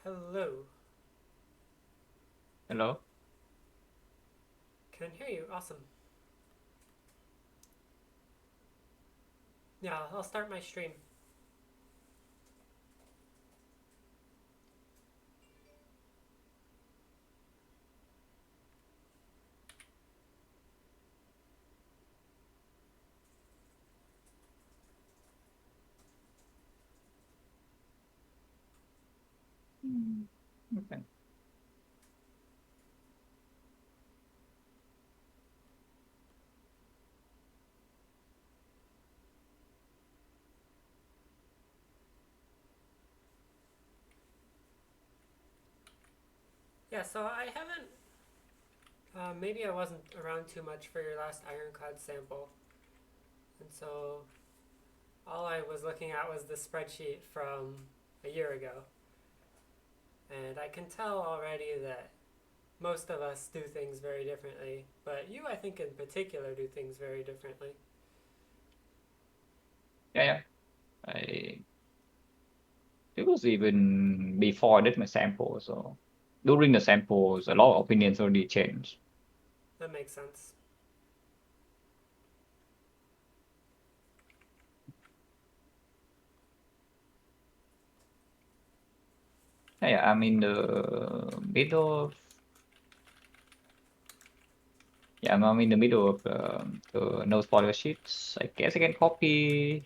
Hello. Hello. Can hear you. Awesome. Yeah, I'll start my stream. Okay. Yeah, so I haven't. Maybe I wasn't around too much for your last Ironclad sample, and so all I was looking at was the spreadsheet from a year ago, and I can tell already that most of us do things very differently. But you, I think, in particular, do things very differently. Yeah. I it was even before I did my sample, so during the samples, a lot of opinions already changed. That makes sense. Yeah, I'm in the middle of I'm in the middle of the no spoiler sheets. I guess I can copy.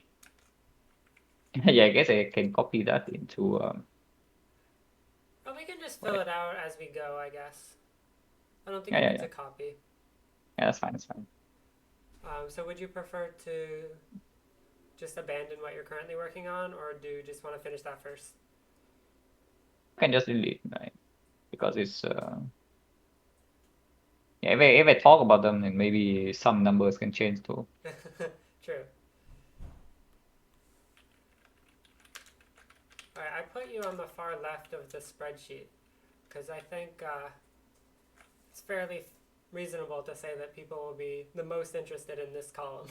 Yeah, I guess I can copy that into But we can just fill what? it out as we go, I guess. I don't think Yeah, it yeah, needs yeah. a copy. Yeah, that's fine. That's fine. So would you prefer to just abandon what you're currently working on, or do you just want to finish that first? I can just delete, right? Because it's yeah. If I talk about them, then maybe some numbers can change too. True. All right, I put you on the far left of the spreadsheet because I think it's fairly reasonable to say that people will be the most interested in this column.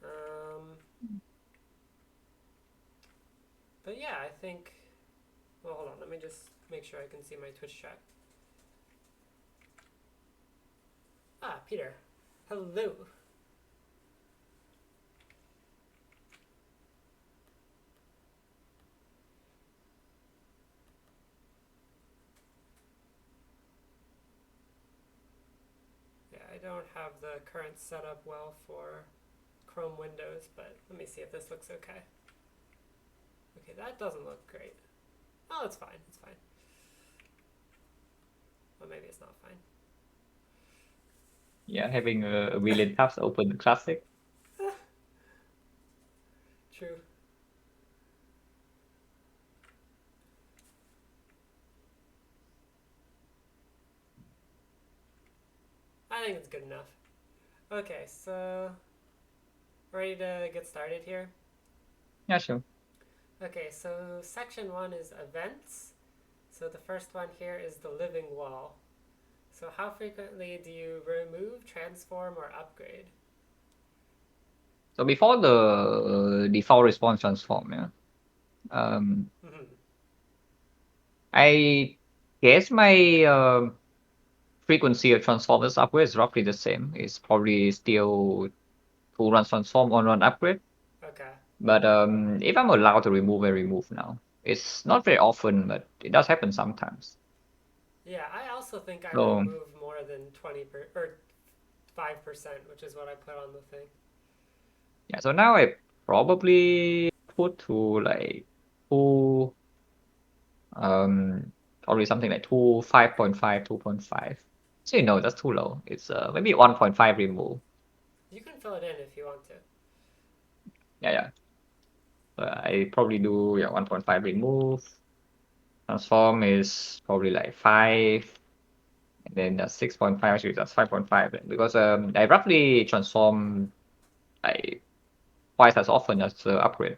Um, but yeah, I think. Well, hold on. Let me just make sure I can see my Twitch chat. Ah, Peter. Hello. Yeah, I don't have the current setup well for Chrome Windows, but let me see if this looks okay. Okay, that doesn't look great. Oh, it's fine. It's fine. Well, maybe it's not fine. Yeah, having a million tabs open the classic. True. I think it's good enough. Okay, so ready to get started here? Yeah, sure. Okay, so section one is events. So the first one here is the living wall. So how frequently do you remove, transform, or upgrade? So before the default response transform, yeah, Mhm. I guess my frequency of transformers upgrade is roughly the same. It's probably still two runs transform, one run upgrade. Okay. But if I'm allowed to remove, I remove now. It's not very often, but it does happen sometimes. Yeah, I also think I So remove more than or 5%, which is what I put on the thing. yeah, so now I probably put to like two probably something like 5.5, 2.5. So no, that's too low. It's maybe 1.5 remove. You can fill it in if you want to. Yeah, yeah. I probably do 1.5 remove. Transform is probably like 5, and then the 6.5 actually that's 5.5 because I roughly transform like twice as often as the upgrade.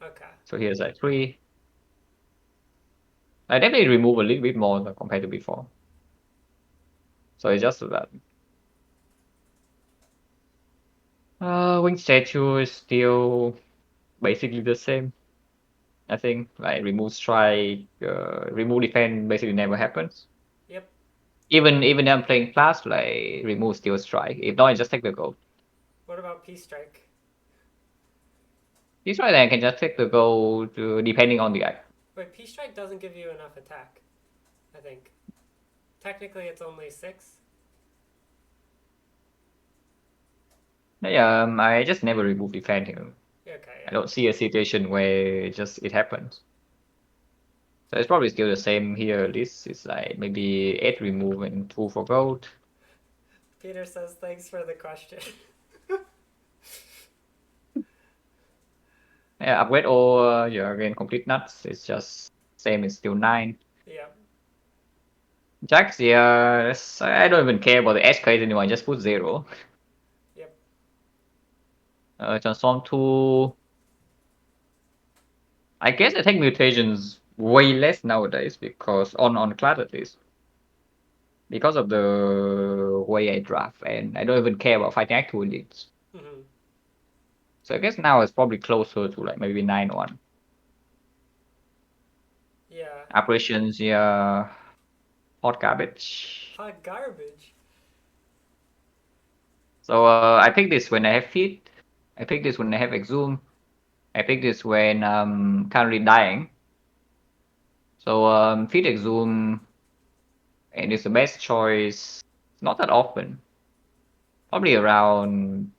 Okay. So here's like 3. I definitely remove a little bit more compared to before. So it's just that Wing statue is still basically the same. I think like remove strike, remove defense basically never happens. Yep. Even I'm playing class, like remove still strike. If not, I just take the gold. What about P strike? This right then I can just take the gold depending on the act. Wait, P strike doesn't give you enough attack. I think technically it's only 6. Yeah, I just never remove defense here. Okay, I yeah. don't see a situation where just it happens. So it's probably still the same here. This is like maybe 8 remove and 2 for gold. Peter says thanks for the question. Yeah, upgrade or yeah, again complete nuts. It's just same. It's still 9. Yep. Jacks, yeah, I don't even care about the edge case anymore. I just put 0. Yep. Transform to. I guess I take mutations way less nowadays because on class at least because of the way I draft and I don't even care about fighting actual elites. Mm-hmm. So I guess now it's probably closer to like maybe 9-1. Yeah. Operations, yeah, hot garbage. Hot garbage. So I pick this when I have feet. I pick this when I have exhume. I pick this when I'm currently dying. So feed exhume and it's the best choice. Not that often. Probably around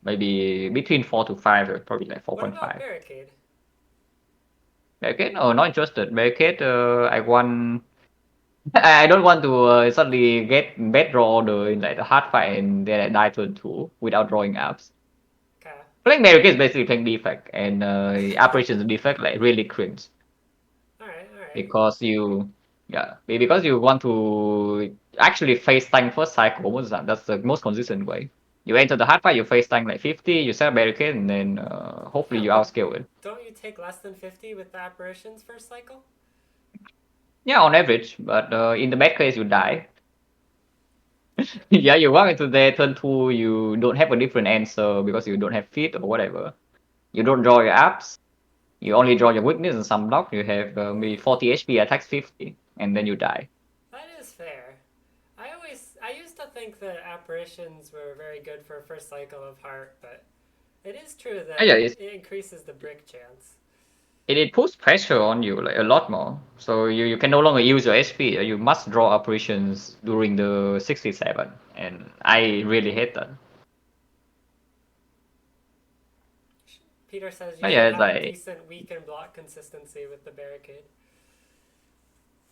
maybe between 4 to 5, or probably like What about 4.5. barricade? Barricade? No, not interested. Barricade, I want. I don't want to suddenly get bad draw order in like the hard fight and then I die turn 2 without drawing apps. Okay. Playing Barricade is basically playing defect, and operations defect like really cringe Alright, alright. because because you want to actually face tank first cycle. That's the most consistent way. You enter the hard fight, you face tank like 50, you set a barricade, and then hopefully Yeah, you but outscale it. don't you take less than 50 with the apparitions first cycle? Yeah, on average, but in the bad case, you die. Yeah, you walk into there, turn 2, you don't have a different answer because you don't have feet or whatever. You don't draw your apps, you only draw your weakness and some block, you have maybe 40 HP, attacks 50, and then you die. That is fair. I used to think that apparitions were very good for first cycle of heart, but it is true Yeah, that it increases the brick chance. it puts pressure on you like a lot more. So you can no longer use your HP. You must draw operations during the 67, and I really hate that. Peter says you But yeah, should it's have a like decent weak and block consistency with the barricade.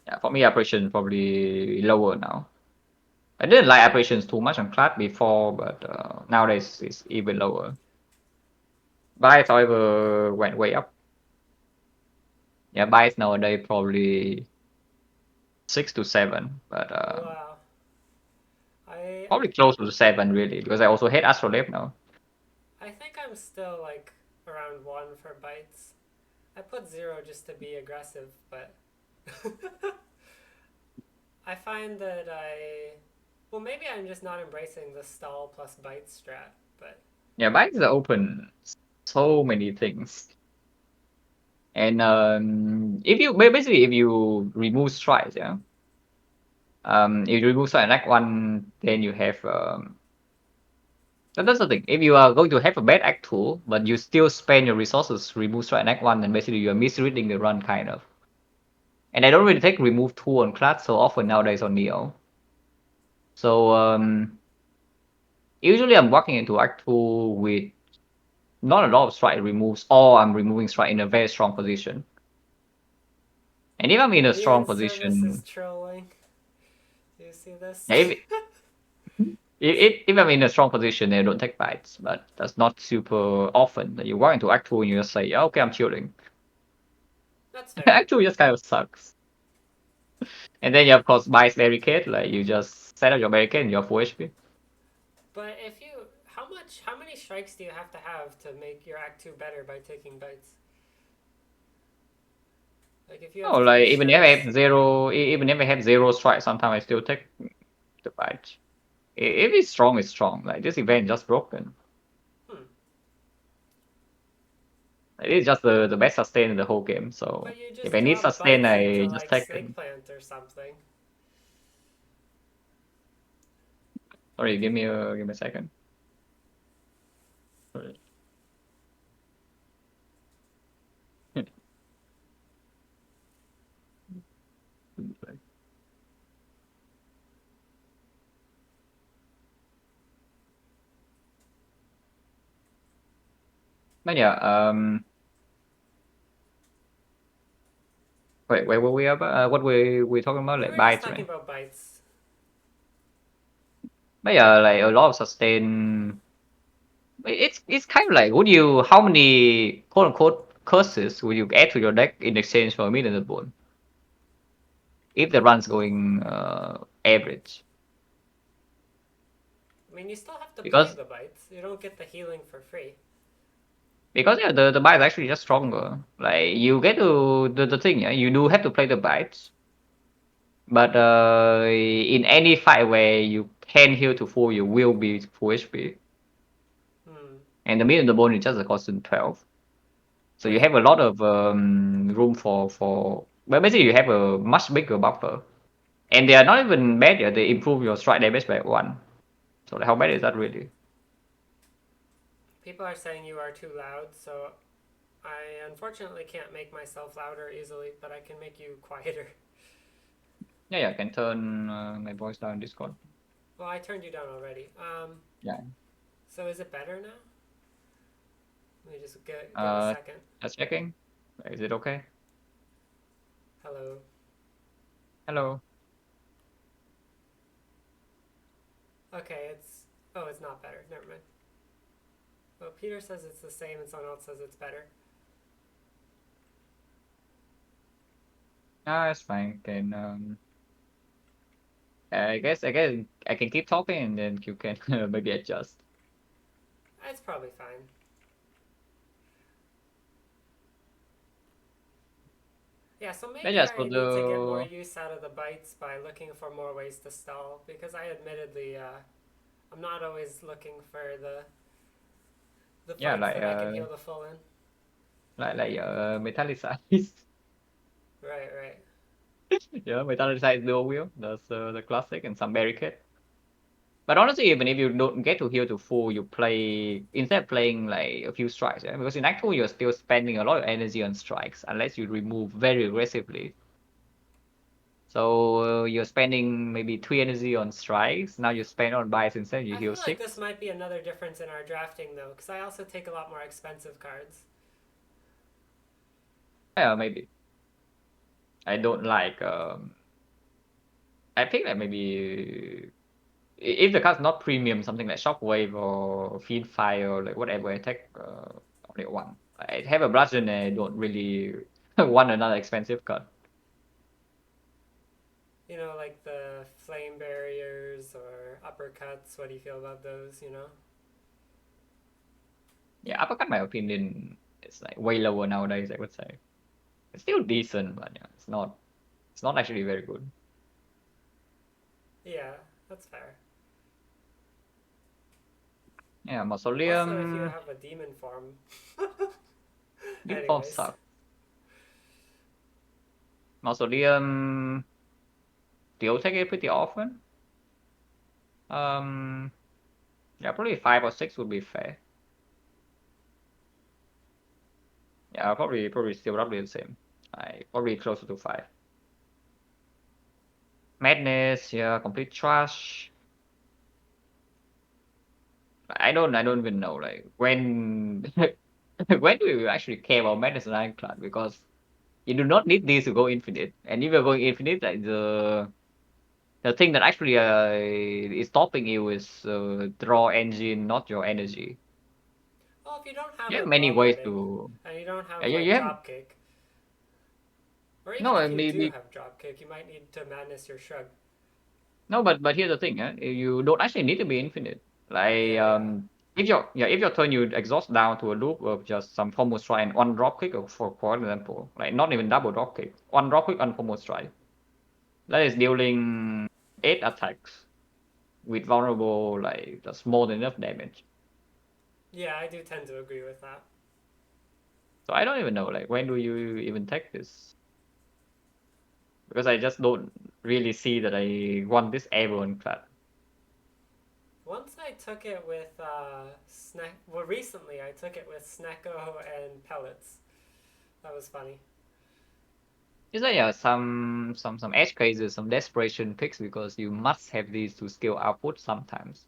yeah, for me, operations probably lower now. I didn't like operations too much on Clad before, but nowadays it's even lower. Bias, however, went way up. Yeah, bias nowadays probably 6 to 7, but Wow. I probably close to 7 really, because I also hate Astrolabe now. I think I'm still like around 1 for bites. I put 0 just to be aggressive, but I find that well, maybe I'm just not embracing the stall plus bite strat, but Yeah, bias is open so many things. And if you basically if you remove strikes, yeah, if you remove strike like one, then you have that's the thing. If you are going to have a bad act tool, but you still spend your resources to remove strike act one, then basically you are misreading the run kind of. And I don't really take remove two on class so often nowadays on Neo. So usually I'm walking into act two with not a lot of strike removes, or I'm removing strike in a very strong position. And if I'm in a the strong in-service is position, trolling. Do you see this? yeah, if I'm in a strong position, I don't take bites, but that's not super often. You walk into Act 2 and you just say, yeah, okay, I'm chilling. That's fair. Act 2 just kind of sucks. And then you, of course, bites barricade, like you just set up your barricade and you're full HP. But if you, how many strikes do you have to make your Act 2 better by taking bites? Like if you have Oh, three like even if I strikes, have zero, even if I have zero strikes, sometimes I still take the bite. If it's strong, it's strong. Like this event just broken. It is just the best sustain in the whole game. So But you if just I need drop sustain, bites into I just like take it. snake plant or something. Sorry, give me a second. Sorry. But yeah, wait, where were we about? What were we talking about? We Like were just bites, talking right? about bites. But yeah, like a lot of sustain. It's kind of like would you how many quote unquote curses would you add to your deck in exchange for a million bone if the run's going average? I mean, you still have to play Because the bites. You don't get the healing for free. yeah, the bite is actually just stronger. Like you get to the thing, yeah, you do have to play the bites, but in any fight where you can heal to full, you will be full HP, Hmm. and the million bone is just a constant 12. So you Right. have a lot of room for. But basically, you have a much bigger buffer. And they are not even bad yet. They improve your strike damage by 1. So like, how bad is that really? People are saying you are too loud, so I unfortunately can't make myself louder easily, but I can make you quieter. Yeah, yeah, I can turn my voice down in Discord. Well, I turned you down already. Yeah. So is it better now? Let me just give a Uh, second. just checking. Is it okay? Hello. Hello. Okay, it's oh, it's not better. Never mind. Well, Peter says it's the same, and someone else says it's better. Ah, it's fine. Can I guess I can keep talking and then you can maybe adjust. It's probably fine. Yeah, so But maybe just for I need to get more the use out of the bites by looking for more ways to stall because I admittedly I'm not always looking for the yeah fights that I can heal the full in. like metallicize. Right, right. Yeah, metallicize dual wheel. That's the classic and some barricade. But honestly, even if you don't get to heal to full, you play instead of playing like a few strikes, yeah? Because in Act 2 you're still spending a lot of energy on strikes unless you remove very aggressively. So you're spending maybe 3 energy on strikes. Now you spend on buys instead. You I heal feel like this 6. might be another difference in our drafting though, because I also take a lot more expensive cards. Yeah, maybe. I don't like. I think that maybe if the card's not premium, something like Shockwave or Fiend Fire or like whatever, I take only one. I have a bludgeon and I don't really want another expensive card. You know, like the flame barriers or uppercuts. What do you feel about those? You know? Yeah, uppercut, my opinion, is like way lower nowadays. I would say it's still decent, but yeah, it's not actually very good. Yeah, that's fair. Yeah, Also, if you Mausoleum, have a demon form. uniform Anyways, suck. Mausoleum, still take it pretty often. Um, yeah, probably 5 or 6 would be fair. Yeah, probably still roughly the same. I probably closer to 5. Madness, yeah, complete trash. I don't even know like when when do you actually care about Madness and Ironclad because you do not need these to go infinite. And if you're going infinite, like the thing that actually is stopping you is draw engine, not your energy. well, if you don't have You a have many block ways limit to. and you don't Yeah, have like you have dropkick, or even no. if you do Maybe have dropkick, you might need to madness your shrug. no, but here's the thing, you don't actually need to be infinite. Like Yeah, yeah. if your turn you exhaust down to a loop of just some combo strike and one drop kick, or for example, like not even double drop kick, one drop kick and combo strike. That is dealing 8 attacks with vulnerable like that's more than enough damage. Yeah, I do tend to agree with that. So I don't even know, like, when do you even take this? Because I just don't really see that I want this Ironclad. Once I took it with snack. Well, recently I took it with Snecko and pellets. That was funny. Is there, yeah, some edge cases, some desperation picks because you must have these to scale output sometimes.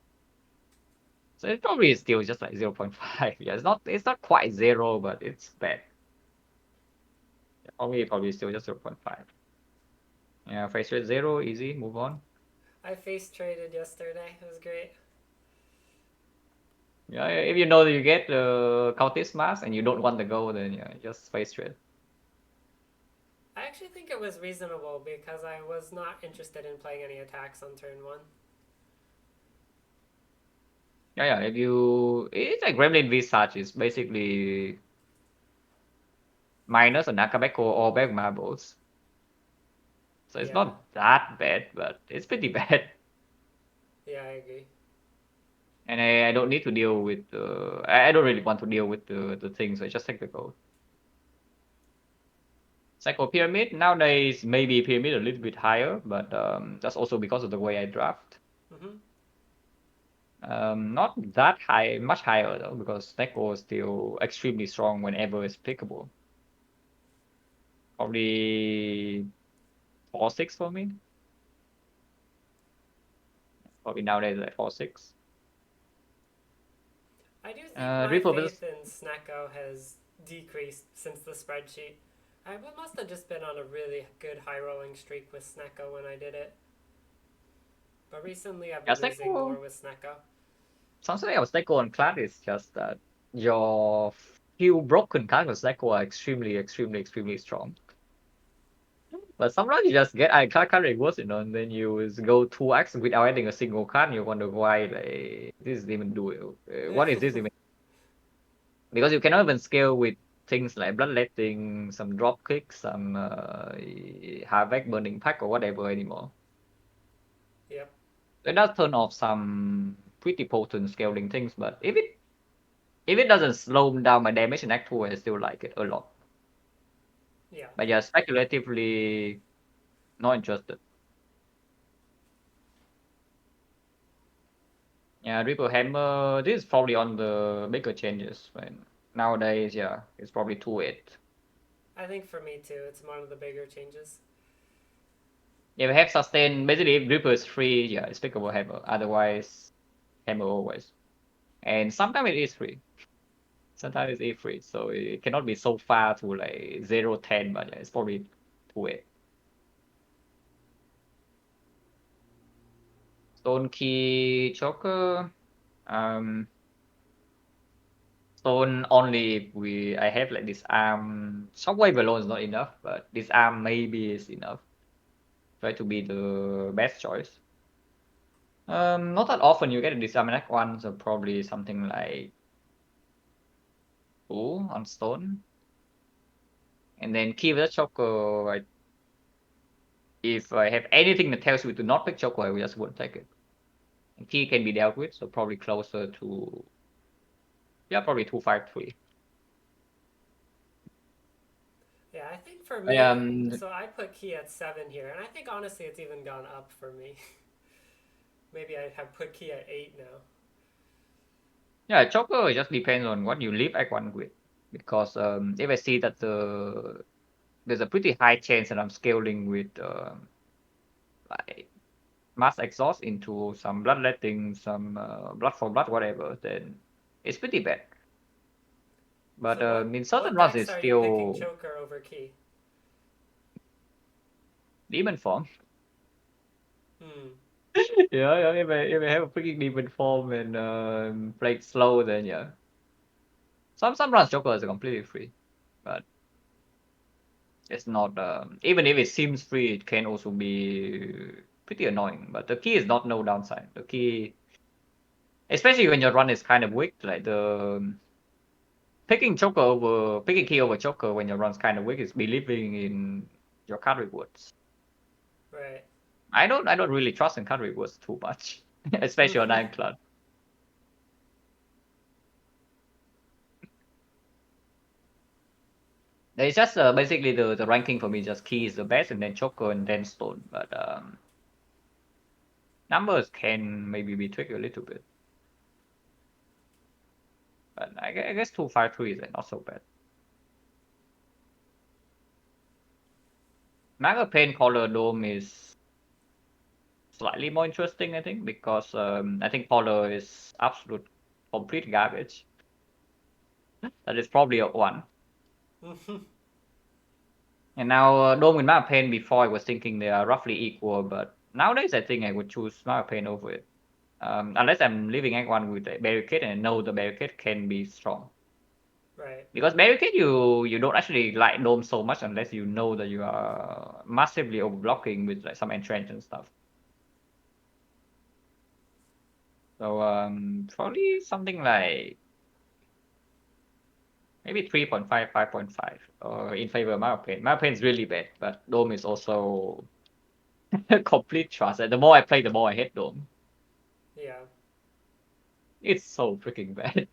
So it probably is still just like 0.5. Yeah, it's not quite zero, but it's bad. Yeah, probably still just 0.5. Yeah, face rate zero, easy, move on. I face traded yesterday. It was great. Yeah, if you know that you get the cultist mask and you don't want the go, then yeah, just face trade. I actually think it was reasonable because I was not interested in playing any attacks on turn one. Yeah, yeah. If you, it's like Gremlin Visage is basically minus an Akabeko or back marbles. So it's Yeah, not that bad, but it's pretty bad. yeah, I agree. And I don't need to deal with I don't really want to deal with the things. So I just take the gold. Cycle pyramid nowadays maybe pyramid a little bit higher, but that's also because of the way I draft. Mhm. Not that high, much higher though, because Neko is still extremely strong whenever it's pickable. Probably 4-6 for me. Probably nowadays like 4-6. I do think my Reaper versus faith in Snecko has decreased since the spreadsheet. I must have just been on a really good high rolling streak with Snecko when I did it. But recently I've yeah, been losing Sneko. more with Snecko. Something else Sneko on Clan is just that your few broken cards with Sneko are extremely strong. But sometimes you just get I can't reverse, and then you just go 2x without adding a single card. And you wonder why like, this is even do what is this even? Because you cannot even scale with things like bloodletting, some drop kicks, some havoc burning pack or whatever anymore. Yep. It does turn off some pretty potent scaling things, but if it doesn't slow down my damage in Act 2, I still like it a lot. Yeah. But yeah, speculatively not interested. Yeah, Ripple Hammer, this is probably on the bigger changes. When nowadays, yeah, it's probably 2-8. I think for me too, it's one of the bigger changes. If you have sustain, basically if Ripple is free, yeah, it's pickable Hammer. Otherwise, Hammer always. And sometimes it is free. Sometimes it's free. So it cannot be so far to like 0-10, but yeah, it's probably 2-8. Stone Key Choker. Um, Stone only if I have like this arm. Shockwave alone is not enough, but this arm maybe is enough. Try to be the best choice. Not that often you get a disarmament one, so probably something like 2 on Stone. And then Key with Choco, if I have anything that tells me to not pick Choco, I will just won't take it. And Key can be dealt with, so probably closer to, yeah, probably 253. Yeah, I think for me, Um, so I put key at 7 here, and I think honestly it's even gone up for me. Maybe I have put key at 8 now. yeah, Choco it just depends on what you leave Act 1 with. Because if I see that there's a pretty high chance that I'm scaling with like mass exhaust into some bloodletting, some blood for blood, whatever, then it's pretty bad. But So in certain what runs, decks it's are you picking still choker over key? demon form. Hmm. Yeah, yeah. If I have a freaking demon form and play it slow, then yeah. Some runs Joker is completely free, but it's not. Even if it seems free, it can also be pretty annoying. But the key is not no downside. The key, especially when your run is kind of weak, like the picking key over Joker when your run's kind of weak is believing in your card rewards. Right. I don't really trust in card rewards too much, especially on Ironclad. It's just basically the ranking for me. Just key is the best, and then choker, and then stone. But numbers can maybe be tricky a little bit. But I guess 253 is not so bad. Mega Pain Color Dome is slightly more interesting, I think, because I think Color is absolute complete garbage. That is probably a one. And now Dome and Mega Pain, before I was thinking they are roughly equal, but nowadays I think I would choose Mega Pain over it. Unless I'm living Act 1 with a barricade and I know the barricade can be strong. Right. Because barricade you don't actually like Dome so much unless you know that you are massively overblocking with like some entrench and stuff. So probably something like maybe 3.5, 5.5 in favor of Mario Paint. Mario Paint is really bad, but Dome is also complete trust. And the more I play, the more I hate Dome. Yeah. It's so freaking bad.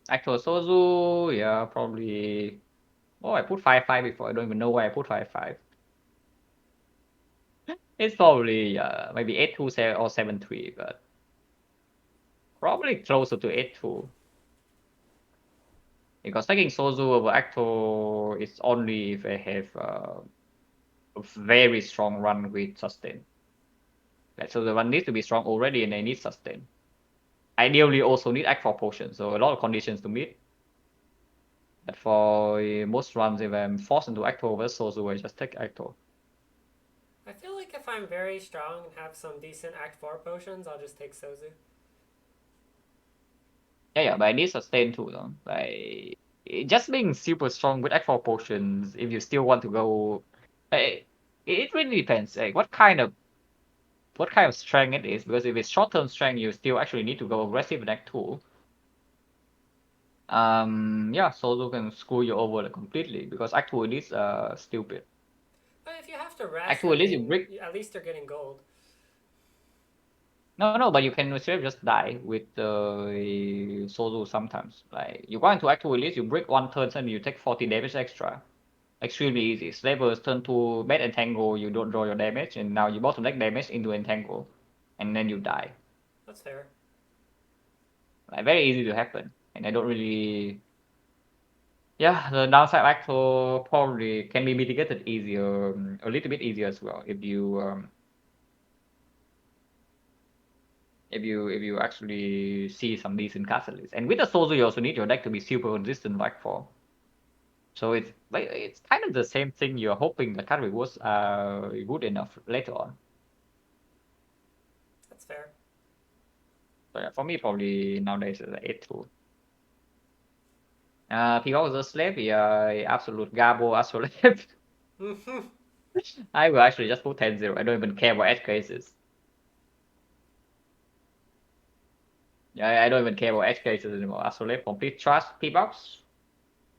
Actual Sozu, yeah, probably. Oh, I put 5.5 before. I don't even know why I put 5.5. It's probably maybe 8.2 or 7.3, but probably closer to 8.2. Because taking Sozu over Acto is only if I have a very strong run with sustain. Like, so the run needs to be strong already and they need sustain. Ideally also need Act 4 potion, so a lot of conditions to meet. But for most runs, if I'm forced into Act 4 with Sozu, I just take Act 4. I feel like if I'm very strong and have some decent Act 4 potions, I'll just take Sozu. Yeah, but I need sustain too, though. Like, just being super strong with Act 4 potions, if you still want to go. It really depends. Like, what kind of strength it is, because if it's short-term strength, you still actually need to go aggressive in Act 2. Yeah, Solo can screw you over completely, because Act 2 is stupid. But if you have to rest, Act 2 I at least you mean, break. at least you're getting gold. No, but you can still just die with the Solo sometimes. Like, you go into Act 2 at least, you break one turn and you take 40 damage extra. Extremely easy. Slavers turn to bad entangle, you don't draw your damage, and now you bottom deck damage into entangle. And then you die. That's fair. Like, very easy to happen. And I don't really. Yeah, the downside actual probably can be mitigated easier, a little bit easier as well if you actually see some decent castles. And with the Sozu, you also need your deck to be super resistant back for. So it's like it's kind of the same thing. You're hoping the card rewards are good enough later on. That's fair. So yeah, for me, probably nowadays it's 8-2. People was a slave, yeah, absolute gabo, absolute. I will actually just put 10-0. I don't even care what edge cases. Yeah, I don't even care about edge cases anymore. Absolute complete trust P-box.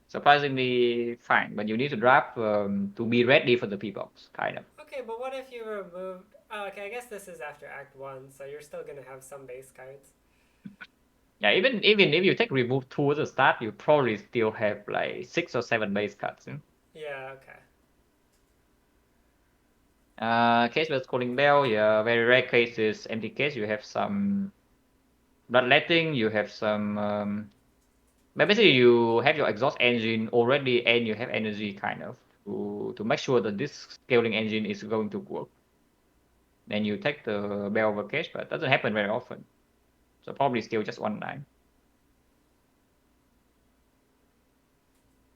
Surprisingly fine, but you need to draft to be ready for the P-box, kind of. Okay, but what if you removed. Oh, okay, I guess this is after Act 1, so you're still gonna have some base cards. Yeah, even if you take remove two at the start, you probably still have like 6 or 7 base cards. Yeah, okay. Case with calling bell, yeah, very rare cases. Empty case, you have some bloodletting, you have some. But basically, you have your exhaust engine already, and you have energy kind of to make sure that this scaling engine is going to work. Then you take the bell over cache, but it doesn't happen very often. So probably still just 1-9.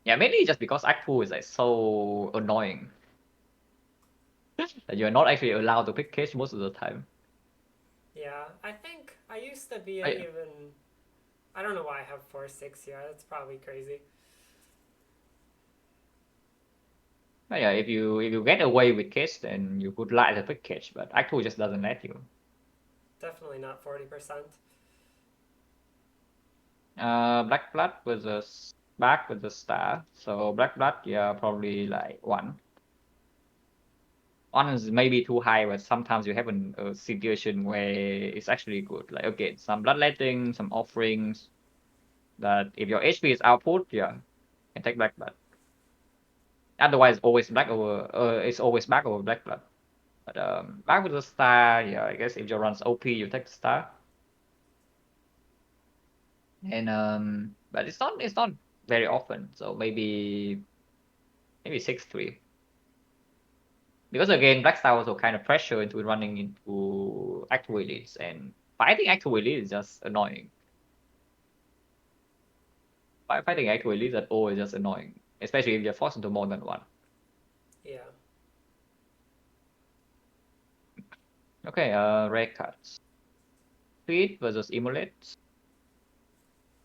Yeah, mainly just because Act 2 is like so annoying that you're not actually allowed to pick cache most of the time. Yeah, I think I used to be I, even. I don't know why I have 4-6 here. That's probably crazy. yeah, if you get away with cache, then you would like to pick cache, but Act 2 just doesn't let you. Definitely not 40%. Black Blood with a back with a star. So Black Blood, yeah, probably like 1. 1 is maybe too high, but sometimes you have a situation where it's actually good. Like, okay, some bloodletting, some offerings, that if your HP is output, yeah, you can take black blood. Otherwise, always black over. It's always black over black blood. But back with the star, yeah, I guess if your runs OP, you take the star. And but it's not very often. So maybe 6-3. Because again, black star also kind of pressure into running into active elites, and fighting active elites is just annoying. Fighting active elites at all is just annoying, especially if you're forced into more than one. Yeah. Okay, red cards. Speed versus emulate.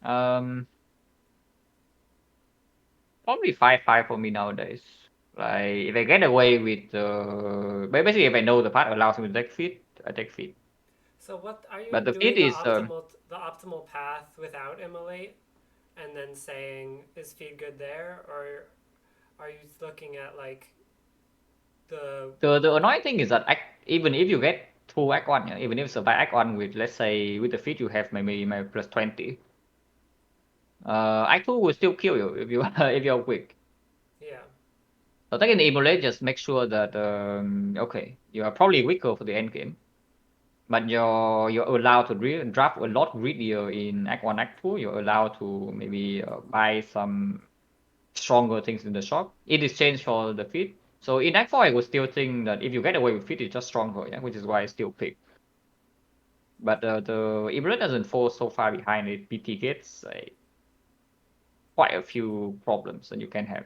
Um, Probably 5-5 for me nowadays. Like if I get away with basically if I know the path allows me to take feed, I take feed. So what are you But the feed doing is the optimal path without immolate, and then saying is feed good there, or are you looking at like the the annoying thing is that even if you get through Act 1, yeah, even if you survive Act 1 with, let's say, with the feed you have maybe plus 20, Act 2 will still kill you if you if you're quick. yeah So taking the emulate just make sure that okay, you are probably weaker for the end game, but you're allowed to draft a lot greedier in Act 1, Act 2. You're allowed to maybe buy some stronger things in the shop in exchange for the feed. So in Act 4, I would still think that if you get away with feed, it's just stronger, yeah, which is why I still pick. But the Ibra doesn't fall so far behind it. BT gets quite a few problems that you can have.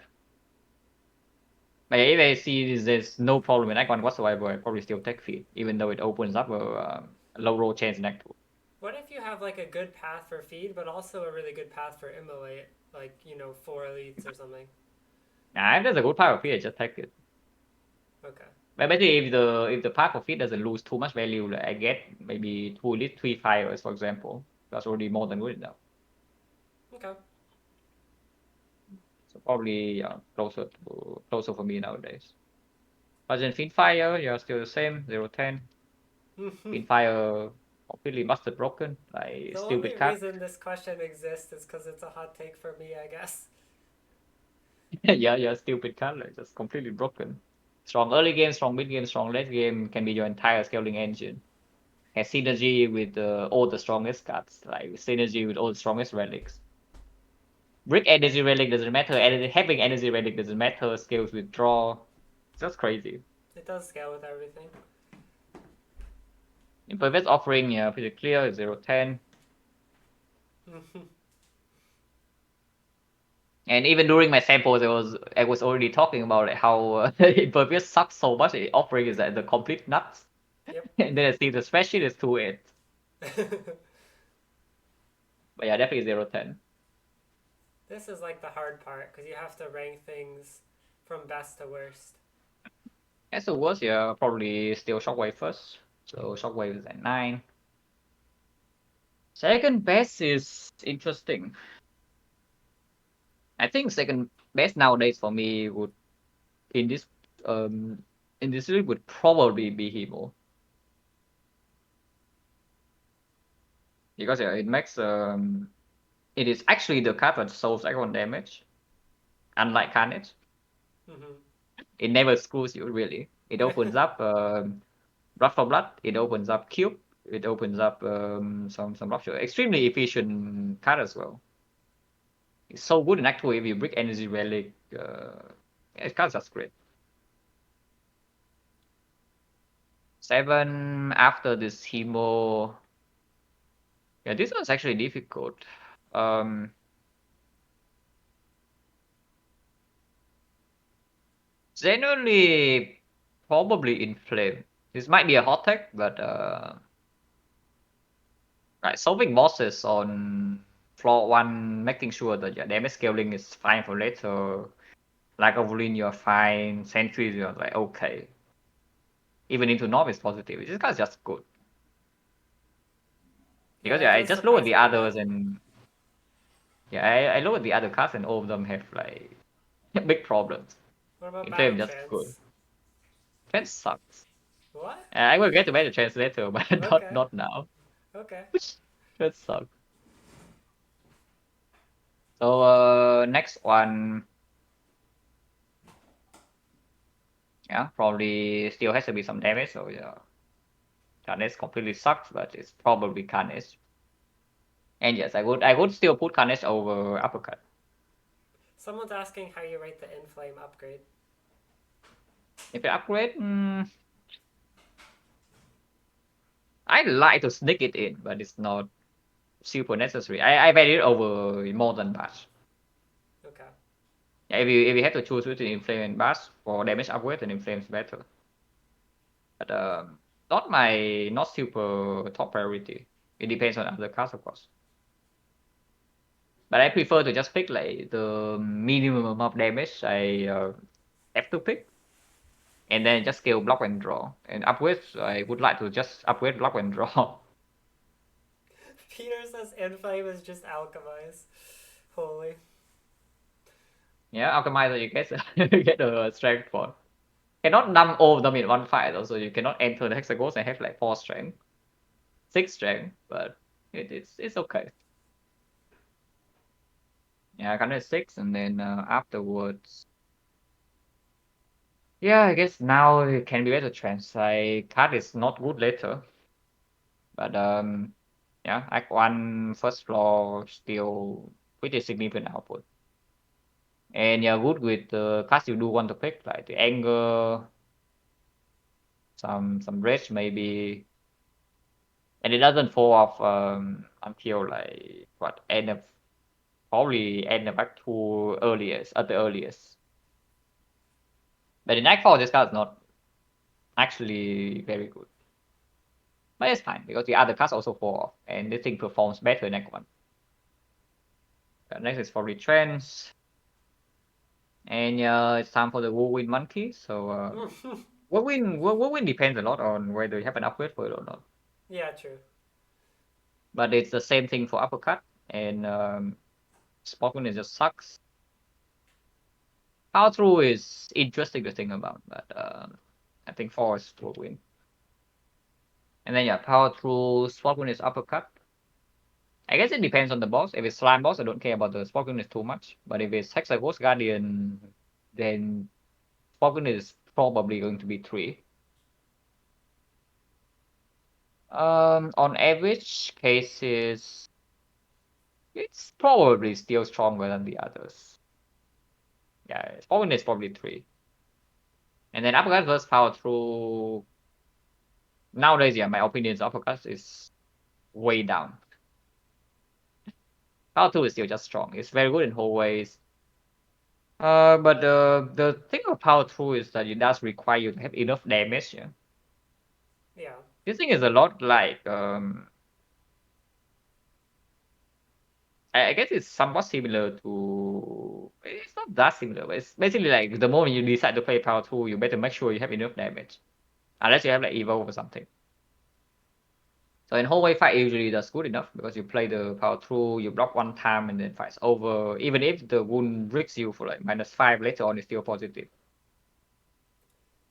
Like if I see there's no problem in Act 1 whatsoever, I probably still take feed, even though it opens up a low roll chance in Act 2. what if you have like a good path for feed but also a really good path for immolate, like four elites or something? Nah, if there's a good part of feed, I just take it. Okay. But basically, if the part of feed doesn't lose too much value, like I get maybe 2 elite 3 fires, for example, that's already more than good enough. Okay. So probably closer for me nowadays. But in Finfire, you're still the same, 0-10. Finfire completely busted broken, like The only stupid card. reason this question exists is because it's a hot take for me, I guess. Yeah, stupid card, like just completely broken. Strong early game, strong mid game, strong late game can be your entire scaling engine. Has synergy with all the strongest cards, like synergy with all the strongest relics. Brick energy relic doesn't matter, having energy relic doesn't matter, skills withdraw. It's just crazy. It does scale with everything. Impervious offering, yeah, pretty clear, 0-10. And even during my samples, I was already talking about like, how Impervious sucks so much. The offering is the complete nuts. Yep. And then I see the spreadsheet is 2-8. But yeah, definitely 0-10. This is like the hard part because you have to rank things from best to worst. As the worst, yeah, probably still Shockwave first. So Shockwave is at 9. Second best is interesting. I think second best nowadays for me would in this um in this league would probably be Hemo. Because yeah, it is actually the card that solves aggro damage, unlike Carnage. It never screws you really. It opens up Blood for Blood, it opens up Cube, it opens up some rupture. Extremely efficient card as well. It's so good in actually if you break energy relic, it card's just great. 7 after this Hemo. Yeah, this one's actually difficult. Um Generally probably Inflame. This might be a hot take, but right, solving bosses on floor 1, making sure that your damage scaling is fine for later. Like Overlin, you're fine. Sentries, you're like okay. Even into Norm is positive. This guy's just good. Yeah, Because that yeah, I does just look at surprise the me a bit. others and yeah, I look at the other cards and all of them have like big problems. What about Battle Inflame just good. Trance? Trend sucks. What? I will get to Battle Trance later, but not Okay. not now. Okay. Trend sucks. So next one, yeah, probably still has to be some damage. So yeah, Carnage completely sucks, but it's probably Carnage. And yes, I would still put Carnage over Uppercut. Someone's asking how you rate the Inflame upgrade. If you upgrade, I like to sneak it in, but it's not super necessary. I value it over more than Bash. Okay. Yeah, if you have to choose between Inflame and Bash for damage upgrade, then Inflame's better. But not super top priority. It depends on other cards, of course. But I prefer to just pick like the minimum of damage I have to pick, and then just scale block and draw. And upgrades, I would like to just upgrade block and draw. Peter says Inflame is just Alchemize. Holy. Yeah, optimizer you get you get a strength for. Cannot dump all of them in one fight, also you cannot enter the hexagons and have like 4 strength, 6 strength, but it's okay. Yeah, kind of 6, and then afterwards, yeah, I guess now it can be better trends. I card is not good later, but yeah, Act 1 first floor still pretty significant output. And you're good with the cards you do want to pick, like the anger, some rage maybe, and it doesn't fall off until like what end of probably end of Act 2 earliest at the earliest. But in Act 4 this card is not actually very good. But it's fine because the other cards also fall off, and this thing performs better in Act 1. Next is probably trends. And it's time for the whirlwind monkey. So whirlwind depends a lot on whether you have an upgrade for it or not. Yeah, true. But it's the same thing for uppercut, and Spoken it just sucks. Power through is interesting to think about, but I think force will win. And then yeah, power through Spoken is uppercut. I guess it depends on the boss. If it's slime boss, I don't care about the Spoken is too much. But if it's Hexaghost Guardian, then Spoken is probably going to be 3. On average cases, it's probably still stronger than the others. Yeah, Spoken is probably 3. And then uppercut versus power through. Nowadays, yeah, my opinion is uppercut is way down. Power 2 is still just strong. It's very good in hallways. But the thing of Power 2 is that it does require you to have enough damage. Yeah. Yeah. This thing is a lot like I guess it's somewhat similar to. It's not that similar, but it's basically like the moment you decide to play Power 2, you better make sure you have enough damage. Unless you have like Evolve or something. So in hallway fight usually that's good enough because you play the power through, you block one time and then fight's over. Even if the wound breaks you for like -5 later on, it's still positive.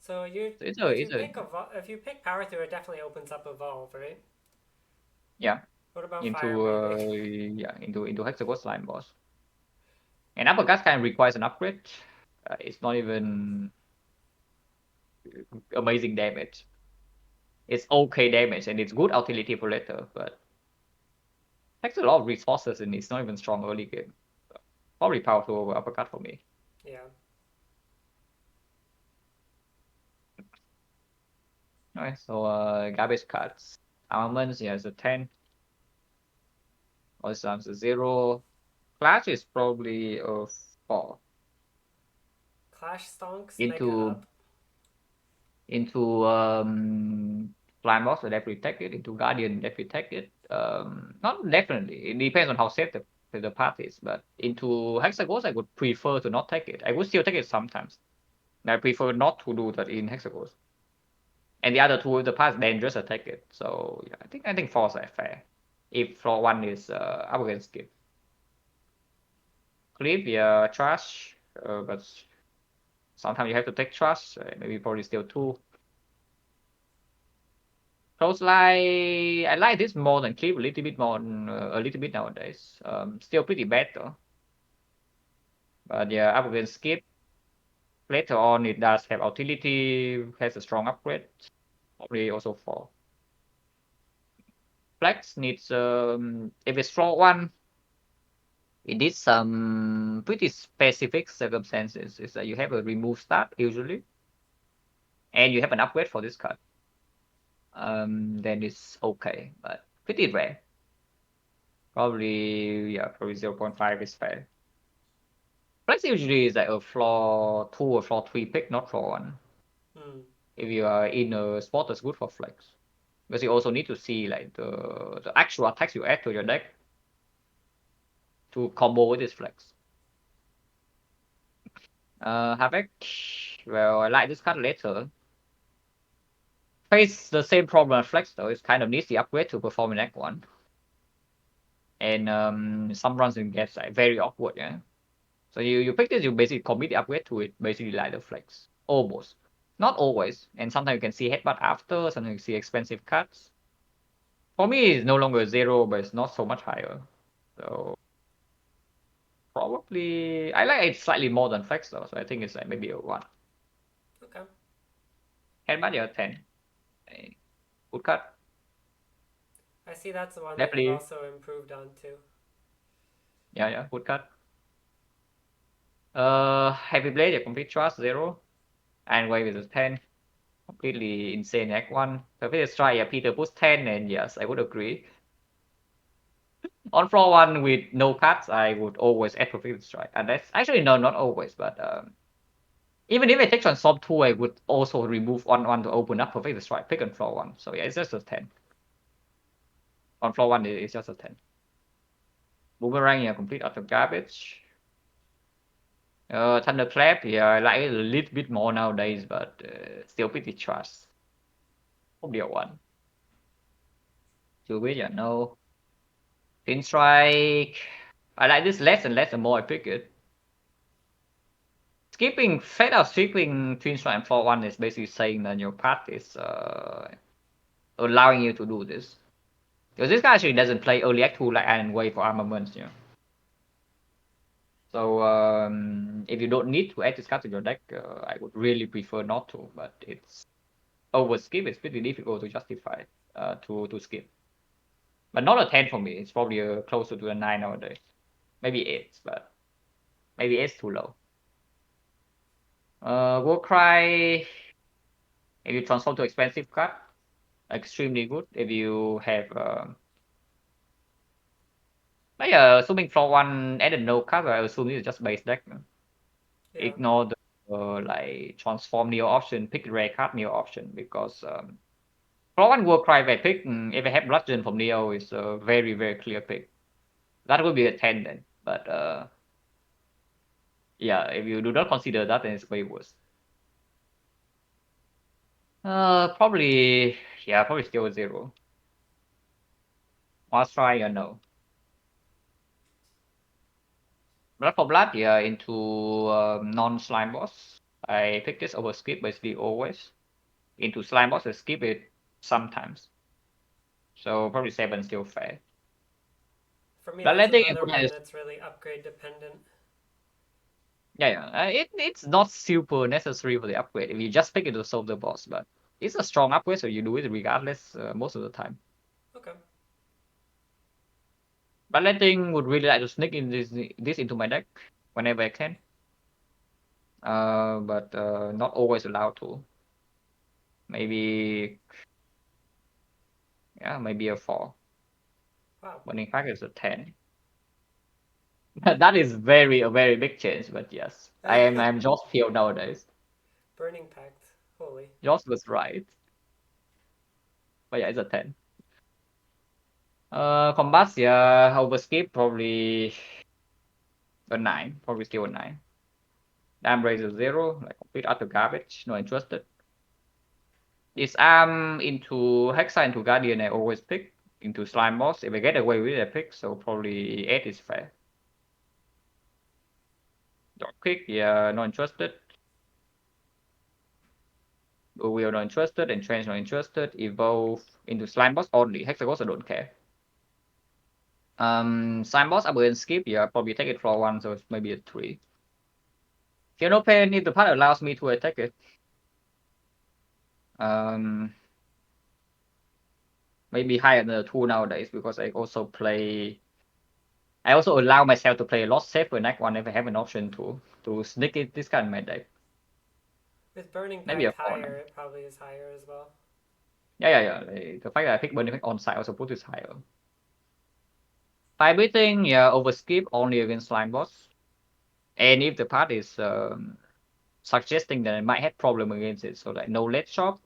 So you, So if you pick if you pick power through, it definitely opens up evolve, right? yeah, What about fire into breathing? into hexagon slime boss. And uppercut kind of requires an upgrade. It's not even amazing damage. It's okay damage and it's good utility for later, but takes a lot of resources and it's not even strong early game. So probably powerful over uppercut for me. Yeah. Alright, so garbage cards. Armaments, yeah, it's a 10. All sounds a 0. Clash is probably a 4. Clash stonks mega Into up. Flying Boss, will definitely take it. Into Guardian, definitely take it. Not definitely. It depends on how safe the path is. But into Hexagons, I would prefer to not take it. I would still take it sometimes. I prefer not to do that in Hexagons. And the other two, if the path is dangerous, I take it. So yeah, I think 4 are fair. If floor 1 is up against it. Cliff, yeah, trash. But sometimes you have to take trash. Maybe probably still 2. Close I like this more than Cliff a little bit more, a little bit nowadays. Still pretty bad though. But yeah, up against skip. Later on, it does have utility, has a strong upgrade. Probably also fall. Flex needs if it's floor one, it needs some pretty specific circumstances. Is that you have a remove start usually, and you have an upgrade for this card. Then it's okay, but pretty rare. Probably yeah, probably 0.5 is fair. Flex usually is like a floor 2 or floor 3 pick, not floor 1. Hmm. If you are in a spot that's good for flex. Because you also need to see like the actual attacks you add to your deck to combo with this flex. Havoc, well, I like this card later. Face the same problem as flex though, it kind of needs the upgrade to perform in Act 1. And some runs it gets like very awkward, yeah. So you pick this, you basically commit the upgrade to it, basically like the flex. Almost. Not always. And sometimes you can see headbutt after, sometimes you see expensive cuts. For me, it's no longer 0, but it's not so much higher. So probably I like it slightly more than flex though, so I think it's like maybe a 1. Okay. Headbutt, yeah, 10. Good cut. I see that's the one that you've Definitely. also improved on too. Yeah, yeah, good cut. Heavy blade, yeah, complete trust, 0. And wave is a 10. Completely insane act 1. Perfect strike, yeah, Peter puts 10, and yes, I would agree. On floor 1 with no cuts, I would always add perfect strike. And that's actually no, not always, but even if I take transform 2, I would also remove 1 to open up perfect strike, pick on floor 1. So yeah, it's just a 10. On floor 1, it's just a 10. Boomerang, yeah, complete utter garbage. Thunderclap, yeah, I like it a little bit more nowadays, but still pretty trash. Probably a 1. Two bit, yeah, no. Twin Strike. I like this less and less the more I pick it. Skipping, fade out skipping Twin Strike and 4-1 is basically saying that your path is allowing you to do this. Because this guy actually doesn't play early act 2 like Iron Wave for armaments, you know. So if you don't need to add this card to your deck, I would really prefer not to, but it's over skip, it's pretty difficult to justify to skip. But not a 10 for me. It's probably closer to a 9 nowadays. Maybe 8, but maybe 8's too low. Warcry, if you transform to expensive card, extremely good. If you have, like, assuming floor 1 added no card, I assume it's just base deck. Yeah. Ignore the like transform neo option, pick rare card neo option because floor 1 Warcry I pick, if I have bludgeon from neo, is a very very clear pick. That would be a 10 then, but yeah, if you do not consider that, then it's way worse. Probably, yeah, probably still a 0. Must try or no. Blood for Blood, yeah, into non-slime boss. I pick this over skip basically always. Into slime boss, I skip it sometimes. So probably 7 still fair. For me, But that's letting another it one has, that's really upgrade dependent. yeah, yeah. It's not super necessary for the upgrade if you just pick it to solve the boss, but it's a strong upgrade, so you do it regardless most of the time. Okay. But letting would really like to sneak in this into my deck whenever I can. But not always allowed to. Maybe, yeah, maybe a 4. Wow. Burning Pact is a 10. That is a very big change, but yes. I'm Josh Peel nowadays. Burning Pact. Holy. Josh was right. But yeah, it's a 10. Combats, yeah, overskip probably a 9. Probably still a 9. Dam raise is 0, like complete utter garbage, no interested. Disarm into Hexa into Guardian I always pick. Into Slime Boss. If I get away with it, I pick, so probably 8 is fair. Dog kick, yeah, not interested. We are not interested, and Trench not interested. Evolve into Slime Boss only. Hexagons I don't care. Slime Boss, I'm going to skip. Yeah, probably take it for 1, so it's maybe a 3. no pain if the part allows me to attack it. Um, maybe higher than the 2 nowadays because I also allow myself to play a lot safer next one if I have an option to sneak it this kind of my deck. With Burning Maybe a Pact 4 now. higher, it probably is higher as well. Yeah. The fact that I pick Burning Pact on side also put it higher. Fire Breathing, yeah, overskip only against slime boss. And if the part is suggesting that I might have problem against it, so like no lead shop,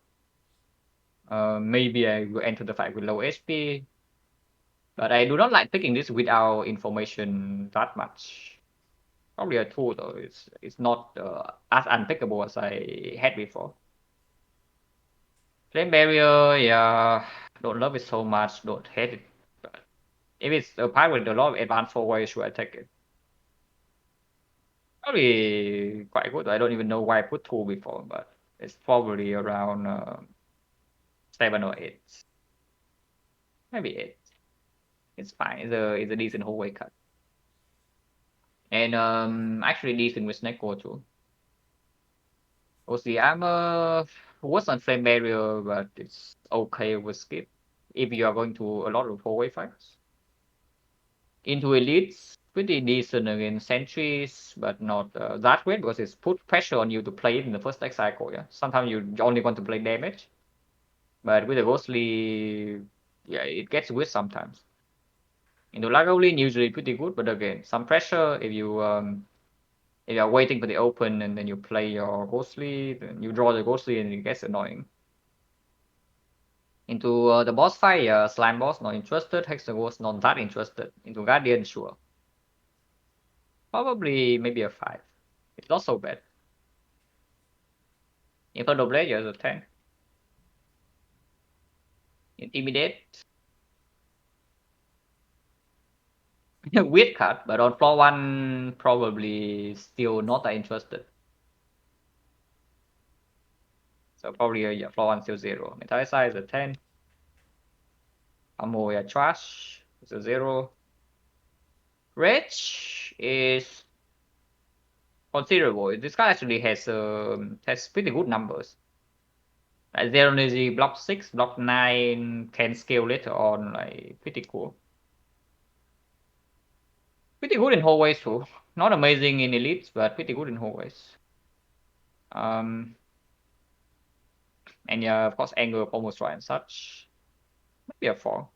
maybe I will enter the fight with low HP. But I do not like picking this without information that much. Probably a 2 though. It's not as unpickable as I had before. Flame Barrier, yeah, don't love it so much, don't hate it. But if it's a part with a lot of advanced forward, should I take it? Probably quite good. I don't even know why I put 2 before, but it's probably around 7 or 8. Maybe 8. It's fine. It's a decent whole way cut. And actually decent with Snake Core too. The armor was on Flame Barrier, but it's okay with skip if you are going to a lot of hallway fights. Into elites, pretty decent against sentries, but not that great because it's put pressure on you to play it in the first deck cycle. Yeah, sometimes you only want to play damage, but with the ghostly, yeah, it gets weird sometimes. Into Lagavulin usually pretty good, but again, some pressure if you're waiting for the open and then you play your ghostly, then you draw the ghostly and it gets annoying. Into the boss fight, slime boss not interested, hexer ghost not that interested. Into guardian, sure. Probably maybe a 5. It's not so bad. Inferno blade, yeah, a 10. Intimidate. Weird card, but on floor 1 probably still not that interested. So probably yeah, floor 1 still 0. Metallicize is a 10. Ammo, yeah, trash. It's a 0. Rage is considerable. This guy actually has pretty good numbers. Like zero energy, block 6, block 9 can scale later on. Like pretty cool. Pretty good in hallways too. Not amazing in elites, but pretty good in hallways. Um, and yeah, of course, anger, almost right and such. Maybe a 4.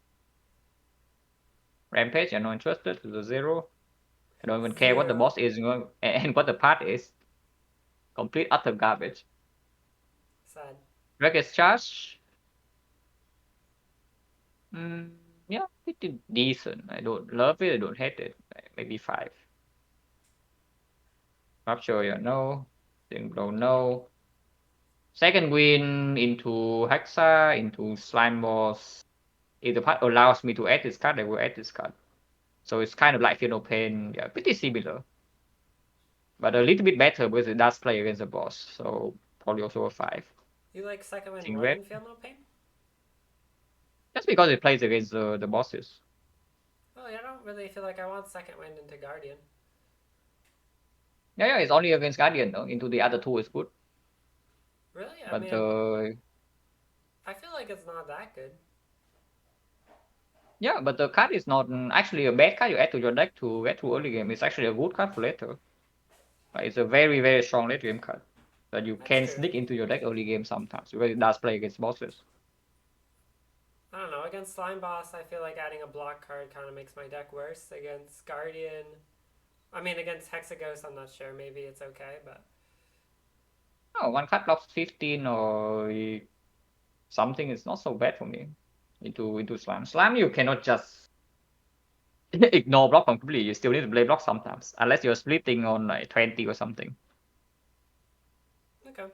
Rampage, I'm not interested. It's a 0. I don't even care what the Zero. boss is and what the part is. Complete utter garbage. Sad. Wreckage charge. Mm, yeah, pretty decent. I don't love it. I don't hate it. Maybe 5. Rupture, yeah, no. Then blow, no. Second win into Hexa, into Slime Boss. If the part allows me to add this card, I will add this card. So it's kind of like Feel No Pain, yeah, pretty similar. But a little bit better because it does play against the boss. So probably also a 5. You like second win Team more Red. than Feel No Pain? Just because it plays against the bosses. Oh, I don't really feel like I want second win into Guardian. Yeah, it's only against Guardian though. Into the other 2 is good. Really? I But mean, I feel like it's not that good. yeah, but the card is not actually a bad card you add to your deck to get to early game. It's actually a good card for later. It's a very, very strong late game card that you That's can true. sneak into your deck early game sometimes because it does play against bosses. I don't know. Against Slime Boss, I feel like adding a block card kind of makes my deck worse. Against Guardian, I mean, against Hexaghost, I'm not sure. Maybe it's okay, but Oh, one card blocks 15 or something is not so bad for me. Into Slam. Slam you cannot just ignore block completely. You still need to play block sometimes. Unless you're splitting on like 20 or something. okay.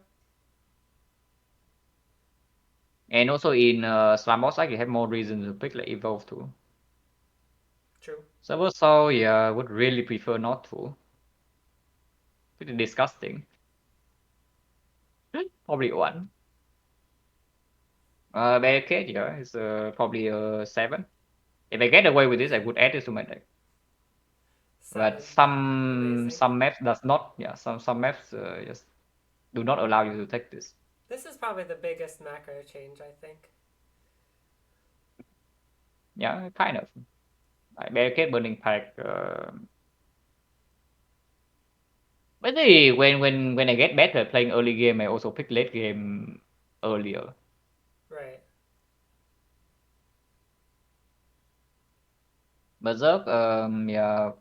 And also in Slam boss like you have more reasons to pick like evolve too. True. So yeah, would really prefer not to. Pretty disgusting. Probably 1. Barricade, yeah, is probably a 7. If I get away with this, I would add this to my deck. But sounded some amazing. some maps does not. Yeah, some maps just do not allow you to take this. This is probably the biggest macro change, I think. Yeah, kind of. Like barricade burning pack. Maybe when I get better playing early game, I also pick late game earlier. Right. Berserk, yeah,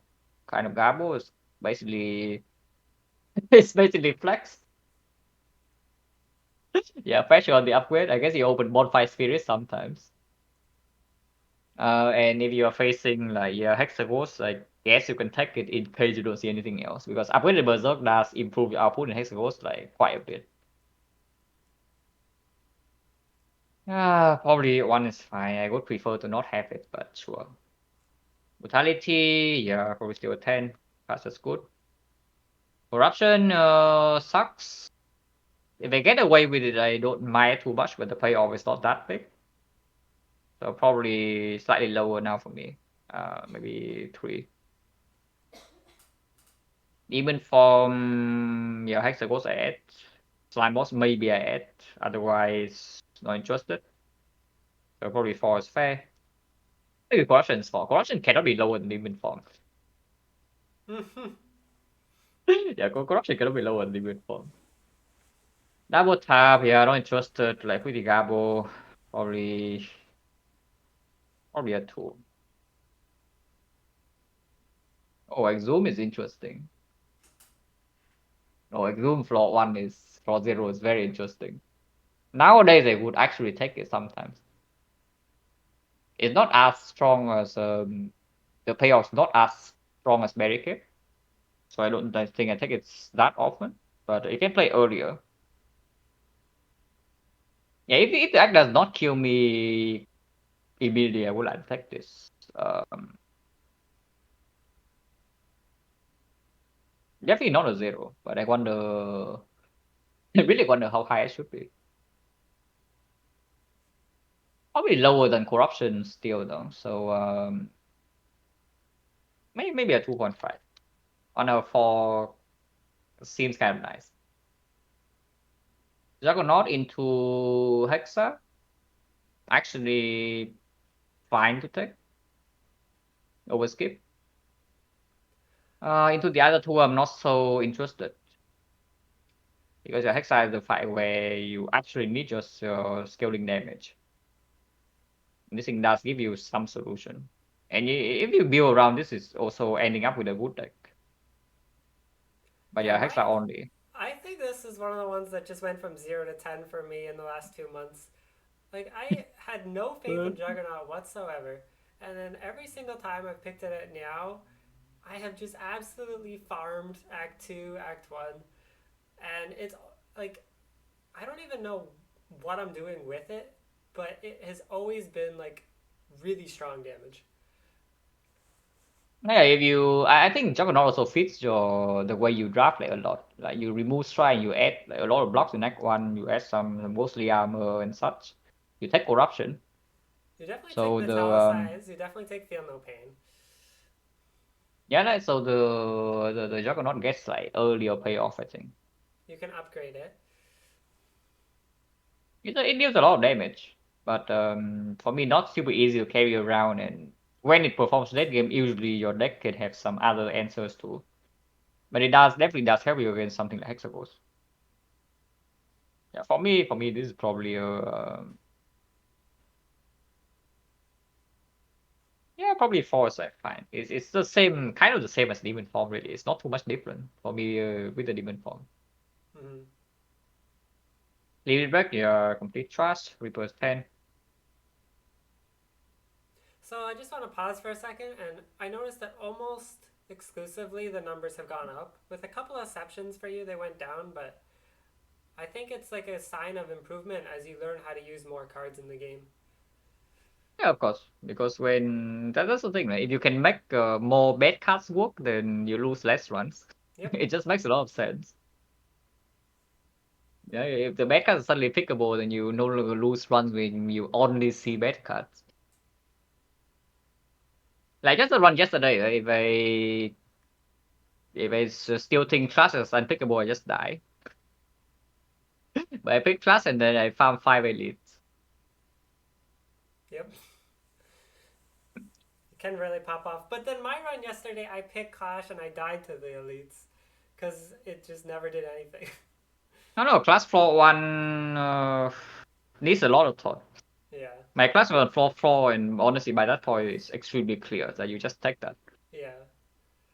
kind of garbo is basically it's basically flex. Yeah, pressure on the upgrade. I guess you open bonfire spirit sometimes. And if you are facing like yeah hexagons, like yes, you can take it in case you don't see anything else because upgraded berserk does improve your output in hexagons like quite a bit. Probably one is fine. I would prefer to not have it, but sure. Brutality, yeah, probably still a 10. That's just good. Corruption, sucks. If I get away with it, I don't mind too much, but the payoff is not that big. So probably slightly lower now for me. Maybe 3. Even from yeah, Hexagons I add. Slime boss maybe I add. Otherwise, not interested. So probably 4 is fair. Maybe corruption is 4. Corruption cannot be lower than demon form. Yeah, corruption cannot be lower than demon form. Double tap, yeah, not interested. Like pretty gabo, probably a 2. Oh, Exhume is interesting. Oh, Exhume floor 1 is floor 0 is very interesting. Nowadays, I would actually take it sometimes. It's not as strong as the payoff's not as strong as Barricade, so I think I take it that often. But you can play earlier. Yeah, if the act does not kill me immediately, I would like to take this. Definitely not a 0, but I wonder. I really wonder how high it should be. Probably lower than corruption still though. So maybe a 2.5 on a 4 seems kind of nice. Juggernaut into Hexa actually fine to take over skip. Into the other two, I'm not so interested because your Hexa is the fight where you actually need just your scaling damage. And this thing does give you some solution. And if you build around this, is also ending up with a good deck. But Yeah, yeah, Hexa only. I think this is one of the ones that just went from 0 to 10 for me in the last 2 months. Like I had no faith in Juggernaut whatsoever, and then every single time I've picked it at now, I have just absolutely farmed Act Two, Act One, and it's like I don't even know what I'm doing with it, but it has always been like really strong damage. Yeah, if you, I think Juggernaut also fits your the way you draft like a lot. Like you remove strike, you add like a lot of blocks in Act One, you add some mostly armor and such. You take corruption. You definitely take So the Metalicize. You definitely take Feel No Pain. yeah, like, so the Juggernaut gets like earlier payoff, I think. You can upgrade it. It deals a lot of damage, but for me, not super easy to carry around. And when it performs late game, usually your deck can have some other answers too. But it does definitely does help you against something like Hexagons. Yeah, for me, this is probably a yeah, probably 4 is like fine. It's the same, kind of the same as Demon Form. Really, it's not too much different for me with the Demon Form. Mm-hmm. Leave it back, yeah, complete trust, Reaper's 10. So I just want to pause for a second, and I noticed that almost exclusively the numbers have gone up. With a couple of exceptions for you, they went down, but I think it's like a sign of improvement as you learn how to use more cards in the game. Yeah, of course, because that's the thing, right? If you can make more bad cards work, then you lose less runs. Yep, It just makes a lot of sense. Yeah, if the bad cards are suddenly pickable, then you no longer lose runs when you only see bad cards. Like just the run yesterday, right? If I If it's still think class is unpickable, I just die. But I pick class and then I farm 5 elites. Yep. It can really pop off. But then my run yesterday, I picked Clash and I died to the elites because it just never did anything. No, class floor 1 needs a lot of thought. Yeah, My class was on floor 4, and honestly, by that point, it's extremely clear that you just take that. yeah.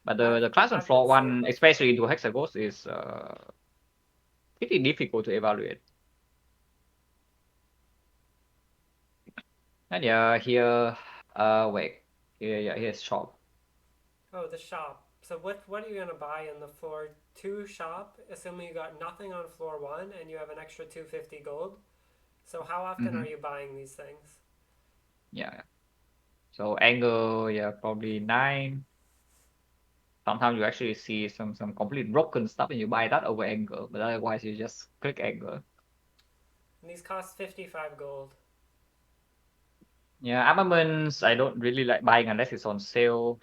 But I've the class on I've been floor seeing 1, before. especially into Hexagons, is pretty difficult to evaluate. And yeah, here, wait, here's shop. Oh, the shop. So what are you gonna buy in the floor two shop? Assuming you got nothing on floor one and you have an extra 250 gold. So how often Mm-hmm. are you buying these things? Yeah. So angle, yeah, probably 9. Sometimes you actually see some complete broken stuff and you buy that over angle, but otherwise you just click angle. And these cost 55 gold. Yeah, armaments I don't really like buying unless it's on sale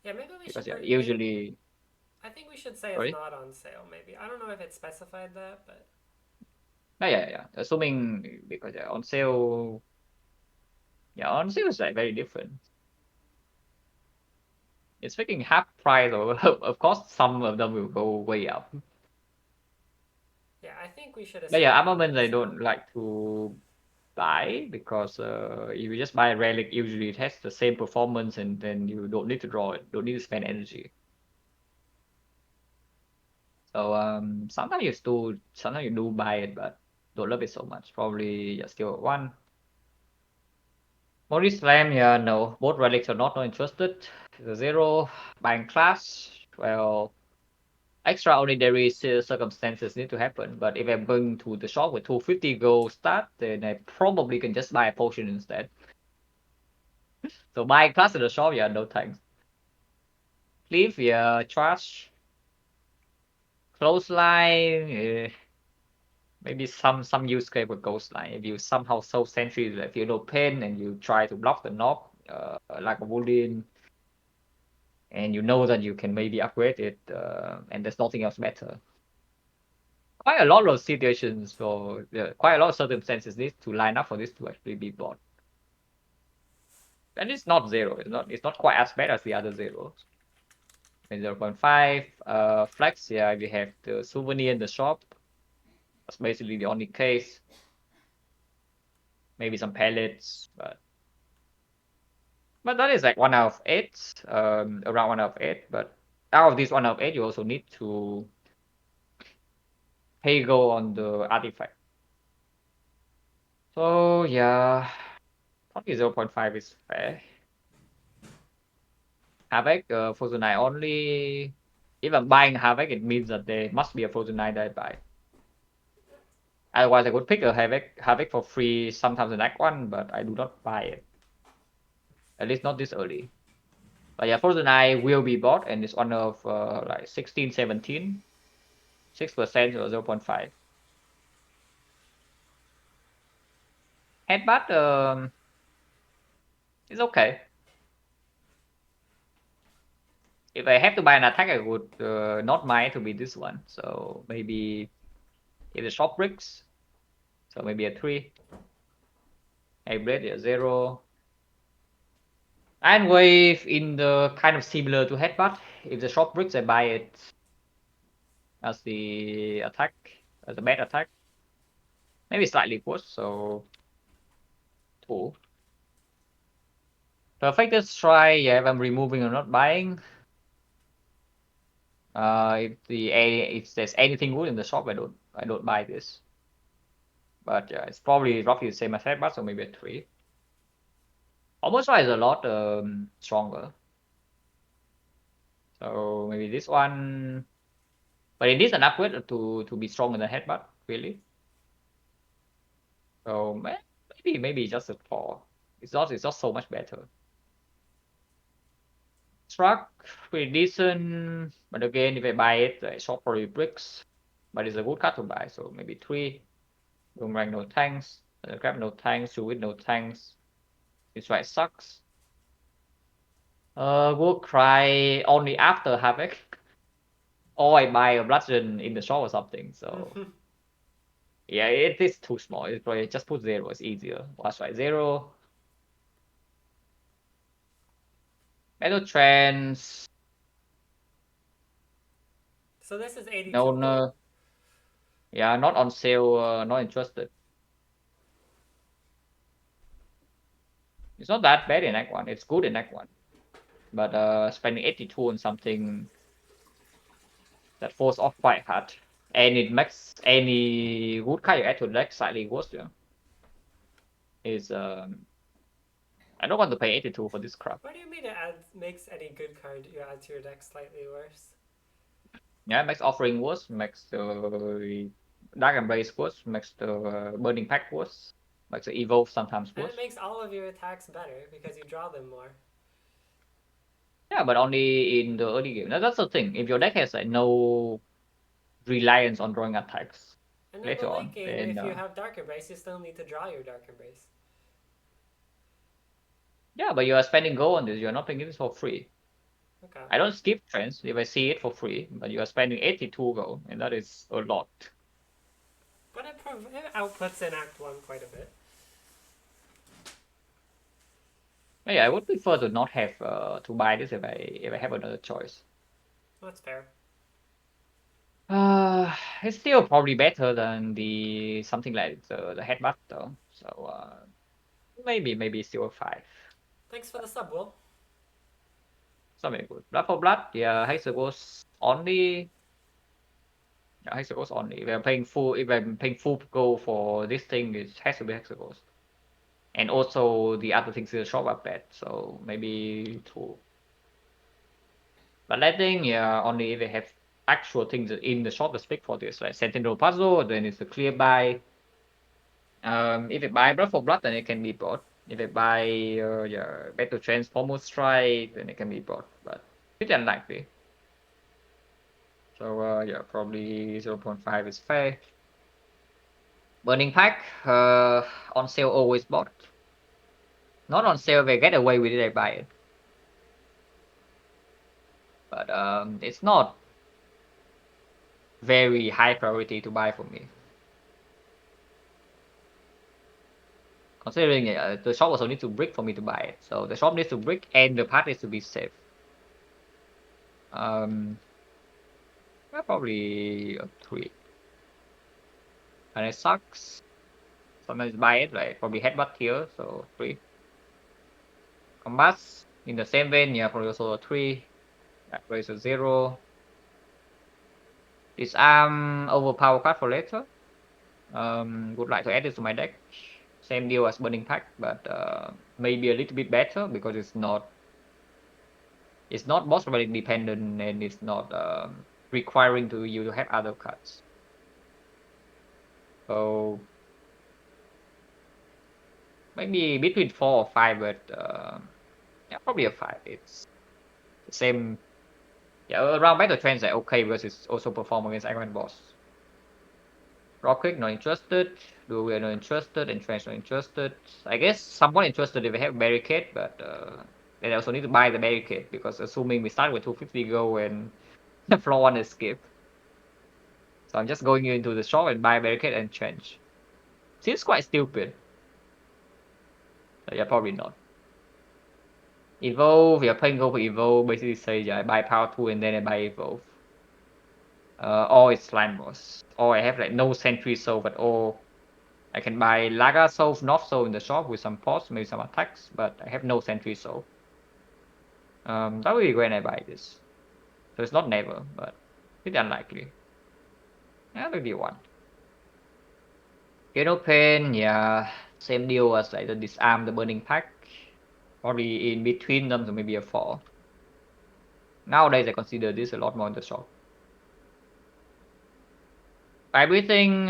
Yeah, maybe we because should yeah, bring. Maybe usually I think we should say it's sorry. not on sale. Maybe I don't know if it specified that, but Yeah. Assuming because on sale is like very different. It's freaking half price, or of course some of them will go way up. yeah, I think we should But assume yeah, they're not armaments on I sale. don't like to buy because if you just buy a relic, usually it has the same performance, and then you don't need to draw it, don't need to spend energy. So sometimes you do buy it, but don't love it so much. Probably just give it one. Maurice Slam, yeah, no. Both relics are not interested. The zero buying class. Well, extraordinary circumstances need to happen. But if I'm going to the shop with 250 gold start, then I probably can just buy a potion instead. So buying class in the shop, yeah, no thanks. Cleave, yeah, trash. Clothesline, maybe some use case with ghost line. If you somehow solve sentries that feel no pain and you try to block the knob, like a Wooden, and you know that you can maybe upgrade it, and there's nothing else better. Quite a lot of situations for quite a lot of circumstances need to line up for this to actually be bought. And it's not zero. It's not quite as bad as the other zeros. And 0.5 flex. Yeah, we have the souvenir in the shop. That's basically the only case. Maybe some pellets, but that is like 1 out of 8, around 1 out of 8. But out of this 1 out of 8, you also need to pay go on the artifact. So yeah, probably 0.5 is fair. Havoc, Frozen Knight only. If I'm buying Havoc, it means that there must be a Frozen Knight that I buy. Otherwise, I would pick a Havoc for free sometimes in Act 1, but I do not buy it. At least not this early. But yeah, Frozen Knight will be bought, and it's one of like 16, 17. 6% or 0.5. Headbutt is okay. If I have to buy an attack, I would not mind to be this one. So maybe if the shop bricks, so maybe a 3. Hybrid, a 0. And wave in the kind of similar to headbutt. If the shop bricks, I buy it as the attack, as a bad attack. Maybe slightly worse, so 2. Perfected strike, yeah, if I'm removing or not buying. If there's anything good in the shop, I don't buy this. But yeah, it's probably roughly the same as headbutt, so maybe a 3. Almost right is a lot stronger. So maybe this one, but it needs an upgrade to be stronger than headbutt, really. So maybe just a 4. It's not so much better. Struck pretty decent, but again, if I buy it, I shop probably bricks. But it's a good card to buy, so maybe 3. Boomerang no tanks, grab no tanks, with no tanks. This right sucks. Will cry only after Havoc, or I buy a bludgeon in the shop or something. So Mhm. yeah, it is too small. It's probably just put zero. It's easier. That's right, zero. Metal trends. So this is 82 No, gold. no. Yeah, not on sale. Not interested. It's not that bad in Act 1. It's good in Act 1. But spending 82 on something that falls off quite hard. And it makes any good card you add to the deck slightly worse. Yeah. Is I don't want to pay 82 for this crap. What do you mean it makes any good card you add to your deck slightly worse? Yeah, it makes offering worse, makes the dark embrace worse, makes the burning pact worse, makes the evolve sometimes And it worse. makes all of your attacks better because you draw them more. Yeah, but only in the early game. That's the thing. If your deck has like no reliance on drawing attacks And in the later late on, game, then if you have Dark Embrace, you still need to draw your Dark Embrace. yeah, but you are spending gold on this. You're not playing this for free. Okay. I don't skip trends if I see it for free, but you are spending 82 gold, and that is a lot. But it outputs in Act 1 quite a bit. Yeah, I would prefer to not have to buy this if I have another choice. That's fair. It's still probably better than the something like the headbutt though. So maybe still a 5. Thanks for the sub, Will. Something good. Blood for blood, yeah, Hexagons only. Yeah, Hexagons only. If I'm paying full gold for this thing, it has to be Hexagons. And also the other things in the shop are bad, so maybe 2. But I think yeah, only if they have actual things in the shop that speak for this, like Sentinel Puzzle, then it's a clear buy. If you buy Blood for Blood, then it can be bought. If you buy yeah, Battle Transformer Strike, then it can be bought, but it's unlikely. So yeah, probably 0.5 is fair. Burning Pack, on sale always bought. Not on sale, they get away with it, I buy it. But it's not very high priority to buy for me. Considering the shop also needs to brick for me to buy it. So the shop needs to brick and the part needs to be safe. Yeah, probably a 3. And it sucks. Sometimes buy it, like probably headbutt here, so 3. Combats in the same vein, yeah, probably also a 3. That raise a 0. Disarm overpower card for later. Would like to add this to my deck. Same deal as Burning Pack, but maybe a little bit better because it's not boss fight dependent and it's not requiring to you to have other cards. So maybe between 4 or 5, but yeah, probably a 5. It's the same. Yeah, around Battle Trends are okay because it's also perform against Iron Boss. Rock Quick not interested. Do we are not interested, and Trends not interested. I guess someone interested if we have Barricade, but then I also need to buy the Barricade because assuming we start with 250 go and the floor one is skip. So I'm just going into the shop and buy Barricade and change. Seems quite stupid. So yeah, probably not. Evolve, you're playing go for Evolve, basically say yeah, I buy Power 2 and then I buy Evolve. Or it's Slime Boss. Or I have like no Sentry Soul, but or I can buy Laga Soul, North Soul in the shop with some pots, maybe some attacks, but I have no Sentry Soul. That will be when I buy this. So it's not never, but it's unlikely. Yeah, maybe 1. Geno Pain, yeah, same deal as like the Disarm, the Burning Pack. Probably in between them, so maybe a 4. Nowadays, I consider this a lot more in the shop. Everything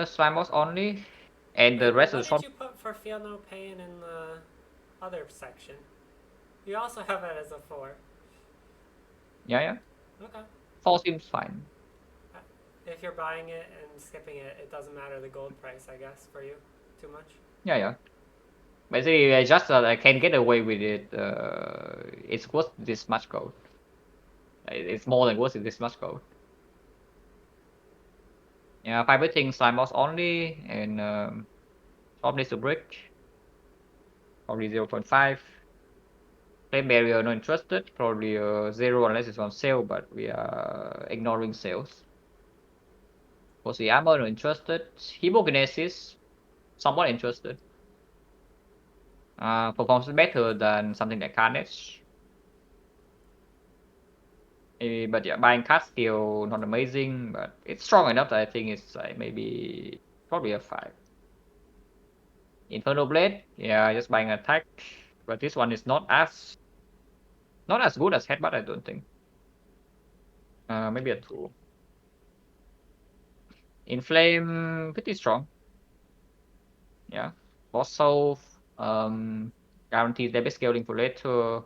Slime Boss only, and the Wait, rest of the what did shop. you put for Feel No Pain in the other section? You also have it as a 4. Yeah, yeah. Okay. 4 seems fine. Uh, If you're buying it and skipping it, it doesn't matter the gold price, I guess, for you too much. Yeah, yeah. Basically, I just I can get away with it. It's worth this much gold. It's more than worth this much gold. Yeah, fiber slime boss only, and shop needs to break. Probably 0.5. Flame barrier not interested. Probably 0 unless it's on sale, but we are ignoring sales. For the armor not interested. Hemogenesis somewhat interested. Performs better than something like Carnage. But yeah, buying card still not amazing, but it's strong enough that I think it's like maybe probably a 5. Inferno Blade, yeah, just buying attack, but this one is not as good as Headbutt, I don't think. Maybe a 2. Inflame, pretty strong, yeah. Boss Solve, guarantees debit scaling for later.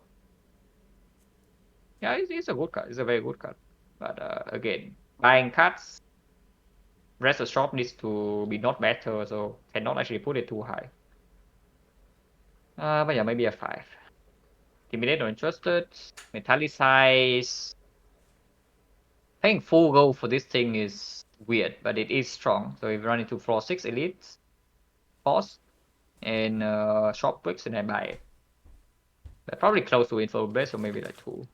Yeah, it's a good card. It's a very good card. But again, buying cards, rest of shop needs to be not better, so cannot actually put it too high. But yeah, maybe a 5. Intimidate not interested. Metallicize. Paying full gold for this thing is weird, but it is strong. So if you run into floor 6 elites, pause, and shop bricks, and I buy it. But probably close to info base, or maybe like 2.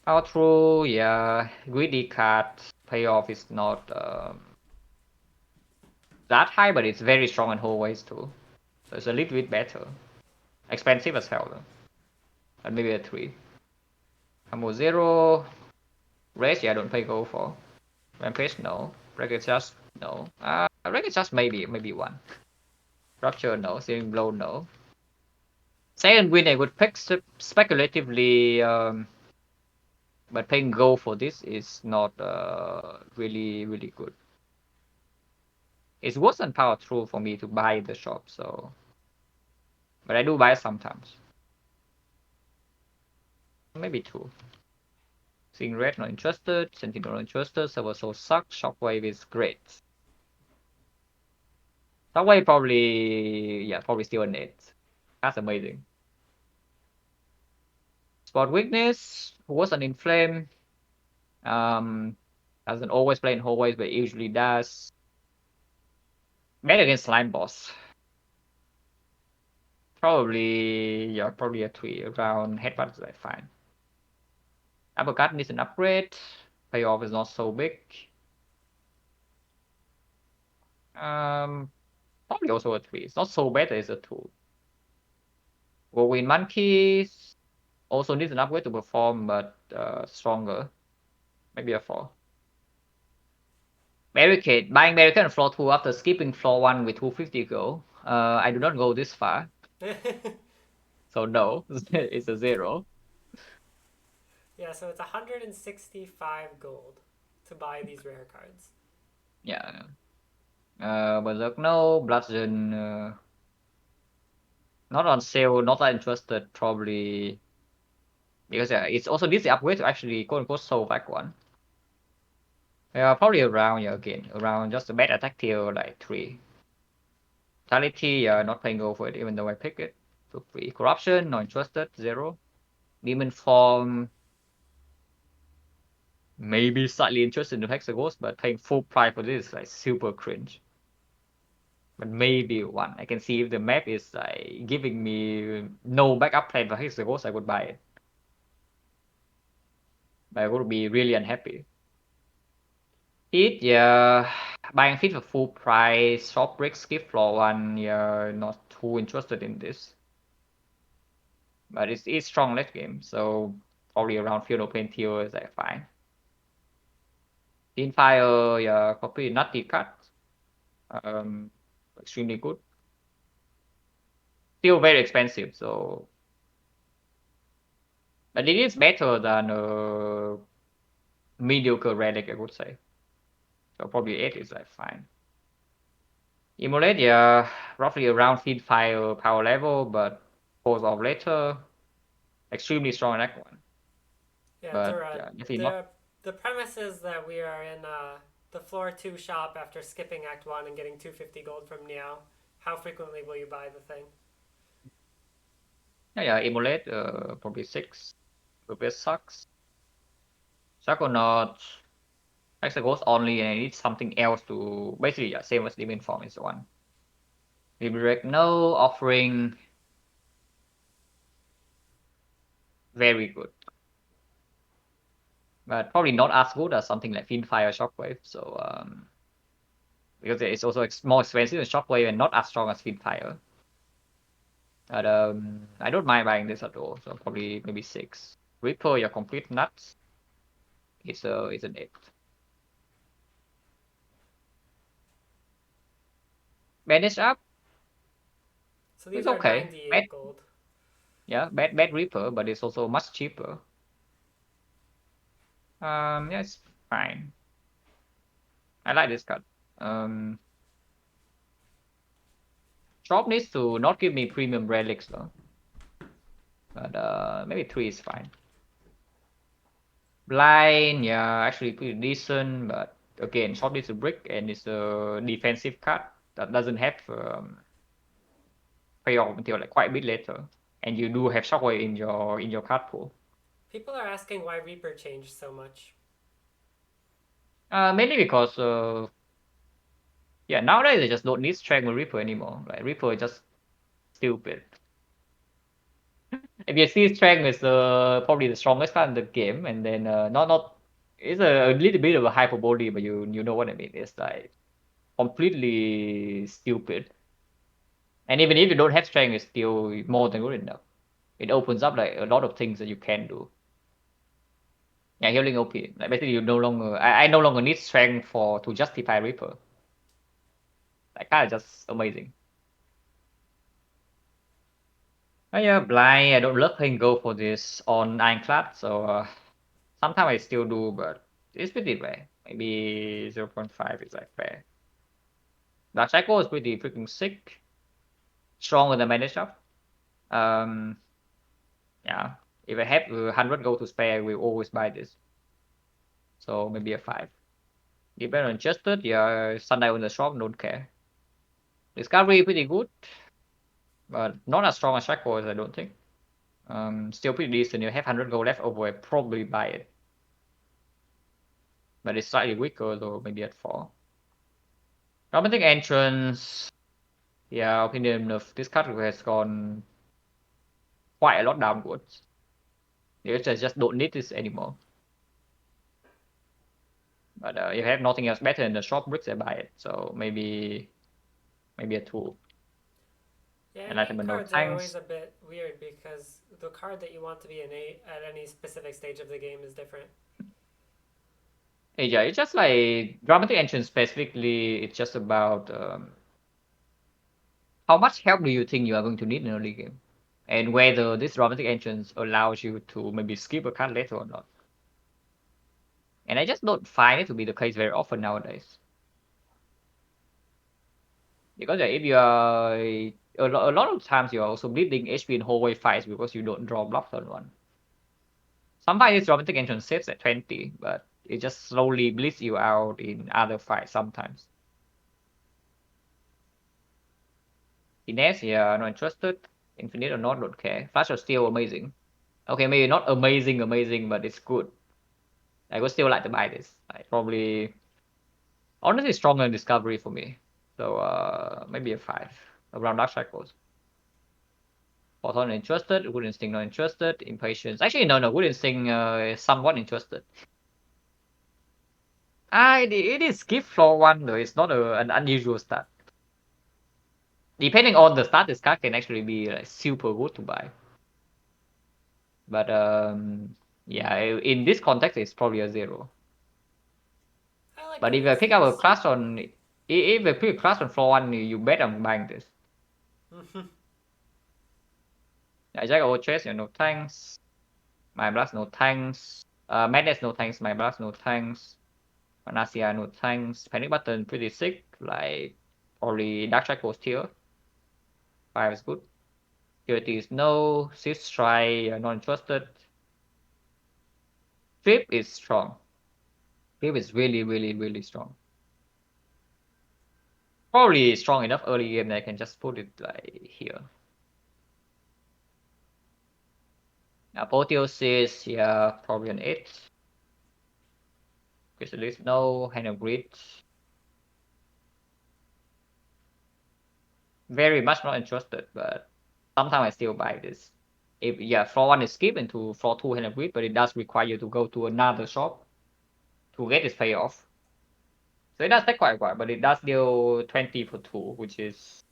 Power through, yeah. Greedy card payoff is not that high, but it's very strong in hallways too. So it's a little bit better. Expensive as hell though. And maybe a 3. Ammo 0. Race, yeah, I don't pay gold for. Rampage, no. Break just no. Break just maybe 1. Rupture, no. Searing blow, no. Second win, I would pick speculatively, but paying gold for this is not really good. It's worse than power through for me to buy the shop, so. But I do buy sometimes. Maybe 2. Seeing red, not interested. Sentinel, not interested. Server Soul sucks. Shockwave is great. Shockwave probably still an 8. That's amazing. Spot weakness, worse than inflame. Doesn't always play in hallways, but usually does. Better against slime boss. Probably a 3 around headbutt is like fine. Uppercut needs an upgrade. Payoff is not so big. Probably also a 3. It's not so bad as a 2. Whirlwind monkeys also needs an upgrade to perform, but stronger. Maybe a 4. Barricade. Buying barricade on floor 2 after skipping floor 1 with 250 gold. I do not go this far. So no, it's a 0. Yeah, so it's 165 gold to buy these rare cards. Yeah. Berserk no. Bludgeon not on sale, not that interested probably. Because it's also this upgrade to actually quote unquote soul back one. Yeah, probably around again. Around just a bad attack tier like 3. Vitality, not paying gold for it, even though I pick it. So 3. Corruption, not interested, 0. Demon form, maybe slightly interested in Hexaghost, but paying full price for this is like super cringe. But maybe 1. I can see if the map is like giving me no backup plan for Hexaghost, I would buy it. But I would be really unhappy. Feed, yeah. Buying feed for full price, shop brick, skip floor 1, yeah, not too interested in this. But it's strong late game, so probably around field open tier is like fine. Fire, yeah, copy nutty cut. Um, extremely good. Still very expensive, so. But it is better than mediocre relic, I would say. So probably 8 is like fine. Immolate, yeah, roughly around feed fire power level, but pulls off later. Extremely strong in Act 1. Yeah, But Turad. yeah, definitely not. The premise is that we are in the floor 2 shop after skipping Act 1 and getting 250 gold from Niao. how frequently will you buy the thing? Yeah, emulate, probably 6. Rupees sucks. Psychonaut, Hexagons only, and I need something else to basically, yeah, same as Demon Form is one. Liberate, no. Offering, very good. But probably not as good as something like Fiendfire Shockwave. So, because it's also more expensive than Shockwave and not as strong as Fiendfire. But I don't mind buying this at all. So probably maybe 6. Reaper, you're complete nuts. It's an 8. Manage up, So it's these are okay. Bad, 98 gold. yeah, bad Reaper, but it's also much cheaper. Yeah, it's fine. I like this card. Um, Shop needs to not give me premium relics though. But maybe 3 is fine. Blind, yeah, actually pretty decent, but again, shop needs a brick and it's a defensive card that doesn't have payoff until like quite a bit later. And you do have shockwave in your card pool. People are asking why Reaper changed so much. Mainly because yeah, nowadays they just don't need strength with Reaper anymore. Like Reaper is just stupid. If you see strength is probably the strongest card in the game, and then not it's a little bit of a hyperbole, but you know what I mean. It's like completely stupid. And even if you don't have strength, it's still more than good enough. It opens up like a lot of things that you can do. Yeah, healing OP. Like basically, you no longer I no longer need strength for to justify Reaper. That card is just amazing. Oh yeah, blind. I don't love playing go for this on Ironclad, so sometimes I still do, but it's pretty rare. Maybe 0.5 is like fair. Dark Cycle is pretty freaking sick. Stronger than Mana Shop. Um, yeah. If I have 100 gold to spare, I will always buy this. So maybe a 5. Depend on Justed, yeah, Sundial on the shop, don't care. Discovery pretty good, but not as strong as Shackles, I don't think. Still pretty decent. You have 100 gold left over, I probably buy it. But it's slightly weaker though, maybe at 4. Romantic Entrance, yeah, opinion of this card has gone quite a lot downwards. You just don't need this anymore. But if you have nothing else better than the shop bricks, I buy it. So maybe a 2. Yeah, in-game Enlightenment no cards are always tanks. a bit weird because the card that you want to be at any specific stage of the game is different. Yeah, it's just like dramatic entrance specifically. It's just about how much help do you think you are going to need in early game, and whether this dramatic entrance allows you to maybe skip a card later or not. And I just don't find it to be the case very often nowadays. Because if you are a lot of times you are also bleeding HP in hallway fights because you don't draw block turn one. Sometimes this dramatic entrance saves at 20, but it just slowly bleeds you out in other fights sometimes. Ines, yeah, not interested. Infinite or not, don't care. Flash is still amazing. Okay, maybe not amazing, but it's good. I would still like to buy this. Like probably honestly stronger than Discovery for me. So maybe a 5. Around Dark Cycles. Photon interested, Good Instinct not interested, Impatience. Actually no, Good Instinct is somewhat interested. It is skip floor 1 though, it's not an unusual start. Depending on the start, this card can actually be like super good to buy. But yeah, in this context, it's probably a 0. I like But good if I pick up a instincts. class on, if I pick a class on floor 1, you bet I'm buying this. I jack over chest, no tanks. My blast, no tanks. Madness, no tanks. My blast, no tanks. Panasia, no tanks. Panic button, pretty sick. Like, probably Dark Shackles tier. 5 is good. Security is no. Sith Strike, not interested. Trip is strong. Trip is really, really, really strong. Probably strong enough early game that I can just put it like here. Apotheosis, yeah, probably an 8. Chrysalis, no. Hand of Greed, very much not interested, but sometimes I still buy this. If yeah, floor 1 is skip into floor 2 Hand of Greed, but it does require you to go to another shop to get its payoff. So it does take quite a while, but it does deal 20 for 2, which is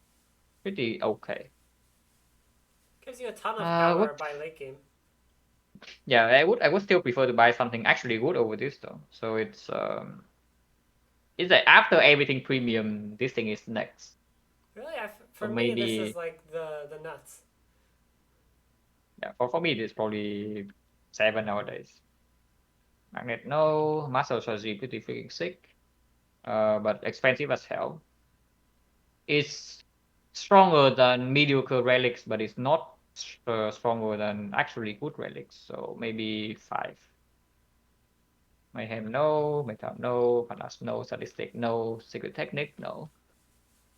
pretty okay. Gives you a ton of power What? by late game. Yeah, I would still prefer to buy something actually good over this though. So it's like after everything premium, this thing is next. Really, So for me, this is maybe like the nuts. yeah, for me it's probably 7 nowadays. Magnet no, muscle strategy pretty freaking sick. But expensive as hell. It's stronger than mediocre relics, but it's not stronger than actually good relics. So maybe 5. Mayhem no, Metal no, Panas no, Sadistic no, Secret Technique no.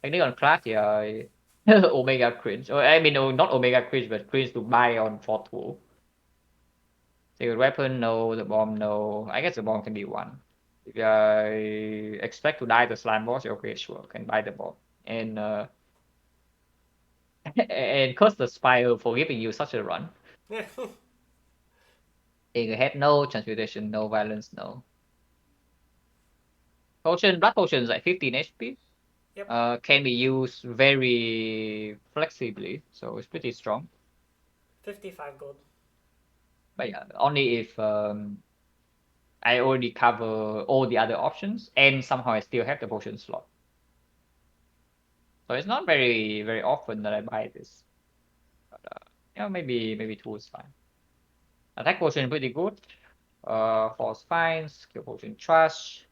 Technique on class, yeah. Omega cringe. Or I mean, no, not Omega cringe, but cringe to buy on 4 tool. Secret weapon, no. The bomb, no. I guess the bomb can be 1. If I expect to die the slime boss, okay, sure, can buy the bomb. And and curse the spire for giving you such a run. Take ahead, no. Transmutation, no. Violence, no. Potion, blood potions like 15 HP. Yep, Can be used very flexibly, so it's pretty strong. 55 gold. But yeah, only if I already cover all the other options and somehow I still have the potion slot. So it's not very often that I buy this. But maybe 2 is fine. Attack potion pretty good. Force fine, skill potion trash.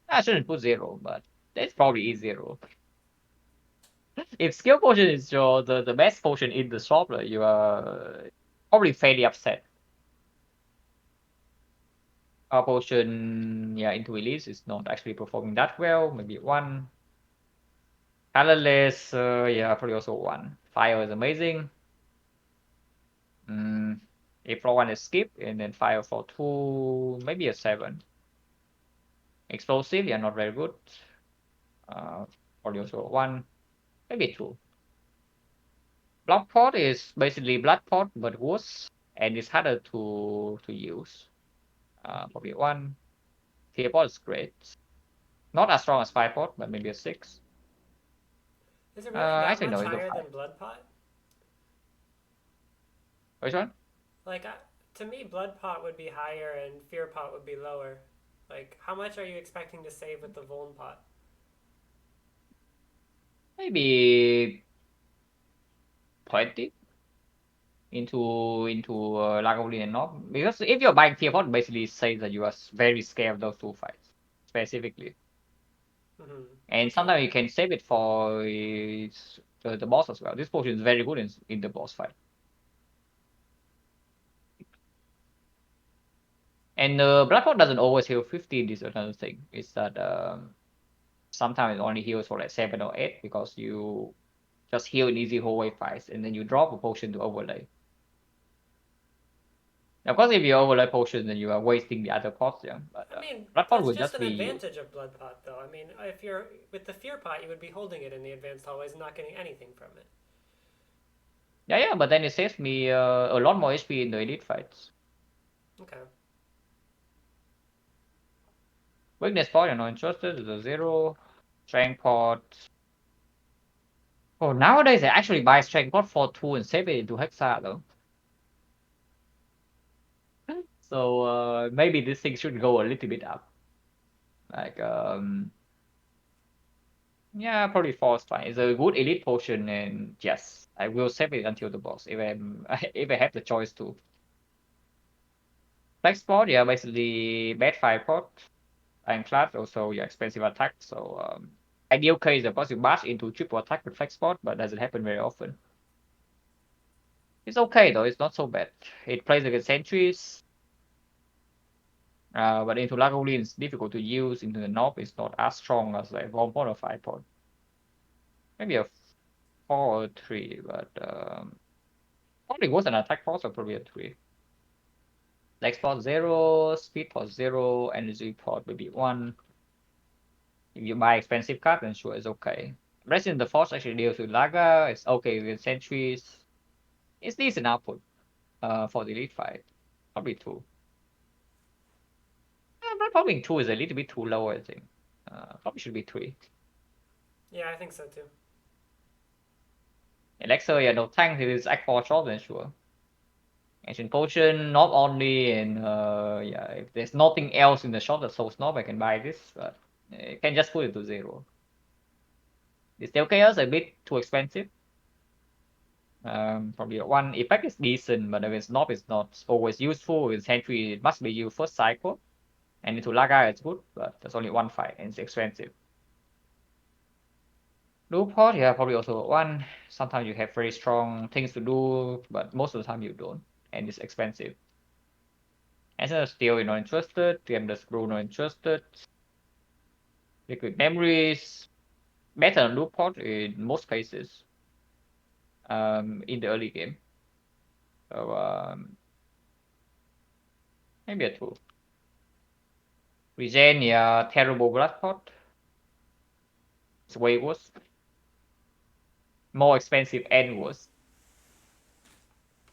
I shouldn't put 0, but that's probably is 0. If skill potion is the best potion in the shop, you are probably fairly upset. Our potion, yeah, into release is not actually performing that well. Maybe 1. Colorless, yeah, probably also 1. Fire is amazing. If floor 1 is skip, and then fire for 2, maybe a 7. Explosive, yeah, not very good. Probably also 1, maybe 2. Blood pot is basically blood pot, but worse, and it's harder to use. Probably 1. Fear pot is great. Not as strong as 5 pot, but maybe a 6. Is it really that Actually, no, much it's a higher 5. than Blood Pot? Which one? Like, to me, Blood Pot would be higher and Fear Pot would be lower. Like, how much are you expecting to save with the Vuln Pot? Maybe 20 into Lagavulin and Nob. Because if you're buying tier 4, basically says that you are very scared of those 2 fights specifically. And Okay. sometimes you can save it for the boss as well. This potion is very good in the boss fight. And Bloodport doesn't always heal 15. This is another thing. Is that sometimes it only heals for like 7 or 8 because you just heal in easy hallway fights and then you drop a potion to overlay. Of course, if you overlay potions, then you are wasting the other pots, yeah. But I mean, Bloodport that's will just just an be used. advantage of Blood Pot, though. I mean, if you're with the Fear Pot, you would be holding it in the advanced hallways and not getting anything from it. Yeah, but then it saves me a lot more HP in the elite fights. Okay. Weakness pot, you're not interested, is a 0. Strength pot. Oh, nowadays I actually buy strength pot for 2 and save it into Hexa though. So maybe this thing should go a little bit up. Like yeah, probably 4 is fine. It's a good elite potion, and yes, I will save it until the boss if I'm if I have the choice to. Flex pot, yeah, basically bad 5 pot. Ironclad also yeah, expensive attack. So ideal case of course you bash into triple attack with flex pot, but doesn't happen very often. It's okay though, it's not so bad. It plays against sentries. But into Lagavulin it's difficult to use. Into the Nob it's not as strong as like 1 point or 5 point. maybe a 4 or 3, but probably was an attack force, so probably a 3. Lex port 0, speed port 0, energy port maybe 1. If you buy expensive card, then sure, it's okay. Resident the Force actually deals with Laga, it's okay with sentries. It's decent output for the elite fight. Probably 2. But probably 2 is a little bit too low, I think. Probably should be 3. Yeah, I think so too. Elixir, yeah, no tank, it is Act 4 short, then sure. Ancient Potion, not only in, yeah, if there's nothing else in the shop that Soul Snob, I can buy this, but you can just put it to 0. The Steel Chaos a bit too expensive. Probably 1 effect is decent, but if it's not always useful. With Sentry, it must be used first cycle. And into Laga, it's good, but there's only 1 fight and it's expensive. Port, yeah, probably also 1. Sometimes you have very strong things to do, but most of the time you don't, and it's expensive. As Steel, you're not interested. TM the Screw, not interested. Liquid Memories, better than Port in most cases in the early game. So maybe a 2. Regen, yeah, terrible Bloodpot. It's way worse. More expensive and worse.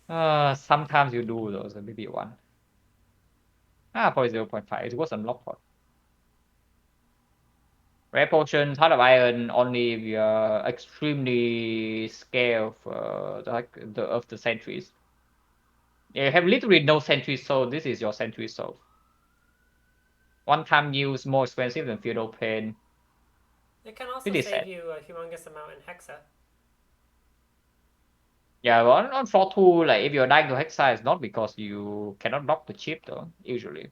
Sometimes you do those, maybe 1. Probably 0.5. It was unlocked pot. Rare potions, Heart of Iron, only if you are extremely scared of the sentries. You have literally no sentries, so this is your sentry soul. One time use, more expensive than Feudal Pain. It can also Pretty save sad. you a humongous amount in Hexa. Yeah, well, on 4-2, like if you're dying to Hexa, it's not because you cannot block the chip though, usually.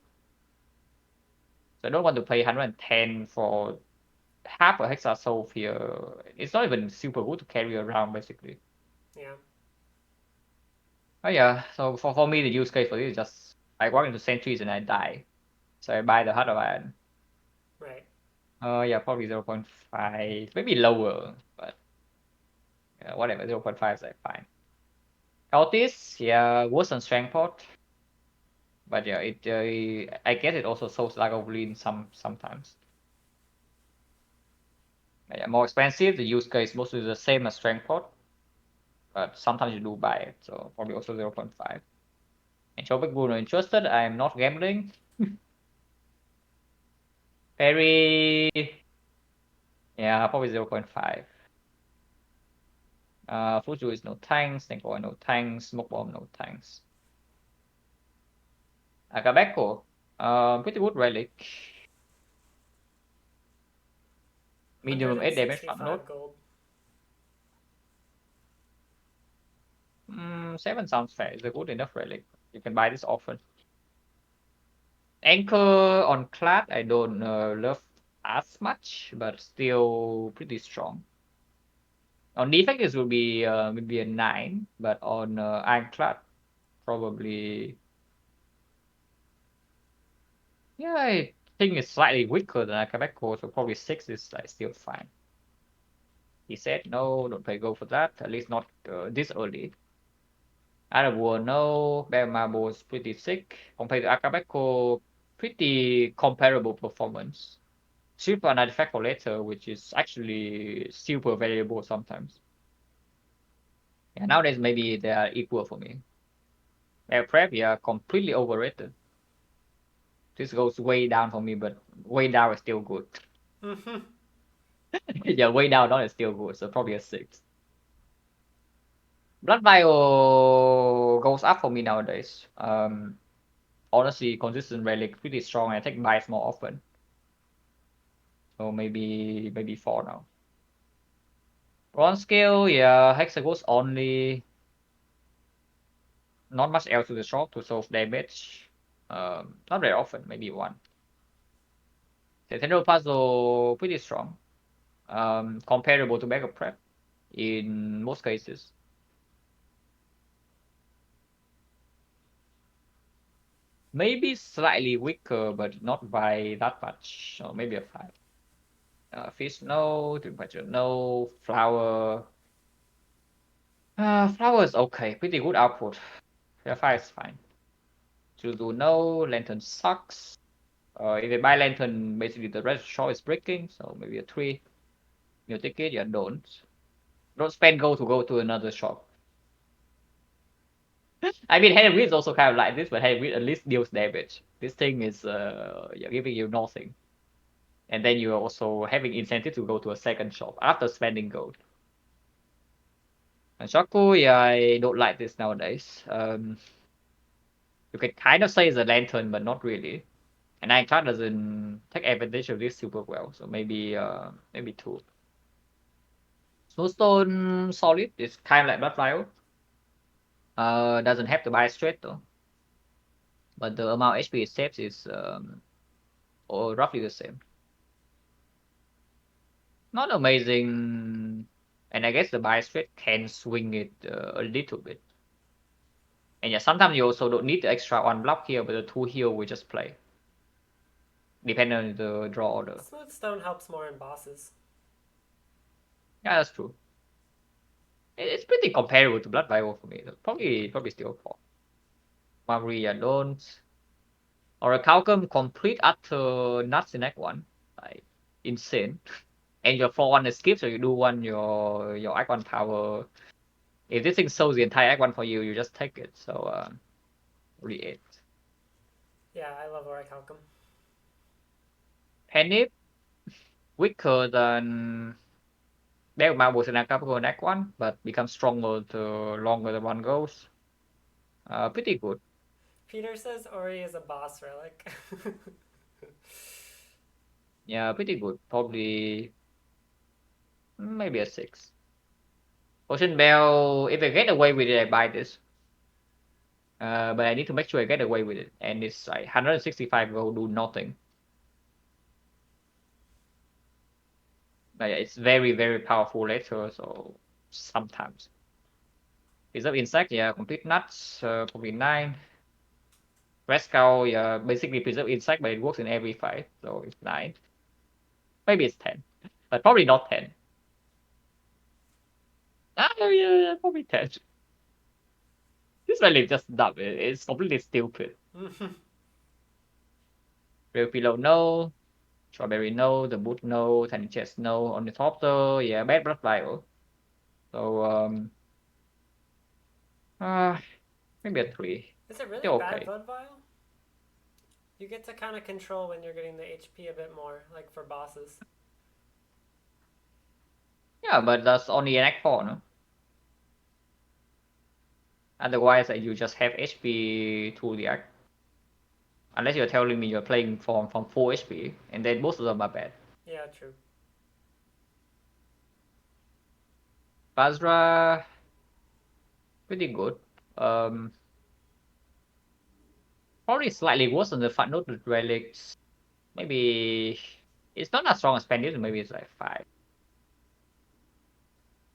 So I don't want to pay 110 for half a Hexa soul here. It's not even super good to carry around, basically. Yeah. Oh yeah, so for me, the use case for this is just I walk into sentries and I die. So I buy the Heart of Iron. Right. Yeah, probably 0.5, maybe lower, but yeah, whatever, 0.5 is like fine. Cultist, yeah, worse than Strength Pot. But yeah, I guess it also shows lack of lean sometimes. Yeah, more expensive. The use case mostly the same as Strength Pot, but sometimes you do buy it, so probably also 0.5. And Chobek Bruno interested. I'm not gambling. Perry, yeah, probably 0.5. Fuju is no tanks. Snake Oil no tanks. Smoke Bomb no tanks. Akabeko, pretty good relic. Minimum 8 damage front node. 165 gold. 7 sounds fair. It's a good enough relic. You can buy this often. Anchor on Clad, I don't love as much, but still pretty strong. On defense, it will be maybe a 9, but on Ironclad, probably. Yeah, I think it's slightly weaker than Akabeko, so probably 6 is like still fine. He said, no, don't play go for that, at least not this early. War, no. Bear Marble is pretty sick. Compared to Akabeko, pretty comparable performance. Super an artifact collector, which is actually super valuable sometimes. Yeah, nowadays maybe they are equal for me. Air prep, yeah, completely overrated. This goes way down for me, but way down is still good. Mm-hmm. Yeah, way down not is still good, so probably a 6. Blood Vial goes up for me nowadays. Honestly, consistent relic pretty strong. I take buys more often. So maybe 4 now. Bronze scale, yeah, Hexagons only. Not much else to the shop to solve damage. Not very often, maybe 1. Nintendo Puzzle pretty strong. Comparable to Mega Prep in most cases. Maybe slightly weaker, but not by that much. So maybe a 5. Fish no, Dream Catcher no, Flower. Flower is okay, pretty good output. Yeah, fire is fine. Juju no, Lantern sucks. If I buy Lantern, basically the rest shop is breaking, so maybe a 3. You take it, yeah, don't. Don't spend gold to go to another shop. I mean, Henry is also kind of like this, but Henry at least deals damage. This thing is giving you nothing. And then you're also having incentive to go to a second shop after spending gold. And Shaku, yeah, I don't like this nowadays. You can kind of say it's a lantern, but not really. And Ironclad doesn't take advantage of this super well, so maybe 2. Snowstone solid is kind of like Blood Rival. Doesn't have to buy straight though. But the amount of HP it saves is or roughly the same. Not amazing, and I guess the buy straight can swing it a little bit. And yeah, sometimes you also don't need the extra 1 block here, but the 2 here will just play, depending on the draw order. Smooth stone helps more in bosses. Yeah, that's true. It's pretty comparable to Blood Rival for me. Probably still 4. Maria don't. Or a Calcum complete after nuts in Act 1. Like, insane. And your 4-1 escape, so you do one your Act 1 power. If this thing sells the entire Act 1 for you, you just take it. So, really 8. Yeah, I love Orichalcum. Penny, weaker than Devil Marbles in Acapulco in Act 1, but becomes stronger the longer the one goes. Pretty good. Peter says Ori is a boss relic. Yeah, pretty good. Probably maybe a 6. Ocean Bell, if I get away with it, I buy this. But I need to make sure I get away with it. And it's like 165 will do nothing. But yeah, it's very, very powerful later, so sometimes. Preserve Insect, yeah, complete nuts, probably 9. Rescal, yeah, basically Preserve Insect, but it works in every fight, so it's 9. Maybe it's 10. But probably not 10. Yeah, probably 10. This really just dumb. It's completely stupid. Real Pillow, no. Strawberry, no. The Boot, no. Tiny Chest, no. On the top, though, yeah, Bad Blood Vial. So, uh, maybe a 3. Is it really Still bad okay. Blood Vial? You get to kind of control when you're getting the HP a bit more, like for bosses. Yeah, but that's only an Act 4, no? Otherwise, you just have HP to the Act. Unless you're telling me you're playing from full HP, and then both of them are bad. Yeah, true. Basra, pretty good. Um, Probably slightly worse than the Footnote with Relics. Maybe it's not as strong as Pandit, maybe it's like 5.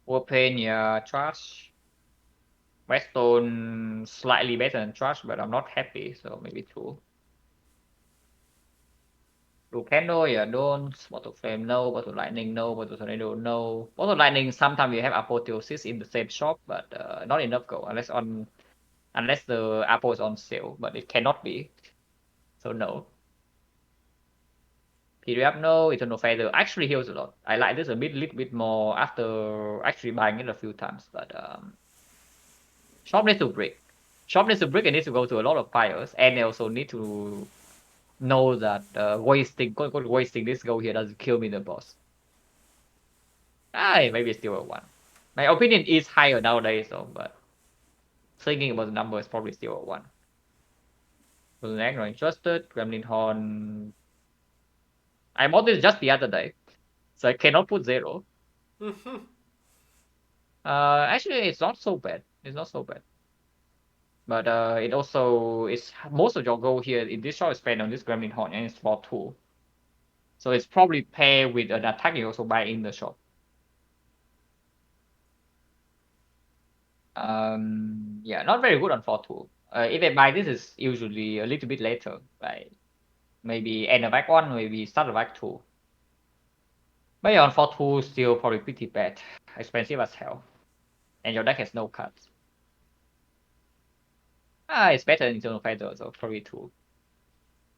Warpaint, yeah, trash. Redstone, slightly better than trash, but I'm not happy, so maybe 2. Blue Candle, yeah, don't. Bottle Flame, no. Bottle Lightning, no. Bottle Tornado, no. Bottle Lightning, sometimes you have Apotheosis in the same shop, but not enough gold, unless the apple is on sale, but it cannot be, so no. PDF, no. Eternal Feather actually heals a lot. I like this a little bit more after actually buying it a few times, but shop needs to break. Shop needs to break and needs to go to a lot of fires, and they also need to know that wasting this gold here doesn't kill me the boss. Maybe still a 1. My opinion is higher nowadays though, but thinking about the number is probably still a 1. Golden Egg, not interested. Gremlin Horn. I bought this just the other day, so I cannot put 0. Actually, it's not so bad. It's not so bad. But it also is most of your gold here in this shop is spent on this Gremlin Horn, and it's for 2. So it's probably paired with an attack you also buy in the shop. Yeah, not very good on 4-2. If I buy this, is usually a little bit later, like maybe end of Act 1, maybe start of Act 2. But yeah, on 4-2 still probably pretty bad. Expensive as hell. And your deck has no cards. It's better than Eternal Feather, so probably 2.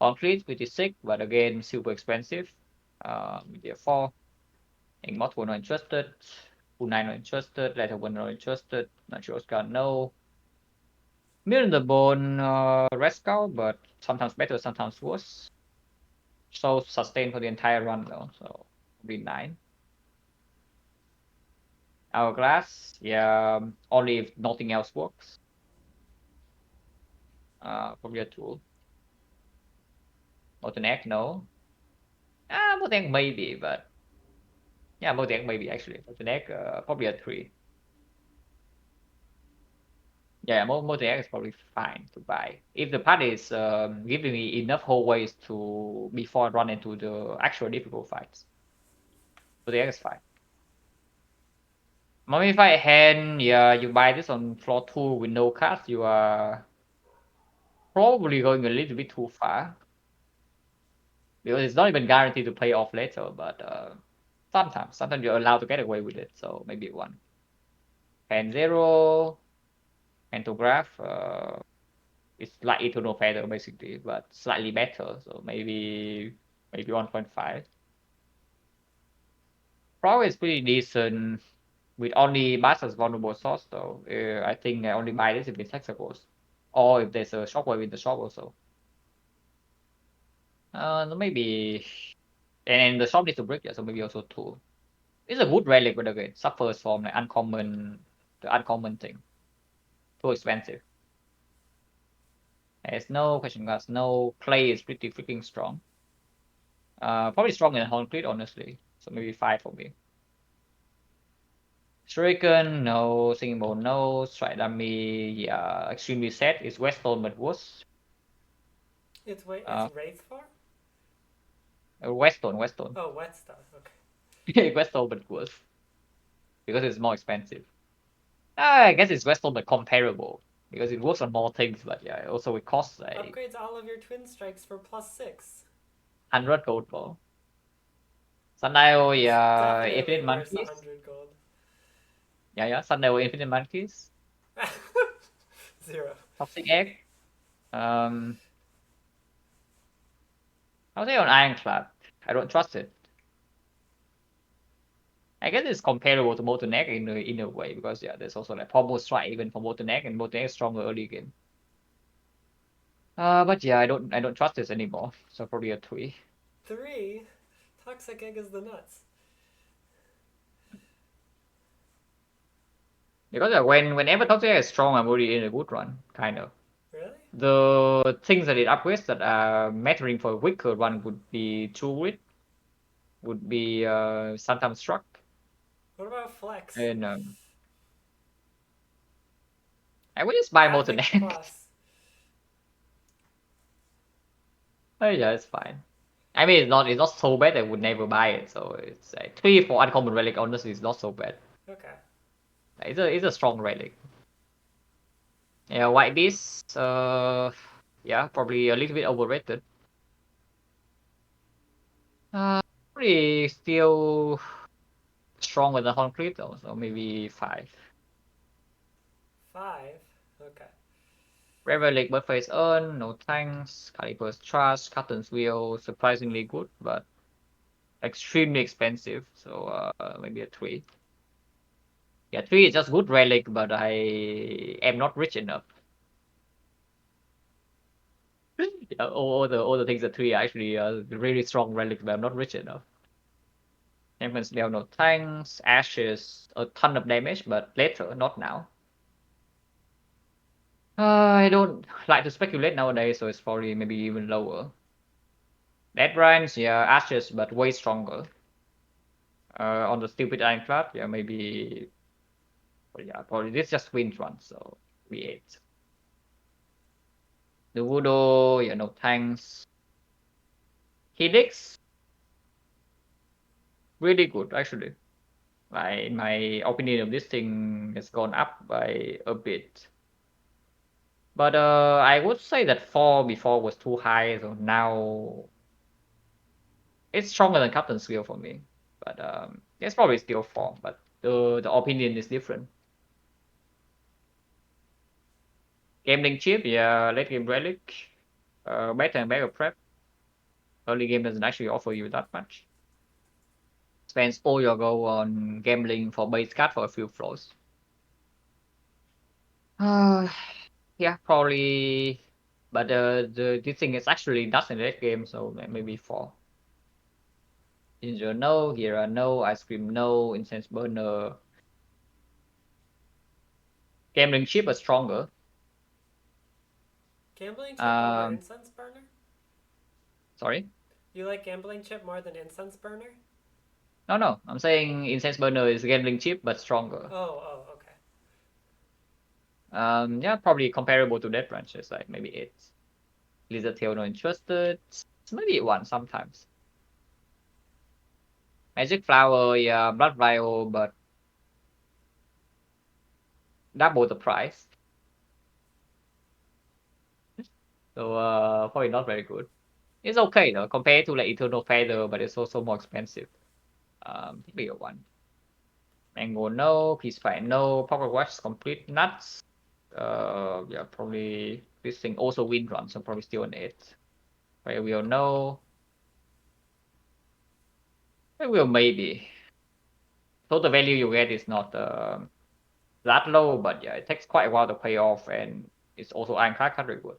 Concrete, pretty sick, but again, super expensive. Media 4. Immortal not interested. Unai not interested. Letter 1 not interested. Natural Scar, no. Mirror the Bone, Rescue, but sometimes better, sometimes worse. So sustain for the entire run though, so probably 9. Hourglass, yeah, only if nothing else works. Probably a 2. Molten Egg, no. Molten Egg maybe, but yeah, Molten Egg maybe actually. Molten Egg, probably a 3. Yeah, Molten Egg is probably fine to buy. If the party is giving me enough whole ways to before I run into the actual difficult fights. Molten Egg is fine. Mummified Hand, yeah, you buy this on floor 2 with no cards, you are probably going a little bit too far. Because it's not even guaranteed to play off later, but sometimes you're allowed to get away with it, so maybe 1. Hand 0, Pantograph, it's like Eternal Feather basically, but slightly better, so maybe 1.5. Probably is pretty decent with only Master's Vulnerable Source though. I think I only buy this if it's Hexagons. Or if there's a Shockwave in the shop also. Maybe, and the shop needs to break, yeah, so maybe also 2. It's a good relic, but again, suffers from like the uncommon thing. Too expensive. There's no question marks, no play is pretty freaking strong. Probably stronger than Concrete, honestly. So maybe 5 for me. Shuriken, no. Singing Bowl, no. Strike Dummy, yeah. Extremely sad. It's Weststone, but worse. It's Uh, Wraith Farm? Weststone. Oh, Wet Stuff. Okay. Weststone, but worse. Because it's more expensive. I guess it's Weststone, but comparable. Because it works on more things, but yeah, also it costs like Upgrades all of your twin strikes for +6. 100 gold for. Sundial, It's yeah. definitely Infinite worth Monkeys. 100 gold. Yeah. Sundial, Infinite Monkeys. 0. Toxic Egg. Um, I would say on Ironclad. I don't trust it. I guess it's comparable to Molten Egg in a way because yeah, there's also like Pommel Strike even for Molten Egg, and Molten Egg is stronger early game. But yeah, I don't trust this anymore. So probably a 3. 3? Toxic Egg is the nuts. Because whenever Toxic Egg is strong, I'm already in a good run, kind of. Really? The things that it upgrades that are mattering for a weaker run would be True Wit, would be sometimes Struck, What about Flex? and I will just buy Molten Havoc Egg. Plus. Oh yeah, it's fine. I mean, it's not so bad. I would never buy it. So it's like 3 for uncommon relic. Honestly, it's not so bad. Okay. It's a strong relic. Yeah, White Beast. Yeah, probably a little bit overrated. Probably still stronger than Concrete though. So maybe 5. 5? Okay. Red Relic, Birthface Urn, no tanks. Caliber's Trust, Captain's Wheel, surprisingly good, but extremely expensive. So maybe a 3. Yeah, 3 is just good relic, but I am not rich enough. Yeah, all the things at 3 are actually really strong relics, but I'm not rich enough. Champions Leo, no tanks, Ashes, a ton of damage, but later, not now. I don't like to speculate nowadays, so it's probably maybe even lower. Dead Rhymes, yeah, Ashes, but way stronger. On the stupid Ironclad, yeah, maybe. Well, yeah, probably this just wins one, so we 8. The Voodoo, yeah, no tanks. Helix, really good actually. My opinion of this thing has gone up by a bit. But I would say that 4 before was too high, so now it's stronger than Captain's Skill for me. But it's probably still 4. But the opinion is different. Gambling chip, yeah, late game relic, better and better prep. Early game doesn't actually offer you that much. Spends all your gold on gambling for base card for a few floors. Yeah, probably. But this thing is actually not in late game, so maybe 4. Ginger no, Gira no, ice cream no, incense burner. Gambling chip is stronger. Gambling chip over Um, incense burner? sorry. You like gambling chip more than incense burner? No. I'm saying incense burner is gambling chip but stronger. Oh, okay. Yeah, probably comparable to that branches, like maybe 8. Lizard tail not interested. Maybe 1 sometimes. Magic flower, yeah, blood vial, but double the price. So probably not very good. It's okay though, compared to like Eternal Feather, but it's also more expensive. Bigger 1. Mango no, Peace Fire no, Pocket Watch complete nuts. Yeah, probably this thing also win run, so probably still an 8. Fire Wheel no. Fire Wheel maybe. Total value you get is not that low, but yeah, it takes quite a while to pay off, and it's also Ironclad card reward.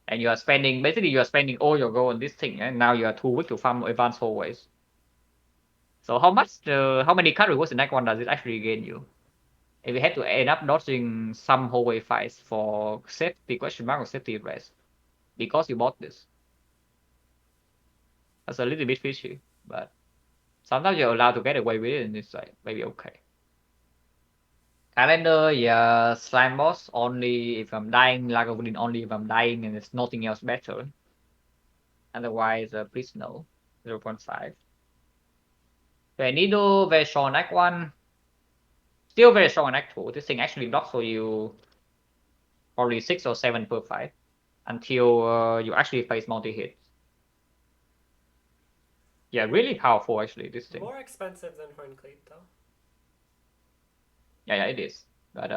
And you are spending all your gold on this thing, and now you are too weak to farm advanced hallways. So how many card rewards in that one does it actually gain you? If you had to end up dodging some hallway fights for safety question mark or safety rest because you bought this. That's a little bit fishy, but sometimes you're allowed to get away with it, and it's like maybe okay. Calendar, yeah, slime boss only if I'm dying, Lagavulin only if I'm dying, and there's nothing else better. Otherwise, please no. 0.5. Okay, Needle, very strong on Act 1. Still very strong on Act 2. This thing actually blocks for you probably 6 or 7 per fight until you actually face multi-hits. Yeah, really powerful actually, this thing. More expensive than Horncleave, though. Yeah, it is. But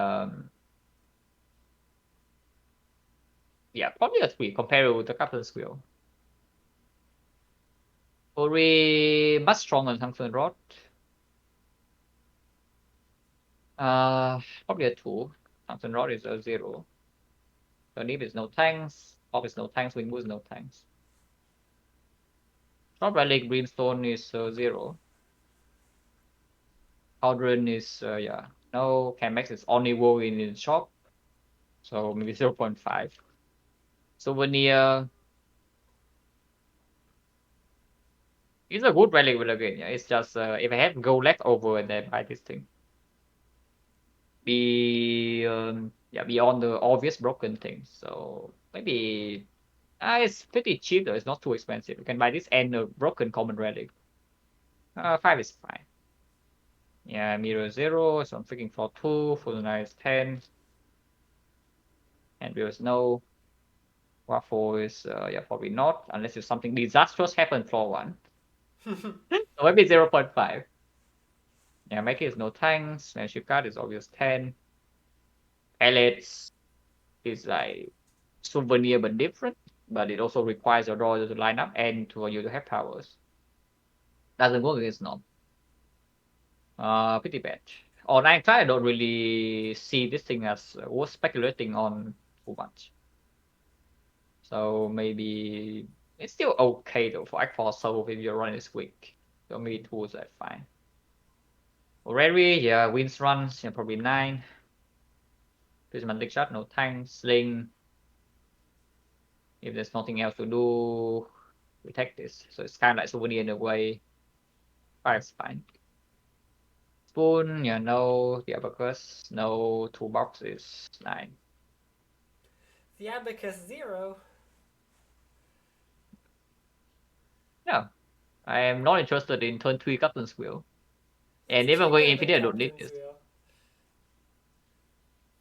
yeah, probably a 3 compared with the Captain's Quill. Ori much stronger than Tungsten Rod. Probably a 2. Tungsten Rod is a 0. Turnip is no tanks. Pop is no tanks. Wingwood is no tanks. Short Relic Greenstone is 0. Cauldron is yeah. No, Camex is only woe in the shop. So maybe 0.5. Souvenir is a good relic with again. Yeah, it's just if I have gold left over and then buy this thing. Beyond the obvious broken things. So maybe it's pretty cheap though. It's not too expensive. You can buy this and a broken common relic. 5 is fine. Yeah, mirror 0. So I'm freaking for 2. Full nice 10. And there is no waffle is yeah, probably not unless if something disastrous happened floor 1. So maybe 0.5. Yeah, make it is no tanks. Friendship card is obvious 10. Pellets is like souvenir but different, but it also requires a draw to line up and for you to have powers. Doesn't work against Snob. Pretty bad. On Ironclad, I don't really see this thing as worth speculating on too much. So maybe it's still okay though for Act 4 Soul if your run is quick. So maybe 2 is like fine. Already, yeah, wins runs, yeah, probably 9. Prismatic shot, no tank, sling. If there's nothing else to do, we take this. So it's kind of like souvenir in a way. 5 is fine. Spoon, yeah, no. The abacus, no. Toolbox is 9. The Abacus 0. Yeah, I am not interested in turn 3 Captain's Wheel. And It's even going cheaper than Infinite, I don't need Captain's this. Wheel.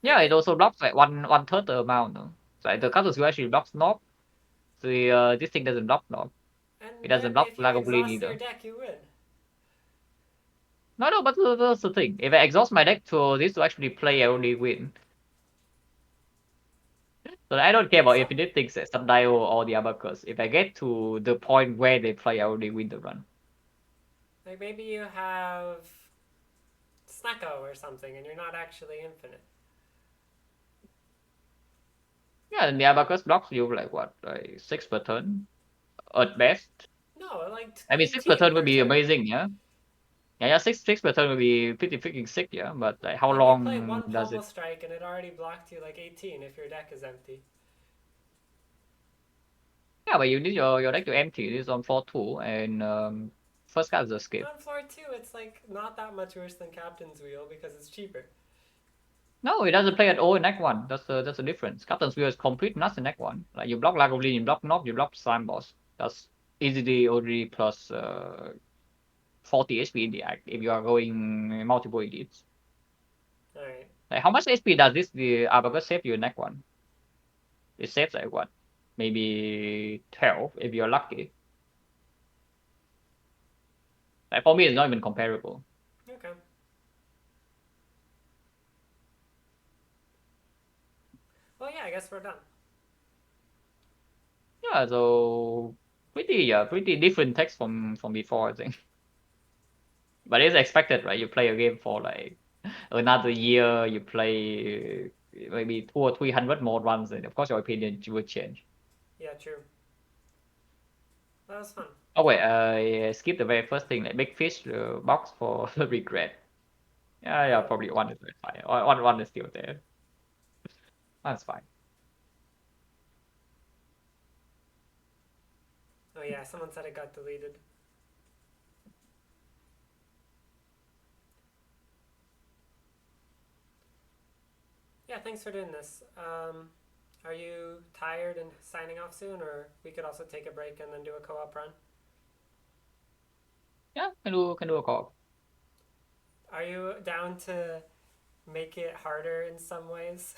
Yeah, it also blocks like one third the amount. No? So like, the Captain's Wheel actually blocks Knob. The this thing doesn't block Knob. And It Yeah, doesn't but block if you Lagavulin exhaust your either. deck, you win. No, no, but that's the thing. If I exhaust my deck to this to actually play, I only win. So I don't care about So, infinite things, Sundial or the Abacus. If I get to the point where they play, I only win the run. like maybe you have Snecko or something, and you're not actually infinite. Yeah, and the Abacus blocks you like what, like 6 per turn at best. No, like I mean, 6 per 18 turn would per be turn. amazing, yeah. Yeah, six per turn would be pretty freaking sick, yeah. But like, how Like you play long one does Pommel it? Strike, and it already blocked you like 18 if your deck is empty. Yeah, but you need your deck to empty. This is on floor 2, and first card is a skip. On floor 2, it's like not that much worse than Captain's Wheel because it's cheaper. No, it doesn't play at all in Act 1. That's the difference. Captain's Wheel is complete nuts in Act 1. Like, you block Lagavulin, you block Knock, you block Slime Boss. That's easily already plus 40 HP in the Act if you are going multiple elites. Alright. Like, how much HP does the Abacus save you in Act 1? It saves like what? Maybe 12 if you're lucky. Like, for me, it's not even comparable. Okay. Well, yeah, I guess we're done. Yeah, so pretty different text from before, I think. But it's expected, right? You play a game for like another year, you play maybe 200 or 300 more runs, and of course your opinion will change. Yeah, true. That was fun. Oh wait, I skipped the very first thing, like big fish box for regret. Yeah, Oh. probably one is fine. One is still there. That's fine. Oh, yeah, someone said it got deleted. Yeah, thanks for doing this. Are you tired and signing off soon, or we could also take a break and then do a co-op run? Yeah, can do a call. Are you down to make it harder in some ways?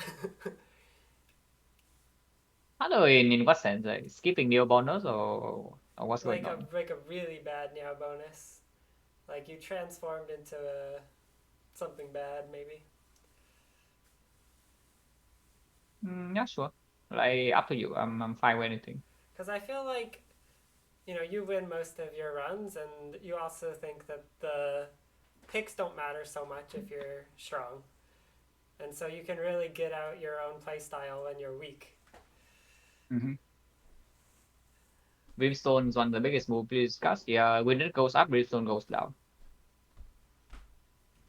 Hello, in what sense? Like skipping new bonus or what's going like a on? like a really bad Meow bonus. Like you transformed into something bad, maybe. Yeah, sure. Like up to you. I'm fine with anything. Because I feel like you win most of your runs, and you also think that the picks don't matter so much if you're strong, and so you can really get out your own playstyle when you're weak. Mm-hmm. Brimstone is one of the biggest move we discussed. Yeah, when it goes up, Brimstone goes down.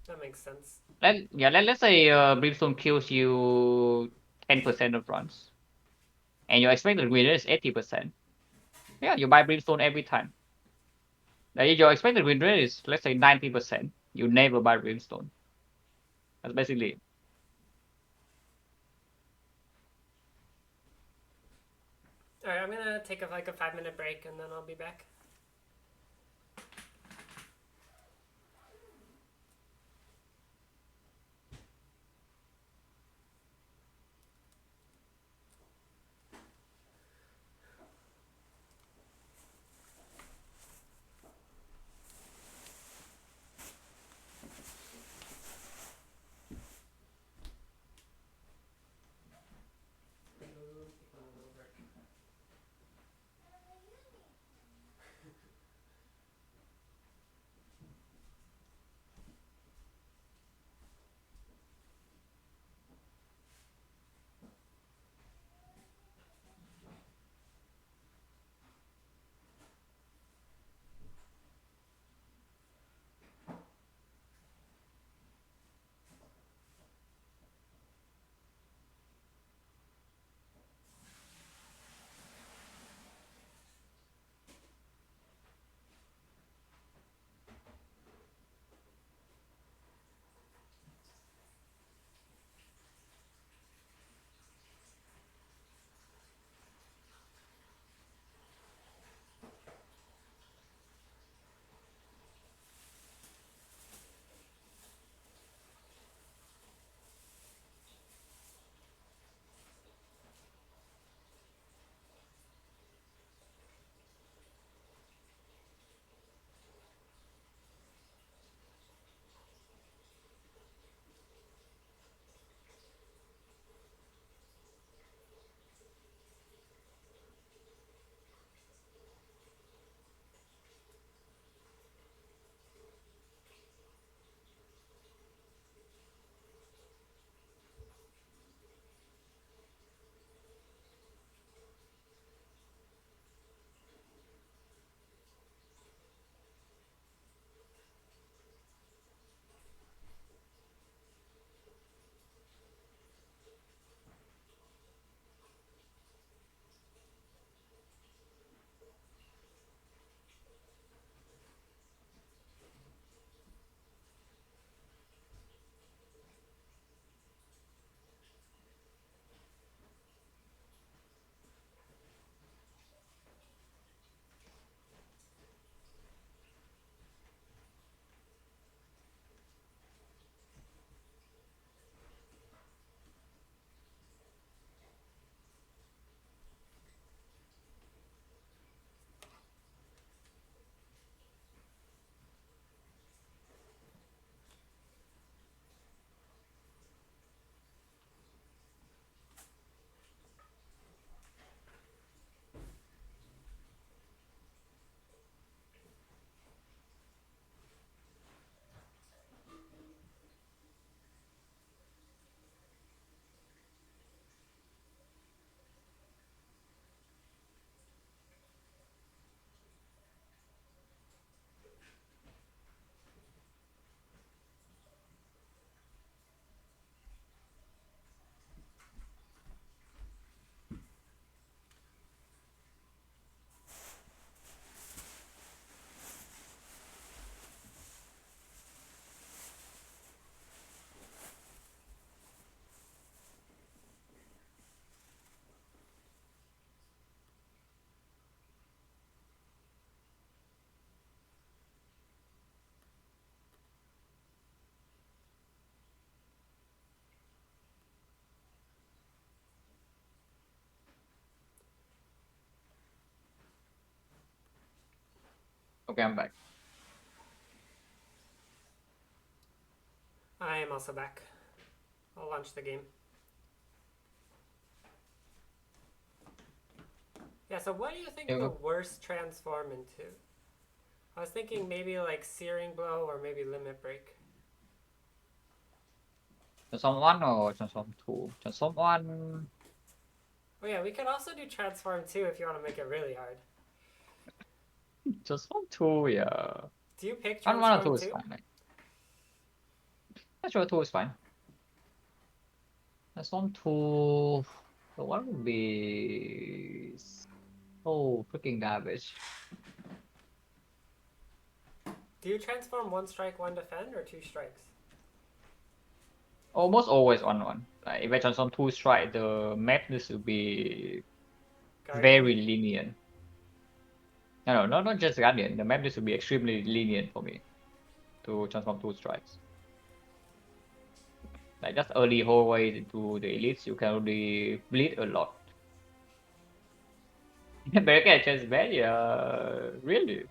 That makes sense. Let's say Brimstone kills you 10% of runs, and your expected win rate is 80%. Yeah, you buy Brimstone every time. Like, your expected win rate is, let's say, 90%. You never buy Brimstone. That's basically it. All right, I'm gonna take a 5 minute break, and then I'll be back. Okay, I'm back. I am also back. I'll launch the game. Yeah, so what do you think the Yeah. worst transform into? I was thinking maybe like Searing Blow or maybe Limit Break. Transform 1 or Transform 2? Transform 1. Oh yeah, we could also do Transform 2 if you want to make it really hard. Transform 2, yeah. Do you pick 1 or Transform 2 is 2? fine. Like, not sure 2 is fine. Transform 2. The one would be so freaking garbage. Do you transform 1 strike, 1 defend, or 2 strikes? Almost always 1-1. Like, if I transform 2 strike, the map needs to be Guardian? very lenient. No, not just Guardian. The map needs to be extremely lenient for me to transform 2 strikes. Like just early hallways into the elites, you can already bleed a lot. American just bad, yeah, really.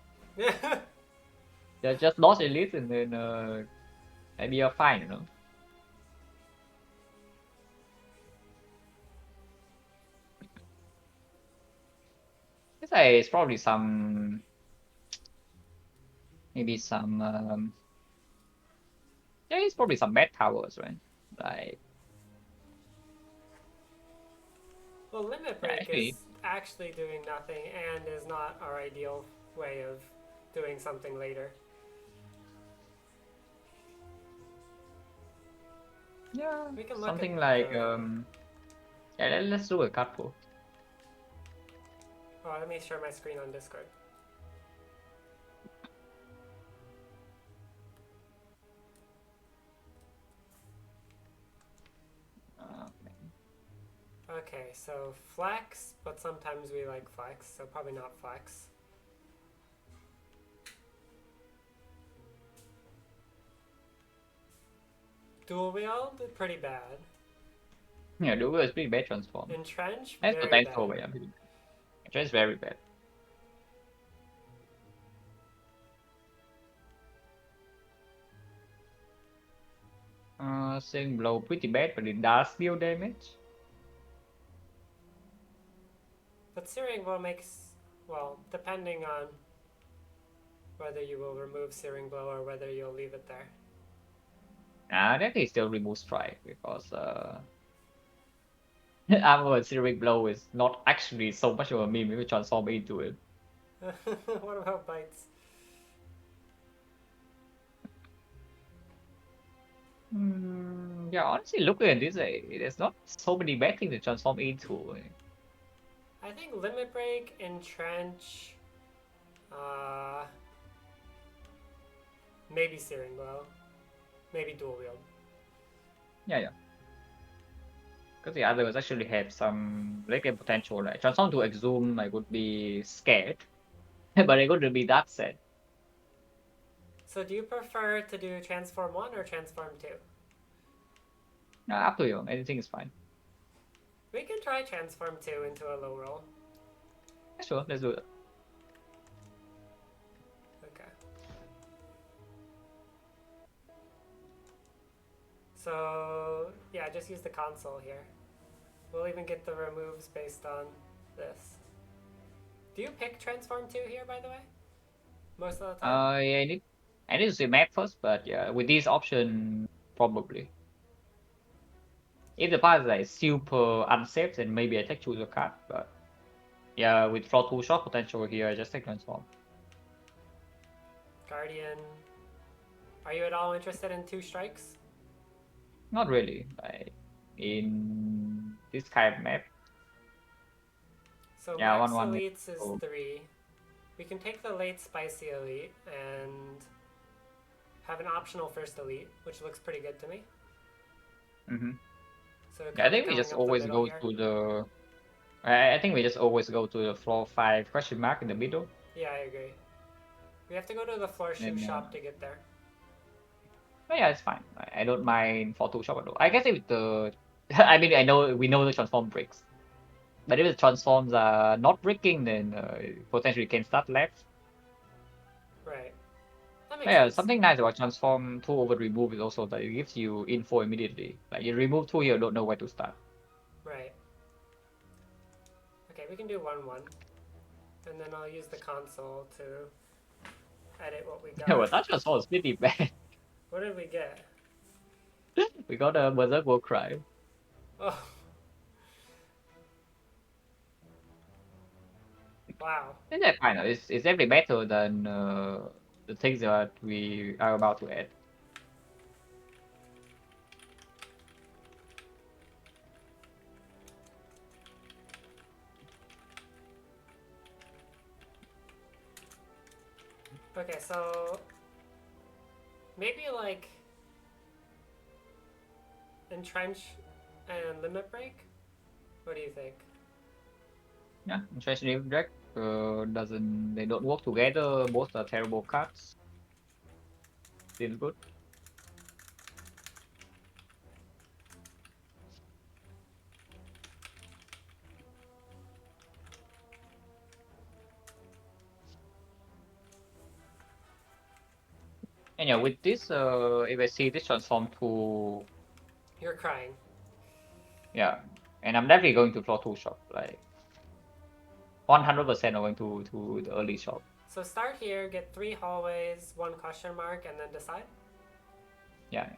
Yeah. Just lost elites and then maybe you're fine, you know. It's probably some maybe some yeah, it's probably some bad towers, right? Like Well, Limit yeah, Break actually is actually doing nothing and is not our ideal way of doing something later. yeah, We can look at something like the. yeah, let's do a couple. Oh, let me share my screen on Discord. Okay, so flex, but sometimes we like flex, so probably not flex. Dual wield, pretty bad. Yeah, the is pretty bad transform. Entrench, Has very potential, bad. but yeah, it's very bad. Saying blow pretty bad, but it does deal damage. But Searing Blow makes, well, depending on whether you will remove Searing Blow or whether you'll leave it there. That is still remove strike because armor Cyric blow is not actually so much of a meme if you transform into it. What about bites? Yeah, honestly, looking at this, there's not so many bad things to transform into. I think Limit Break, Entrench, uh, maybe Searing Blow, maybe Dual Wield. Yeah. Because the others actually have some late game potential. Like transform to Exhume, I would be scared, but I would be that sad. So do you prefer to do Transform 1 or Transform 2? Up to you. Anything is fine. We can try Transform 2 into a low roll. Yeah, sure, let's do it. Okay. So, yeah, just use the console here. We'll even get the removes based on this. Do you pick Transform 2 here, by the way? Most of the time? Yeah, I need to see map first, but yeah, with this option, probably. If the path is like super unsafe, then maybe I take choose a card. But yeah, with draw 2 shot potential here, I just take transform. Guardian. Are you at all interested in 2 strikes? Not really. Like in this kind of map, So yeah, max 1-1. elites is Oh. 3. We can take the late spicy elite and have an optional first elite, which looks pretty good to me. Mm-hmm. So Yeah, I think we coming just up the always middle go here. to the. I think we just always go to the floor 5 question mark in the middle. Yeah, I agree. We have to go to the floor shoe And shop to get there. but yeah, it's fine. I don't mind for 2 shot at all. I guess if the. I mean, we know the transform breaks. But if the transforms are not breaking, then potentially can start left. Right. That makes Yeah, sense. something nice about transform 2 over remove is also that it gives you info immediately. Like you remove 2 here, don't know where to start. Right. Okay, we can do 1-1. And then I'll use the console to edit what we Yeah, well, got. that transform is pretty bad. What did we get? We got a Berserk War Cry. Oh, wow. And that's fine. It's definitely better than the things that we are about to add. Okay, so maybe like entrench and limit break? What do you think? Yeah, Treasury Drag they don't work together. Both are terrible cards. Still good. And yeah, with this, if I see this transform to You're crying. yeah, and I'm definitely going to floor 2 shop. Like 100% going to the early shop. So start here, get 3 hallways, 1 question mark, and then decide. Yeah.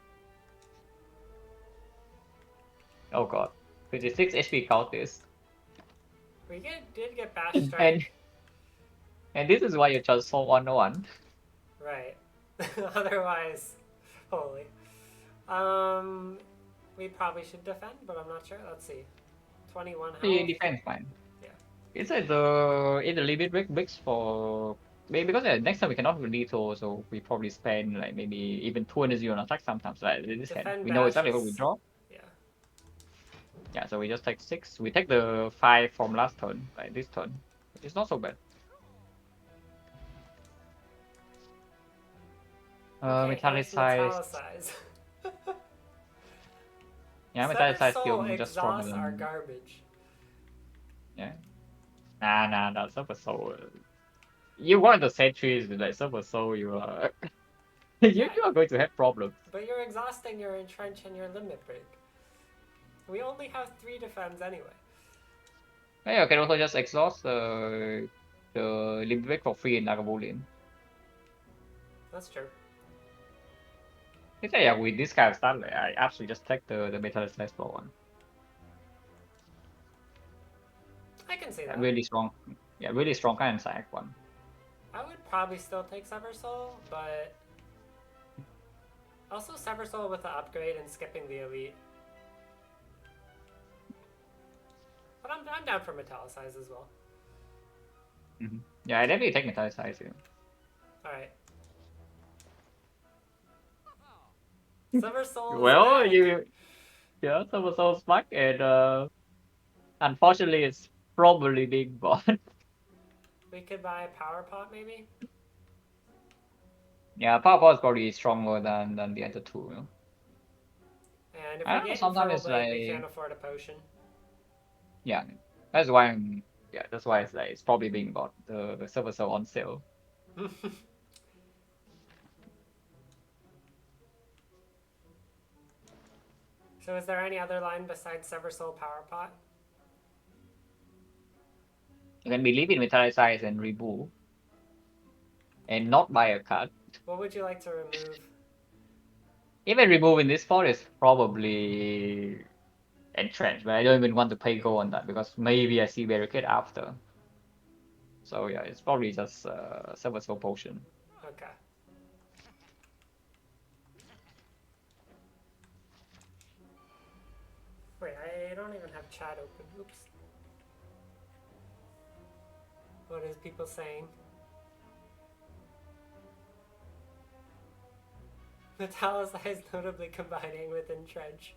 Oh god, 56 HP count this, Did get bash and strike. this is why you transform 101. Right. Otherwise, holy. Um, we probably should defend, but I'm not sure. Let's see. 21 The health. defense fine. Yeah. It's at the limit break breaks for maybe because next time we cannot really lethal, so we probably spend like maybe even 2 energy on attack sometimes. Like this hand, Defend we know bash exactly what we is. draw. Yeah. Yeah, so we just take 6. We take the 5 from last turn, like this turn. It's not so bad. Okay, here's Metallicized. Metallicize. Yeah, Sever Metallicized Soul still just stronger exhausts are than garbage. yeah. Nah, that's Super Soul. You want the sentries with like Super Soul, you are Yeah, you are going to have problems. but you're exhausting your entrench and your limit break. We only have 3 defense anyway. Yeah, you can also just exhaust the limit break for free in Lagavulin. That's true. Yeah, with this kind of stuff, like, I actually just take the Metallicized for one. I can see Like, that. really strong. Yeah, really strong kind of sack one. I would probably still take Sever Soul, but also Sever Soul with the upgrade and skipping the elite. But I'm down for Metallicize as well. Yeah, I definitely take Metallicized here. Alright. Sever Soul's Well, back! yeah, Super Soul's back, and unfortunately, it's probably big bot. We could buy a Power Pot maybe? Yeah, Power Bot is probably stronger than the other two. You know? And if I we don't know. get Sometimes Infernal it's Blade, we can't like afford a potion. yeah, that's why that's why it's like it's probably being bought. The Super Soul on sale. So is there any other line besides Sever Soul Power Pot? You can believe in Metallicized and remove, and not buy a card. What would you like to remove? Even removing this spot is probably entrenched, but I don't even want to pay go on that because maybe I see barricade after. So yeah, it's probably just Super Soul potion. Okay. Wait, I don't even have chat open. Oops. What is people saying? Metallicize notably combining with Entrench.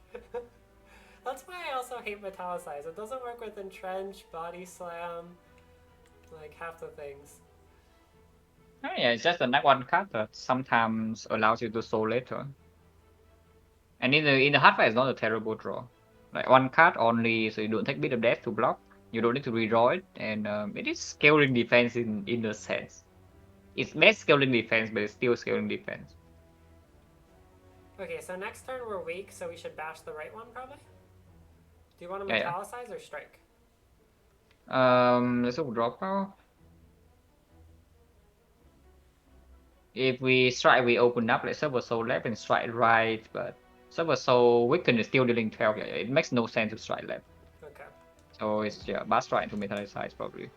That's why I also hate Metallicize. It doesn't work with Entrench, Body Slam, like half the things. Oh, yeah, it's just a night one card that sometimes allows you to soul later. And in the hard fight, it's not a terrible draw. Like one card only, so you don't take bit of death to block. You don't need to redraw it, and it is scaling defense in the sense. It's less scaling defense, but it's still scaling defense. Okay, so next turn we're weak, so we should bash the right one probably. Do you want to Yeah, metallicize or strike? Let's go drop now. If we strike, we open up like server soul left and strike right, but server soul weaken is still dealing 12. Yeah, it makes no sense to strike left. Okay. So it's bust right into metallicize probably.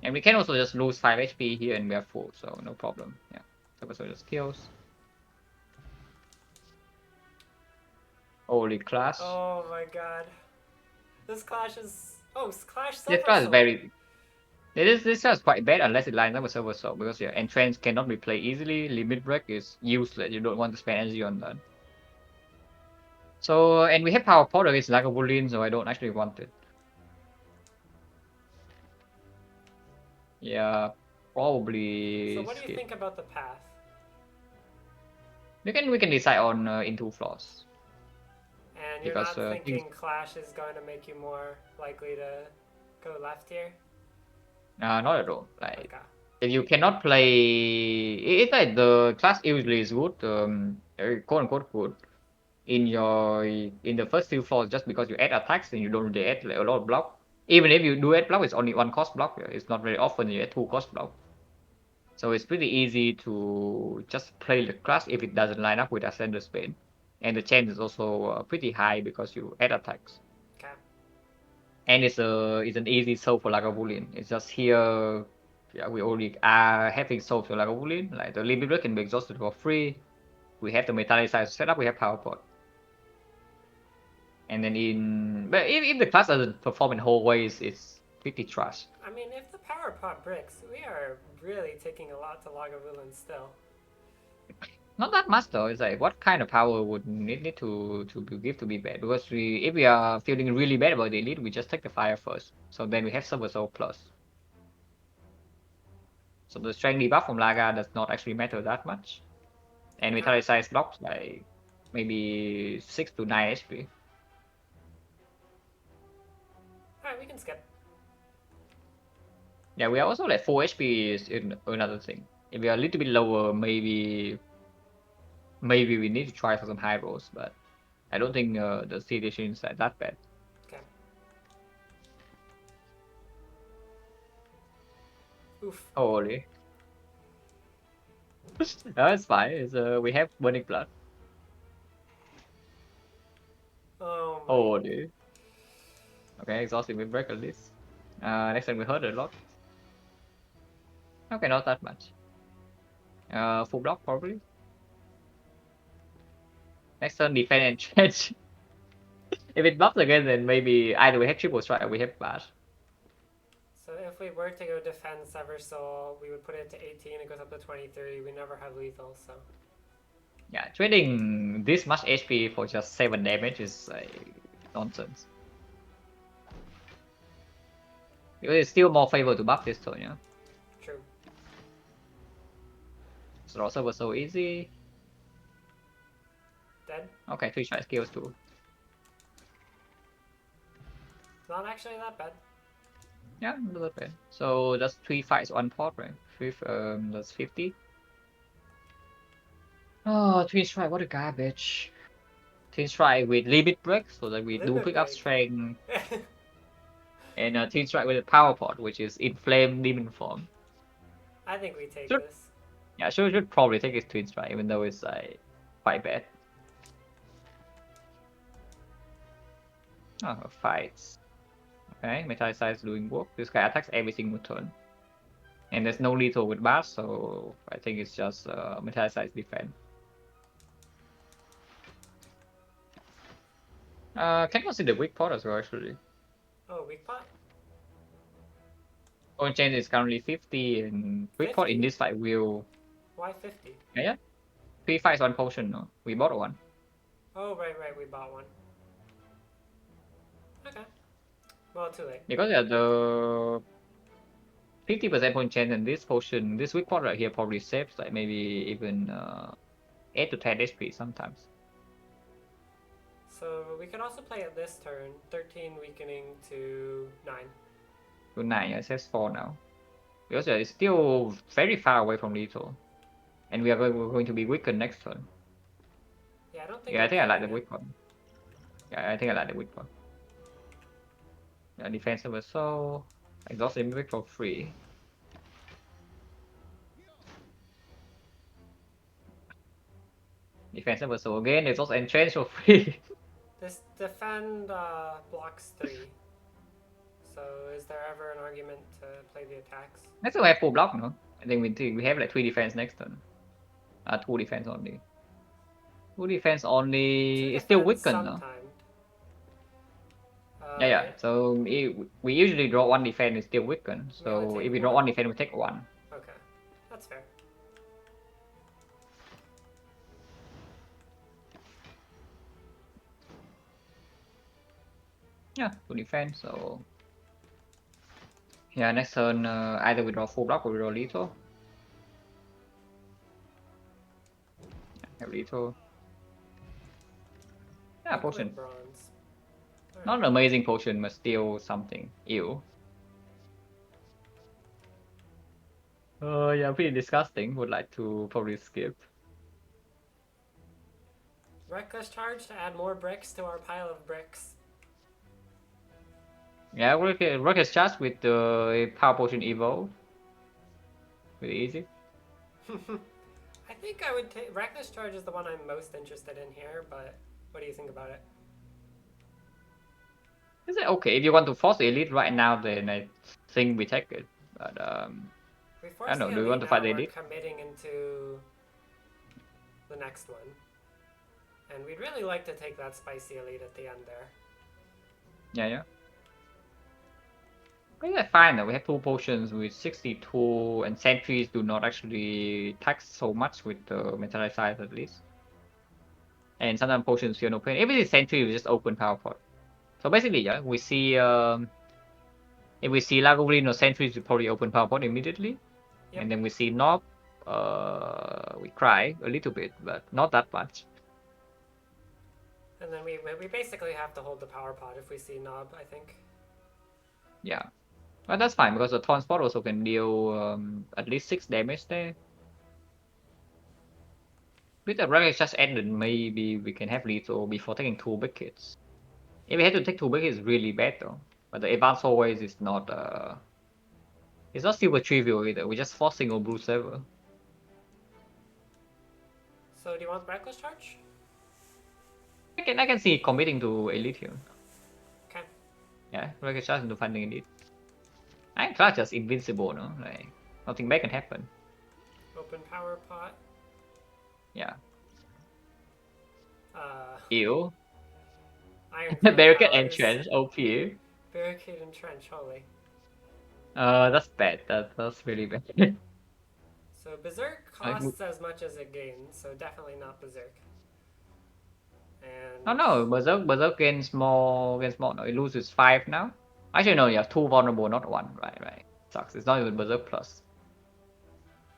And we can also just lose 5 HP here and we are full, so no problem. Yeah. Server soul just kills. Holy clash. Oh my god. This clash is. Oh, clash This silver clash is soul. very. This clash is quite bad unless it lines up with server soul because entrance cannot be played easily. Limit break is useless. You don't want to spend energy on that. So and we have power pot against Lagavulin, so I don't actually want it. Yeah, probably So what do you skip. think about the path? We can decide on in 2 floors And you're because not things. thinking clash is going to make you more likely to go left here? Not at all. Like Okay. if you cannot play, it's like the class usually is good, quote unquote good in the first 2 floors just because you add attacks and you don't really add like, a lot of block. Even if you do add block, it's only one cost block. It's not very often you add 2 cost block. So it's pretty easy to just play the class if it doesn't line up with Ascender Spain. And the chance is also pretty high because you add attacks. Okay. And it's an easy solve for Lagavulin. It's just here, yeah, we already are having solved for Lagavulin. Like the limit break can be exhausted for free. We have the metallicize setup, we have power pot. And then but if the class doesn't perform in whole ways, it's pretty trash. I mean, if the power pot bricks, we are really taking a lot to Lagavulin still. Not that much though. It's like what kind of power would need to give to be bad? Because if we are feeling really bad about the elite, we just take the fire first. So then we have Silver Soul plus. So the strength debuff from Laga does not actually matter that much. And Okay. metallicize blocks like maybe 6 to 9 HP. Alright, we can skip. Yeah, we are also like 4 HP is another thing. If we are a little bit lower, maybe we need to try for some high rolls, but I don't think the situation is like that bad. Okay. Oof. Holy. No, it's fine. We have burning blood. Oh my. Holy. Okay, exhausting we break at least. Next time we hurt a lot. Okay, not that much. Full block probably. Next turn defend and change. If it buffs again, then maybe either we have triple strike or we have bash. So if we were to go defend Sever Soul, we would put it to 18, it goes up to 23. We never have lethal, so. Yeah, trading this much HP for just 7 damage is nonsense. Because it's still more favor to buff this turn, yeah. True. So also was so easy. Dead? Okay, 3 strike skills too. Not actually that bad. Yeah, not that bad. So that's 3 fights, 1 pot, right? That's 50. Oh, Twin Strike, what a garbage. Twin Strike with limit break, so that we do Limit pick up break. strength. And Twin Strike with a power pot, which is inflamed demon form. I think we take Should, this. yeah, should probably take his Twin Strike, even though it's quite bad. Oh, fights. Okay, Metallicize doing work. This guy attacks every single turn. And there's no lethal with Bash, so I think it's just Metallicize defense. Can consider weak pot as well, actually. Oh, weak pot? Point change is currently 50, and weak pot in 50? this fight will. Why 50? Yeah. 3 fights, 1 potion, no? We bought one. Oh, right, we bought one. Okay. Well, too late. Because the 50% point chance and this potion, this weak pot right here probably saves like maybe even 8 to 10 HP sometimes. So we can also play it this turn. 13 weakening to 9. to 9. Yeah, it says 4 now. Because it's still very far away from lethal. And we're going to be weakened next turn. Yeah, I don't think Yeah, I we're think I like killing the it. weak one. Yeah, I think I like the weak one. Yeah, defensive assault. Exhaust mimic for free. Defensive assault again, exhaust entrench for free. This defend blocks 3. So is there ever an argument to play the attacks? Next turn we have full block, no? I think we have like 3 defense next turn. 2 defense only. 2 defense 2 only. It's still defense weakened, no? sometimes. Yeah. So we usually draw 1 defense, it's still weakened. We only So take if we draw 1? 1 defense, we take 1. Okay, that's fair. Yeah, 2 defense. So yeah, next turn either we draw full block or we draw lethal. Have lethal. Yeah, Liquid potion. bronze. All Not right. an amazing potion, but still something. Ew. Yeah, pretty disgusting. Would like to probably skip. Reckless charge to add more bricks to our pile of bricks. Yeah, rocket charge with the power potion evolve. Pretty easy. I think I would take reckless charge is the one I'm most interested in here, but what do you think about it? Is it okay if you want to force the elite right now? Then I think we take it. But If we I force don't know. the Do we want elite to fight now, the we're elite? committing into the next one. And we'd really like to take that spicy elite at the end there. Yeah, yeah. But yeah, fine though. We have 2 potions with 62, and sentries do not actually tax so much with the metallized size at least. And sometimes potions feel no pain. If it is sentry, we just open power pot. So basically, yeah, we see if we see Lagavulin or sentries, we probably open power pot immediately. Yep. And then we see Nob, we cry a little bit, but not that much. And then we basically have to hold the power pot if we see Knob, I think. Yeah. But that's fine because the transport also can deal at least 6 damage there. With the Rabbit just ended, maybe we can have lethal before taking 2 big hits. If we had to take 2 big hits, it's really bad though. But the advanced always is not it's not super trivial either. We're just forcing a blue server. So do you want reckless charge? I can see committing to elite here. Okay. Yeah, Rabbit charge into finding elite. I try just invincible, no? Like nothing bad can happen. Open power pot. Yeah. Uh, Ew. Ironclad Barricade powers. entrance, OP. Barricade and trench, holy. That's bad. That's really bad. So Berserk Like, costs as much as it gains, so definitely not Berserk. oh And no, Berserk gains more. No, it loses 5 now. Actually, no, you have 2 vulnerable, not 1. Right. Sucks. It's not even Berserk plus.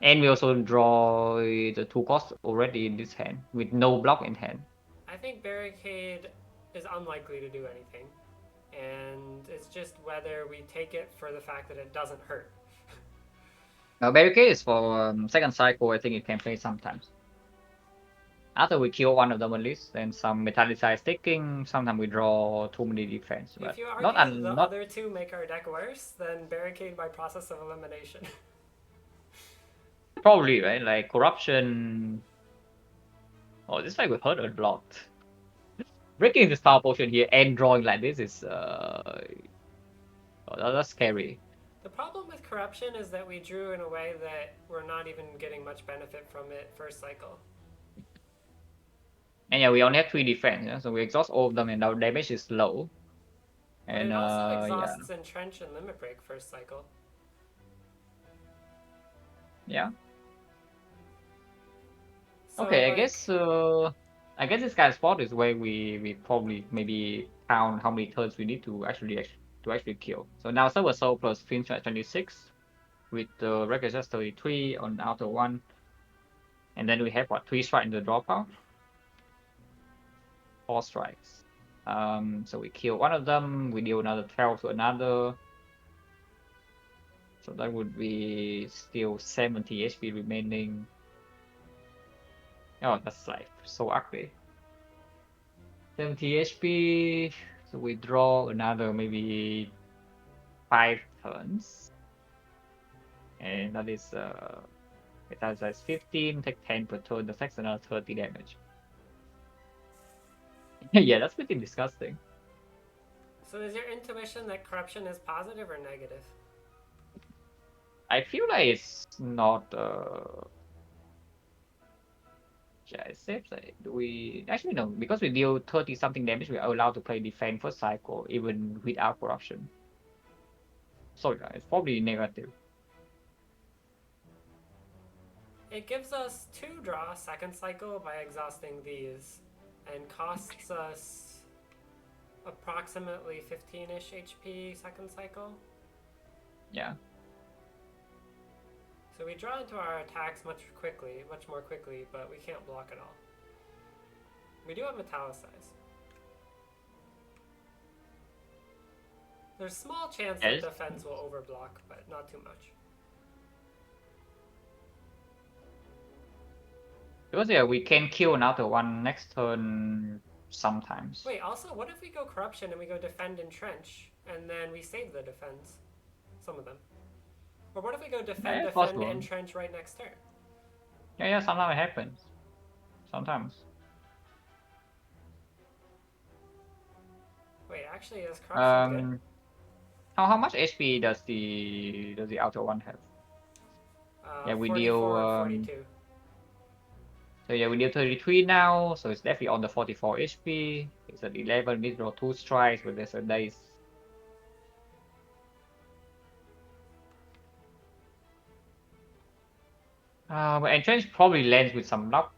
And we also draw the 2 costs already in this hand with no block in hand. I think Barricade is unlikely to do anything. And it's just whether we take it for the fact that it doesn't hurt. Now, Barricade is for second cycle. I think it can play sometimes. After we kill one of them at least, then some metallicized sticking. Sometimes we draw too many defense, If but you not argue the not other two make our deck worse, then Barricade by process of elimination. probably right. Like corruption. Oh, this fight we hurt a lot. Breaking this power potion here and drawing like this is that's scary. The problem with corruption is that we drew in a way that we're not even getting much benefit from it first cycle. And yeah, we only have 3 defense, yeah? So we exhaust all of them and our damage is low. But And it also yeah. exhausts Entrench and Limit Break first cycle. Yeah. So Okay, like, I guess this guy's spot is where we probably maybe count how many turns we need to actually kill. So now Silver Soul plus Finch at 26 with the Record just 33 on outer one. And then we have what 3 strike in the draw pile? 4 strikes. So we kill one of them, we deal another 12 to another. So that would be still 70 HP remaining. Oh, that's like so ugly. 70 HP. So we draw another maybe 5 turns. And that is it has like 15, take 10 per turn, that takes another 30 damage. Yeah, that's pretty disgusting. So is your intuition that corruption is positive or negative? I feel like it's not yeah, it's safe. Like, we actually no, because we deal 30 something damage, we are allowed to play defense first cycle even without corruption. So yeah, it's probably negative. It gives us 2 draw second cycle by exhausting these, and costs us approximately 15-ish HP second cycle. Yeah. So we draw into our attacks much more quickly, but we can't block at all. We do have metallicize. There's small chance that Yes. defense will overblock, but not too much. Because yeah, we can kill another one next turn sometimes. Wait, also, what if we go corruption and we go defend entrench, and then we save the defense? Some of them. Or what if we go defend, Yeah, defend, possible. entrench right next turn? Yeah, sometimes it happens. Sometimes. Wait, actually, is corruption good? How much HP does the outer one have? Yeah, we deal 44 and 42. so yeah, we deal 33 now, so it's definitely on the 44 HP. It's at 11, we draw 2 strikes, but there's a dice. But Entrench probably lands with some luck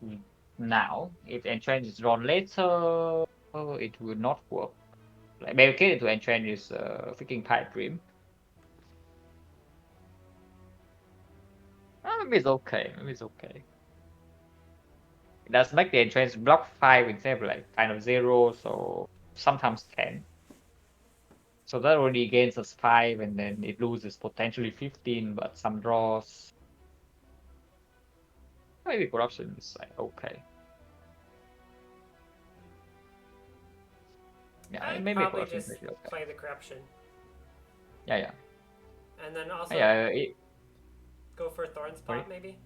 now. If Entrench is drawn later, it will not work. Like barricade to Entrench is freaking pipe dream. Maybe it's okay. Maybe it's okay. It does make the Entrench block 5 instead of like kind of 0, so sometimes 10. So that already gains us 5, and then it loses potentially 15, but some draws. Maybe corruption is like okay. Yeah, I'd maybe probably corruption is just actually okay. play the corruption. Yeah. And then also Yeah, go for Thorn sorry. Spot, maybe?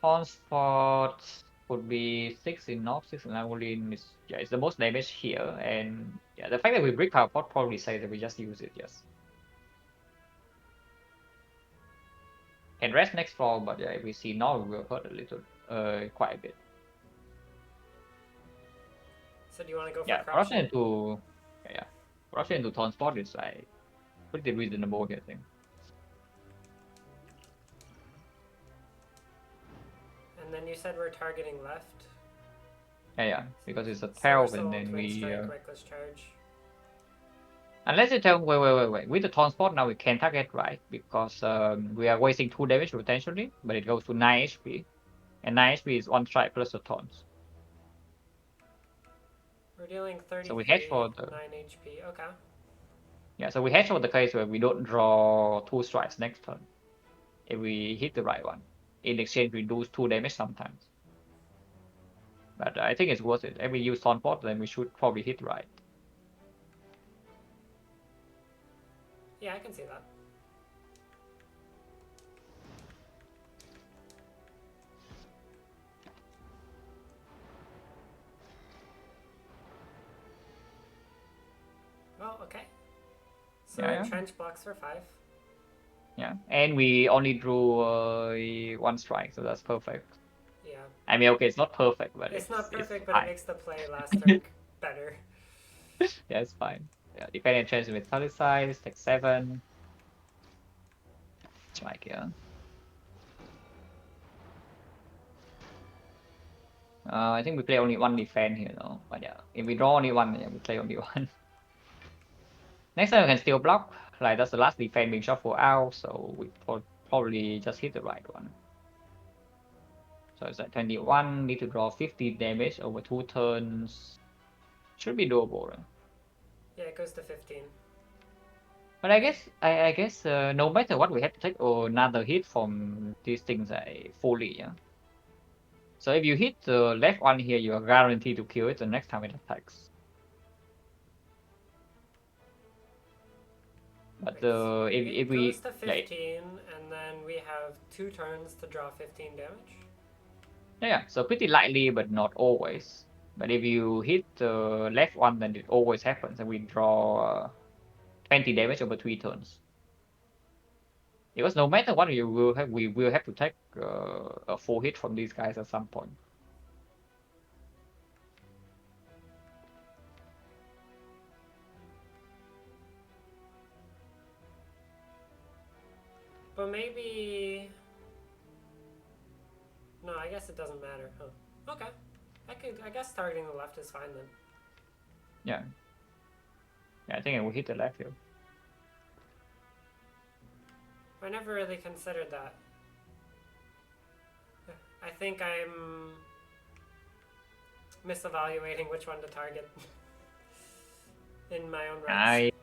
Taunt spot would be 6 enough, 6 in Langolin is yeah, it's the most damage here, and yeah, the fact that we break power pot probably says that we just use it, yes. Can rest next floor, but yeah, if we see now we will hurt a little quite a bit. So do you want to go for Yeah, corruption corruption? into yeah. Corruption into taunt spot is like pretty reasonable here, I think. And then you said we're targeting left. Yeah, because it's a Silver 12 and Soul, then Twin we Strike, Reckless Charge. unless you tell wait. With the taunt spot now we can target right because we are wasting 2 damage potentially, but it goes to 9 HP. And 9 HP is 1 strike plus the taunts. We're dealing So we hedge 33, for the 9 HP. Okay. yeah, so we hedge for the case where we don't draw 2 strikes next turn. If we hit the right one. In exchange we lose 2 damage sometimes. But I think it's worth it. If we use taunt spot, then we should probably hit right. Yeah, I can see that. Well, okay. So Yeah. Entrench blocks for 5. Yeah. And we only drew 1 strike, so that's perfect. Yeah. I mean, okay, it's not perfect, but It's not it's perfect, but it fine. makes the play last turn better. Yeah, it's fine. Yeah, depending on chance with size, take 7. Strike, yeah. I think we play only 1 defense here though. But yeah, if we draw only 1, yeah, we play only 1. Next time we can still block. Like that's the last defense being shuffled out, so we probably just hit the right one. So it's like 21, need to draw 50 damage over 2 turns. Should be doable, right? Yeah, it goes to 15. But I guess no matter what, we have to take another hit from these things fully. Yeah. So if you hit the left one here, you are guaranteed to kill it the next time it attacks. But Wait, if it goes we to yeah, 15, and then we have 2 turns to draw 15 damage. yeah, so pretty likely, but not always. But if you hit the left one, then it always happens, and we draw 20 damage over 3 turns. Because no matter what, we will have to take a full hit from these guys at some point. But maybe. No, I guess it doesn't matter. Huh. Okay. I guess targeting the left is fine then. Yeah. Yeah, I think it will hit the left here. I never really considered that. I think I'm misevaluating which one to target in my own rights.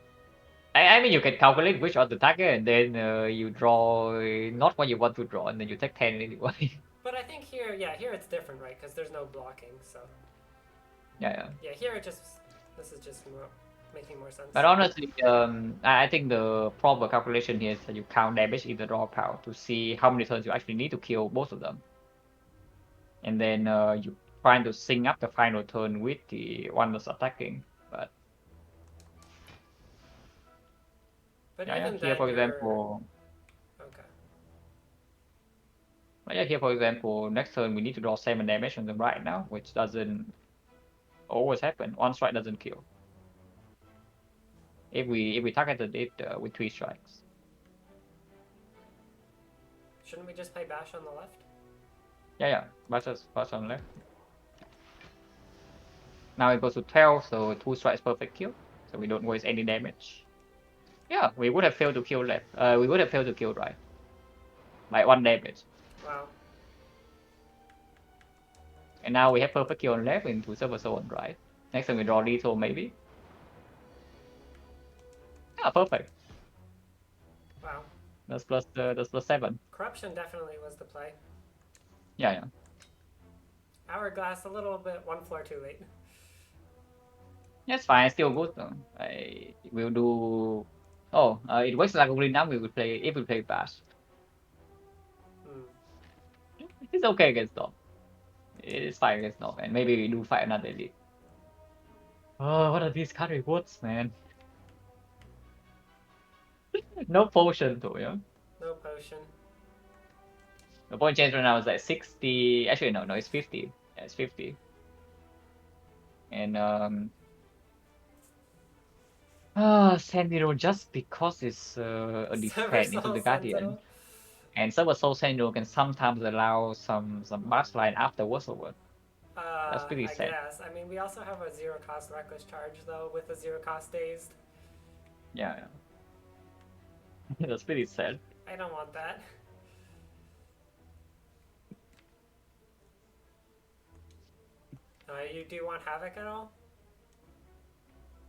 I mean, you can calculate which on the target, and then you draw not what you want to draw, and then you take 10 anyway. But I think here, yeah, here it's different, right? Because there's no blocking, so. Yeah. Yeah, here it just. This is just more, making more sense. But honestly, I think the proper calculation here is that you count damage in the draw pile to see how many turns you actually need to kill both of them. And then you trying to sync up the final turn with the one that's attacking. But yeah, even here then, for you're. example, Okay. here for example, next turn we need to draw 7 damage on them right now, which doesn't always happen. One strike doesn't kill. If we targeted it with 3 strikes. Shouldn't we just play bash on the left? Yeah. Bash on left. Now it goes to 12, so 2 strikes perfect kill. So we don't waste any damage. Yeah, we would have failed to kill left. We would have failed to kill right. By 1 damage. Wow. And now we have perfect kill on left into server zone right. Next time we draw lethal maybe. Yeah, perfect. Wow. That's plus 7. Corruption definitely was the play. Yeah. Hourglass a little bit one floor too late. That's fine, still good though. I will do. Oh, it works like only now we will play if we play bash. It's okay against Dom. It's fine against Dom, and maybe we do fight another elite. Oh, what are these card rewards, man? No potion though, yeah. No potion. The point change right now is like 60. Actually, no, it's 50. Yeah, it's 50. And Sentinel just because it's a defense into the Guardian. And Server Soul Sentinel can sometimes allow some bash line afterwards over. That's pretty I sad. guess. I mean, we also have a 0 cost reckless charge though with a 0 cost dazed. Yeah. That's pretty sad. I don't want that. You do want Havoc at all?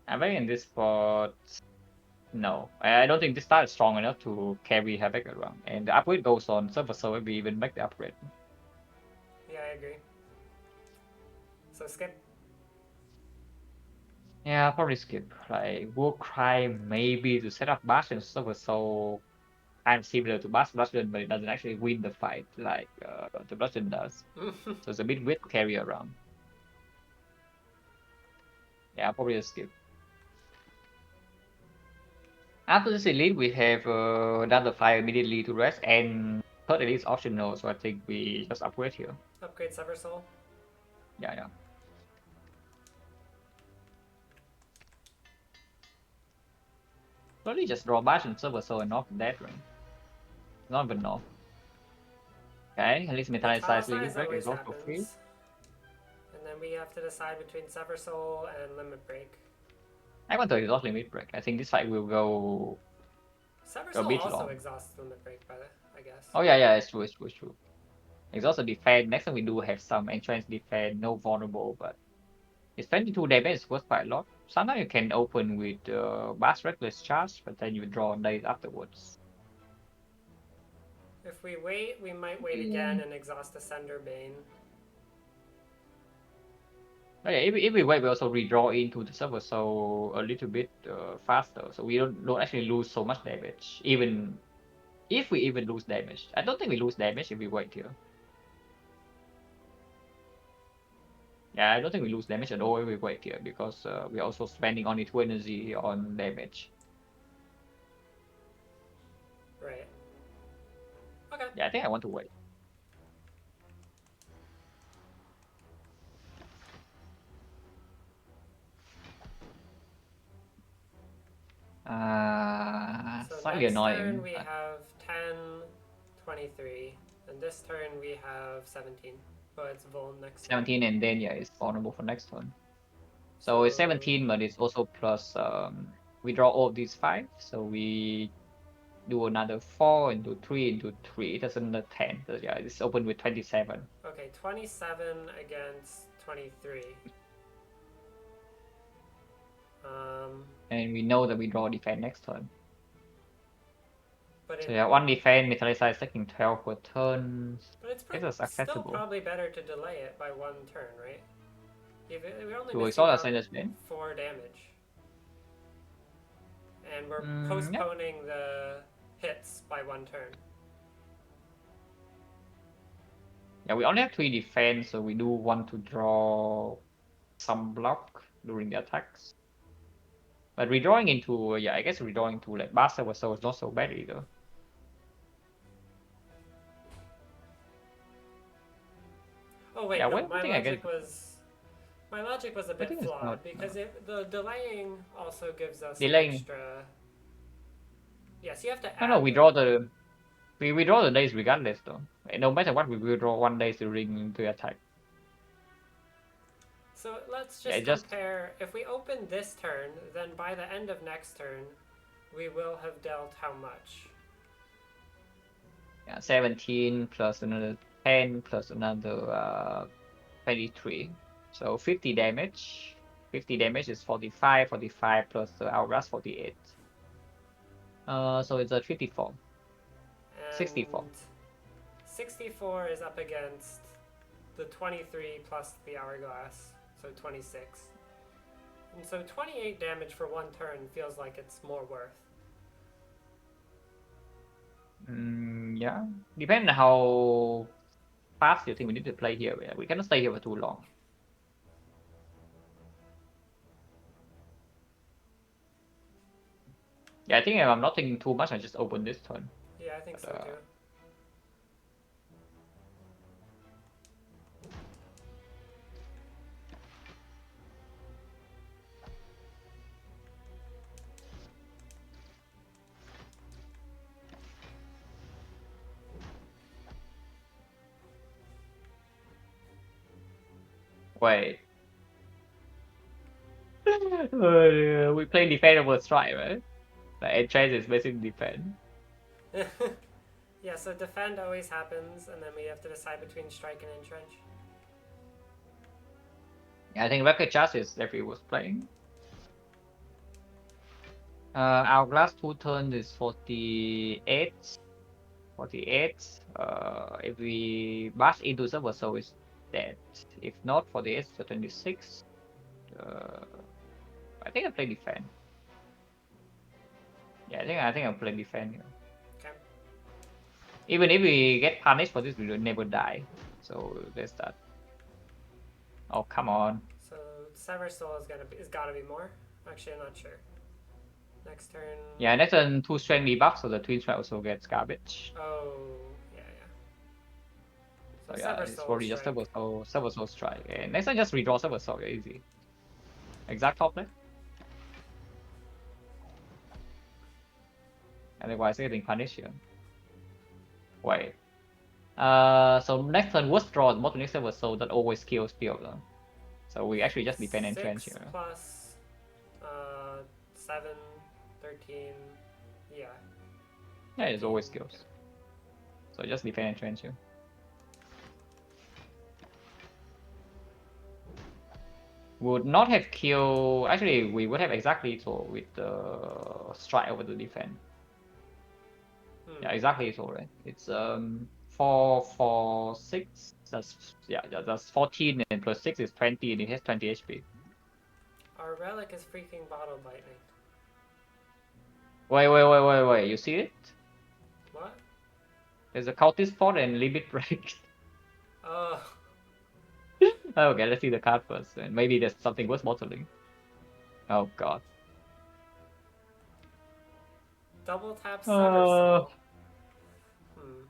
Havoc in this spot, no. I don't think this start is strong enough to carry Havoc around. And the upgrade goes on Server Soul if we even make the upgrade. Yeah, I agree. So skip. Yeah, I'll probably skip. Like Warcry maybe to set up Bash and Server Soul kind of similar to Bastion, but it doesn't actually win the fight like the Bastion does. So it's a bit weird to carry around. Yeah, I'll probably skip. After this elite, we have another fire immediately to rest, and third elite is optional, so I think we just upgrade here. Upgrade Sever Soul. Yeah. Probably just draw Bash and Server Soul and knock that ring. Not even knock. Okay, at least Metallicize Limit Break is also free. And then we have to decide between Sever Soul and Limit Break. I want to exhaust Limit Break. I think this fight will go Sever a Soul bit also long. exhausts Limit Break, I guess. Oh yeah, it's true. Exhaust the defense. Next time we do have some entrance defense, no vulnerable, but It's 22 damage, worth quite a lot. Sometimes you can open with Bass Reckless Charge, but then you draw days afterwards. If we wait, we might wait again and exhaust the Sender Bane. Oh, yeah, if we wait, we also redraw into the server so a little bit faster, so we don't actually lose so much damage. Even if we even lose damage, I don't think we lose damage if we wait here. Yeah, I don't think we lose damage at all if we wait here because we're also spending only 2 energy on damage. Right. Okay. Yeah, I think I want to wait. So Slightly next turn annoying, we but have 10, 23, and this turn we have 17. But it's Vol next turn. 17 and then yeah, it's vulnerable for next turn. So So it's 17, but it's also plus we draw all of these 5, so we do another 4 into 3 into 3. That's another 10. So yeah, it's open with 27. okay, 27 against 23. And we know that we draw defense next turn. But So it yeah, one defense, Metallisa is taking 12 per turn. but it's It's still acceptable. probably better to delay it by 1 turn, right? We're only To missing exalt out Ascender's Bane. 4 damage. And we're Yeah. postponing the hits by 1 turn. Yeah, we only have 3 defense, so we do want to draw some block during the attacks. But redrawing into, yeah, I guess redrawing to like Bastard or so is not so bad either. Oh wait, Yeah, no, well, I think I guess my logic was a I bit think it's flawed not because the delaying also gives us an delaying. extra. Yes, you have to No, add we the. draw the we draw the days regardless though. No matter what, we will draw 1 day during the attack. So let's Yeah, just just compare. If we open this turn, then by the end of next turn, we will have dealt how much? yeah, 17 plus another 10 plus another 23. So 50 damage. 50 damage is 45. 45 plus the Outlast 48. So it's a 54. And 64. 64 is up against the 23 plus the hourglass, so 26. And so 28 damage for 1 turn feels like it's more worth. Yeah. Depending on how fast you think we need to play here. We cannot stay here for too long. Yeah, I think if I'm not thinking too much, I just open this turn. Yeah, I think But, so too. wait. We play defense over strike, right? Like entrench is basically defense. Yeah, so defend always happens, and then we have to decide between strike and entrench. Yeah, I think record charge is if he was playing. Our last 2 turns is 48. 48. If we bash into server, so it's dead. If not, 48 to 26. I think I play defense. Yeah, I think I'll play defense here. Okay. Even if we get punished for this, we will never die. So there's that. Oh, come on. So Sever Soul is gotta be more. Actually, I'm not sure. Next turn. Yeah, next turn 2 strength debuff, so the twin strike also gets garbage. Oh, yeah. So So yeah, Sever it's Soul probably just strike. Server Soul strike. And next time just redraw Server Soul, easy. Exact top left. Otherwise getting punished here. Wait. So next turn worst draw more to next Server Soul that always kills field though. So we actually just defend and trench 6 here. plus 7, 13. Yeah. Yeah, it's 13. always kills. So just defend and trench here. would not have killed. Actually, we would have exactly so with the strike over the defense. Yeah, exactly so, right? It's 4, 4, 6. That's 14 and plus 6 is 20 and it has 20 HP. Our relic is freaking bottle lightning. Wait. You see it? What? There's a cultist spot and limit break. Oh, Okay, let's see the card first. And maybe there's something worth bottling. Oh god. double tap Sever Uh, Soul. Hmm.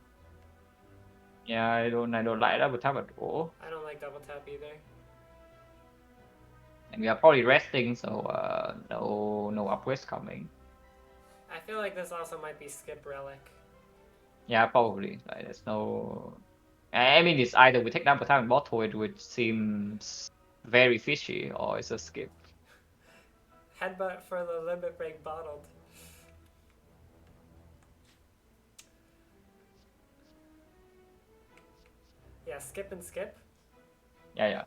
yeah, I don't like double tap at all. I don't like double tap either. And we are probably resting, so no upgrades coming. I feel like this also might be skip relic. Yeah, probably. Like, there's no. I mean, it's either we take double tap and bottle it, which seems very fishy, or it's a skip. Headbutt for the limit break bottled. Yeah, skip and skip. Yeah.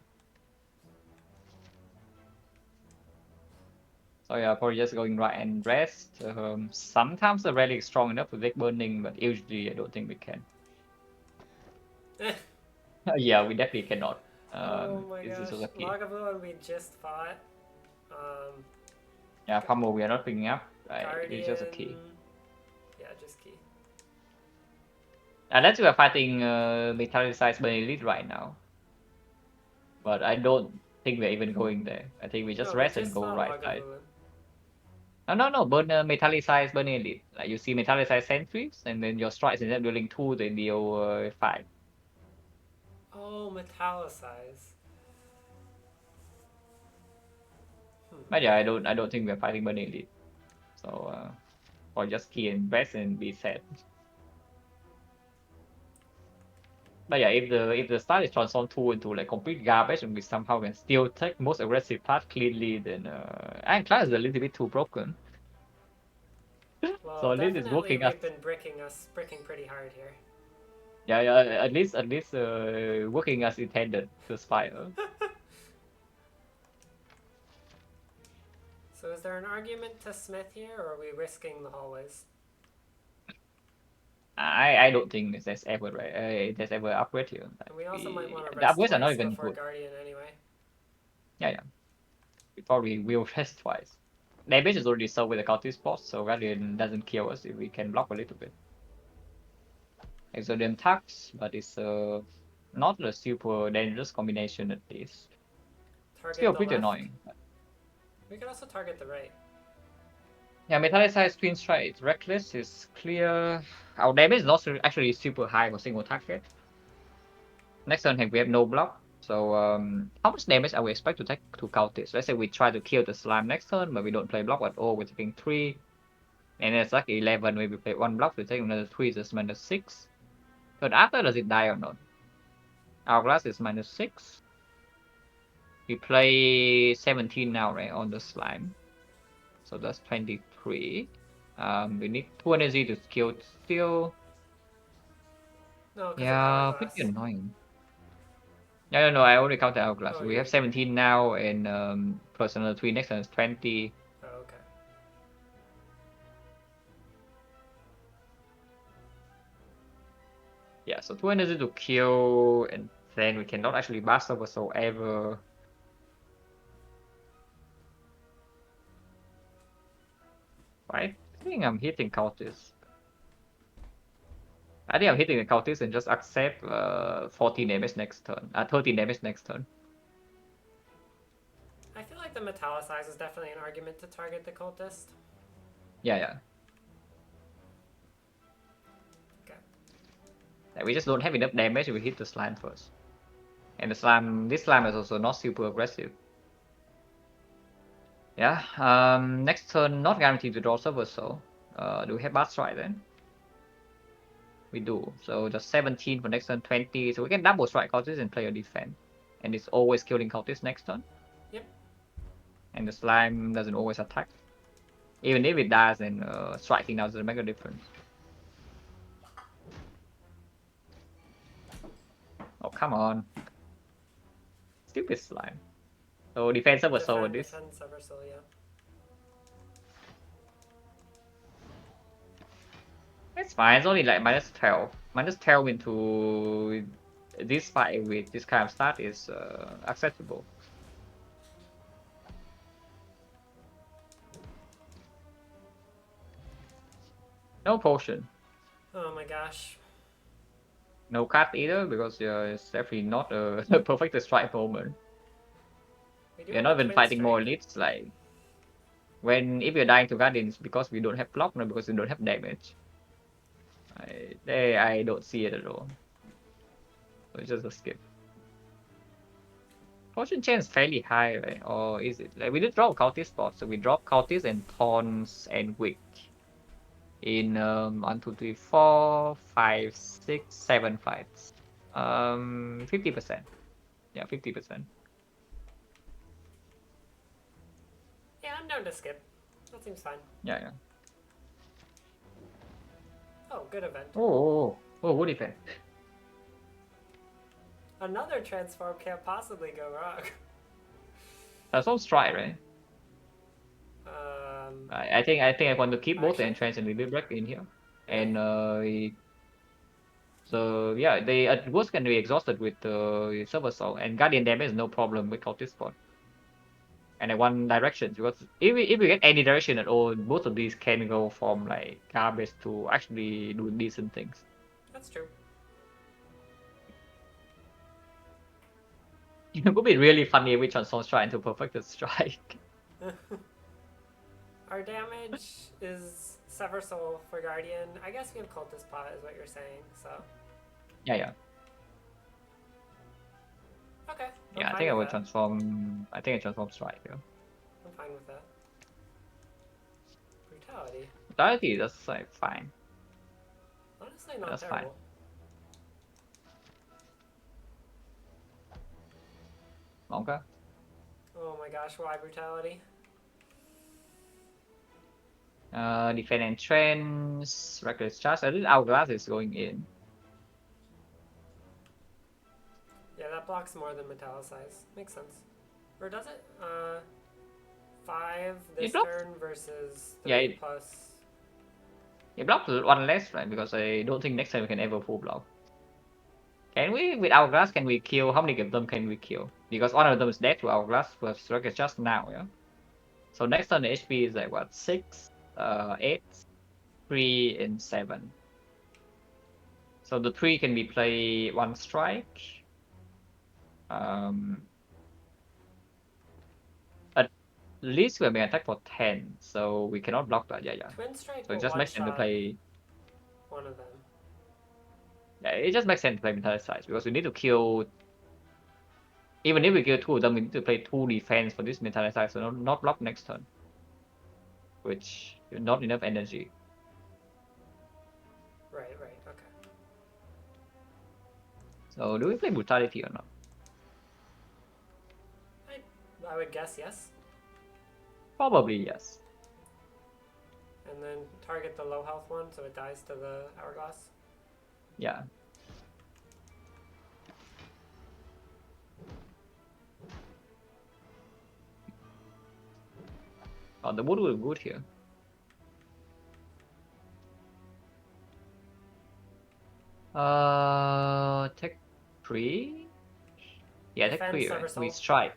So yeah, probably just going right and rest. Sometimes the relic is strong enough to take burning, but usually I don't think we can. Yeah, we definitely cannot. Oh my This is gosh. also key. Lagavulin we just fought. Yeah, Pummel we are not picking up. Right, Guardian. it's just a key. Yeah, just key. Unless we are fighting Metallized by Elite right now. But I don't think we're even going there. I think we just No, we rest and just go fought right side. Lagavulin. No. Burn Metallized Burn Elite. Like you see Metallized sentries, and then your strikes instead of dealing 2, they deal 5. Oh, metallicize. But yeah, I don't think we're fighting Burn Elite. So or just key and rest and be set. But yeah, if the start is transformed 2 into like complete garbage and we somehow can still take most aggressive path cleanly, then Ironclad is a little bit too broken. Well, So at least it's definitely working us. we've been bricking pretty hard here. Yeah, at least working as intended to Spire. So is there an argument to Smith here, or are we risking the hallways? I don't think there's ever there's ever upgrade here. Like And we also might want to the rest upgrades are not twice even before good. Guardian anyway. Yeah. We probably will rest twice. Damage is already solved with the cultist boss, so Guardian doesn't kill us if we can block a little bit. Exodium tax, but it's not a super dangerous combination at least. Target Still the pretty left. annoying. We can also target the right. Yeah, Metallized Twin Strike. Reckless is clear. Our damage is not actually super high for single target. Next turn we have no block. So how much damage are we expect to take to count this? Let's say we try to kill the slime next turn, but we don't play block at all. We're taking 3. And it's like 11. Maybe we play 1 block, we take another 3, so it's -6. But after, does it die or not? Hourglass is -6. We play 17 now, right, on the slime. So that's 23. We need 2 energy to kill still. No, because of Yeah, hourglass. pretty annoying. No, I only counted Hourglass. Oh, We have 17 now, and plus another 3 next turn is 20. Oh, okay. Yeah, so 2 energy to kill, and then we cannot actually blast over whatsoever. I think I'm hitting cultists. I think I'm hitting the cultists and just accept 14 damage next turn. 13 damage next turn. I feel like the metallicize is definitely an argument to target the cultist. Yeah. Okay. Like, we just don't have enough damage if we hit the slime first. And the slime, this slime is also not super aggressive. Yeah, next turn not guaranteed to draw server, so do we have Bad Strike then? We do. So just 17 for next turn, 20. So we can double strike cultists and play your defense. And it's always killing cultists next turn. Yep. And the slime doesn't always attack. Even if it dies, then striking now doesn't make a difference. Oh, come on. Stupid slime. So defense Silver Soul with this. Defend Silver Soul, yeah. It's fine. It's only like -12. -12 into this fight with this kind of start is acceptable. No potion. Oh my gosh. No cut either because it's definitely not a perfect strike moment. We do We're have not a even twin fighting more strike. elites. Like when if you're dying to Guardians because we don't have block, not because we don't have damage. I don't see it at all. So it's just a skip. Potion chain is fairly high, right? Or is it? Like we did drop cultist spots, so we drop cultist and thorns and wick in 1, 2, 3, 4, 5, 6, 7 fights. 50%. Yeah, 50%. Yeah, I'm down to skip. That seems fine. Yeah, yeah. Oh, good event. What event? Another transform can't possibly go wrong. That's all strike, right? I think I want to keep both the entrance and the break in here. Really? And so yeah, they at worst can be exhausted with the Silver Soul, and Guardian damage is no problem with cultist spot. And in one direction, because if we get any direction at all, both of these can go from like garbage to actually do decent things. That's true. It would be really funny if we transform strike into perfect strike. Our damage is Sever Soul for Guardian. I guess we have Cultist Pot, is what you're saying, so. Yeah. Okay. Yeah, I think I will transform. I think I transform strike. Yeah. I'm fine with that. Brutality. Brutality, that's like fine. Honestly, not that's terrible. Fine. Okay. Oh my gosh, why brutality? Defend and trends, reckless charge. I think Hourglass is going in. Yeah, that blocks more than Metallicize. Makes sense. Or does it? 5 this turn versus 3 plus. It blocked one less, right? Because I don't think next time we can ever full block. Can we, with Hourglass, can we kill? How many of them can we kill? Because one of them is dead to Hourglass plus reckless charge now, yeah? So next turn the HP is like what? 6, 8, 3, and 7. So the 3 can be play one strike. At least we're being attacked for 10, so we cannot block that. Yeah. Twin strike so it just makes sense to play one of them. Yeah, it just makes sense to play Metallicize because we need to kill. Even if we kill 2 of them, we need to play 2 defense for this Metallicize, so not block next turn. Which not enough energy. Right, okay. So do we play Brutality or not? I would guess yes. Probably yes. And then target the low health one so it dies to the Hourglass. Yeah. Oh, the wood will be good here. Tech 3? Yeah, Tech 3, right? We strike.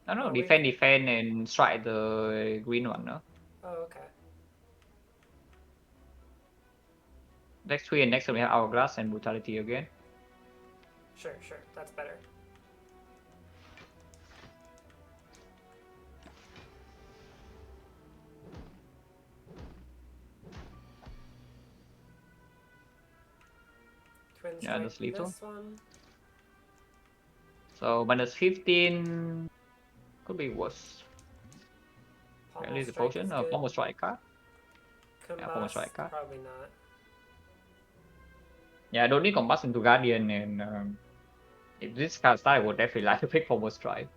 No, defend, and strike the green one, no? Oh, okay. Next 3 and next time we have Hourglass and Brutality again. Sure, that's better. Twin strike that's lethal. This one. So -15 could be worse. At least the potion. Pommel strike card. Pommel strike card. Probably not. Yeah, I don't need combust into Guardian, and if this card style, I would definitely like to pick Pommel strike.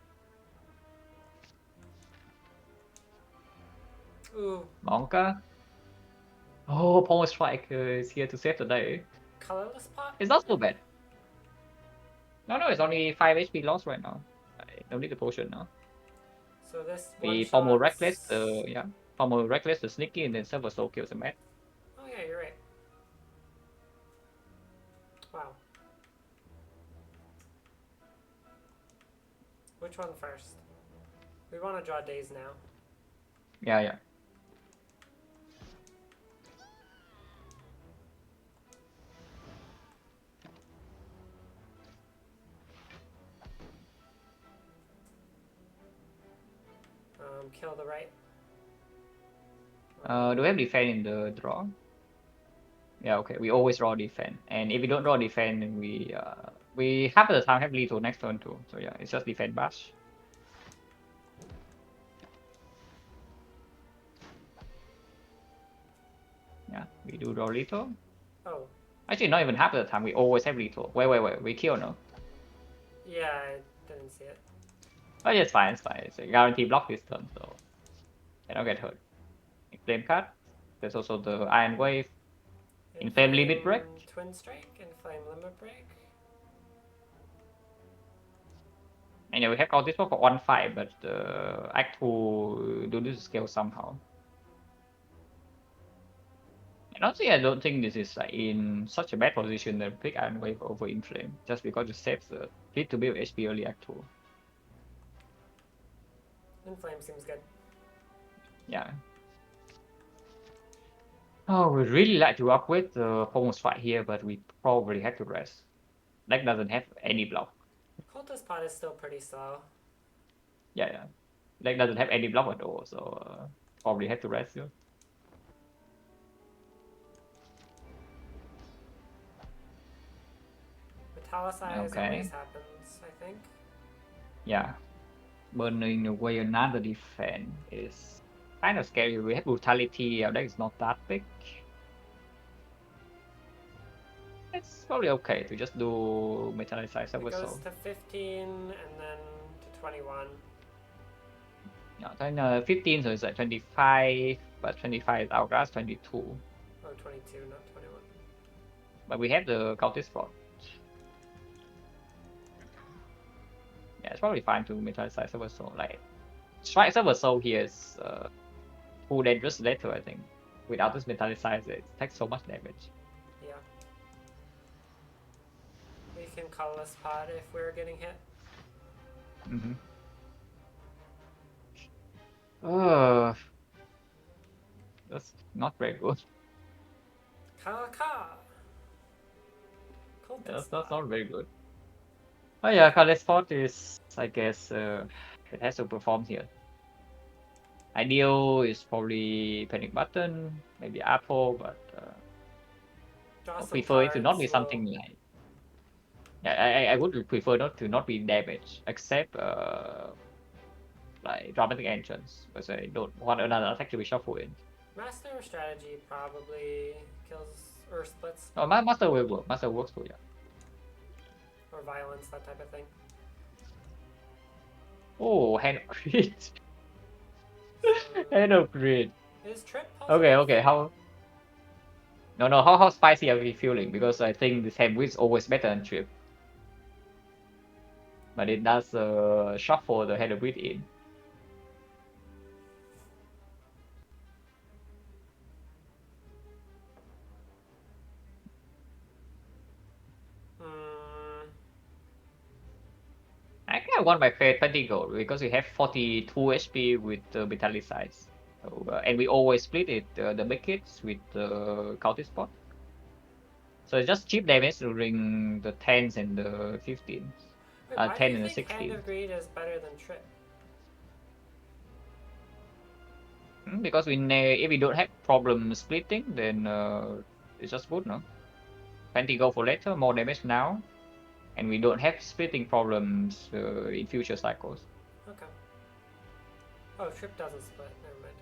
Ooh. Monka. Oh, Pommel strike is here to save the day. Colorless pot? It's not so bad. No, it's only 5 HP loss right now. I don't need the potion now. So this one We pummel Reckless, shots. pummel Reckless the Sneaky, and then Silver Soul kills the Mat. Oh yeah, you're right. Wow. Which one first? We want to draw days now. Yeah. Kill the right. Do we have defend in the draw? Yeah, okay. We always draw defend, and if we don't draw defend, then we half of the time have lethal next turn too. So yeah, it's just defend bash. Yeah, we do draw lethal. Oh. Actually, not even half of the time. We always have lethal. Wait. We kill no. Yeah, I didn't see it. Oh, yeah, it's fine. It's fine. It's a guarantee block this turn, so I don't get hurt. Flame card. There's also the Iron Wave. Inflame Limit Break. Twin Strike, Inflame Limit Break. And yeah, we have got this one for 1-5, but Act 2 do this scale somehow. And honestly, I don't think this is in such a bad position to pick Iron Wave over Inflame, just because it saves the fit to build HP early Act 2. Inflame seems good. Yeah. Oh, we really like to upgrade the Foremost Fight here, but we probably have to rest. Deck doesn't have any block. Cultist Pot is still pretty slow. Yeah. Deck doesn't have any block at all, so probably have to rest here. Metallicize Okay. always happens, I think. Yeah. Burning away another defense is kind of scary. We have brutality, our deck is not that big. It's probably okay to just do metallicize It goes Silversoul. to 15 and then to 21. Yeah, then 15, so it's like 25, but 25 is Hourglass 22. Oh, 22, not 21. But we have the Cultist Rod. Yeah, it's probably fine to metallicize Silversoul. Like, strike Silversoul here is too dangerous later, I think. Without this metallicize, it takes so much damage. Yeah. We can Colorless Pot if we're getting hit. Mm-hmm. That's not very good. Ka! That's not very good. Oh yeah, Kale's Spot is, I guess, it has to perform here. Ideal is probably Panic Button, maybe Apple, but I prefer it to not be something like. Yeah, I would prefer not to not be damaged, except like Dramatic Entrance, because I don't want another attack to be shuffled in. Master Strategy probably kills or splits. No, Master will work. Master works for you. Or Violence, that type of thing. Oh, Hand of Greed. Hand of Greed. Is Trip possible? Okay, how? No, how spicy are we feeling? Because I think this hand is always better than Trip. But it does shuffle the Hand of Greed in. I think I want my fair 20 gold because we have 42 HP with Vitality size. So, and we always split it, the big hits with the Cultist Spot. So it's just cheap damage during the 10s and the 15s. Wait, why 10 do you and the think Hand 16s. of Greed is better than Trip? Because if we don't have problem splitting, then it's just good, no? 20 gold for later, more damage now. And we don't have splitting problems in future cycles. Okay. Oh, Trip doesn't split. Never mind.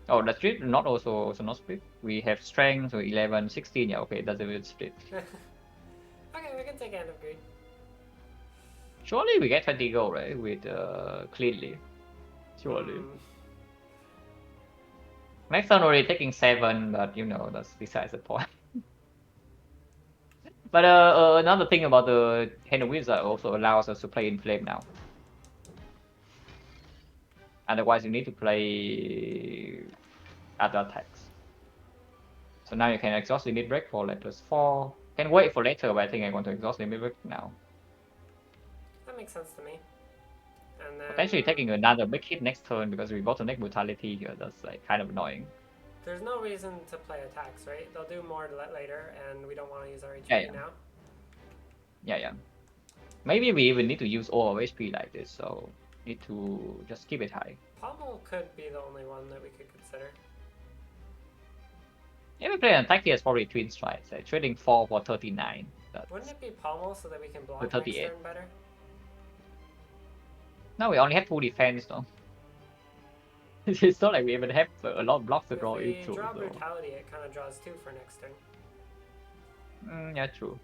Oh, the split not also not split. We have strength, so 11, 16. Yeah, okay, it doesn't even split. Okay, we can take Hand of Greed. Surely we get 20 gold, right? With cleanly. Surely. Next turn already taking 7, but you know, that's besides the point. But another thing about the Hand of Wizard also allows us to play in flame now. Otherwise, you need to play other attacks. So now you can exhaust limit break for like +4. Can wait for later, but I think I want to exhaust limit break now. That makes sense to me. And then Potentially taking another big hit next turn because we bottleneck brutality here. That's like kind of annoying. there's no reason to play attacks, right? They'll do more later, and we don't want to use our HP Yeah. now. Yeah. Maybe we even need to use all of HP like this, so need to just keep it high. Pommel could be the only one that we could consider. Yeah, we play an attack here is probably Twin Strikes. Trading 4 for 39. Wouldn't it be Pommel so that we can block For next 38. turn better? No, we only have 2 defense though. It's not like we even have a lot of blocks to If draw we into. draw So. Brutality, it kind of draws 2 for next turn. Yeah, true.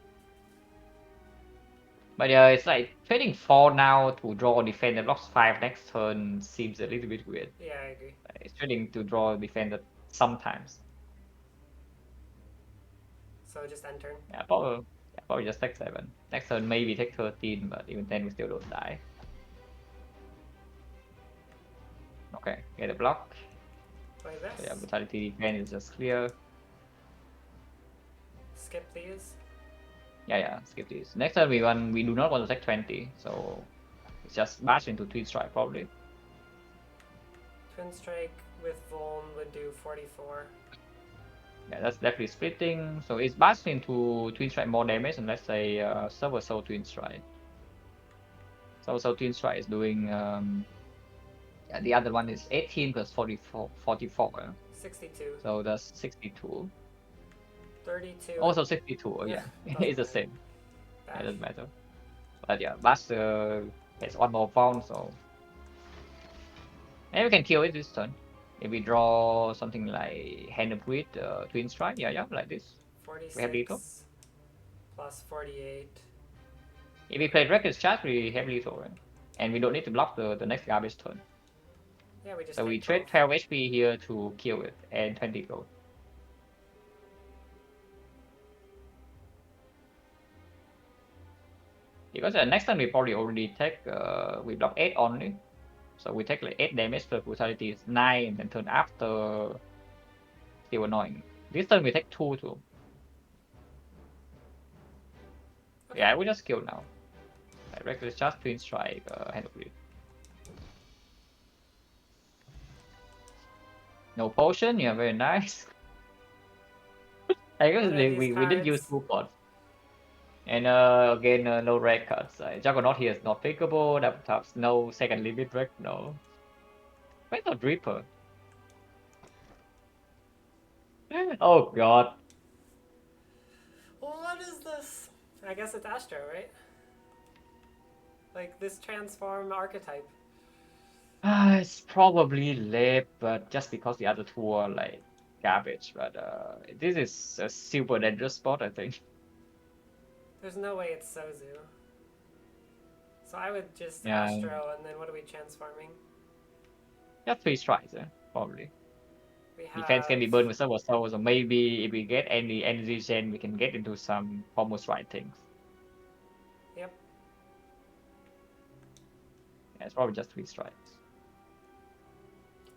But yeah, it's like trading 4 now to draw defend and blocks 5 next turn seems a little bit weird. Yeah, I agree. It's trading to draw defend sometimes. So just end turn. Yeah, probably just take 7. Next turn maybe take 13, but even then we still don't die. Okay, get a block. Play this. So yeah, brutality defense is just clear. Skip these. Yeah, skip this. Next turn we do not want to take 20, so it's just bash into Twin Strike probably. Twin Strike with Vuln would do 44. Yeah, that's definitely splitting. So it's bashed into Twin Strike more damage, and let's say Silver Soul Twin Strike. Silver Soul Twin Strike is doing yeah, the other one is 18 plus 44. 62. So that's 62. 32. Also 62. Yeah, it's the same. Bash. It doesn't matter. But yeah, Bash has one more pound, so and we can kill it this turn. If we draw something like Hand of Greed, Twin Strike, yeah, like this. 46 We have lethal. plus 48. If we play Reckless Charge, we have lethal, right? And we don't need to block the next garbage turn. Yeah, we just So we take trade both. 12 HP here to kill it and 20 gold. Because next time we probably already take, we block 8 only. So we take like 8 damage per brutality is 9, and then turn after, still annoying. This turn we take 2 too. Okay. Yeah, we just kill now. Reckless Charge, Twin Strike, Hand of Greed. No potion, yeah, very nice. I guess we did use 2 pots. And again, no red cards. Juggernaut here is not pickable. That perhaps no second limit break, no. Why not Reaper? Oh god. Well, what is this? I guess it's Astro, right? Like this transform archetype. It's probably late, but just because the other 2 are like garbage. But this is a super dangerous spot, I think. There's no way it's Sozu. So I would just Yeah. Astro, and then what are we transforming? Yeah, 3 strikes, probably. We have... Defense can be burned with Silver Soul, so maybe if we get any energy gen, we can get into some almost right things. Yep. Yeah, it's probably just 3 strikes.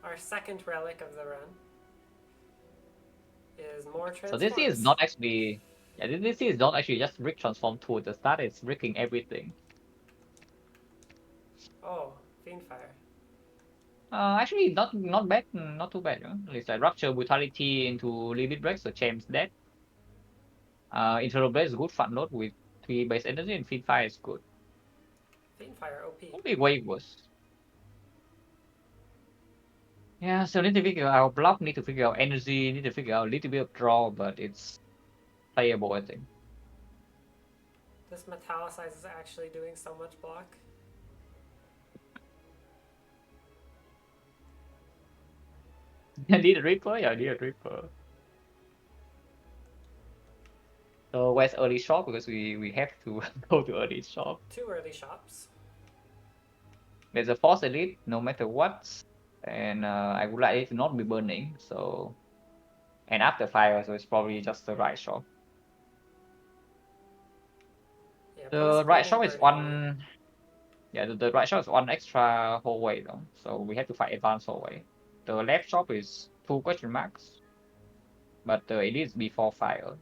Our second relic of the run is more transforms. So this is not actually, yeah, this is not actually just Rick transform 2. At the start, it's Ricking everything. Oh, Fiendfire. Actually, not bad, not too bad. It's like Rupture Brutality into Limit Break, so James dead. Internal Blade is good fun load with 3 base energy, and Fiendfire is good. Fiendfire OP. Only way worse. Yeah, so need to figure out block, need to figure out energy, need to figure out a little bit of draw, but it's playable, I think. This Metallicize is actually doing so much block. I need a Reaper? Yeah, I need a Reaper. So where's early shop? Because we have to go to early shop. 2 early shops. There's a Force Elite, no matter what. And I would like it to not be burning, so... And after fire, so it's probably just the right shop. The right shop is vertically. one. Yeah, the right shop is one extra hallway though, so we have to fight advanced hallway. The left shop is two question marks, but it is before fire.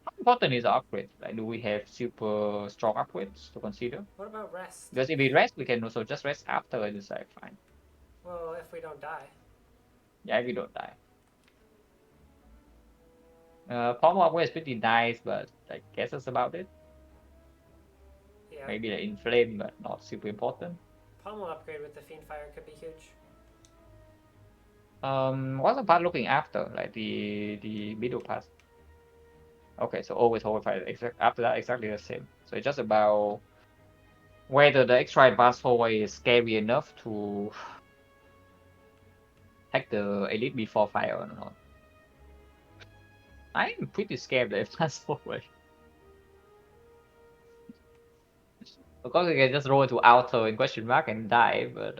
How important is the upgrade? Like, do we have super strong upgrades to consider? What about rest? Because if we rest, we can also just rest after and it's like fine. Well, if we don't die. Yeah, if we don't die. Pommel upgrade is pretty nice, but I guess that's about it. Yeah. Maybe the inflame, but not super important. Pommel upgrade with the Fiend Fire could be huge. What's the part looking after? Like the middle part. Okay, so always hold fire. After that, exactly the same. So it's just about whether the extra advanced hallway is scary enough to take the elite before fire or not. I'm pretty scared of the advanced hallway. Of course, we can just roll into outer in question mark and die, but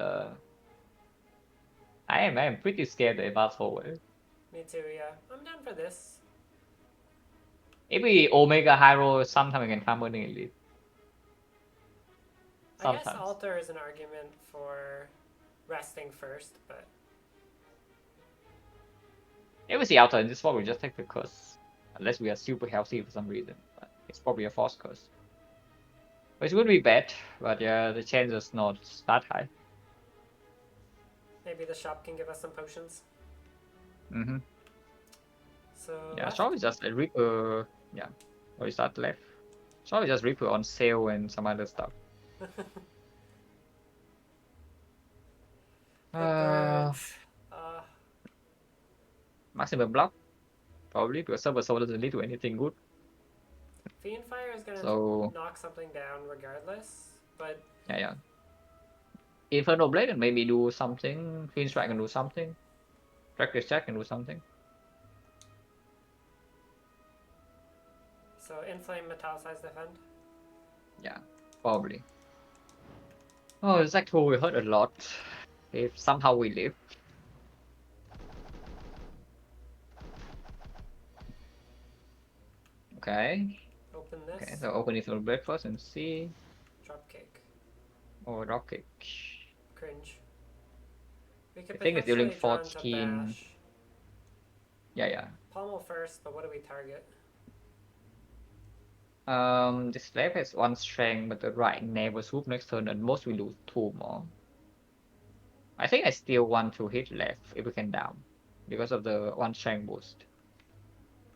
I am pretty scared of the advanced hallway. Me too, yeah. I'm down for this. If we Omega Hero, sometimes we can farm burning elite. I guess Sometimes. altar is an argument for resting first, but If we see outer in this spot, we just take the curse. Unless we are super healthy for some reason. But it's probably a force curse. Which would be bad, but yeah, the chance is not that high. maybe the shop can give us some potions. Mm-hmm. So Yeah, left. shop is just a Reaper. Yeah. Or is that left? Shop is just Reaper on sale and some other stuff. Ripper. Uh, Uh, maximum block, probably, because Silver Soul doesn't lead to anything good. Fiend Fire is gonna So, knock something down regardless, but yeah. Infernal Blade can maybe do something. Fiend Strike can do something. Practice Check can do something. so Inflame Metallicize Defend. Yeah, probably. Oh, Zecto we hurt a lot. If somehow we live. Okay. Open Okay, this. so open Infernal Blade first and see. Dropkick. Oh, Rockkick. Cringe. We could I think it's dealing potentially draw into 14. Bash. Yeah. Pommel first, but what do we target? This left has one strength, but the right never swoop next turn, and most we lose two more. I think I still want to hit left if we can down, because of the one strength boost.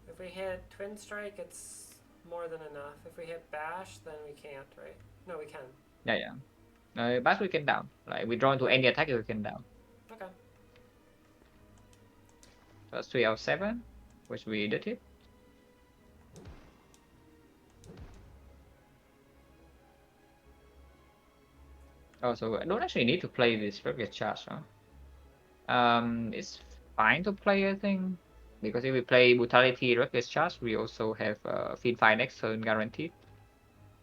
If we hit Twin Strike, it's more than enough. If we hit Bash, then we can't, right? No, we can. Yeah. But we can down. Like we draw into Right. any attack, we can down. Okay. So that's 3 out of 7, which we did it. Oh, so I don't actually need to play this Rugged Charge, huh? It's fine to play, I think, because if we play Brutality Rugged Charge, we also have Fiend Fire next turn guaranteed.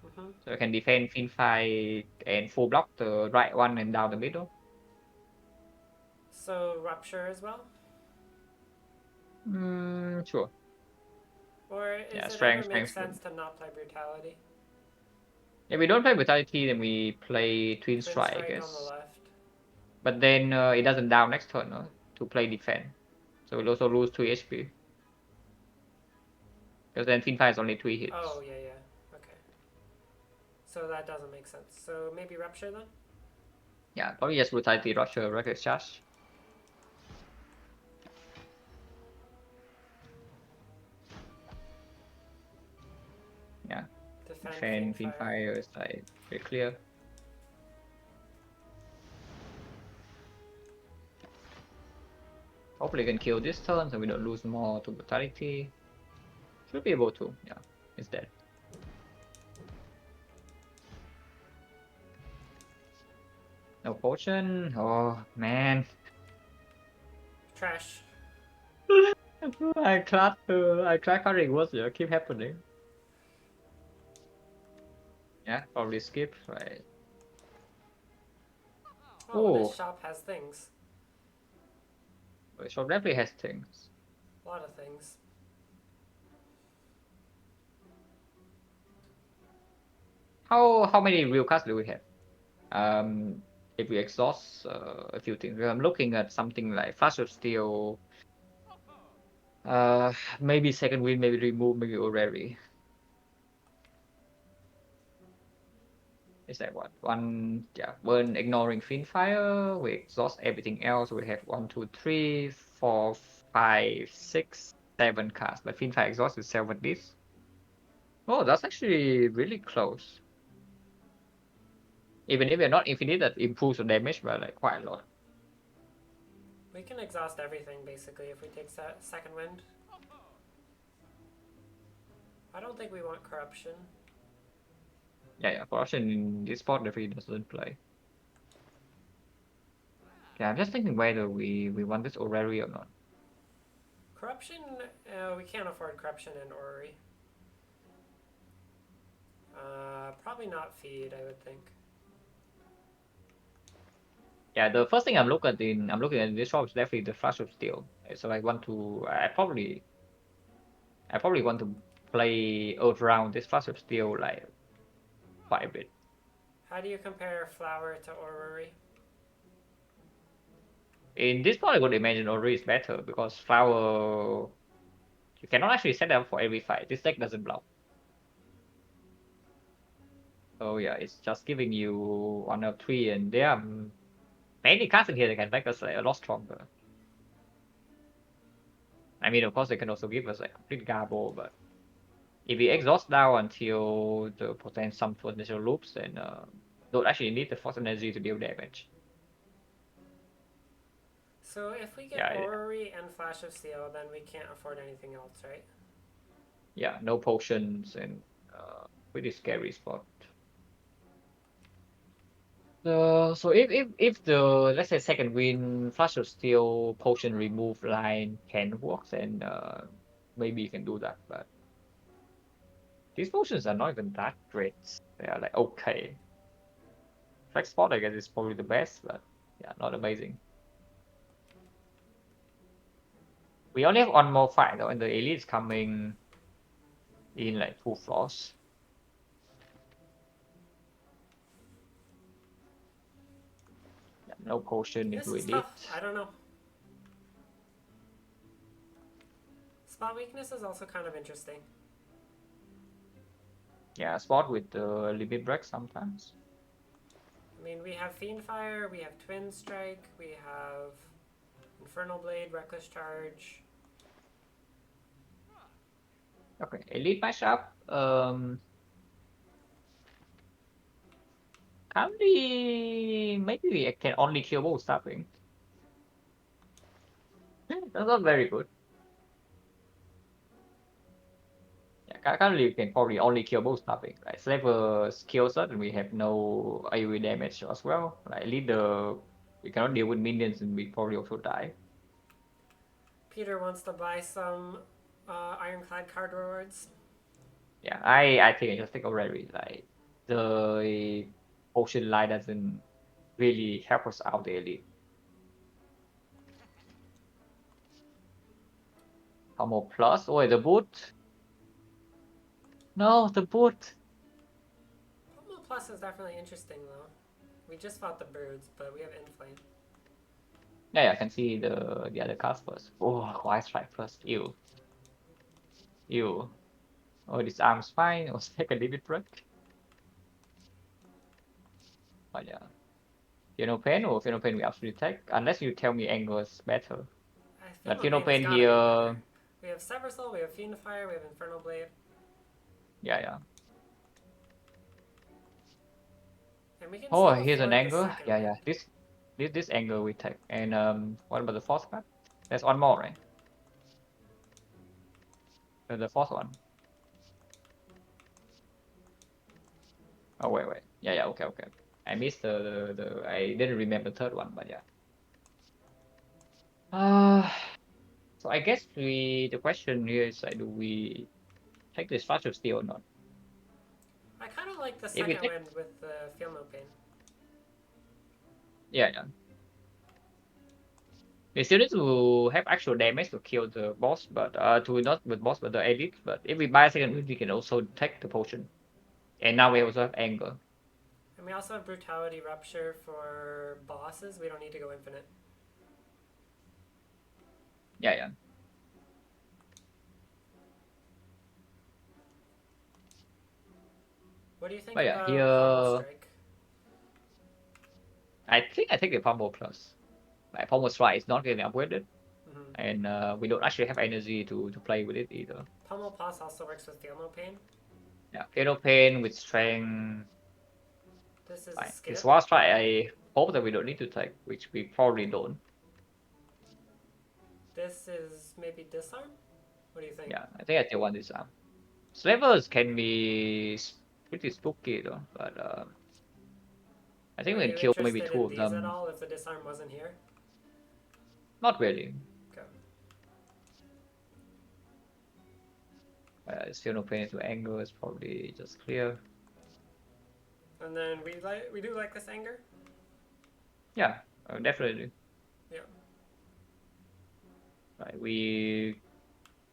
Mm-hmm. So I can defend Fiend Fire and full block the right one and down the middle. So Rupture as well? Sure. Or Yeah, is it ever strength, make strength. sense to not play Brutality? If we don't play Brutality, then we play Twin Twin Strike, I Strike on the guess. left. But then it doesn't down next turn to play defend. So we'll also lose 3 HP. Because then Fiend Fire is only 3 hits. Oh, yeah. Okay. So that doesn't make sense. So maybe Rupture then? Yeah, probably just Brutality, Rupture, Rugged Charge. Yeah. Defend Fiend Fire. Fire is like very clear. Hopefully we can kill this turn so we don't lose more to Brutality. Should be able to, yeah. It's dead. No potion? Oh man. Trash. I tried carrying words here, keep happening. Yeah, probably skip, right? Oh, this Oh, shop has things. the shop definitely has things. A lot of things. how many real cards do we have? If we exhaust a few things, I'm looking at something like Flash of Steel, uh, maybe second wind, maybe remove, maybe Orrery. Is that what? One, yeah, burn, ignoring Fiendfire. We exhaust everything else. We have 1, 2, 3, 4, 5, 6, 7 cards. But Fiendfire exhaust is 7 this. Oh, that's actually really close. Even if we're not infinite, that improves the damage by like quite a lot. We can exhaust everything basically if we take second wind. I don't think we want corruption. Yeah, corruption in this spot definitely doesn't play. Yeah, I'm just thinking whether we want this Orrery or not. Corruption, we can't afford corruption and orrery. Probably not feed, I would think. Yeah, the first thing I'm looking at in this shop is definitely the Flash of Steel. So I probably want to play around this Flash of Steel like quite a bit. How do you compare flower to orrery? In this part, I would imagine Ori is better because Flower you cannot actually set up for every fight. This deck doesn't block. So yeah, it's just giving you 1 of 3, and there are many cards in here that can make us like, a lot stronger. I mean, of course, they can also give us like complete garble, but if we exhaust down until the some potential loops, then don't actually need the force energy to deal damage. So if we get Yeah, orrery and flash of steel, then we can't afford anything else, right? yeah, no potions and pretty scary spot. So if the let's say second win flash of steel potion remove line can work, then maybe you can do that. But these potions are not even that great. They are like okay. Flex spot I guess is probably the best, but yeah, not amazing. We only have one more fight though, and the elite is coming in like 2 floors. Yeah, no potion This into is tough. elite. I don't know. Spot weakness is also kind of interesting. Yeah, spot with the limit break sometimes. I mean, we have Fiendfire, we have Twin Strike, we have Infernal Blade, Reckless Charge. Okay, elite matchup. Currently, maybe we can only kill both stopping. That's not very good. Yeah, currently you can probably only kill both stopping. Right, Slaver kills us and we have no AoE damage as well. Like leader, we cannot deal with minions and we probably also die. Peter wants to buy some Ironclad card rewards. Yeah, I think I just take already. Like the potion line doesn't really help us out the elite. Combo plus. Oh, the boot. No, the boot. Pomo Plus is definitely interesting though. We just fought the birds, but we have Inflame. Yeah, I can see the other cards first. Oh, why strike first? Ew. Ew. Oh, this arm's fine. Or take a limit break. But yeah. Pain or Pain we absolutely take. Unless you tell me angle is better. I feel But no pain has Pain gotta be here. better. We have Sever Soul, we have Fiendfire, we have Infernal Blade. Yeah. And we can Oh, still here's an afford the angle. second Yeah. wind. This angle we take. And what about the fourth card? There's one more, right? The fourth one. Oh wait. Yeah, okay. I missed the I didn't remember the third one, but yeah. Uh so I guess the question here is like, do we take this flash of steel or not? I kind of like the If we second take, wind with the Feel No Pain. yeah. We still need to have actual damage to kill the boss, but to not the boss, but the elite. But if we buy a second wind, we can also take the potion. And now we also have anger. And we also have Brutality Rupture for bosses. We don't need to go infinite. Yeah, yeah. What do you think But yeah, about Pommel here Strike? I think I take the Pommel Plus. Like Pommel Strike is not getting upgraded, Mm-hmm. and we don't actually have energy to play with it either. Pommel Plus also works with Feel No Pain. Yeah, Fatal Pain with Strength. This is a Fine. This skip. War Strike, I hope that we don't need to take, which we probably don't. This is maybe Disarm? What do you think? Yeah, I think I take one this arm. Slavers can be pretty spooky though, but I think Are we can you kill maybe interested two in of these at them. all if the Disarm wasn't here? Not really. Okay. Still no pain into anger is probably just clear. And then we do like this anger. Yeah, definitely. Yeah. Right, we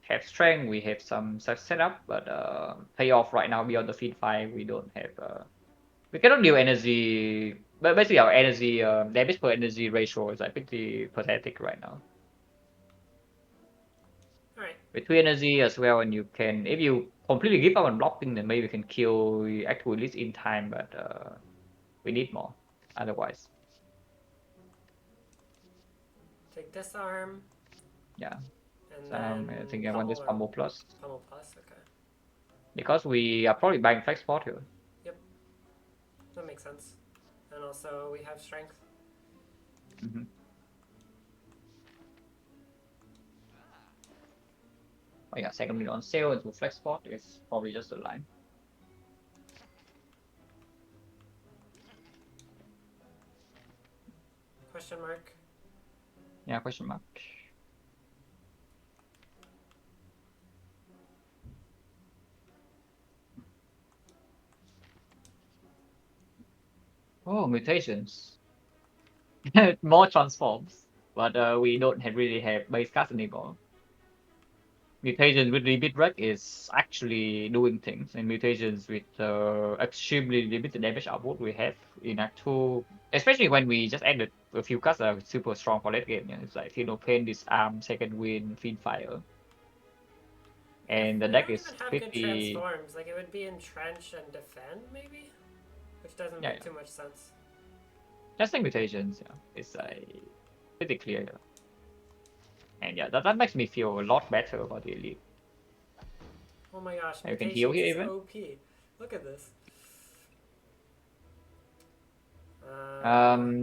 have strength, we have some setup, but payoff right now beyond the feed 5, we don't have. We cannot deal energy, but basically our energy damage per energy ratio is like pretty pathetic right now. All right. With 3 energy as well, and you can, if you completely give up on blocking, then maybe you can kill actual elite in time, but we need more otherwise. Take Disarm. Yeah, And so I then think I want this Pummel or combo plus Pummel Plus. Okay. because we are probably buying flex spot here. Yep. That makes sense. And also we have Strength. Mm-hmm. Oh yeah, second minute on sale into flex spot is probably just a line. Question mark. Yeah, question mark. Oh, mutations. More transforms, but we don't really have base cast anymore. Mutations with limit break is actually doing things, and mutations with extremely limited damage output we have in Act 2, especially when we just added a few cards that are super strong for late game. It's like Feel No Pain, Disarm, Second Wind, Fiend Fire, Yeah, and the we deck don't even is have good pretty. transforms. Like it would be Entrench and Defend maybe, which doesn't Yeah, make yeah. too much sense. Just like mutations, yeah, it's pretty clear. Yeah. And yeah, that makes me feel a lot better about the elite. Oh my gosh, And you can heal Mutations here is even. OP. Look at this.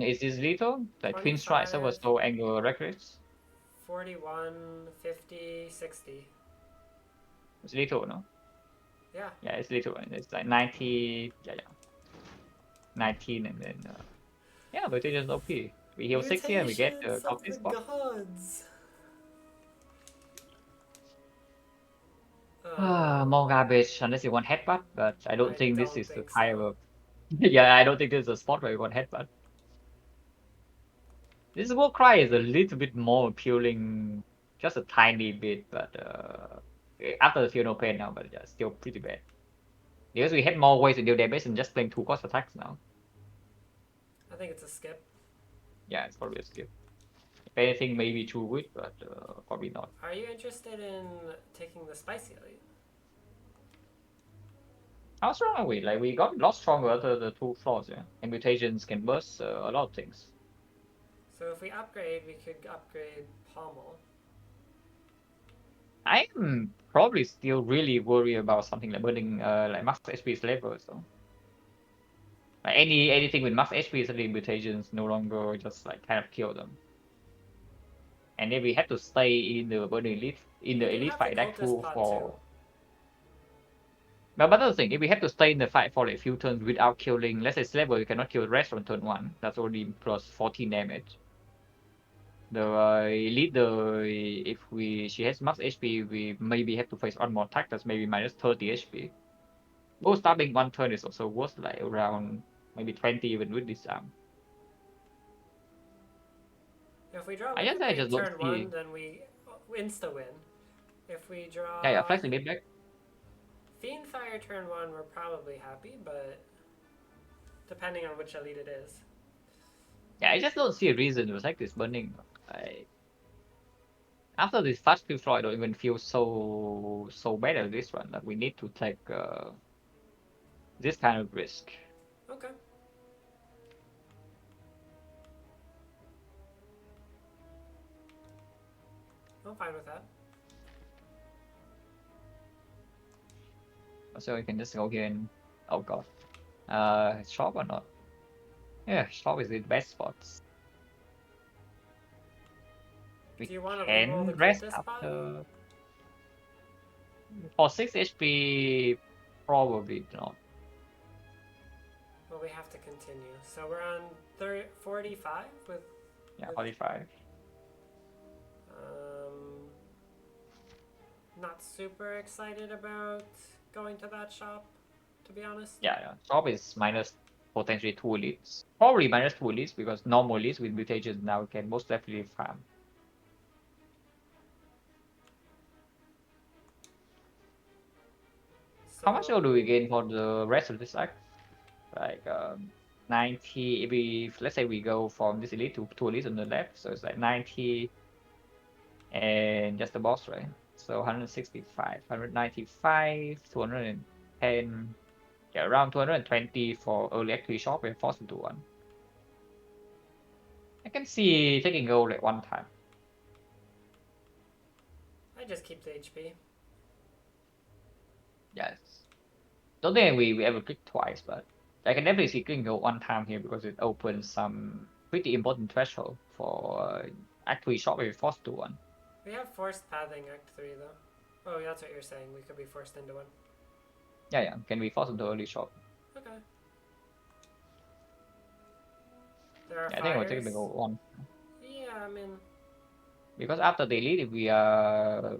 Is this lethal? Like Twin Strikes 25, was no angle records. 41, 50, 60. It's lethal, no? Yeah. Yeah, it's lethal. And it's like 90. Yeah, yeah. 19 and then yeah, but it is OP. We heal 60 and we get the Mutations of complete the spot. gods. More garbage unless you want headbutt, but I don't I think this don't is the think so. kind of yeah, I don't think this is a spot where you want headbutt. This Warcry is a little bit more appealing, just a tiny bit, but after the Feel No Pain now, but yeah, still pretty bad. Because we had more ways to deal damage than just playing 2 cost attacks now. I think it's a skip. Yeah, it's probably a skip. If anything, maybe 2 would, but probably not. Are you interested in taking the Spicy Elite? How strong are we? Like, we got a lot stronger after the 2 floors, yeah. And mutations can burst a lot of things. So if we upgrade, we could upgrade Pommel. I'm probably still really worried about something like burning like max HP slavers, so. Like anything with max HP suddenly mutations no longer just like kind of kill them. And then we have to stay in the burning elite We do elite have the fight deck Cultist too Pod too. for. But that's the thing, if we have to stay in the fight for a few turns without killing, let's say Slaver, you cannot kill the rest on turn 1. That's already plus 14 damage. The elite, if she has max HP, we maybe have to face one more attack that's maybe minus 30 HP. Both starting 1 turn is also worth like around maybe 20 even with this arm. If we draw I guess Limit I Break just don't turn see. 1, then we insta win. If we Yeah, yeah, draw flex limit back. Fiendfire turn 1, we're probably happy, but depending on which elite it is. Yeah, I just don't see a reason to attack this burning. After this first few floor, I don't even feel so bad at this one. That we need to take this kind of risk. Okay. I'm fine with that. So we can just go here and oh god, shop or not? Yeah, shop is the best spots. We Do you want to reroll the can rest cultist spot? after for 6 HP. Probably not. Well, we have to continue. So we're on 45 with. Yeah, 45. Um, not super excited about going to that shop, to be honest. Yeah. Shop is minus potentially 2 elites. Probably minus 2 elites because normal elites with mutations now can most definitely farm. So, How much gold do we gain for the rest of this act? Like 90. If we let's say we go from this elite to 2 elites on the left, so it's like 90 and just the boss, right? So 165, 195, 210. Yeah, around 220 for early active shop and force into one. I can see taking gold like one time. I just keep the HP. Yes. Don't think we ever click twice, but I can definitely see clicking gold one time here because it opens some pretty important threshold for Act 3 shop if we force to one. We have forced pathing Act 3 though. Oh, that's what you're saying. We could be forced into one. Yeah. Can we force into early shop? Okay. There are Yeah, I think we'll fires. take the gold one. Yeah, I mean. Because after the elite, if we are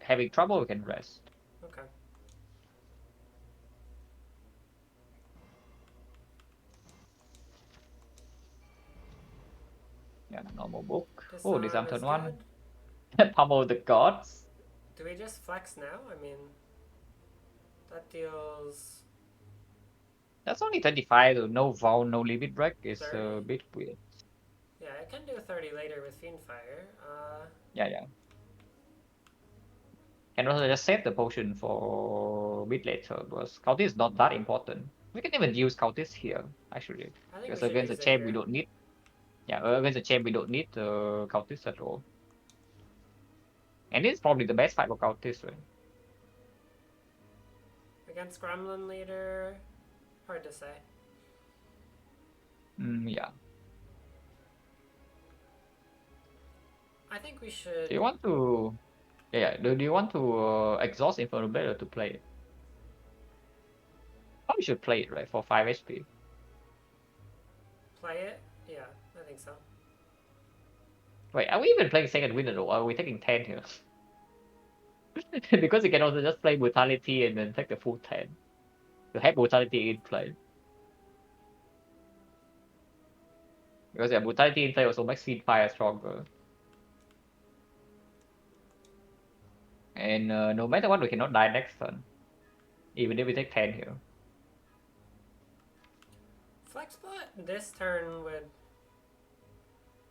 having trouble, we can rest. Okay. Yeah, normal book. Oh, Disarm disarm is turn good. 1. Pummel the gods. Do we just flex now? I mean, that deals That's only 25, so no vow, no limit break is 30. a bit weird. Yeah, I can do 30 later with Fiendfire. Yeah. Can also just save the potion for a bit later because Cultist is not that important. We can even use Cultist here, actually. I think we Because should against the use it champ we here. don't need. Yeah, against the champ we don't need Cultist at all. And this is probably the best fight for Cultist, right? Against Gremlin later, hard to say. Yeah. I think we should. Do you want to... Yeah. Do you want to exhaust Infernal Blade or to play it? Probably should play it, right? For 5 HP. Play it? Yeah, I think so. Wait, are we even playing second wind at all? Or are we taking 10 here? Because you can also just play Brutality and then take the full 10. To have Brutality in play. Because yeah, Brutality in play also makes Fiendfire stronger. And no matter what, we cannot die next turn. Even if we take 10 here. Flexbot this turn would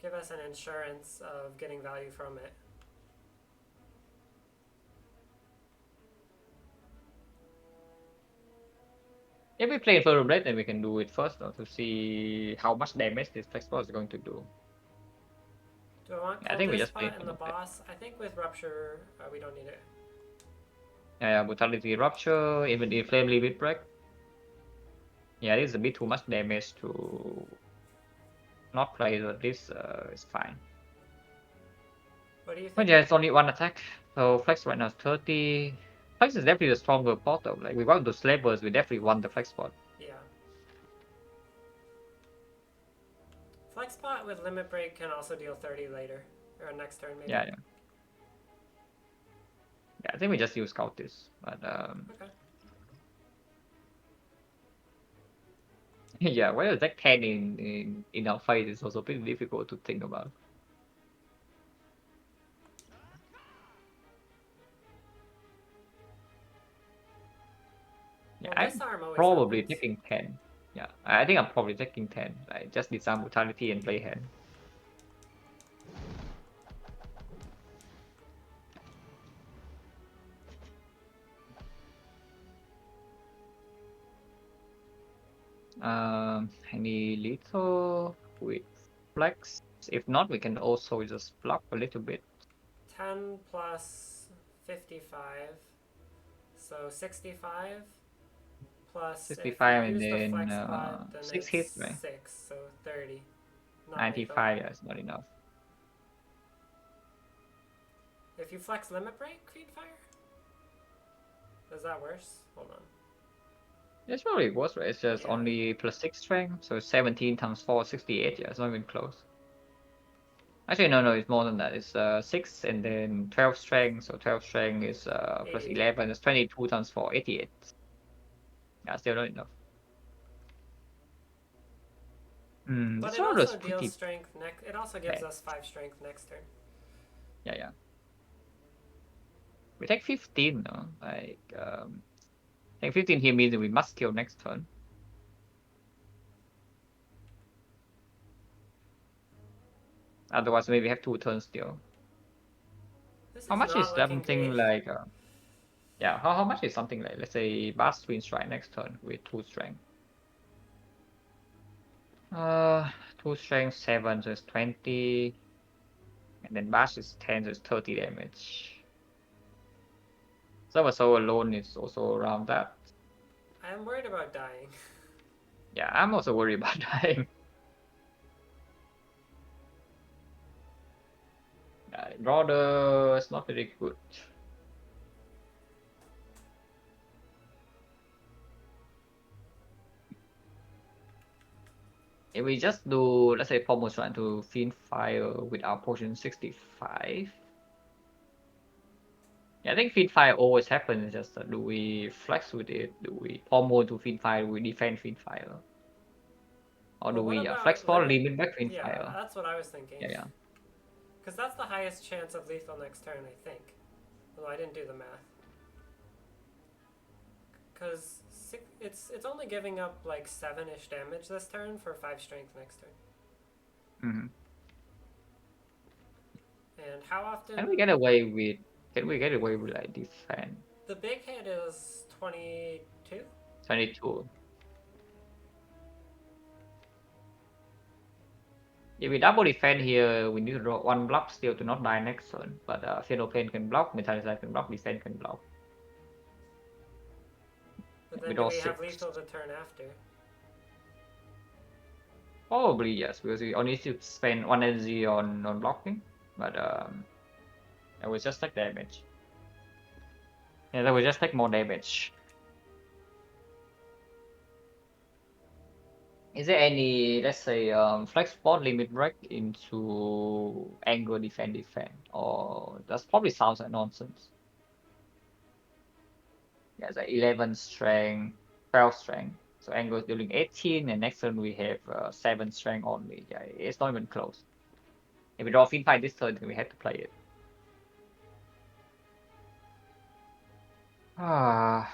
give us an insurance of getting value from it. If we play Infernal Blade, then we can do it first though, to see how much damage this Flexbot is going to do. Do I want I think we Cultist just play spot in the Infernal Blade. boss? I think with Rupture, we don't need it. Yeah, Brutality Rupture, even if Flame Limit Break. Yeah, this is a bit too much damage to not play, but this is fine. What do you But think? yeah, it's only one attack. So Flex right now is 30. Flex is definitely the stronger part though. Like, we want those slavers, we definitely want the Flex spot. Yeah. Flexbot with Limit Break can also deal 30 later. Or next turn, maybe. Yeah. Yeah, I think we just use Cultist. But Okay. yeah, whether attack 10 in our fight is also pretty difficult to think about. always probably happens. taking 10. Yeah, I think I'm probably taking 10. I just need some brutality and play hand. I need little with flex. If not, we can also just block a little bit. 10 plus 55, so 65. Plus, if you 65 and use the then flex pot, then 6 it's hits, right? 6, so 30. Not lethal. 95, yeah, it's not enough. If you flex limit break, feed fire? Is that worse? Hold on. It's probably worse, right? It's just Yeah. only plus 6 strength, so 17 times 4, 68. Yeah, it's not even close. Actually, no, it's more than that. It's 6 and then 12 strength, so 12 strength is plus 88. 11. It's 22 times 4, 88. Yeah, still not enough. But This it order is also deals pretty strength next. It also gives bad. us 5 strength next turn. Yeah. We take 15, no? Take 15 here means that we must kill next turn. Otherwise, maybe we have 2 turns still. This How is much not is looking something great. like, yeah, how much is something like, let's say, Bass Twin Strike next turn with 2 strength? 2 strength, 7, so it's 20. And then Bash is 10, so it's 30 damage. Silver Soul alone is also around that. I am worried about dying. Yeah, I'm also worried about dying. Rather, it's not very good. If we just do, let's say, Pommel trying to Fiend Fire with our potion 65. Yeah, I think Fiend Fire always happens. Just do we flex with it? Do we Pommel to Fiend Fire? Do we defend Fiend Fire? Or do Well, what we flex about for limit? limit back Fiend Yeah, Fire? that's what I was thinking. Yeah. Because that's the highest chance of lethal next turn, I think. Although I didn't do the math. Because it's only giving up like 7-ish damage this turn for 5 strength next turn. Mm-hmm. And how often? Can we get away with? Can we get away with like defend The big hit is 22. 22? If we double defend here, we need to draw 1 block still to not die next turn. But Fatal Pain can block, Metallized can block, Defend can block. But We then do draw we have 6. lethal the turn after? Probably yes, because we only need to spend 1 energy on blocking. But it will just take damage. Yeah, that will just take more damage. Is there any, let's say, flex spot limit break into anger defend? Or that probably sounds like nonsense. Yeah, it's like 11 strength, 12 strength. So anger is dealing 18, and next turn we have 7 strength only. Yeah, it's not even close. If we draw Fiend Fight this turn, then we have to play it. Ah.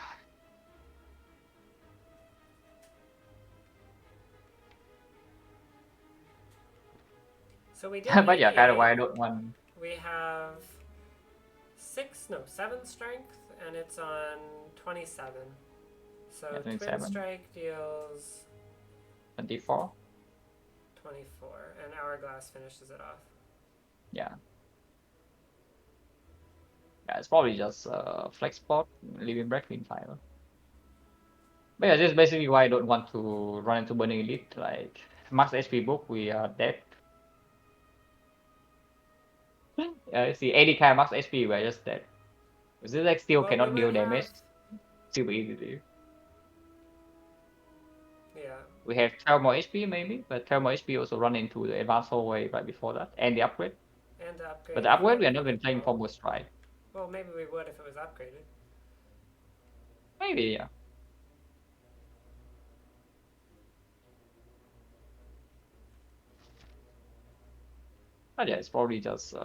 So we did But yeah, kind of 88. why I don't want. We have 7 strength, and it's on 27. Yeah, So Twin 27, Strike deals 24. 24, and Hourglass finishes it off. Yeah. Yeah, it's probably just flex spot, leaving break Fiend Fire. But yeah, this is basically why I don't want to run into Burning Elite. Like, max HP book, we are dead. See, 80k max HP, we're just dead. Because this deck still Well, we cannot would deal have. damage super easily. Yeah. We have 12 more HP maybe, but 12 more HP also run into the advanced hallway right before that, and the upgrade. And the But upgrade the if you upgrade we are wanted not to. been playing Oh. combo strike. Well, maybe we would if it was upgraded. Maybe, yeah. But yeah, it's probably just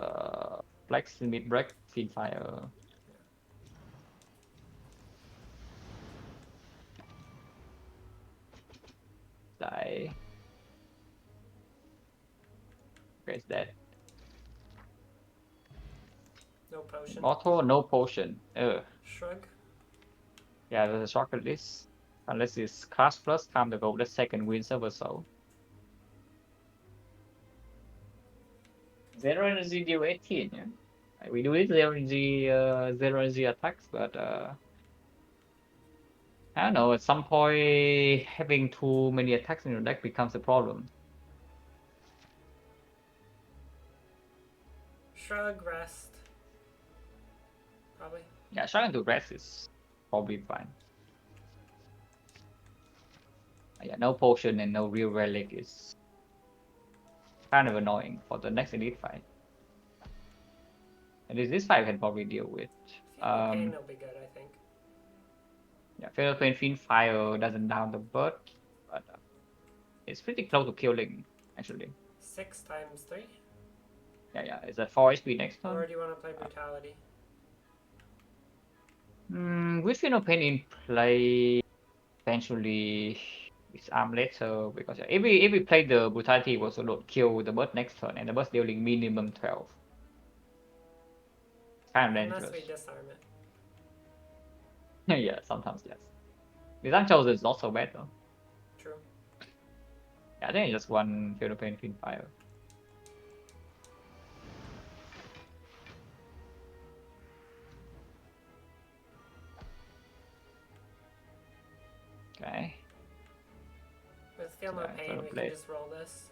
flex, mid break, feed fire. die. Where's that? No potion. Auto, no potion. Shrug. Yeah, there's a shortcut list. Unless it's class plus, come to go the second win server soul. Zero energy deal 18, yeah. We do it zero energy attacks, but I don't know, at some point having too many attacks in your deck becomes a problem. Shrug, rest. Probably. Yeah, trying to rest is probably fine. Yeah, no potion and no real relic is kind of annoying for the next elite fight. And this fight I can probably deal with. Feel no pain will be good, I think. Yeah, Fatal Pain Fiend Fire doesn't down the bird, but it's pretty close to killing, actually. 6 times 3? Yeah, is that 4 HP next turn? Or do you want to play Brutality? With Fatal Pain in play, eventually it's arm later, because if we play the Brutality, it will also kill the bird next turn, and the bird dealing minimum 12. Kind of dangerous. Unless we disarm it. Yeah, sometimes yes. Design chosen is not so bad though. True. Yeah, I think it's just one Fatal Pain Fiend Fire. Okay. With Feel No Pain, we can just roll this.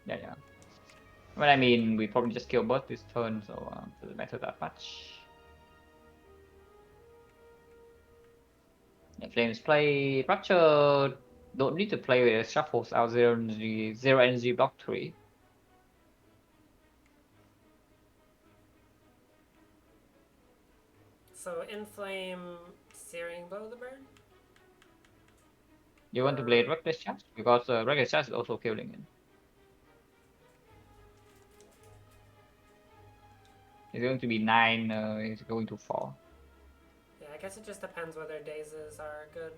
Yeah. But I mean, we probably just kill both this turn, so doesn't matter that much. Yeah, Flames play Rupture. Don't need to play with shuffles out zero energy block 3. So Inflame, Searing Blow the bird? You want to play Reckless Charge? Because Reckless Charge is also killing it. It's going to be 9, it's going to 4. Yeah, I guess it just depends whether dazes are good.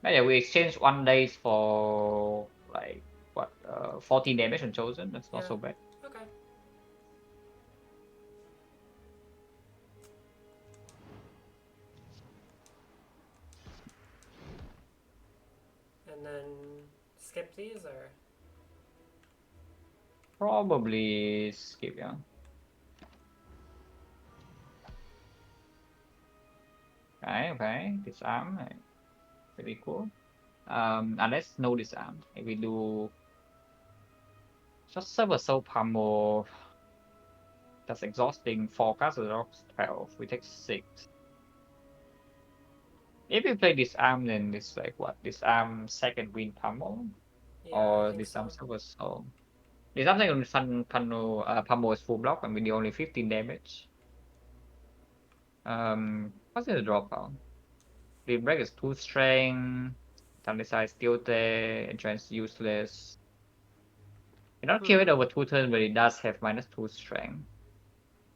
But yeah, we exchange 1 days for like what 14 damage on chosen. That's not so bad. Okay. And then skip these or Probably skip, yeah. Okay, disarm, pretty cool. Unless no disarm, if we do just server soul pummel, that's exhausting. 4 castles rocks 12. We take 6. If we play disarm, then it's like what? Disarm second wind pummel, yeah, or I think disarm so. silver soul. Disarm second pummel is full block and we do only 15 damage. What's the dropout? The break is 2 strength. Talisai still there. Entrance useless. You don't kill it over 2 turns, but it does have -2 strength.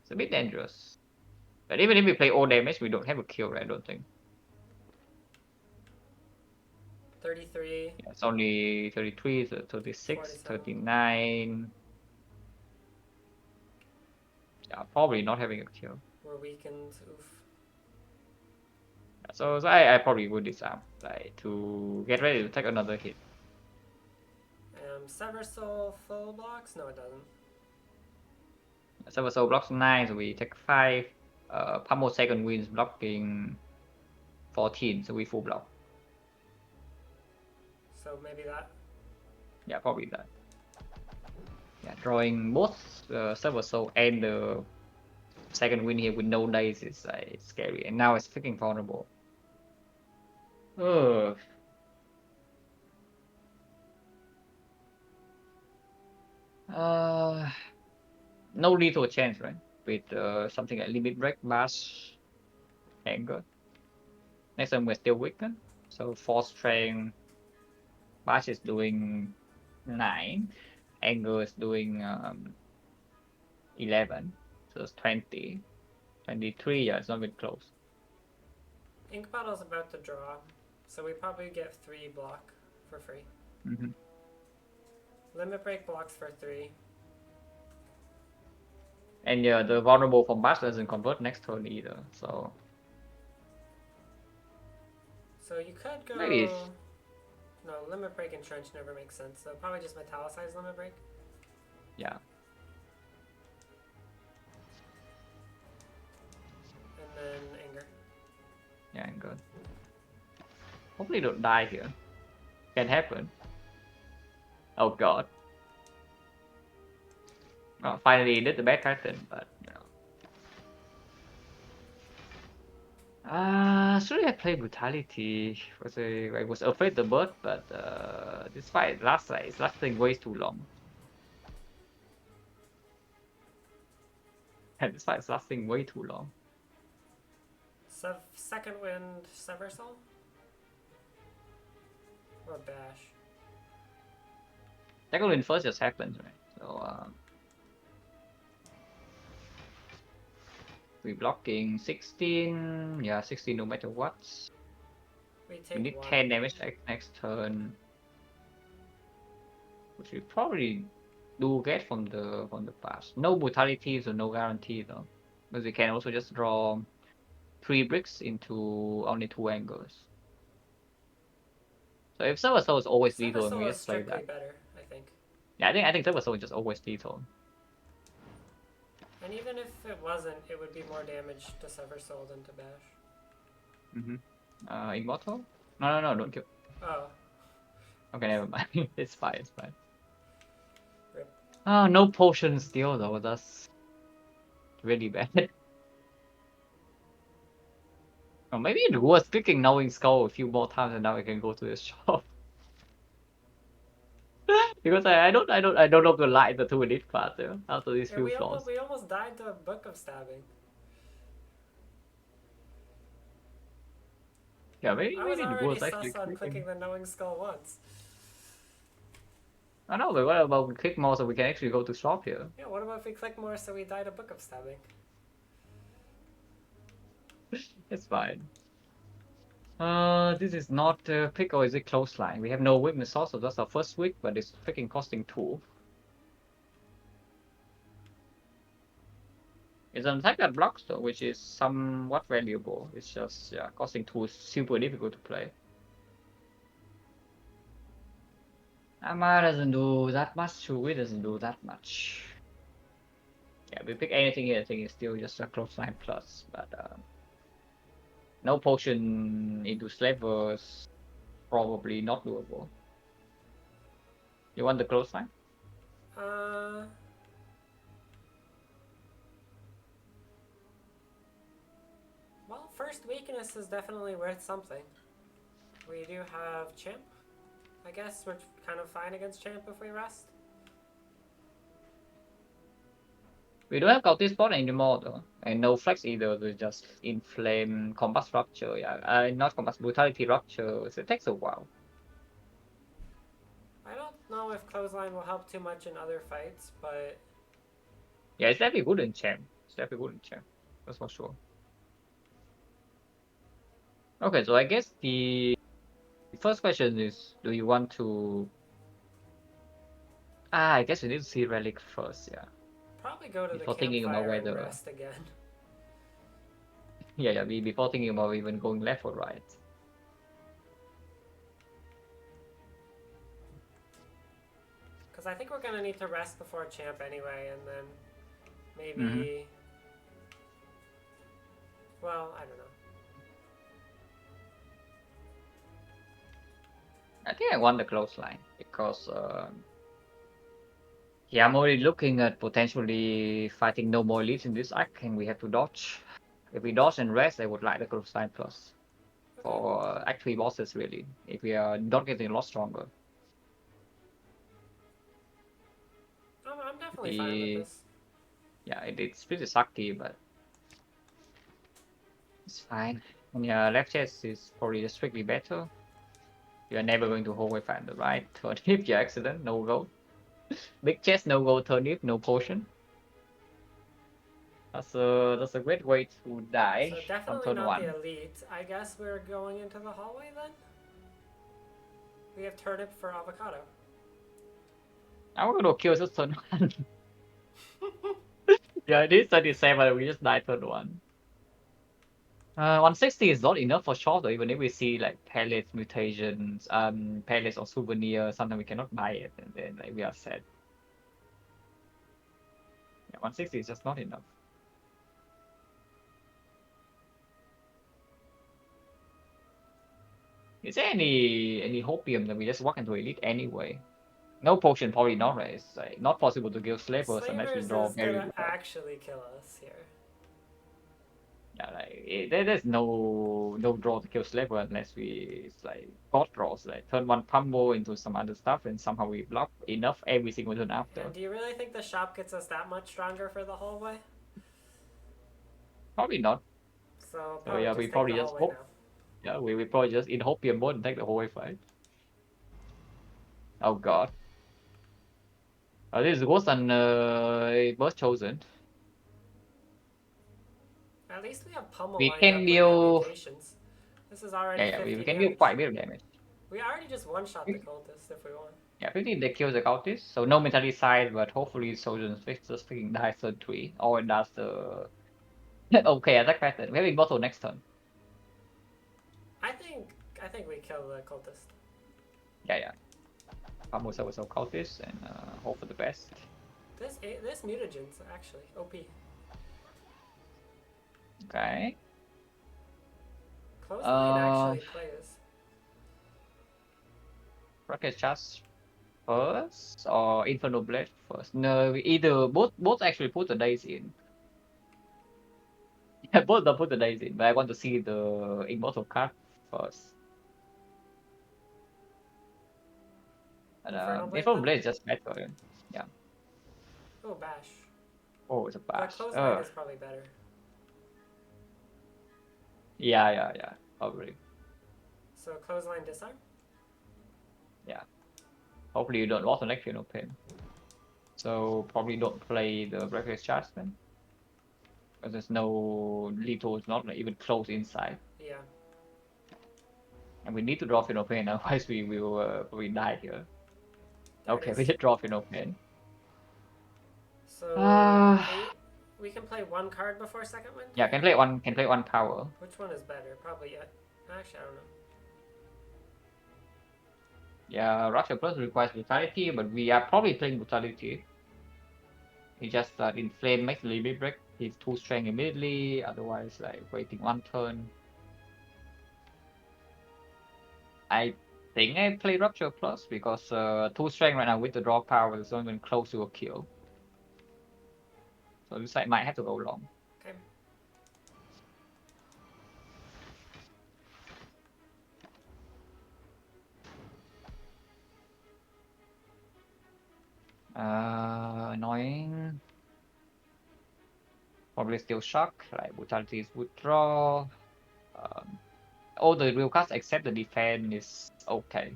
It's a bit dangerous. But even if we play all damage, we don't have a kill, I don't think. 33. Yeah, it's only 33, 36, 47. 39. Yeah, probably not having a kill. We're weakened. Oof. Yeah, so I probably would disarm, like, to get ready to take another hit. Sever Soul full blocks? No, it doesn't. Sever Soul blocks 9, so we take 5. Pummel second wins blocking 14, so we full block. So maybe that. Yeah, probably that. Yeah, drawing both Sever Soul and the second win here with no dice is scary, and now it's freaking vulnerable. Ugh. No lethal chance, right? With something like limit break, bash, anger. Next time we're still weakened, so 4 strength. Bash is doing 9. Anger is doing 11. So it's 20. 23, yeah, it's not even close. Ink bottle's about to draw, so we probably get 3 block for free. Mm-hmm. Limit break blocks for 3. And yeah, the vulnerable from bash doesn't convert next turn either, so So you could maybe go. No, limit break and trench never makes sense. So probably just metallicize limit break. yeah. And then anger. Yeah, good. Hopefully don't die here. Can happen. Oh god. Oh, finally did the bad pattern, but you know. Should I play brutality? I was afraid the bird, but this fight is lasting way too long. And this fight is lasting way too long. Second wind, Sever Soul? Or bash? Second win first just happens, right? So we blocking 16. Yeah, 16 no matter what. We We take need 1. 10 damage next turn. Which we probably do get from the past. No brutality, so no guarantee though. Because we can also just draw 3 bricks into only 2 angles. So if Silver Soul is always Sever lethal, Soul we is just play strictly that. better, I think. Yeah, I think Silver Soul is just always lethal. And even if it wasn't, it would be more damage to Sever Soul than to bash. Immortal? No, don't kill. Oh. Okay, never mind. It's fine, it's fine. Rip. Oh, no potion steal though, that's really bad. Or maybe it was clicking Knowing Skull a few more times and now I can go to this shop. Because I don't know if to like the 2 edit part there after these Yeah, few flaws. we almost died to a Book of Stabbing. Yeah, maybe I was it already was actually sus on clicking clicking. the Knowing Skull once. I know, but what about we click more so we can actually go to shop here? Yeah, what about if we click more so we die to Book of Stabbing? It's fine. This is not pick or is it clothesline? We have no weakness also. That's our first week, but it's freaking costing 2. It's an attack that blocks though, which is somewhat valuable. It's just costing 2 is super difficult to play. Ama doesn't do that much. Shui doesn't do that much. Yeah, we pick anything here. I think it's still just a clothesline plus, but no potion into slavers. Probably not doable. You want the clothesline? Well, first weakness is definitely worth something. We do have Champ. I guess we're kind of fine against Champ if we rest. We don't have Cultist Spot anymore though. And no flex either, we just inflame combat structure. Yeah, not combat brutality rupture. So it takes a while. I don't know if Clothesline will help too much in other fights, but Yeah, it's definitely good in champ. It's definitely good in champ. That's for sure. Okay, so I guess the first question is, do you want to... I guess we need to see Relic first, yeah. probably go to Before the thinking about campfire and whether... rest again. before thinking about even going left or right. Because I think we're going to need to rest before Champ anyway, and then maybe... Well, I don't know. I think I want the clothesline because I'm already looking at potentially fighting no more elites in this arc, and we have to dodge. If we dodge and rest, I would like the clothesline plus Okay. for Act 3 bosses really. If we are not getting a lot stronger. I'm definitely fine with this. Yeah, it's pretty sucky, but it's fine. And yeah, left chest is probably just strictly better. You are never going to hold away find the right turn if you accident, no go. Big chest, no go turnip, no potion. That's a great way to die So on definitely turn not the one. elite. I guess we're going into the hallway then? We have turnip for avocado. I'm gonna kill this turn one. Yeah, it is 37. We just died turn one. 160 is not enough for short, though, even if we see like pellets, mutations, pellets or souvenir, sometimes we cannot buy it, and then like we are sad. Yeah, 160 is just not enough. Is there any hopium that we just walk into elite anyway? No potion, probably not, right? It's like not possible to kill slavers unless we Slavers draw is very gonna well. actually kill us here. Yeah, like there's no draw to kill slaver unless we it's like god draws, like turn one combo into some other stuff and somehow we block enough every single turn after. And do you really think the shop gets us that much stronger for the hallway? Probably not. So So probably yeah, we just take probably the just hallway hope. now. Yeah, we probably just in hopium mode and take the whole way fight. Oh god. This is worse than Burst Chosen. At least we have Pummel We lined can up with the deal. mutations. This is already Yeah, we 50 can deal damage. quite a bit of damage. We already just one-shot the cultist if we want. Yeah, 50 they kills the cultist, so no mentality side, but hopefully Sojourn just freaking dies turn 3. Or it does the okay attack pattern. We have Immortal next turn. I think we kill the cultist. Yeah. Almost always cultist and hope for the best. This mutagen's actually OP. Okay. Clothesline actually plays. Rocket Charge first or Inferno Blade first? No, we either both actually put the dice in. Yeah, both don't put the dice in, but I want to see the Immortal card first. And Infernal Blade Inferno then? Blade is just better. Yeah. Oh, Bash. Oh, it's a The bash. clothesline is probably better. Yeah. Probably. So clothesline disarm? Yeah. Hopefully you don't want to next no pain. So probably don't play the Breakfast Charge then. Because there's no lethal, it's not like even close inside. Yeah. And we need to draw Fino Pain, otherwise we will probably die here. There Okay, it we is. did draw Fino Pain. So 8. We can play one card before second wind? Yeah, can play one power. Which one is better? Probably it. Actually, I don't know. Yeah, Russia Plus requires brutality, but we are probably playing brutality. He just inflame makes the limit break. He's 2 strength immediately, otherwise like waiting one turn. I think I play Rupture Plus because 2 strength right now with the draw power is not even close to a kill. So this side might have to go long. Okay. 9. Probably still shock, like brutality is withdraw. All the real cards except the defense is okay.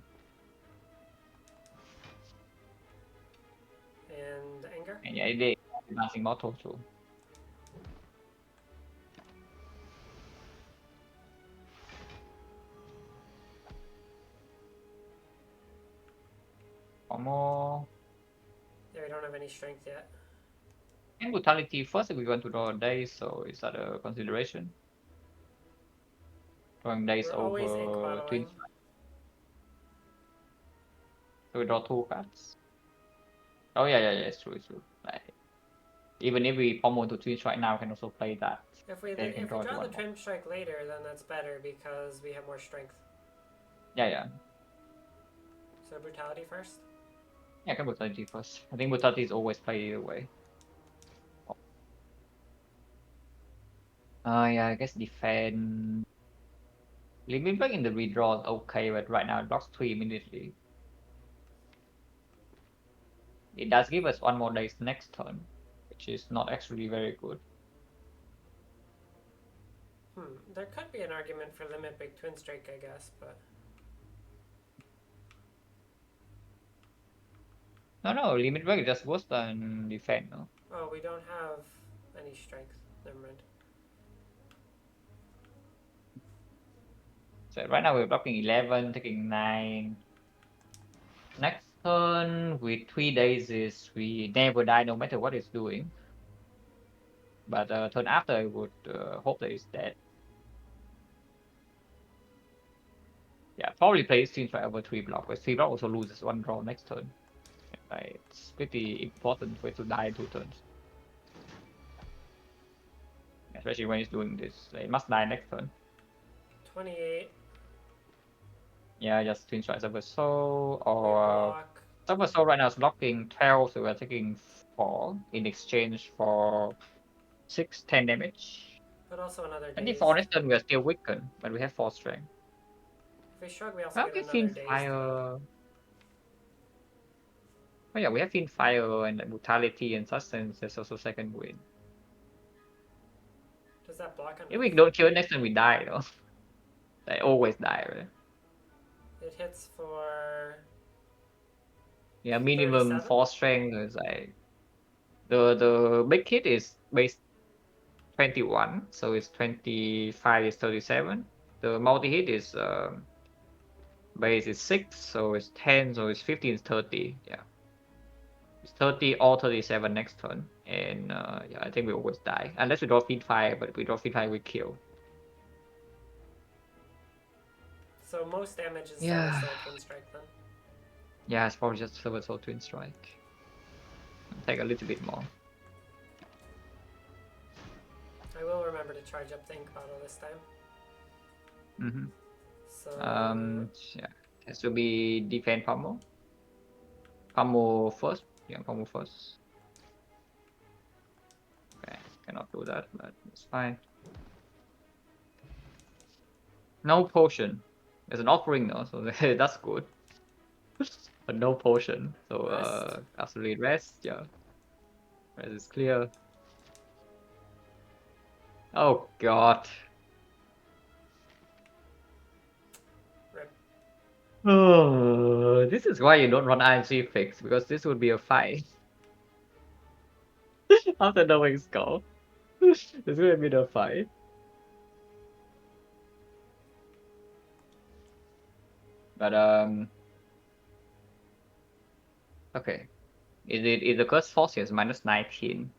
And anger? And yeah, they advancing mortal too. One more. Yeah, we don't have any strength yet. And brutality first if we want to draw a dice, so is that a consideration? Drawing dice We're always over inquaddling. twin strike. So we draw 2 cards. Oh yeah, it's true. Like, even if we pommel to twin strike now, we can also play that. If we Then we can draw to draw the 1 more. twin strike later, then that's better because we have more strength. Yeah. So brutality first. Yeah, I can brutality first. I think brutality is always played either way. Yeah, I guess defend. Limit break in the redraw is okay, but right now it blocks 3 immediately. It does give us 1 more dice next turn, which is not actually very good. There could be an argument for limit break twin strike, I guess, but No, limit break is just worse than defend, no? oh, we don't have any strength. Never mind. So right now we're blocking 11, taking 9. Next turn with 3 days we never die no matter what it's doing. But turn after I would hope that it's dead. Yeah, probably play Steam for over 3 block, but 3 block also loses 1 draw next turn. It's pretty important for it to die 2 turns. Especially when it's doing this. It must die next turn. 28. Yeah, just Twin Strike Silver Soul We or block. Silver Soul right now is blocking 12, so we're taking 4 in exchange for 6, 10 damage. But also another And if dazed. for next turn we're still weakened, but we have 4 strength. If we shrug, we also Well, get we another Fiend dazed though. Fire. Oh yeah, we have Fiend Fire and like, Brutality and Sustenance. There's also second win. Does that block enough? If we don't kill it next time we die though. They always die, right? It hits for Yeah, minimum 37? 4 strength is like the big hit is base 21, so it's 25 is 37. The multi hit is base is 6, so it's 10, so it's 15 is 30. Yeah. It's 30 or 37 next turn. And yeah, I think we always die. Unless we draw feed fire, but if we draw feed fire we kill. So most damage is Silver Yeah. Soul Twin Strike then. Yeah, it's probably just Silver Soul Twin Strike. Take a little bit more. I will remember to charge up the ink bottle this time. Mm-hmm. So Yeah. Has to be defend Pummel. Pummel first. Yeah, Pummel first. Okay, cannot do that, but it's fine. No potion. There's an offering though, so that's good. But no potion. So rest. absolutely rest, yeah. Rest is clear. Oh god. Rip. Oh, this is why you don't run INC fix, because this would be a fight. After knowing skull. It's gonna be the fight. But okay. Is the curse force is minus 19.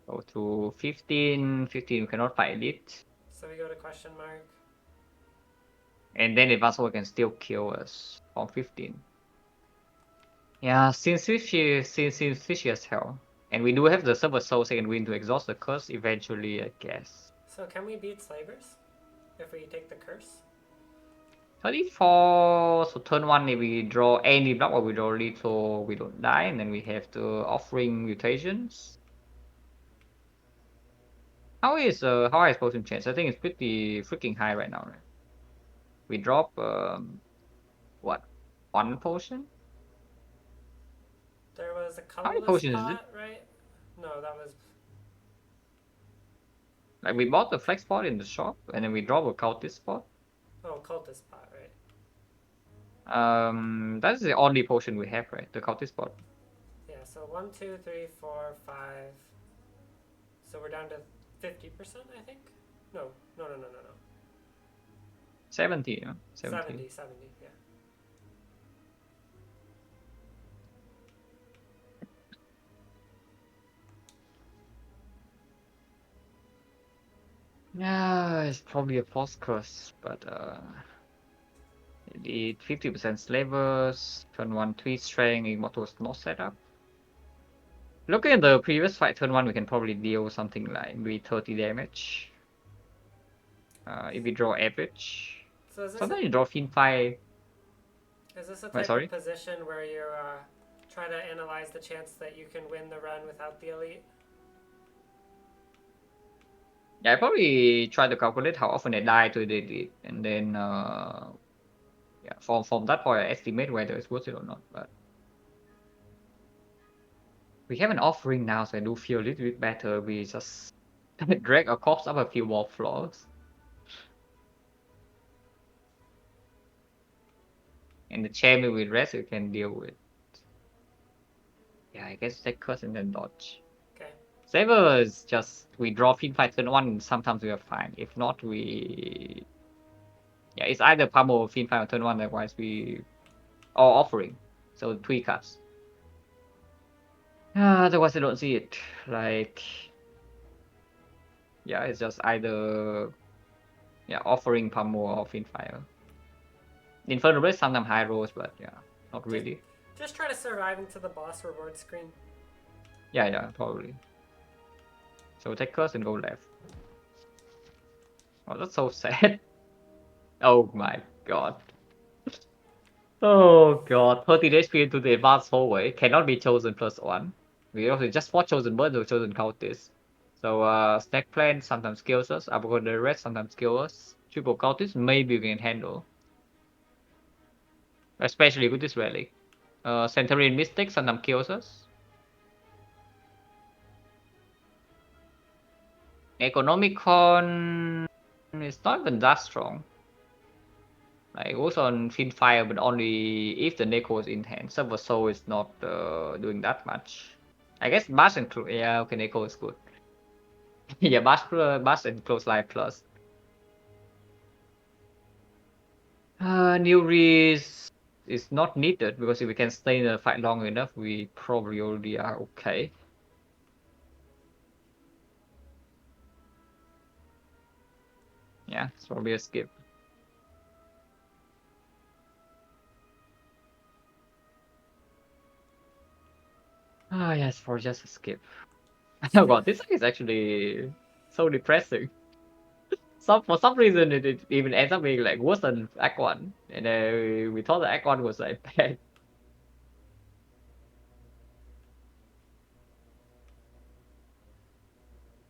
Go to 15. 15 we cannot fight it. So we go to question mark. And then advanced war can still kill us from 15. Yeah, since fishy as hell. And we do have the Silver Soul second win to exhaust the curse eventually, I guess. So can we beat Slavers if we take the curse? 34. So turn 1 if we draw any block or we draw lethal, we don't die, and then we have the offering mutations. How is potion chance? I think it's pretty freaking high right now, right? We drop what? 1 potion? There was a How many colorless potions is it? pot, right? No, that was. Like we bought the flex pot in the shop and then we drop a cultist spot. Oh, cultist pot, right? That's the only potion we have, right? The cultist spot. Yeah, so 1, 2, 3, 4, 5. So we're down to 50%, I think? No, no, no, no, no, no. 70, yeah? 70, 70, yeah. Yeah, it's probably a false curse, but it did 50% slavers, turn 1 3 strength, what was not set up. Looking at the previous fight, turn 1 we can probably deal something like maybe 30 damage. If we draw average. So Sometimes you draw Fiend 5. is this a Wait, type of sorry? position where you try to analyze the chance that you can win the run without the elite? Yeah, I probably try to calculate how often they die to it, and then yeah, from that point I estimate whether it's worth it or not. But we have an offering now, so I do feel a little bit better. We just drag a corpse up a few more floors. And the chamber with rest you can deal with. Yeah, I guess take curse and then dodge. Okay. Saber is just we draw fin fight turn 1, sometimes we are fine. If not, we it's either pummel or fin fight on turn 1, otherwise we or offering. So 3 cards. Otherwise I don't see it. Like it's just either offering pummel or fin fire. Infernal Blade sometimes high rolls, but not Just, really. just try to survive into the boss reward screen. Yeah, probably. So take curse and go left. Oh, that's so sad. Oh my god. Oh god. 13 HP into the advanced hallway. Cannot be chosen +1. We also just 4 chosen birds or chosen cultists. So stack plan sometimes kills us. Upgrade the rest sometimes kills us. Triple cultist maybe we can handle. Especially with this relic. Centurion Mystic sometimes kills us. Economicon is not even that strong. Like it goes on Finfire, but only if the Neko is in hand. Silver Soul is not doing that much. I guess Bash and okay, Neko is good. Yeah, Bash and Close Life Plus. New Reese is not needed because if we can stay in the fight long enough, we probably already are okay. Yeah, it's probably a skip. Yes, for just a skip. Oh god, this is actually so depressing. For some reason it even ends up being like worse than Act One, and we thought that Act One was like bad.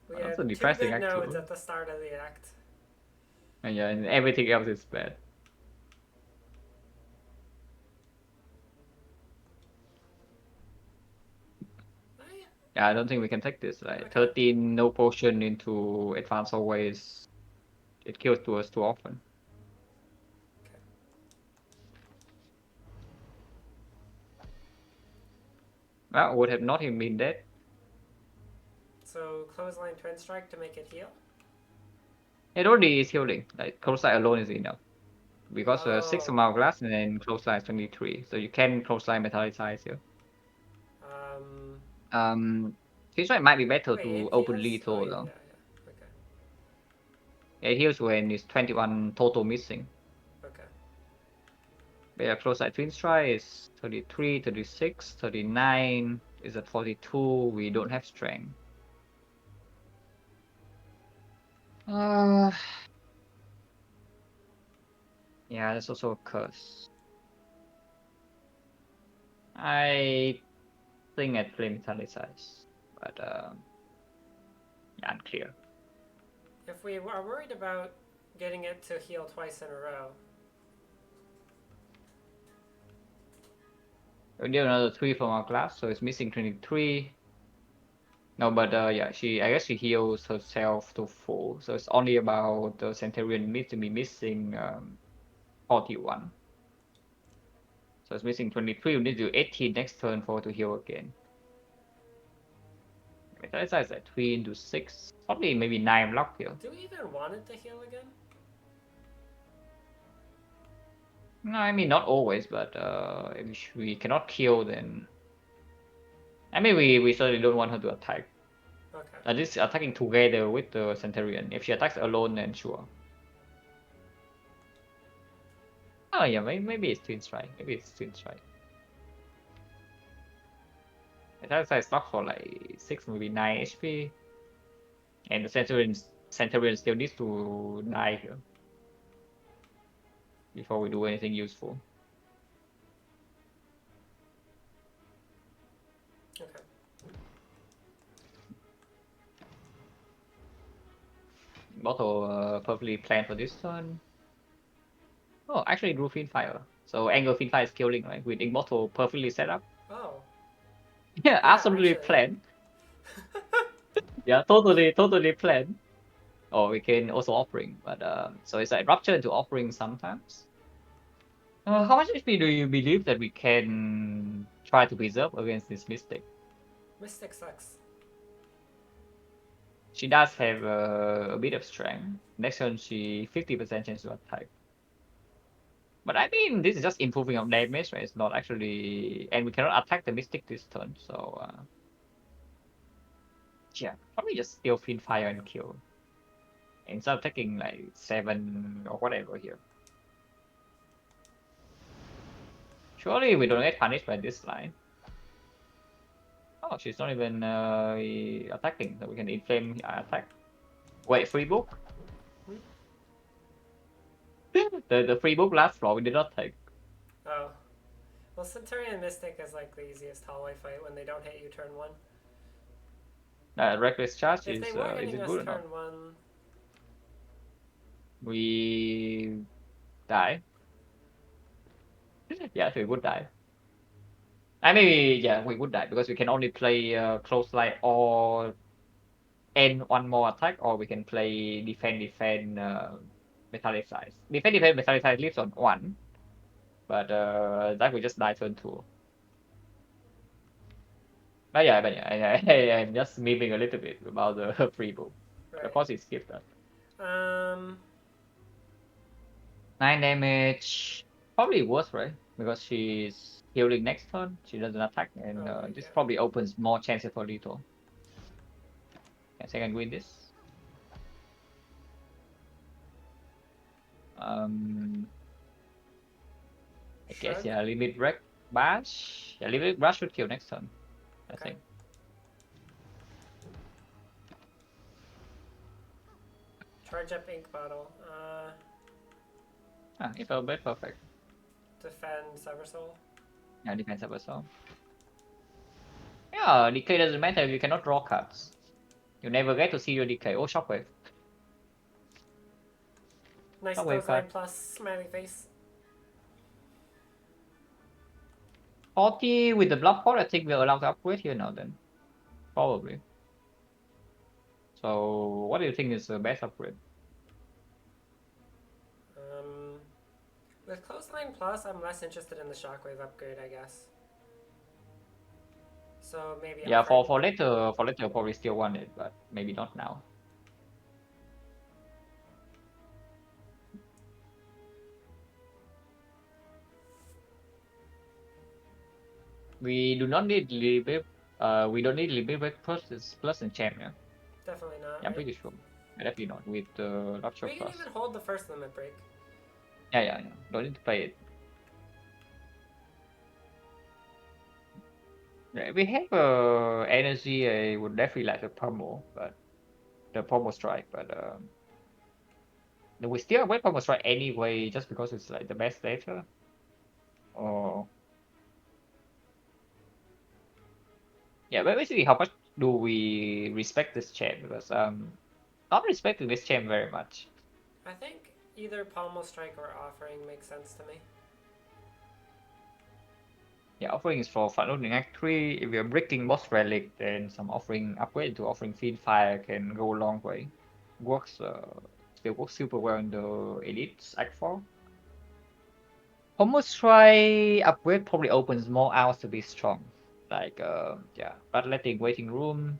We That's a had two depressing good Act nodes Two, at the start of the act. and everything else is bad. Yeah, I don't think we can take this. Like Okay. 13 no potion into advanced always, it kills to us too often. Okay. Well, would have not even been dead. So clothesline twin strike to make it heal. It already is healing. Like clothesline alone is enough. Because 6 Oh. amount of glass and then clothesline is 23. So you can clothesline metallicize here. Um. Seems like it might be better Wait, to it open heals. Oh lethal yeah, though. yeah, yeah. Okay. It heals when it's 21 total missing. Okay. But yeah, clothesline twin strike is 33, 36, 39. Is at 42. We don't have strength. Uh, yeah, that's also a curse. I think I'd play metallicize, but unclear. If we are worried about getting it to heal twice in a row. We need another 3 from our class, so it's missing 23. No, but I guess she heals herself to full, so it's only about the Centurion needs to be missing 41. So it's missing 23. We need to do 18 next turn for her to heal again. That's like 3 into 6. Probably maybe 9 block here. Do we even want it to heal again? No, I mean not always, but if we cannot kill, then I mean we certainly don't want her to attack. Okay. At least attacking together with the Centurion. If she attacks alone, then sure. Oh yeah, maybe it's Twin Strike. Maybe it's Twin Strike. That's like stock for like 6, maybe 9 HP. And the Centurion still needs to die here before we do anything useful. Okay. Bottle perfectly planned for this turn. Oh, actually drew Fire. So Angle Fire is killing, right? With Immortal perfectly set up. Oh. Yeah, Yeah, absolutely actually. planned. Yeah, totally planned. Or we can also offering, but so it's like rupture into offering sometimes. How much HP do you believe that we can try to preserve against this mistake? Mystic sucks. She does have a bit of strength. Next turn, she 50% chance to attack. But I mean, this is just improving our damage, right? It's not actually, and we cannot attack the Mystic this turn, so yeah, probably just steal Fiend Fire and kill. Instead of taking like 7 or whatever here. Surely we don't get punished by this line. Oh, she's not even attacking, so we can inflame attack. Wait, free book? The free book last floor we did not take. Oh. Well, Centurion Mystic is like the easiest hallway fight when they don't hit you turn 1. Reckless charge If they is were is hitting it us good or not? turn 1, We die. Yeah, we would die. I mean, yeah, we would die because we can only play close light or end one more attack, or we can play defend metallic size. Defend metallic size lives on 1, but that will just die turn 2. I'm just memeing a little bit about the free book. But of right. course, it skipped that. Um, 9 damage, probably worse, right? Because she's healing next turn. She doesn't attack, and oh, right, this yeah. probably opens more chances for lethal. Yes, I can win this. I guess, Shrug? yeah, limit break bash. Yeah, limit bash should kill next turn, I Okay. think. Charge up ink bottle. It felt bit perfect. Defend Sever Soul. Yeah, depends on so. Yeah, decay doesn't matter if you cannot draw cards. You never get to see your decay. Oh, shockwave. Nice Shockwave card. clothesline plus smiley face. 40 with the block pot, I think we're allowed to upgrade here now then. Probably. So what do you think is the best upgrade? With clothesline plus, I'm less interested in the shockwave upgrade, I guess. So maybe Yeah, offering. for later probably still want it, but maybe not now. We do not need limit we don't need limit plus enchant, yeah. Definitely not, Yeah, I'm right? pretty sure. Definitely not with the Rupture We can Plus. even hold the first limit break. Yeah. Don't need to play it. Yeah, we have energy. I would definitely like the pummel, but the pummel strike. But we still wait pummel strike anyway, just because it's like the best data. Or yeah, but basically, how much do we respect this champ? Because not respecting this champ very much. I think either pommel strike or offering makes sense to me. Yeah, offering is for fun loading Act 3. If you're breaking boss relic, then some offering upgrade to offering feed fire can go a long way. Works still works super well in the elites Act 4. Almost try upgrade probably opens more hours to be strong. Like yeah, bloodletting waiting room.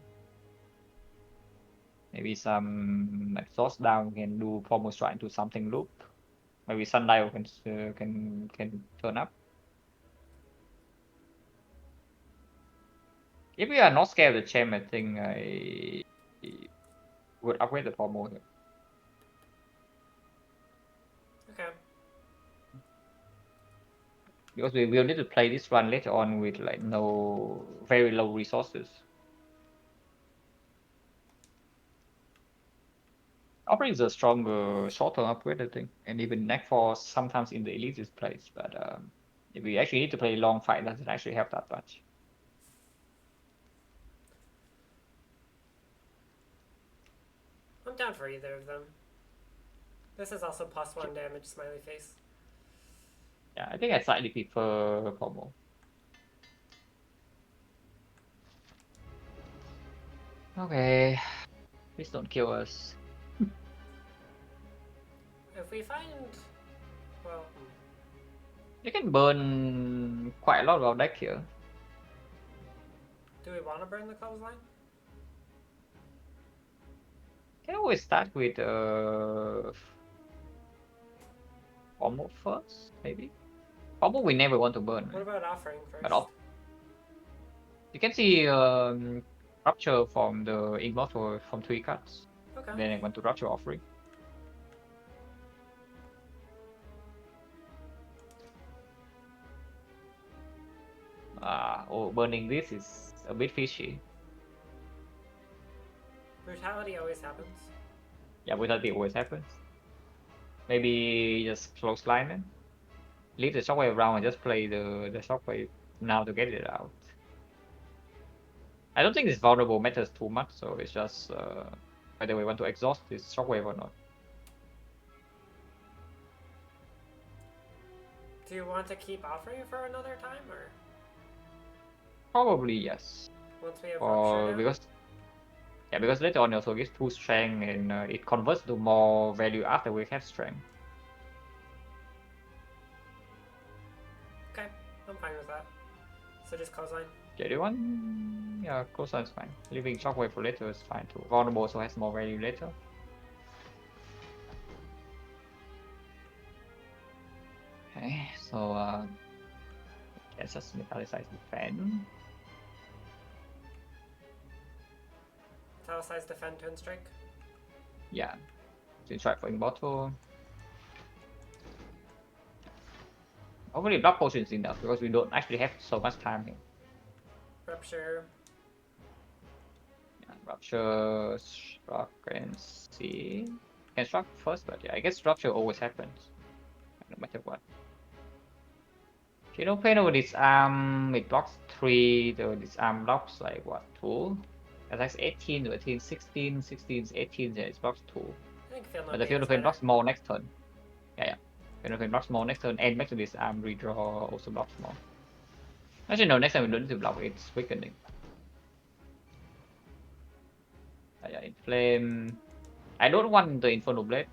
Maybe some exhaust down can do almost try into something loop. Maybe sundial can turn up. If we are not scared of the champ, I think I would upgrade the pommel here. Okay. Because we will need to play this run later on with like no very low resources. Offering is a stronger short-term upgrade, I think, and even neck force sometimes in the elite is placed. But if we actually need to play long fight, doesn't actually help that much. I'm down for either of them. This is also +1 damage, smiley face. Yeah, I think I slightly prefer pommel. Okay, please don't kill us. If we find. Well. You can burn quite a lot of our deck here. Do we want to burn the clothesline? Can always start with combo first, maybe. Combo we never want to burn, What about offering first? but you can see rupture from the immortal from 3 cards. Okay. Then I want to rupture offering. Oh, burning this is a bit fishy. Brutality always happens. Yeah, brutality always happens. Maybe just close line then. Leave the shockwave around and just play the shockwave now to get it out. I don't think this vulnerable matters too much, so it's just whether we want to exhaust this shockwave or not. Do you want to keep offering for another time, or Probably yes. once we have rupture down? Because later on it also gives 2 strength and it converts to more value after we have strength. Okay, I'm fine with that. So just clothesline. Okay, do you want? Yeah, clothesline is fine. Leaving shockwave for later is fine too. Vulnerable also has more value later. Okay, so let's just metallicize defend. Italicize defend, turn strike. Yeah, so try for immortal. Hopefully block potion is enough because we don't actually have so much time here. Rupture. Yeah, rupture, struck, and see. Can struck first, but yeah, I guess rupture always happens, no matter what. If you don't play over this arm, it blocks 3. This arm blocks like what, 2? Attacks 18 to 18, 16, 16 is 18, yeah, it blocks 2. I think field But the field of pain blocks more next turn. Yeah. Field of pain blocks more next turn, and back to this arm redraw also blocks more. Actually, no, next time we don't need to block, it's weakening. Yeah, inflame. I don't want the Inferno Blade.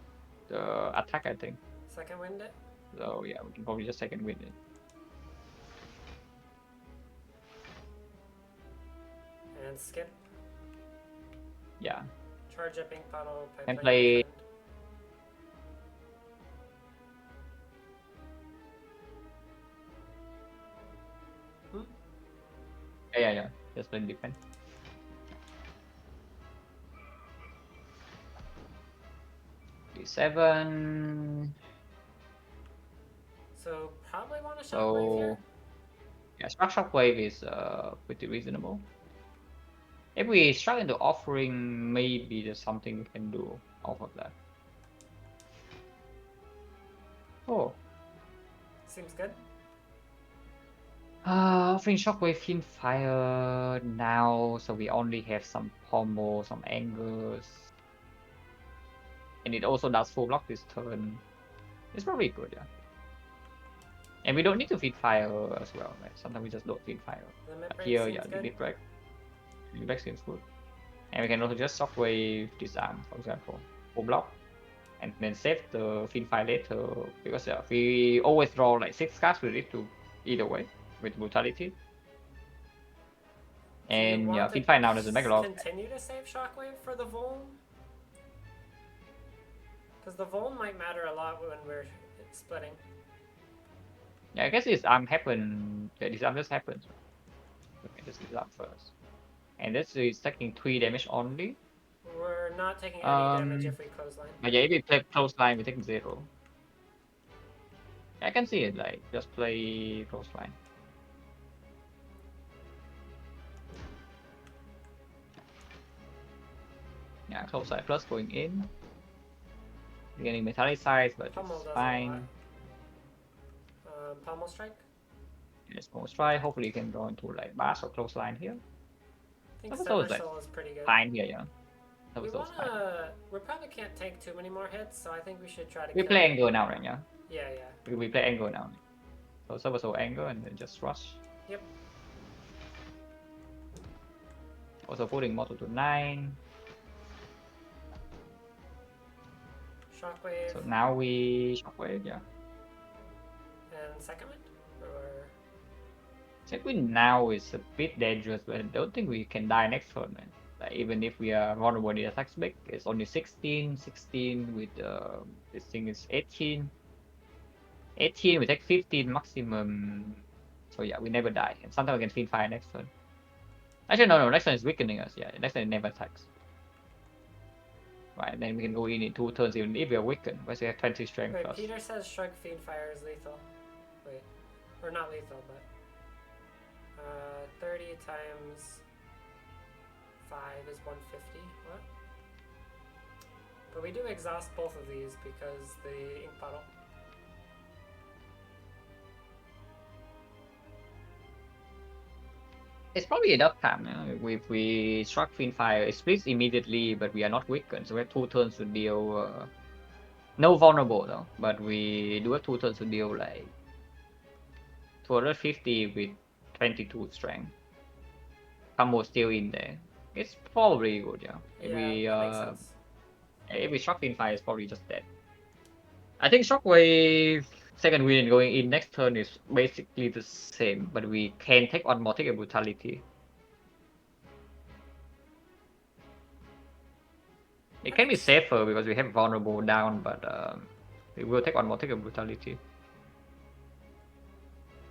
The attack, I think. Second wind it. So yeah, we can probably just second wind it. And skip. Yeah. Charge up ink bottle. Can Pipeline play. defend. Yeah. Just play defense. D7. So probably want a shockwave here. Yeah, shockwave is pretty reasonable. If we strike into offering, maybe there's something we can do off of that. Oh. Seems good. Offering shockwave in fire now, so we only have some pommel, some angles. And it also does full block this turn. It's probably good, yeah. And we don't need to feed fire as well, right? Sometimes we just don't feed fire. But here, yeah, the mid break seems good. And we can also just shockwave this arm, for example, full block, and then save the feed fire later, because yeah, we always draw like 6 cards with it to either way with brutality. And yeah, feed fire now doesn't make a lot. Continue to save shockwave for the Voln? Because the Voln might matter a lot when we're splitting. Yeah, I guess this arm happened. Yeah, this arm just happens. Okay, this is arm first. And this is taking 3 damage only. We're not taking any damage if we clothesline. But yeah, if we play clothesline, we take 0. I can see it, like, just play clothesline. Yeah, clothesline plus going in. We're getting metallicized, but it's fine. Pommel strike? Yes, pommel strike. Hopefully you can draw into like bash or clothesline here. I think Seversol is pretty good. Fine here, yeah. We probably can't take too many more hits, so I think we should try to we play angle now, right? Yeah? Yeah. We play angle now. So Seversol angle and then just rush. Yep. Also putting mortal to 9. Shockwave. So now we shockwave, yeah. And second wind? Or Second wind now is a bit dangerous, but I don't think we can die next turn, man. Like, even if we are vulnerable in the attack spec, it's only 16, 16 with this thing is 18. 18, we take 15 maximum. So yeah, we never die. And sometimes we can feed fire next turn. Actually, no, next turn is weakening us. Yeah, next turn it never attacks. Right, and then we can go in 2 turns even if we are weakened, because we have 20 strength Wait, plus. Peter says Shrug Fiend Fire is lethal. Wait. Or not lethal, but 30 times 5 is 150. What? But we do exhaust both of these because the ink bottle. It's probably enough time. If we struck Fiend Fire, it splits immediately, but we are not weakened, so we have 2 turns to deal. No vulnerable though, but we do have 2 turns to deal like 250 with 22 strength. Combo still in there. It's probably good, yeah. Yeah, that makes sense. If we struck Fiend Fire, it's probably just dead. I think Shockwave second wind going in next turn is basically the same, but we can take one more, take a Brutality. It can be safer because we have vulnerable down, but we will take one more, take a Brutality.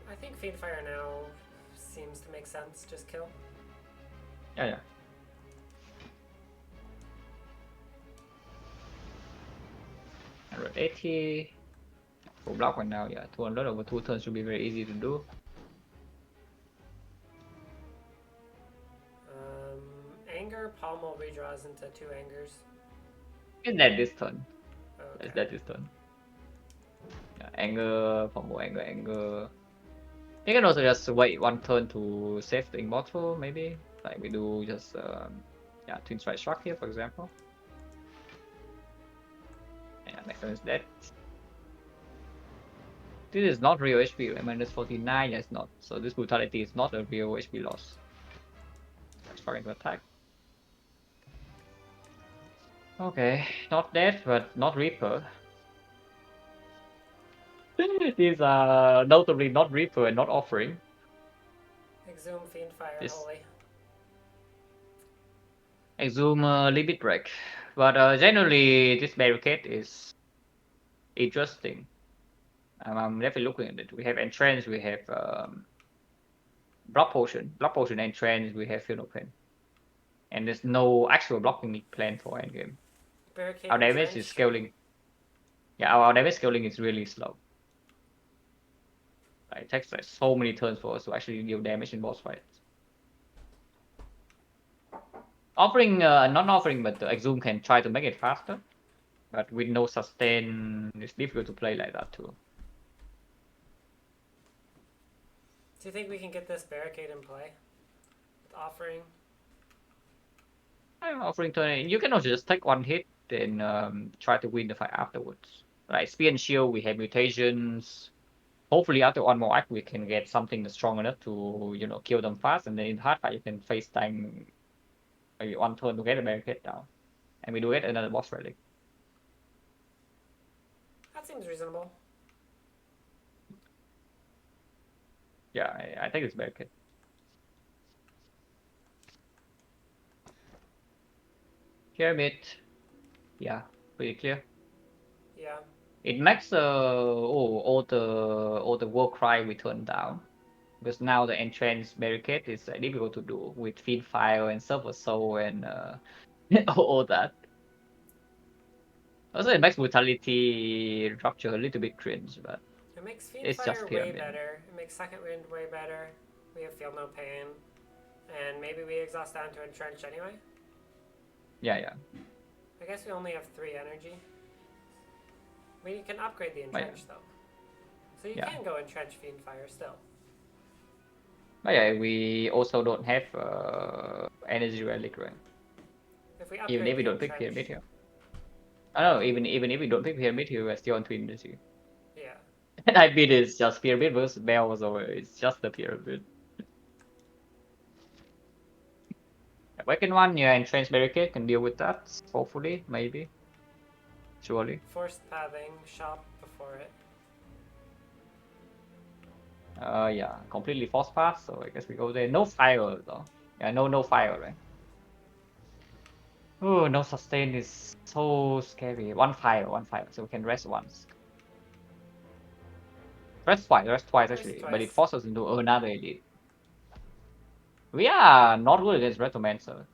I think Fiend Fire now seems to make sense. Just kill. Yeah. 180. Full block right now, yeah. 200 over 2 turns should be very easy to do. Anger, Pommel redraws into 2 angers. It's dead this turn. Okay. It's dead this turn. Yeah, anger, Pommel, anger. You can also just wait 1 turn to save the Immortal, maybe. Like we do just, Twin Strike Shock here, for example. Yeah, next turn is dead. This is not real HP, right? Minus 49, yeah, it's not. So this Brutality is not a real HP loss. Let's try to attack. Okay, not dead, but not Reaper. These are notably not Reaper and not Offering. Exhume, Fiend Fire, This Holy. Exhume Limit Break. But generally, this barricade is interesting. I'm definitely looking at it. We have Entrance, we have Blood Potion. Blood Potion Entrance, we have Field Pen. And there's no actual blocking plan for endgame. Barricade Our and damage Trench. is scaling. Yeah, our damage scaling is really slow. It takes like so many turns for us to actually deal damage in boss fights. Offering, not offering, but the Exhume can try to make it faster. But with no sustain, it's difficult to play like that too. Do you think we can get this Barricade in play? With Offering? Offering turn, you can also just take 1 hit and try to win the fight afterwards. Like Spear and Shield, we have mutations. Hopefully after 1 more act, we can get something that's strong enough to, kill them fast. And then in hard fight, you can face time maybe 1 turn to get the barricade down. And we do get another boss relic. That seems reasonable. Yeah, I think it's barricade. Pyramid. Yeah, pretty clear. Yeah. It makes all the war cry we turn down. Because now the entrance barricade is difficult to do with feed file and server soul and all that. Also, it makes brutality rupture a little bit cringe, but It makes Fiend it's just Fire way pyramid. better. It makes Second Wind way better. We have Feel No Pain. And maybe we exhaust down to Entrench anyway? Yeah. I guess we only have 3 energy. I mean, you can upgrade the Entrench though. So you can go Entrench Fiend Fire still. But yeah, we also don't have energy relic, right? If we upgrade Even if we the don't pick Entrench. pyramid here. I don't know, even if we don't pick pyramid here, we're still on twin energy. Yeah. And I beat is just pyramid versus Bell, so it's just the pyramid. Second one, yeah, Entrance Barricade can deal with that, hopefully, maybe. Surely. Forced Pathing, Shop before it. Yeah, completely force pass, so I guess we go there. No fire though. Yeah, no fire, right? Oh, no sustain is so scary. 1-5, 1-5, so we can rest once. Rest twice Rest actually, but it twice. forces us into another elite. We are not good against Retomancer.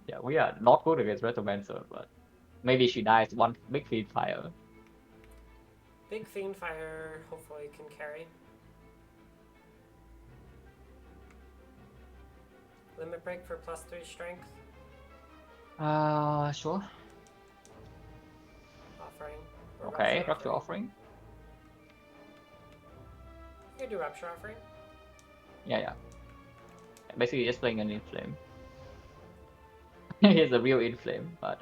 Yeah, we are not good against Retomancer, but maybe she dies one big feed fire. Big Fiend Fire hopefully can carry. Limit Break for +3 strength. Sure. Offering. Or Okay, Rupture Rupture Offering. Offering. You can do Rupture Offering. Yeah. Basically just playing an Inflame. He's a real Inflame, but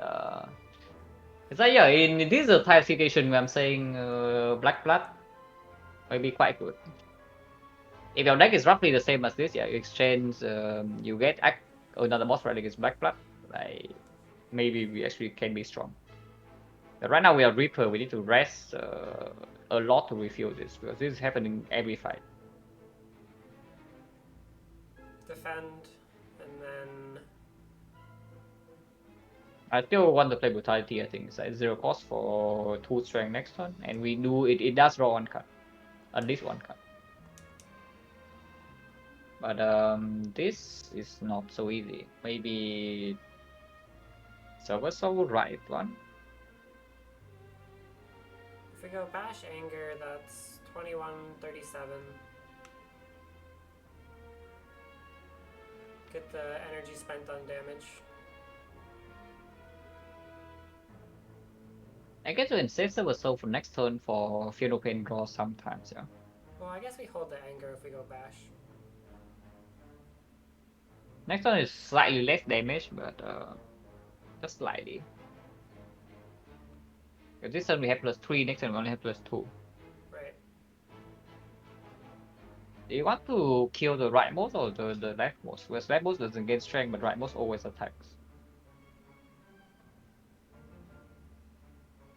it's like, yeah, in this type situation where I'm saying Black Blood might be quite good. If your deck is roughly the same as this, yeah, you exchange, you get another boss relic is Black Blood, like maybe we actually can be strong. But right now we are Reaper, we need to rest a lot to refill this, because this is happening every fight. Defend. And then I still want to play Brutality, I think. It's like 0 cost for 2 strength next turn, and we do it does draw 1 card. At least 1 card. But this is not so easy. Maybe Silver Soul, right one? if we go Bash Anger, that's 2137. Get the energy spent on damage. I guess we can save Silver Soul for next turn for Funeral Pain draw sometimes, yeah. Well, I guess we hold the Anger if we go Bash. Next turn is slightly less damage, but just slightly. Because this turn we have +3, next turn we only have +2. Right. Do you want to kill the rightmost or the leftmost? Because leftmost doesn't gain strength, but rightmost always attacks.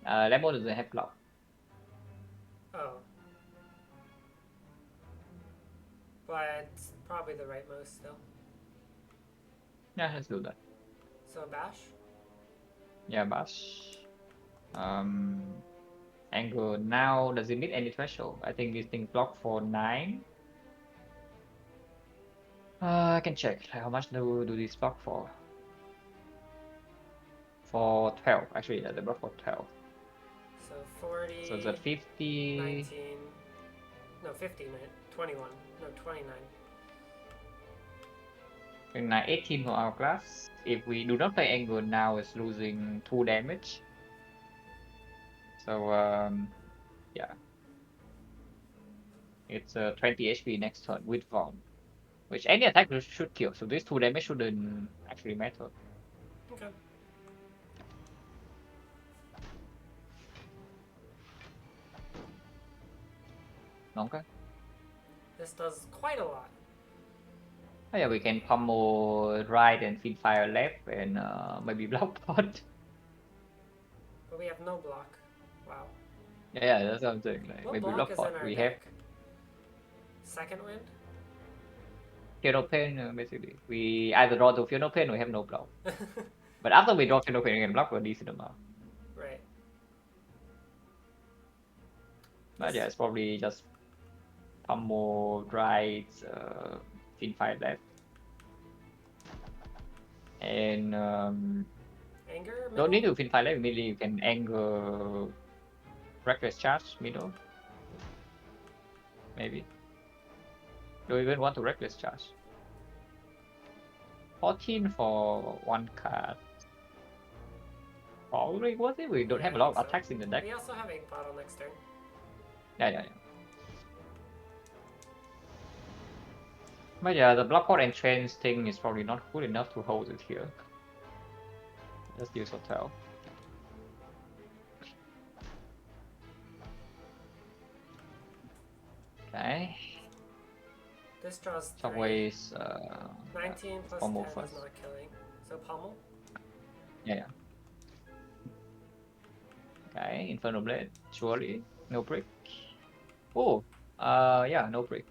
Leftmost doesn't have block. Oh. But probably the rightmost still. Yeah, let's do that. So Bash? Yeah, Bash. Angle now, does it meet any threshold? I think this thing block for 9. I can check. Like, how much do this block for? For 12. Actually, yeah, they block for 12. So 40. So the 50. 19. No, 50. 21. No, 29. 29, 18 for our class. If we do not play angle now, it's losing 2 damage. So, yeah. It's 20 HP next turn with Vaughn. Which any attack should kill. So this 2 damage shouldn't actually matter. Okay. Okay. This does quite a lot. Oh, yeah, we can pummel right and feed fire left and maybe block pot. But we have no block. Wow. Yeah, that's what I'm saying. Like, What maybe block block is pot. in our We have deck? Second Wind? Funeral Pain, basically. We either draw to Funeral Pain or we have no block. But after we draw Funeral Pain, we can block a decent amount. Right. But yeah, it's probably just pummel right, feed fire left. And Anger? don't need Middle? to feed fire left, immediately you can anger reckless charge middle. Maybe. Do you even want to reckless charge? 14 for 1 card. Probably worth it. We don't Yeah, have I a lot think of so. attacks in the deck. We also have Ink Bottle next turn. Yeah. But yeah, the block pot and chains thing is probably not good enough to hold it here. Just use hotel. Okay. This draws 3. Shockwaves, 19 plus pummel 10 first. is not killing. So Pommel? Yeah. Okay, Infernal Blade, surely. No brick. Oh, yeah, no brick.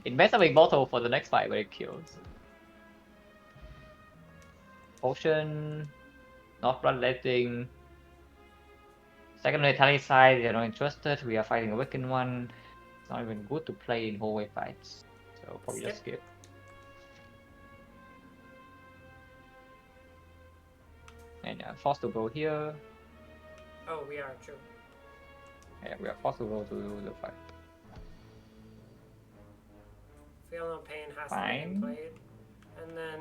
It messes up with bottle for the next fight where it kills. Potion, not bloodletting. Second lethality side, they're not interested. We are fighting a weakened one. It's not even good to play in hallway fights. So probably just skip. And forced to go here. Oh, we are, true. Yeah, we are forced to go to the fight. Feel no pain has Fine. to be played. And then...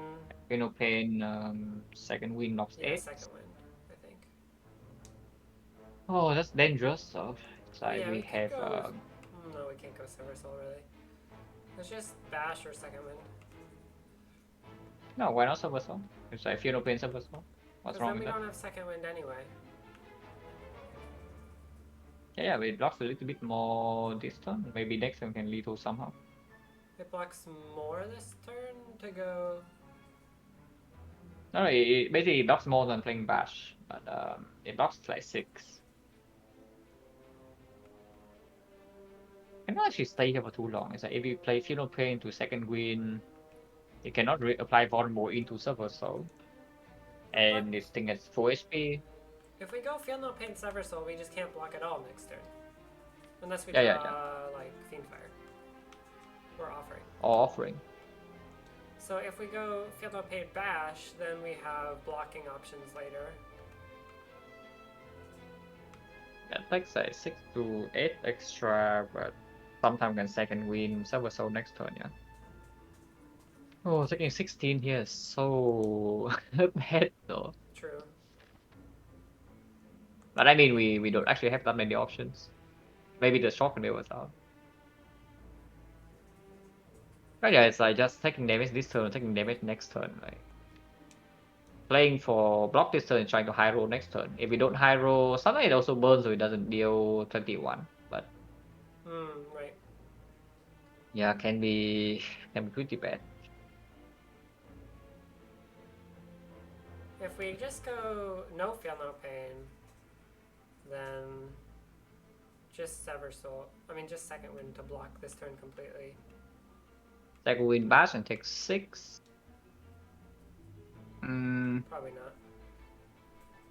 Feel no pain, second win knocks 8. Second win, I think. Oh, that's dangerous. So it's like Yeah, we could have... go... no, we can't go Silver Soul, really. Let's just bash or second win. No, why not Silver Soul? It's like Feel no pain Silver Soul. What's wrong then with we that? don't have second wind anyway. Yeah, but it blocks a little bit more this turn. Maybe next turn can lethal somehow. It blocks more this turn to go... No, it basically blocks more than playing Bash, but it blocks like 6. Cannot actually stay here for too long. It's like if you play Feel no pain to second win, you cannot apply Vulnerable into Silver Soul. And this thing has 4 HP. If we go Feel no pain Silver Soul, we just can't block at all next turn. Unless we Yeah. like Fiendfire. Or Offering. Or Offering. So if we go Feel no pain Bash, then we have blocking options later. That takes like 6 to 8 extra, but sometimes can second win Silver Soul next turn, yeah. Oh, taking 16 here is so bad though. True. But I mean, we don't actually have that many options. Maybe the shock was out. But yeah, it's like just taking damage this turn, taking damage next turn. Like playing for block this turn and trying to high roll next turn. If we don't high roll, sometimes it also burns so it doesn't deal 21. But Right. yeah, can be pretty bad. If we just go no Feel no pain, then just Sever Soul. I mean, just second wind to block this turn completely. Second win bash and take 6. Probably not.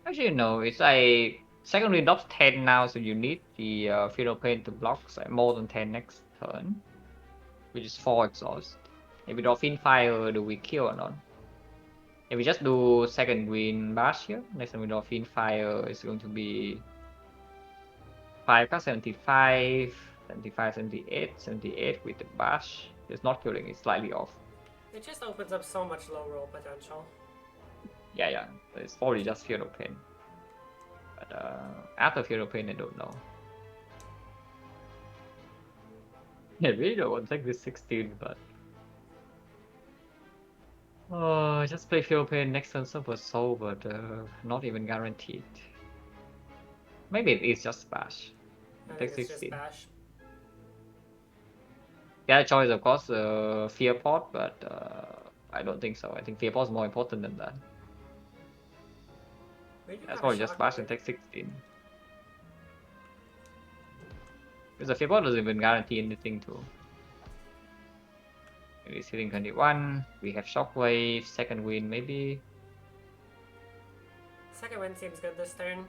Actually, no. It's like second win drops 10 now, so you need the Feel no pain to block like more than 10 next turn, which is 4 exhaust. If we draw Fiendfire, do we kill or not? If we just do second win bash here, next time we draw Fiendfire is going to be 5 card 75, 75, 78, 78 with the bash. It's not killing, it's slightly off. It just opens up so much low roll potential. Yeah. It's probably just Feel no pain. But after Feel no pain, I don't know. Yeah, really don't want to take this 16, but just play Feel no pain next turn Silver Soul, but not even guaranteed. Maybe it is just bash. I Take think it's 16. just bash. The other choice, of course, Fear Pot, but I don't think so. I think Fear Pot is more important than that. That's probably just bash and take 16. Because the Fear Pot doesn't even guarantee anything too. Maybe it's hitting 21. We have Shockwave, second win maybe. Second win seems good this turn.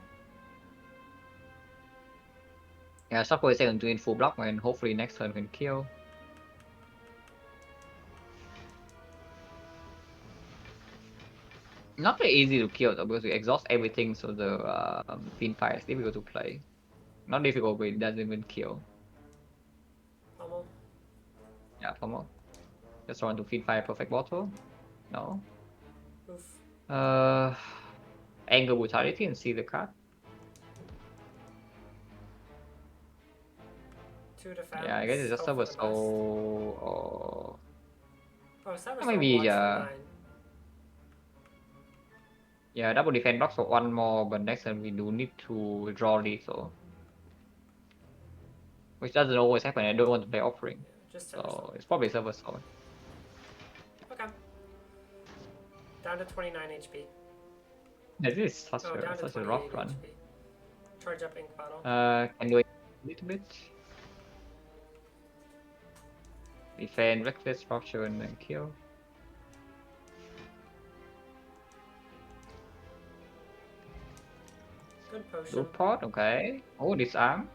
Yeah, Shockwave second win full block and hopefully next turn can kill. Not very easy to kill though, because we exhaust everything, so the Fiendfire is difficult to play. Not difficult, but it doesn't even kill. Pummel. Yeah, pummel. Just run to Fiendfire perfect bottle. No. Oof. Anger Brutality and see the card. 2 defense. Yeah, I guess it's just Silver Soul or... Oh, Silver Soul maybe, blocks for 9. Yeah, double defense blocks for 1 more, but next turn we do need to draw lethal. Which doesn't always happen, I don't want to play Offering. Yeah, just so it's probably Silver Soul. Okay. Down to 29 HP. Yeah, this is such a rough run. HP. Charge up Ink Bottle. Can do it a little bit. Defend, Reckless, Rupture, and then kill. potion. Loot pot, okay. Oh, disarm.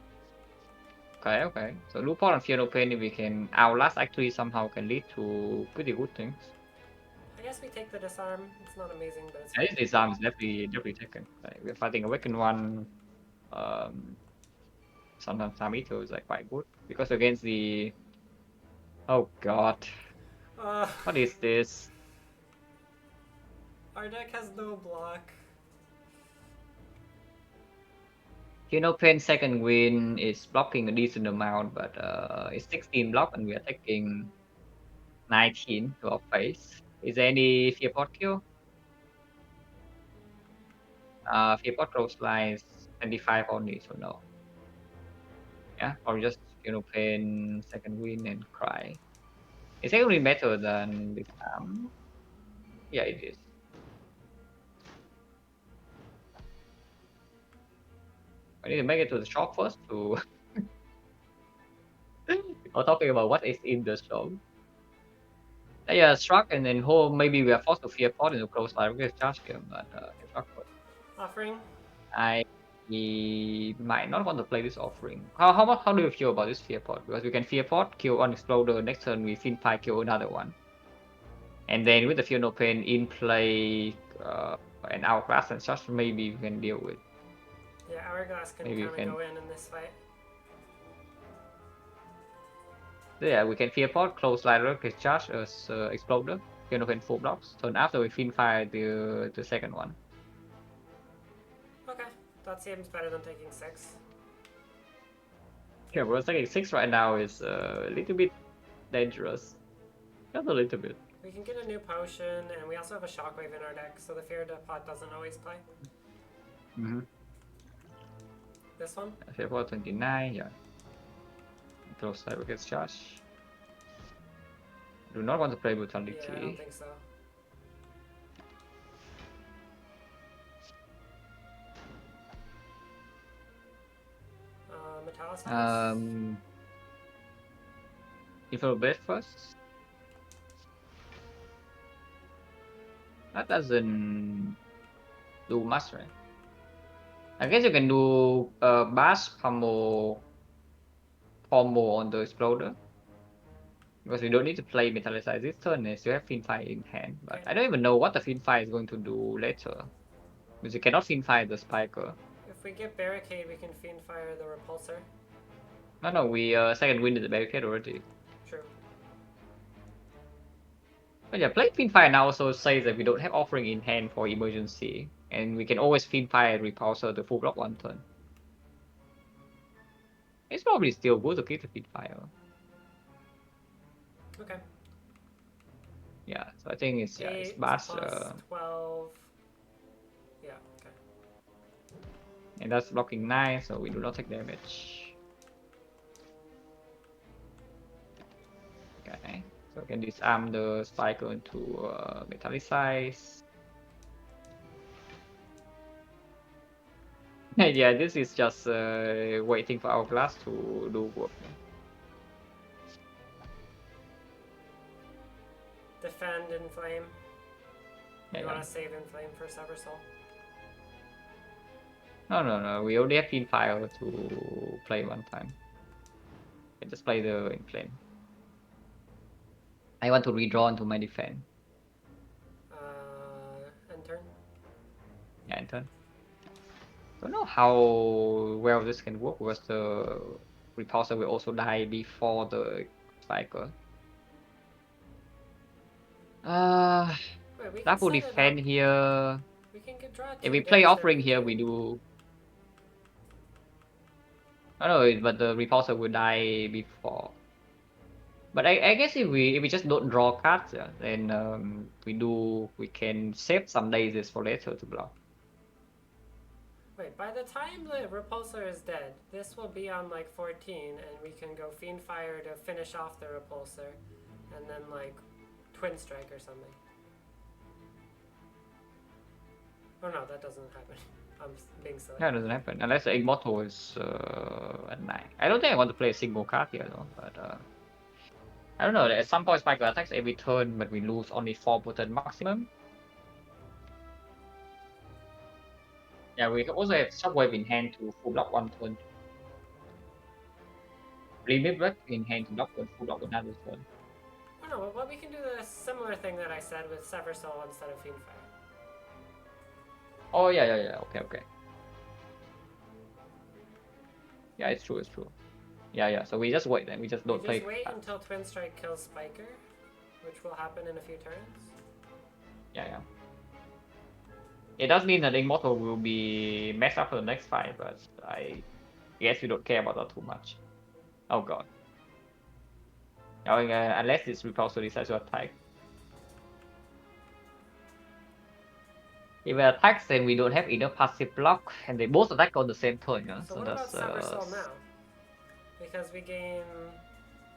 Okay. So loot pot and fear no pain, if we can outlast actually somehow can lead to pretty good things. I guess we take the disarm. It's not amazing, but it's Yeah, fine. this disarm is definitely taken. Like, we're fighting Awakened one. Sometimes Samito is like quite good because against the. Oh God, Uh, what is this? our deck has no block. Pain second win is blocking a decent amount, but it's 16 block and we are taking 19 to our face. Is there any fear pot kill? Fear pot close lines 25 only, so no. Yeah, or just pain second win and cry. It's actually better than this time. Yeah, it is. I need to make it to the shop first to or talking about what is in the shop. Yeah, struck and then hold. Maybe we are forced to fear pot into close line. We can charge him, but struck first. Offering. I might not want to play this offering. How do you feel about this fear pot? Because we can fear pot, kill one exploder. Next turn we fin pie, kill another one, and then with the fear no pain in play and hourglass and such, maybe we can deal with. Yeah, Hourglass can Maybe we kind of can. go in this fight. Yeah, we can fear pot, close line, rocket charge as exploder. Fear no pain 4 blocks. Turn after we fin fire the second one. Okay, that seems better than taking 6. Yeah, we're taking 6 right now is a little bit dangerous. Just a little bit. We can get a new potion, and we also have a shockwave in our deck, so the fear pot doesn't always play. Mm-hmm. This one? Fear pot 29, yeah. Close cyber gets charged. Do not want to play brutality. Yeah, I don't think so. Metallicize? Infernal Blade first. That doesn't do much, right? I guess you can do bash combo on the exploder. Because we don't need to play Metallicize this turn, as you have Finfire in hand. But Okay. I don't even know what the Finfire is going to do later. Because you cannot Finfire the Spiker. If we get Barricade, we can Fiend Fire the Repulsor. No, we second wind the barricade already. True. But yeah, playing Finfire now also says that we don't have offering in hand for emergency. And we can always Finfire Repulsor the full block one turn. It's probably still good to keep the Finfire. Okay. Yeah, so I think it's 8 Bash. plus 12. Yeah, okay. And that's blocking 9, so we do not take damage. Okay, so we can disarm the Spiker into Metallicize. Yeah, this is just waiting for our class to do work. Defend in Flame. You want Yeah. to save in Flame for Sever Soul? No. We only have Finfire to play one time. We just play the Inflame. I want to redraw into my defense. End turn? Yeah, in turn. Don't know how well this can work because the repulsor will also die before the Spiker. Wait, we can That will set it up. defend here. We can get draw 2 If we play damage offering turn here, too. we do. I know, but the repulsor will die before. But I guess if we just don't draw cards, yeah, then we can save some days for later to block. Wait, by the time the Repulsor is dead, this will be on like 14, and we can go Fiend Fire to finish off the Repulsor, and then like Twin Strike or something. Oh no, that doesn't happen. I'm being silly. Yeah, it doesn't happen unless the Immortal is at 9. I don't think I want to play a single card here though, but I don't know. At some point, Spiker attacks every turn, but we lose only 4 per turn maximum. Yeah, we also have Shockwave in hand to full block one turn. Limit Break in hand to block one full block another turn. Oh no, but we can do the similar thing that I said with Sever Soul instead of Fiendfire. Oh yeah. Okay. Yeah, it's true. Yeah. So we just wait then. We just We don't just play wait cards. until Twin Strike kills Spiker, which will happen in a few turns. Yeah. It does mean that Immortal will be messed up for the next fight, but I guess we don't care about that too much. Oh god. Unless this Repulsor decides to attack. If it attacks, then we don't have enough passive block, and they both attack on the same turn. Yeah? So So what about that's Sever Soul now? Because we gain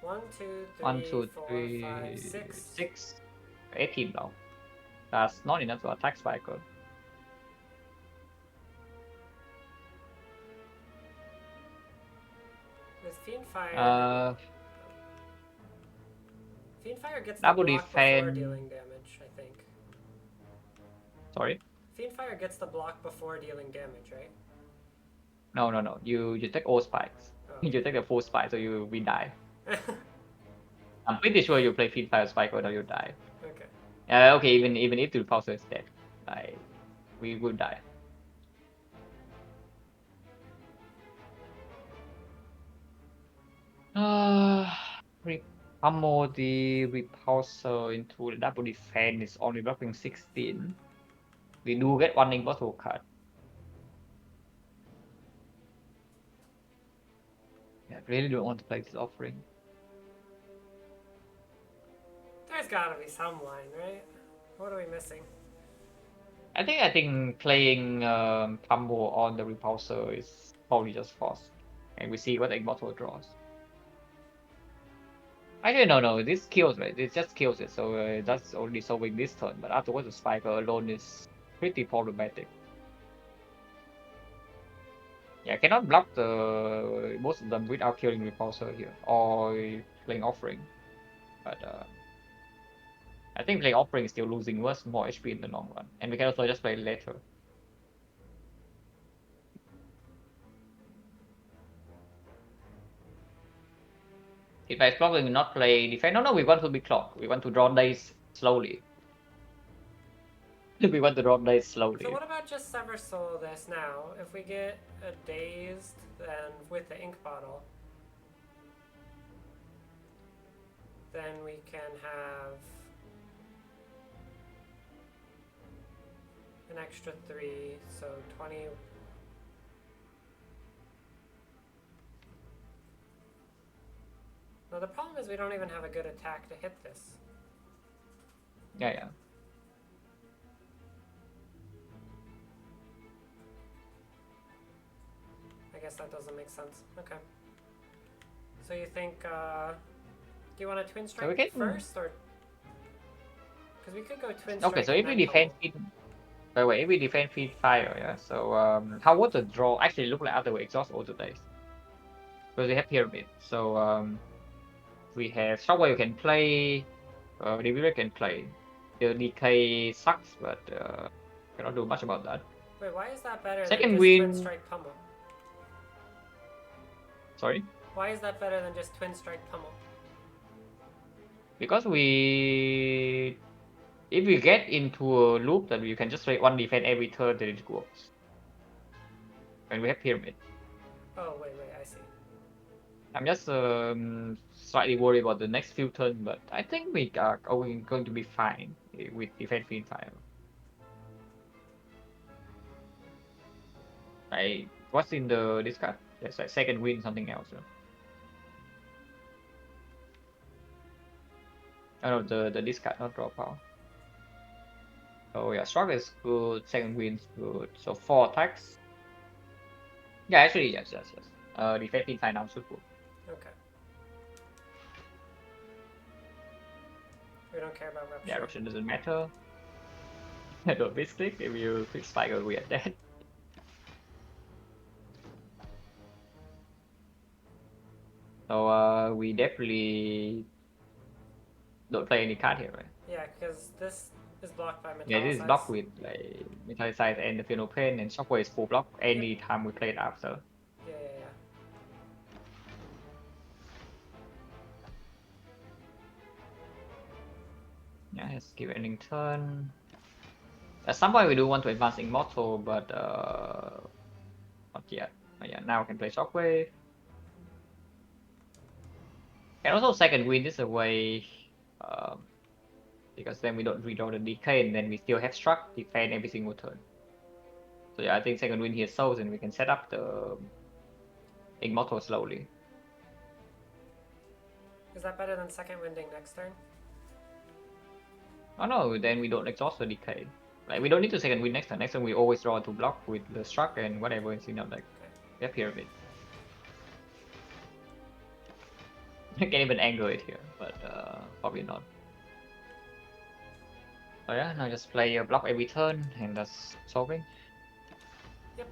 1, 2, 1, 3, 2, 4, 5, 3, 6. 6, 18 block. That's not enough to attack Spiker. With Fiendfire, Fiendfire gets the Double block before defense. dealing damage, I think. Sorry. Fiendfire gets the block before dealing damage, right? No. You take all spikes. Oh, You okay. take the full spike, so we die. I'm pretty sure you play Fiendfire Spike or you die. Okay. Okay, even if the repulsor is dead, we will die. Pummel the repulsor into the double defense is only blocking 16. We do get one immortal card. Yeah, I really don't want to play this offering. There's gotta be some line, right? What are we missing? I think playing Pummel on the repulsor is probably just forced. And we see what the immortal draws. Actually, no, this kills, right? It just kills it, so that's only solving this turn. But afterwards, the Spiker alone is pretty problematic. Yeah, I cannot block the most of them without killing Repulsor here, or playing Offering. But I think playing Offering is still losing worse, more HP in the long run. And we can also just play later. If I probably not play defense, no, we want to be clocked. We want to draw dice slowly. We want to draw dice slowly. So what about just Sever Soul this now? If we get a Dazed, then with the ink bottle, then we can have an extra 3, so 20. No, the problem is we don't even have a good attack to hit this. Yeah. I guess that doesn't make sense. Okay. So you think, do you want a Twin Strike first, or? Because we could go Twin Strike. Okay, so if we defend by the way, if we defend feed fire, yeah. So how would the draw actually look like after we exhaust all the dice? Because we have pyramid. So we have Shockwave you can play, Revealer can play. The decay sucks, but cannot do much about that. Wait, why is that better Second than just win. Twin Strike Pummel? Sorry? Why is that better than just Twin Strike Pummel? Because if we get into a loop that you can just play one defense every turn, then it works. And we have pyramid. Oh, wait, I see. I'm just slightly worried about the next few turns, but I think we are going to be fine with defense field fire. What's in the discard? There's like second win, something else. Oh no, the discard, not draw power. So yeah, strike is good, second win is good. So 4 attacks. Yeah, actually, yes. Defense field fire now should good. Okay. We don't care about Rupture. Yeah, Rupture doesn't matter. Don't misclick if you click Spiker, we are dead. So we definitely don't play any card here, right? Yeah, because this is blocked by Yeah, this is blocked metallicize. with like metallicize and the final pain, and shockwave is full block Yep. any time we play it after. Yeah, yeah, yeah. Yeah, let's give ending turn. At some point we do want to advance Immortal, but not yet. But yeah, now we can play Shockwave. And also second wind is a way, um, because then we don't redraw the decay and then we still have struck, defend every single turn. So yeah, I think second wind here souls and we can set up the Immortal slowly. Is that better than second winding next turn? Oh no, then we don't exhaust the decay. Like we don't need to second wind next turn. Next turn we always draw to block with the struck and whatever is in our deck. Okay. We have pyramid. I can even angle it here, but probably not. Oh yeah, now just play a block every turn and that's solving. Yep.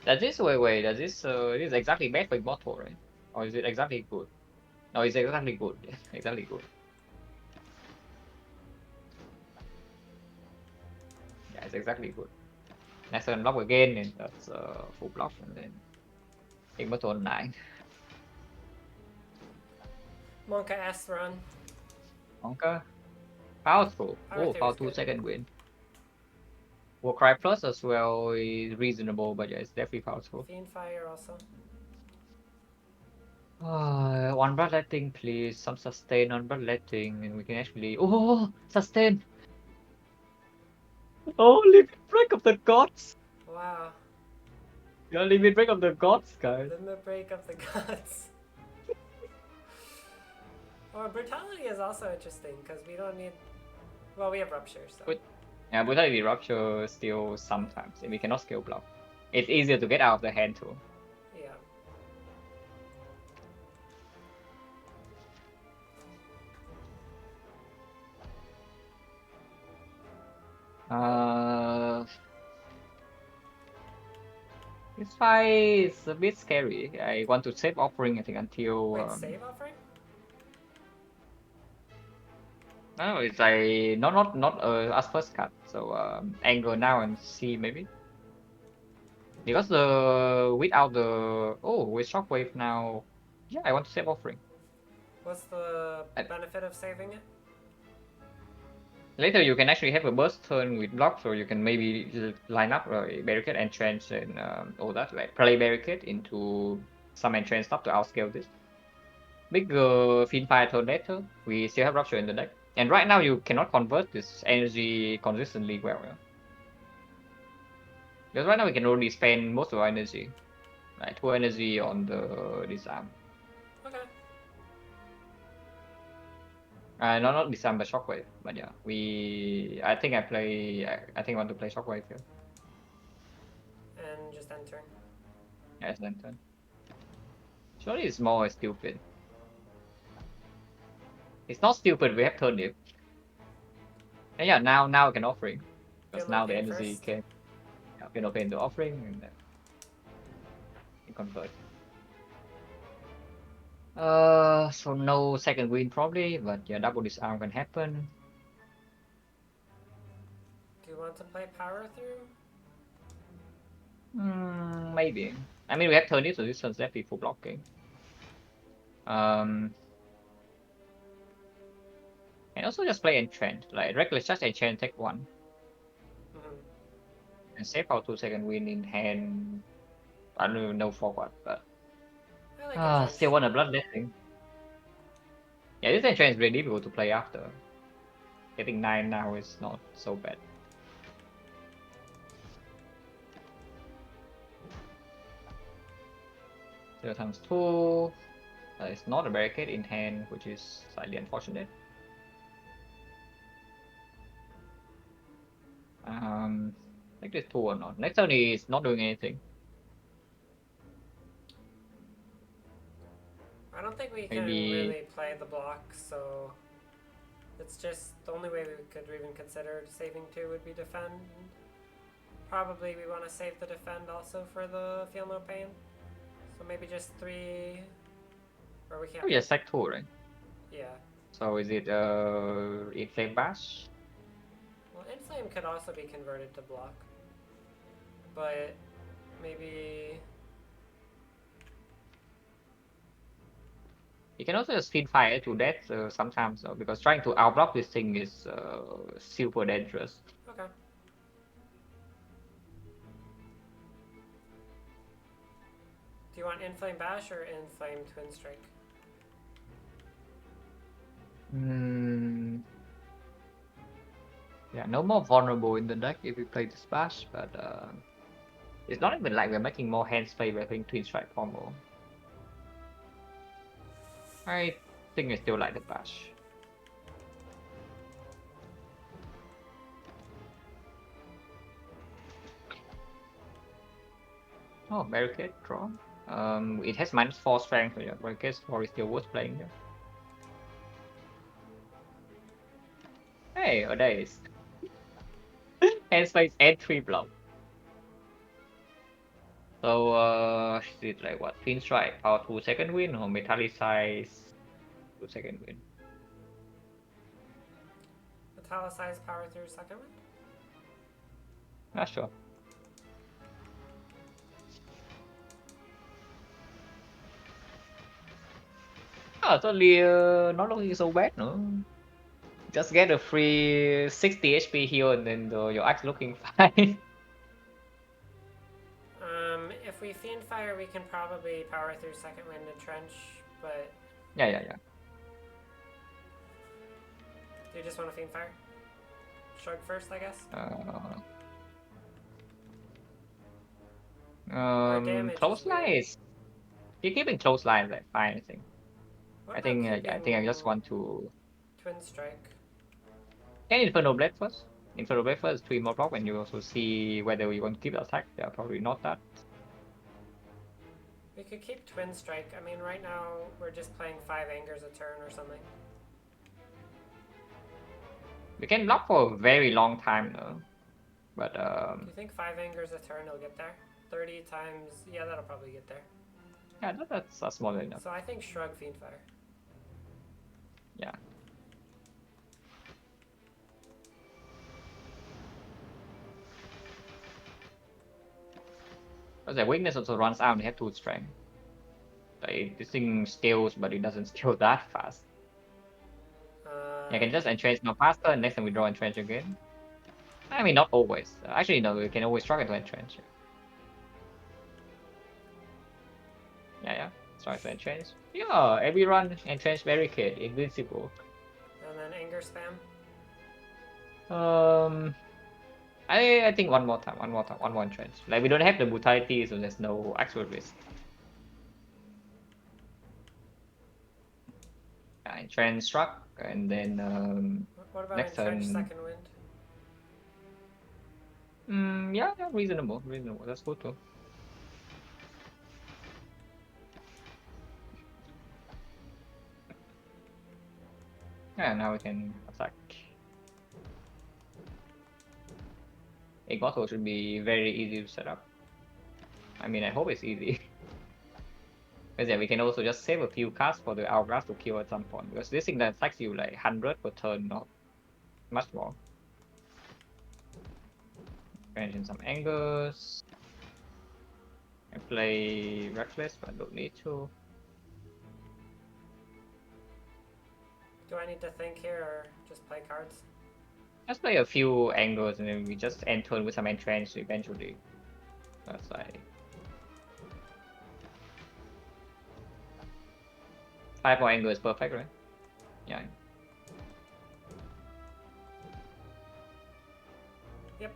Does this does this this is exactly bad for Immortal, right? Or is it exactly good? No, it's exactly good. Exactly good. Yeah, it's exactly good. Next turn block again and that's full block and then Immortal 9. Monka S run. Okay. Powerful. Power Oh, 3 power is 2 good. second win. Warcry Plus as well is reasonable, but yeah, it's definitely powerful. Fiend Fire also. One bloodletting, please. Some sustain on bloodletting, and we can actually. Oh, sustain! Oh, limit break of the gods! Wow. Yeah, limit break of the gods, guys. Limit Break of the Gods. Or Brutality is also interesting because we don't need. Well, we have Rupture, so. But yeah, brutality rupture still sometimes, and we cannot scale block. It's easier to get out of the hand too. Yeah. Uh, this fight is a bit scary. I want to save offering, I think, until Wait, save offering? no, it's like not as first cut. So angle now and see maybe because the without the with shockwave now. Yeah, I want to save offering. What's the And benefit of saving it? later you can actually have a burst turn with block, so you can maybe just line up a barricade entrance and all that, like play barricade into some entrance stuff to outscale this. Big fiend fire turn later. We still have rupture in the deck, and right now you cannot convert this energy consistently well. Yeah? Because right now we can only spend most of our energy, like 2 energy on the disarm. Okay. Not disarm, but shockwave. But yeah, I think I play. I think I want to play shockwave here. And just end turn. Yes, then turn. Surely it's more stupid. It's not stupid. We have turned it. And yeah, now I can offering Feel because no now the pain energy first. can open the offering and then you convert. So no second win probably, but yeah, double disarm can happen. Do you want to play Power Through? Maybe. I mean, we have turn it, so this one's definitely for blocking. Um, and also just play enchant, like reckless charge enchant, take one, Mm-hmm. and save our 2 second win in hand. I don't even know for what, but I like Entrench. still want a bloodletting. Yeah, this enchant is really difficult to play after. Getting 9 now is not so bad. 0 times 2. It's not a barricade in hand, which is slightly unfortunate. Like this 2 or not. Next turn is not doing anything. I don't think we can Maybe really play the block, so it's just the only way we could even consider saving 2 would be defend. probably we want to save the defend also for the feel no pain. So maybe just 3, or we can't. Oh yeah, sec 2, right? Yeah. So is it Inflame Bash? Well, Inflame could also be converted to block. But maybe. You can also just feed fire to death sometimes, because trying to outblock this thing is super dangerous. Okay. Do you want Inflame Bash or Inflame Twin Strike? Yeah, no more vulnerable in the deck if we play this bash, but it's not even like we're making more hands play by playing Twin Strike combo. I think I still like the bash. Oh, Barricade draw. It has -4 strength, so yeah, Barricade 4 is still worth playing. Yeah. Hey, days. Hands plays and 3 block. So is it like what? Twin Strike, power 2 second win, or Metallicize 2 second win? Metallicize power through second wind? Not sure. Oh, it's only not looking so bad, no. Just get a free 60 HP heal and then your axe looking fine. If we Fiend Fire, we can probably power through second wind and trench, but. Yeah. Do you just want to Fiend Fire? Shrug first, I guess? Close lines. You're keeping close lines like fine, I think. I think I just want to. Twin Strike. Can Inferno Blade first. Inferno Blade first, 3 more block, and you also see whether you want to keep the attack. Yeah, probably not that. We could keep Twin Strike. I mean, right now we're just playing 5 Angers a turn or something. We can block for a very long time though. But Do you think 5 Angers a turn will get there? 30 times. Yeah, that'll probably get there. yeah, that's small enough. So I think Shrug Fiend Fire. Yeah. Because the weakness also runs out and they have 2 strength. Like, this thing scales, but it doesn't scale that fast. I can just entrench now faster, and next time we draw entrench again. I mean, not always. Actually, no, we can always struggle to entrench. Yeah. Try to entrench. Yeah, every run, entrench barricade, invincible. And then Anger Spam. I think one more entrench. Like, we don't have the brutality, so there's no actual risk. Yeah, entrench struck, and then What about next Entrench turn. Second Wind? Yeah, reasonable. That's good too. Yeah, now we can attack. Igoto should be very easy to set up. I mean, I hope it's easy. Because yeah, we can also just save a few cards for the Hourglass to kill at some point. Because this thing that attacks you like 100 per turn, not much more. Mention some angles. I play Reckless, but don't need to. Do I need to think here or just play cards? Just play a few angles and then we just end turn with some entrench eventually. That's like 5 more angles is perfect, right? Yeah. Yep.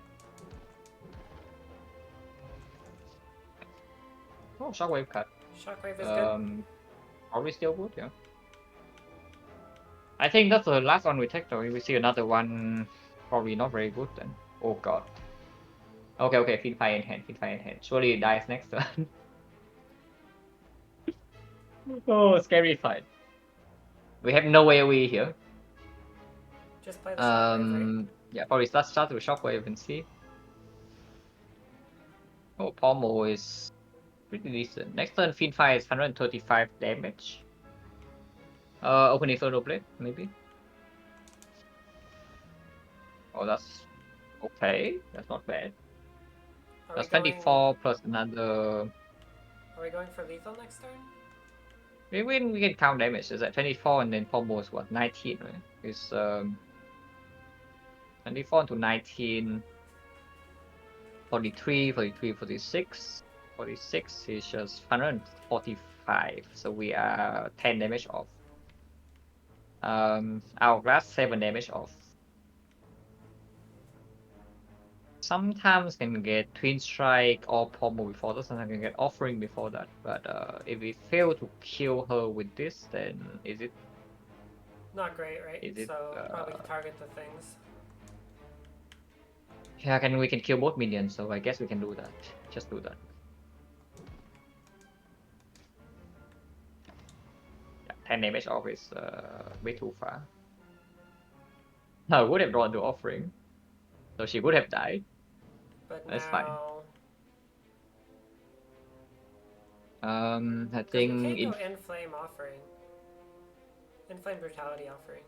Oh, Shockwave cut. Shockwave is good. Probably still good, yeah. I think that's the last one we take though. If we see another one, probably not very good then. Oh god. Okay, feed fire in hand. Surely it dies next turn. Oh, scary fight. We have no AoE here. Just play the Shockwave, right? Yeah, probably start with Shockwave and see. Oh, Pommel is pretty decent. Next turn, Fiendfire is 135 damage. Open Inferno Blade, maybe. Oh, that's okay. That's not bad. Are we That's going? 24 plus another. Are we going for lethal next turn? We can count damage. It's at 24 and then Pommel is what, 19, right? It's 24 to 19, 43, 43, 46. 46 is just 145. So we are 10 damage off. Hourglass 7 damage off. Sometimes can get Twin Strike or Pommel before that, sometimes can get Offering before that. But if we fail to kill her with this, then is it Not great, right? is it So probably target the things. yeah, we can kill both minions, so I guess we can do that. Just do that. Yeah, 10 damage off is way too far. I would have drawn the Offering, so she would have died. But That's fine. now, I because we think can't go Inflame Offering. Inflame Brutality Offering.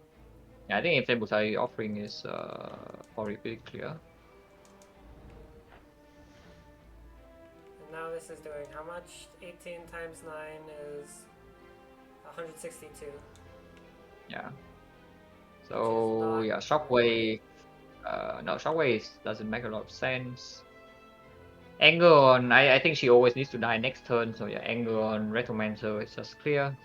yeah, I think if the Offering is probably pretty clear. And now this is doing how much? 18 times 9 is 162. Yeah. Which So is yeah, not great. Shockwave. No, Shockwave doesn't make a lot of sense. Anger on, I think she always needs to die next turn, so yeah, Anger on Retromancer is just clear.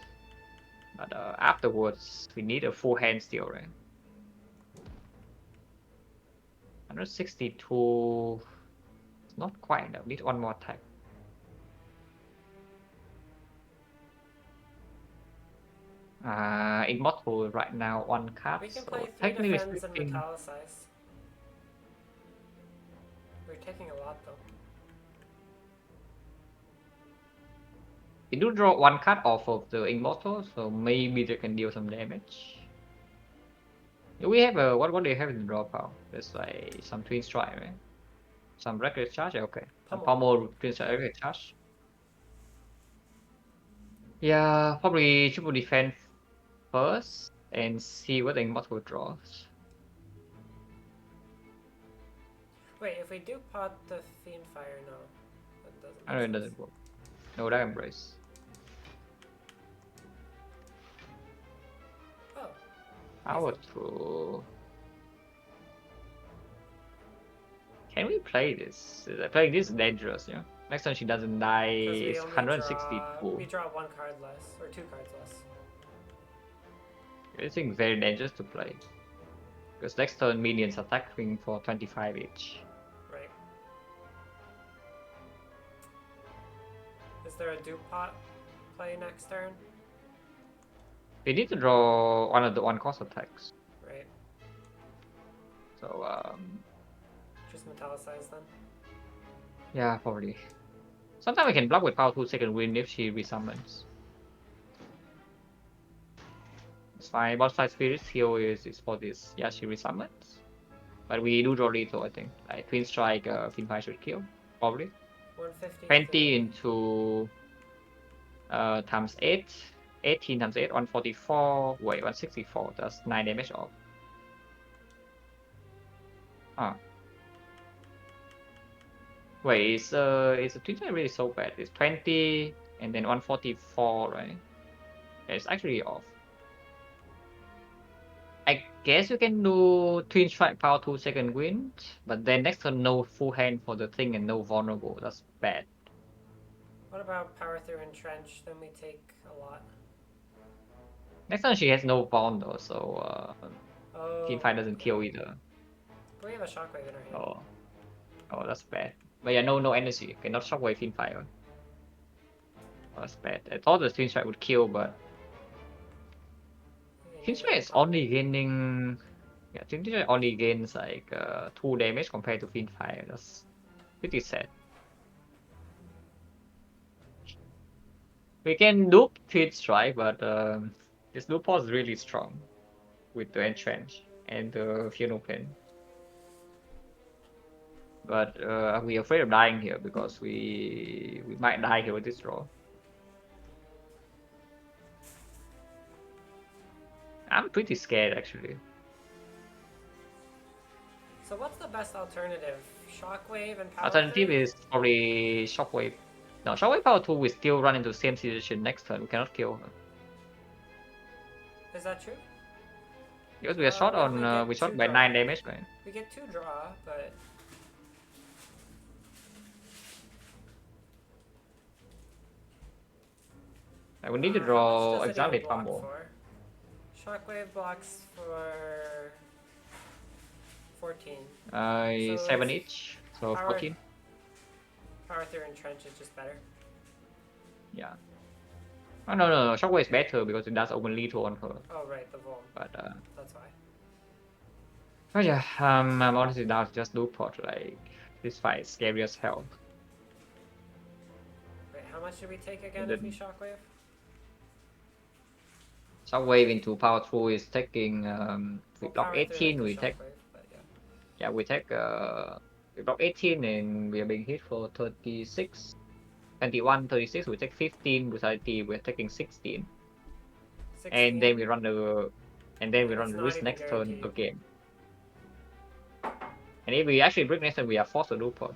But afterwards, we need a full hand still, right? 162. It's not quite enough. Need one more attack. Immortal right now, one card, We can so play 3 technically defense and speaking, Metallicize. We're taking a lot though. we do draw one card off of the Immortal, so maybe they can deal some damage. We have a what do you have in the draw pile? There's like some Twin Strike, right? Some Reckless Charge, okay. Some Pummel. Pommel Twin Strike Reckless Charge. Yeah, probably triple defense first and see what the Immortal draws. Wait, if we do pot the Fiend Fire, no. That doesn't I make know it sense. doesn't work. No, that embrace. Oh, Power easy. through. Can we play this? Playing this is dangerous, yeah. Next time she doesn't die, Because we it's only draw... 162. We draw 1 card less, or 2 cards less. I think very dangerous to play. Because next turn minions attacking for 25 each. Right. Is there a dupe pot play next turn? We need to draw one of the one cost attacks. Right. So Just Metallicize then. yeah, probably. Sometimes we can block with power 2 second wind if she resummons. It's fine. Both side spirits heal is for this. Yeah, she resummons. But we do draw lethal, I think. Like Twin Strike, Finfire should kill. Probably. 20 153. into times 8. 18 times 8, 144. Wait, 164. That's 9 damage off. Ah. Wait, is the Twin Strike really so bad? It's 20 and then 144, right? Yeah, it's actually off. I guess you can do Twin Strike Power 2 second wind, but then next turn no full hand for the thing and no vulnerable. That's bad. What about Power Through Entrench? Then we take a lot. Next turn she has no vuln though, so Oh, Team Fight doesn't okay. kill either. But we have a Shockwave in our hand. Oh, oh, that's bad. But yeah, no energy. Cannot shockwave Team Fire. Oh, that's bad. I thought the Twin Strike would kill, but Twin Strike is only gaining. Yeah, Twin Strike only gains like 2 damage compared to Twin Fire. That's pretty sad. We can dupe Twin Strike, but this dupe is really strong with the Entrench and the Funeral Pen. But we're afraid of dying here because we might die here with this draw. I'm pretty scared actually. So what's the best alternative? Shockwave and Power Alternative 3? is probably Shockwave. No, Shockwave Power 2 we still run into the same situation next turn. We cannot kill her. Is that true? Because we are shot We only on get we 2 shot by draw. 9 damage, right? We get 2 draw, but... I would need to how much draw does it even Exalted block Fumble. for? Shockwave blocks for 14. So 7 is each, so Power 14. Power 3 and Trench is just better. Yeah. Oh no, Shockwave is better because it does open lethal on her. Oh right, the Vol. But That's why. oh yeah, I'm honestly down to just do pot. Like this fight is scary as hell. Wait, how much should we take again And if we then Shockwave? Shockwave into Power 2 is taking we Well, block Power 3 18, into we take Shockwave, but yeah. yeah, we block 18 and we are being hit for 36. 21, 36, we take 15, brutality, we're taking 16. 16? And then we run the It's not risk even next turn guaranteed. again. And if we actually break next turn, we are forced to do pot.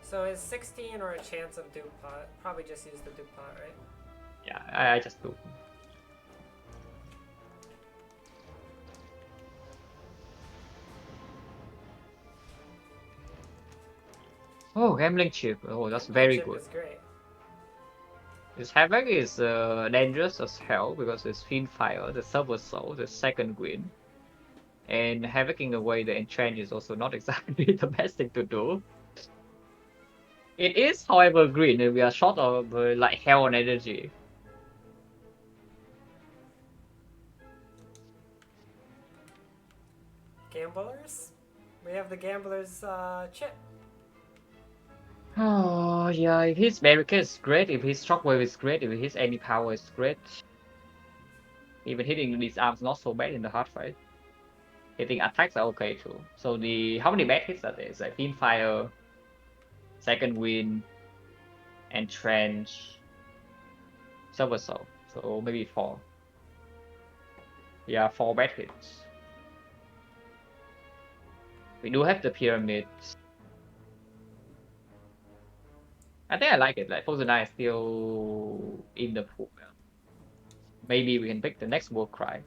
So is 16 or a chance of Duke Pot? Probably just use the Duke Pot, right? Yeah, I just do. Oh, gambling chip. Oh, that's Gambling very chip good. is great. This Havoc is dangerous as hell because it's Fiend Fire, the Silver Soul, the second green. And Havocing away the Entrench is also not exactly the best thing to do. It is, however, green, and we are short of like hell on energy. Gamblers? We have the Gambler's chip. Oh yeah, if his barricade is great, if his shockwave is great, if his any power is great. Even hitting these arms not so bad in the hard fight. Hitting attacks are okay too. So the how many bad hits are there? It's like Fiend Fire, second wind, Entrench, Silver Soul. So maybe 4. Yeah, 4 bad hits. We do have the pyramids. I think I like it. Like Fozana is still in the pool. Yeah. Maybe we can pick the next War Cry.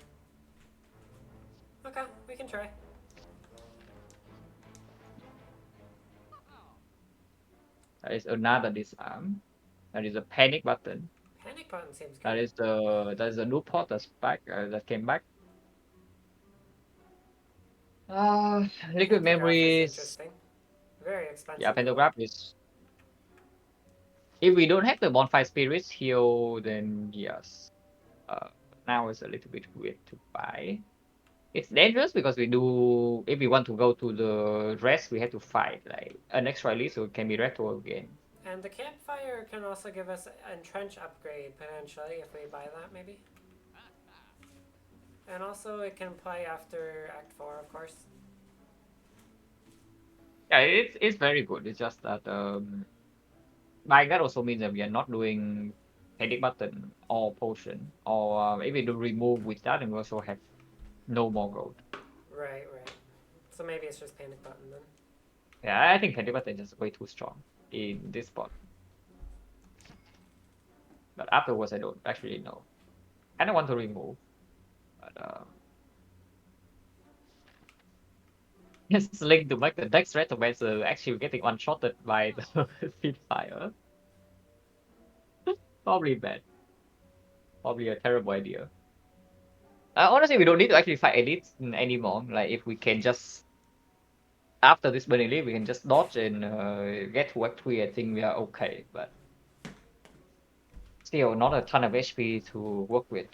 Okay, we can try. That is another disarm. That is a panic button. Panic button seems That good. is the new pot that's back that came back. Liquid Pantograph is memories. interesting. Very Yeah, expensive though. pantograph is. If we don't have the bonfire spirits heal, then yes. Uh, now it's a little bit weird to buy. It's dangerous because we do. If we want to go to the rest, we have to fight like an extra list, so it can be retro again. And the campfire can also give us an entrench upgrade potentially if we buy that maybe. And also it can play after Act 4 of course. Yeah, it's very good. It's just that buying that also means that we are not doing panic button or potion, or if we do remove with that, and we also have no more gold. Right, right. So maybe it's just panic button then. Yeah, I think panic button is just way too strong in this spot. But afterwards, I don't actually know. I don't want to remove, but it's linked to make the next Retromancer actually getting one-shotted by the feed fire. Probably bad. Probably a terrible idea. Honestly, we don't need to actually fight elites anymore. Like if we can just after this burning leaf, we can just dodge and get to Act 3. I think we are okay, but still not a ton of HP to work with.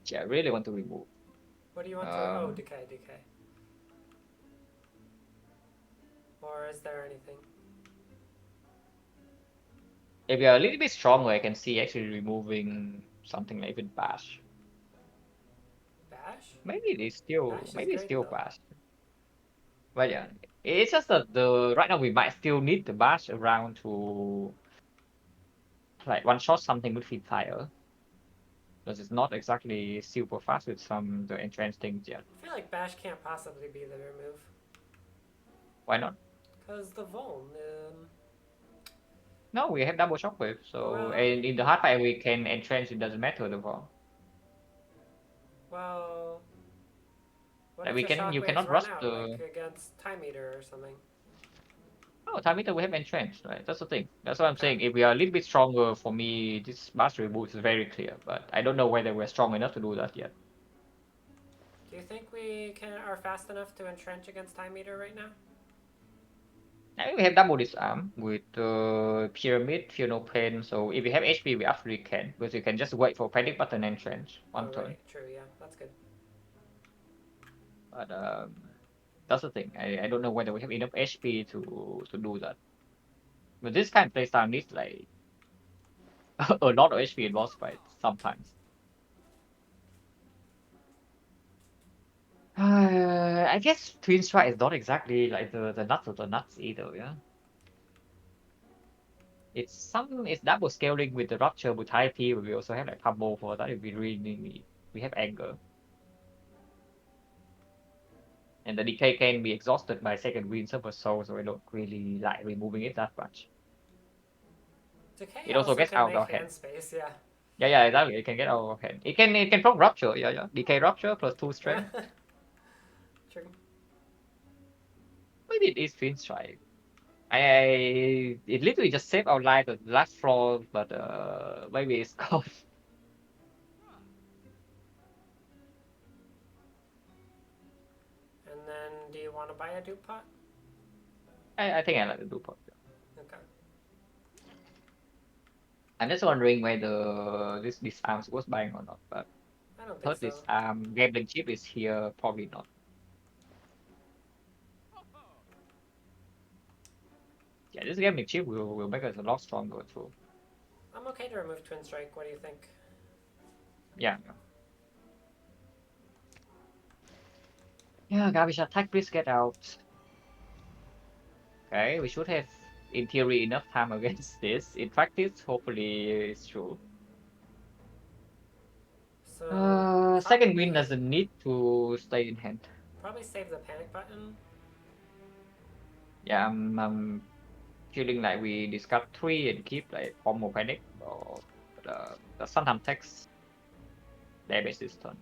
Yeah, I really want to remove. What do you want to... Oh, decay, decay. Or is there anything? If we are a little bit stronger, I can see actually removing something like even Bash. bash? Bash is maybe it's great still though. bash. But yeah, it's just that the right now we might still need the bash around to like one shot something with feed fire because it's not exactly super fast with some the entrance things yet. I feel like bash can't possibly be the remove. Why not? Cause the Vuln, No, we have double shockwave, so well, and in the hard fire we can entrench. It doesn't matter the ball. well, what Like if we the can, you shockwaves cannot run rush out, like the. against Time Eater or something? Oh, time meter we have entrenched, right? That's the thing. That's what I'm Okay. saying. If we are a little bit stronger, for me, this mastery boost is very clear. But I don't know whether we're strong enough to do that yet. Do you think we are fast enough to entrench against Time Eater right now? I think we have double disarm with pyramid, fear no pain. So if we have HP, we absolutely can, because you can just wait for panic button and trench Oh, one turn. right. True. Yeah, that's good. But that's the thing. I don't know whether we have enough HP to do that. But this kind of playstyle needs like a lot of HP in boss fights sometimes. I guess Twin Strike is not exactly like the nuts of the nuts either, yeah. It's double scaling with the rupture with high P, but we also have like combo for that if we really need. We have anger. And the decay can be exhausted by second wind super soul, so I don't really like removing it that much. Decay It also also gets can out of make our hand. hand space. Yeah. Yeah, exactly. It can get out of our hand. It can proc rupture, yeah. Decay rupture plus 2 strength. True. Maybe it is Twin Strike. It literally just saved our life the last floor, but maybe it's gone. And then, do you want to buy a dupe pot? I think I like the do pot. Okay. I'm just wondering whether this arm's worth buying or not. But I don't think third so. this gambling chip is here, probably not. Yeah, this gambling chip will make us a lot stronger too. I'm okay to remove Twin Strike. What do you think? Yeah. Yeah, garbage attack, please get out. Okay, we should have in theory enough time against this. In practice, hopefully it's true. So Second win probably, doesn't need to stay in hand. probably save the panic button. Yeah, I'm feeling like we discard 3 and keep like one more panic or the sometimes takes damage this turn.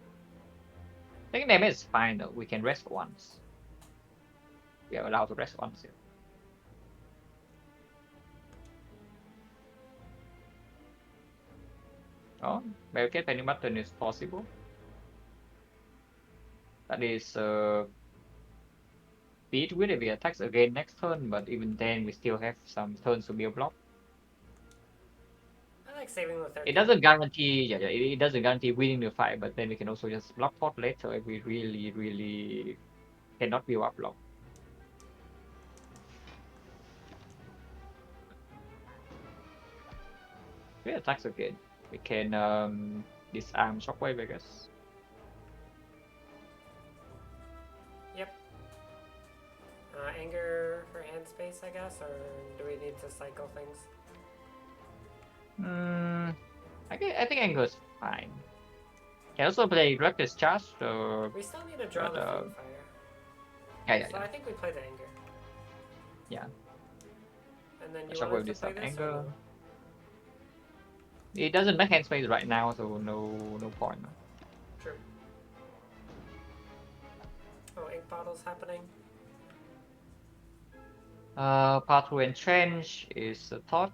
I think damage is fine though. We can rest once. We are allowed to rest once here. Oh, barricade panic button is possible. That is beat with if we attacks again next turn, but even then we still have some turns to be a block. I like saving the 13. It doesn't guarantee, it doesn't guarantee winning the fight, but then we can also just block pot later if we really cannot build up block. We attacks again. We can disarm shockwave, I guess. Yep. Anger for hand space, I guess, or do we need to cycle things? I think anger is fine. Can also play reckless charge, We still need to draw but the Fiend Fire. So yeah. I think we play the anger. Yeah. And then you want us Shockwave to play disarm this or anger. no? It doesn't make hand space right now, so no point. True. Oh, ink bottle's happening. Path to entrench is a thought.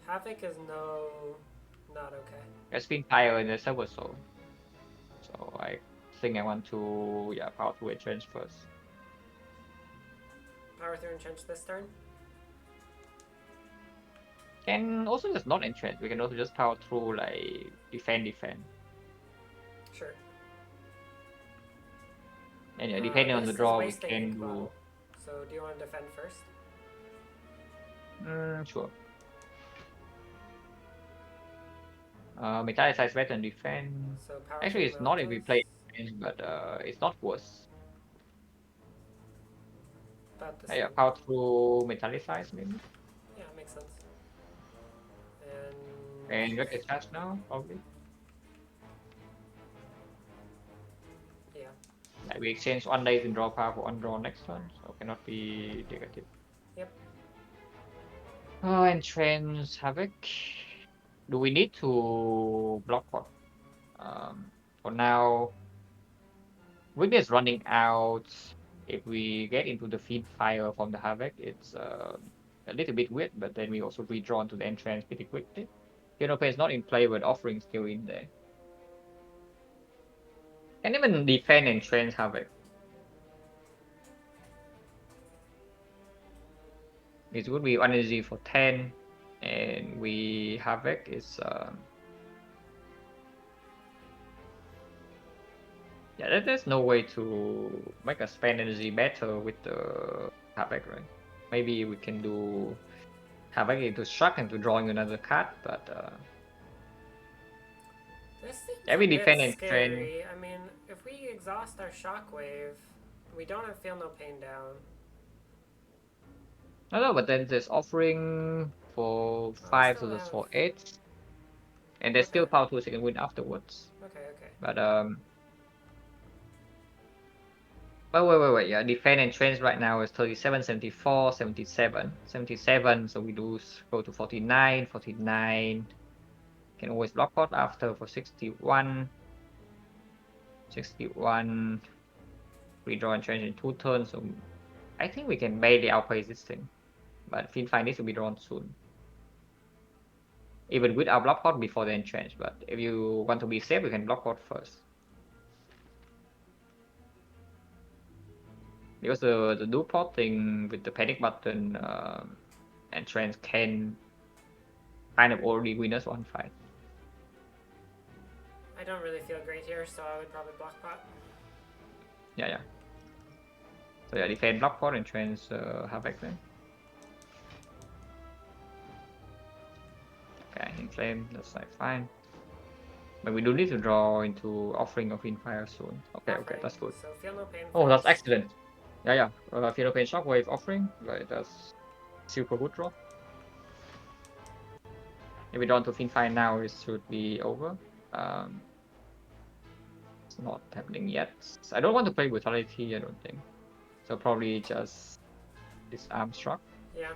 Havoc is not okay. There's been fire in the server soul. So I think I want to power to entrench first. Power through entrench this turn. Can also just not entrench. We can also just power through like defend. Sure. And yeah, depending on the This is draw, we wasting can ink do. bottle. So do you want to defend first? Sure. Metallicize better than defend. So power Actually, through it's not if we play change, but it's not worse. About the Yeah, same. power through metallicize maybe. Yeah, makes sense. And And you get charge now, probably. yeah. Like we exchange one day in draw power for one draw next turn, so cannot be negative. Yep. Oh, and Trends Havoc. Do we need to block what? For now, Weakness running out. If we get into the feed fire from the Havoc, it's a little bit weird, but then we also redrawn to the entrance pretty quickly. Kenope is not in play, but offering still in there. Can even defend entrance Havoc. It would be 1 energy for 10, and we Havoc is yeah, there's no way to make us spend energy better with the Havoc, right? Maybe we can do Havoc into Struck and to drawing another card, but This seems yeah, a we bit defend and train. scary. I mean, if we exhaust our shockwave, we don't have feel no pain down. No, but then there's offering for Oh, we 5, still so that's have. for 8, and there's Okay. still power to a second win afterwards. Okay. Okay. But wait. Yeah, defend and trains right now is 37, 74, 77, 77. So we lose, go to 49, 49. Can always block pot after for 61, 61. Redraw and change in 2 turns. So I think we can barely outplay this thing. But Field Find needs to be drawn soon. Even with our block pot before the entrench. But if you want to be safe, you can block pot first. Because the do pot thing with the panic button and trends can kind of already win us one fight. I don't really feel great here, so I would probably block pot. Yeah. So yeah, defend block pot and trends Havoc then. Okay, inflame, that's like fine. But we do need to draw into offering of Infire soon. Okay, that's good. So feel no pain. Oh, that's First. excellent. Yeah. Philippine Shockwave offering, right? That's super good draw. If we draw into Finfire now, it should be over. It's not happening yet. I don't want to play Brutality, I don't think. So probably just this Arm Struck. Yeah.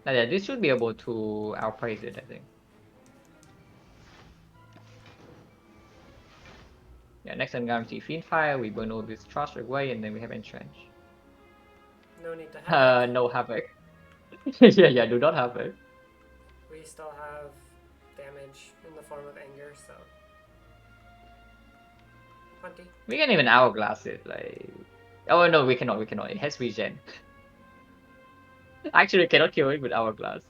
Yeah, this should be able to outplace it, I think. Yeah, next turn guarantee Finfire, we burn all this trash away, and then we have Entrench. No need to havoc. No Havoc. yeah, do not Havoc. We still have damage in the form of anger, so 20. We can even Hourglass it, like... Oh no, we cannot. It has regen. Actually, we cannot kill it with Hourglass.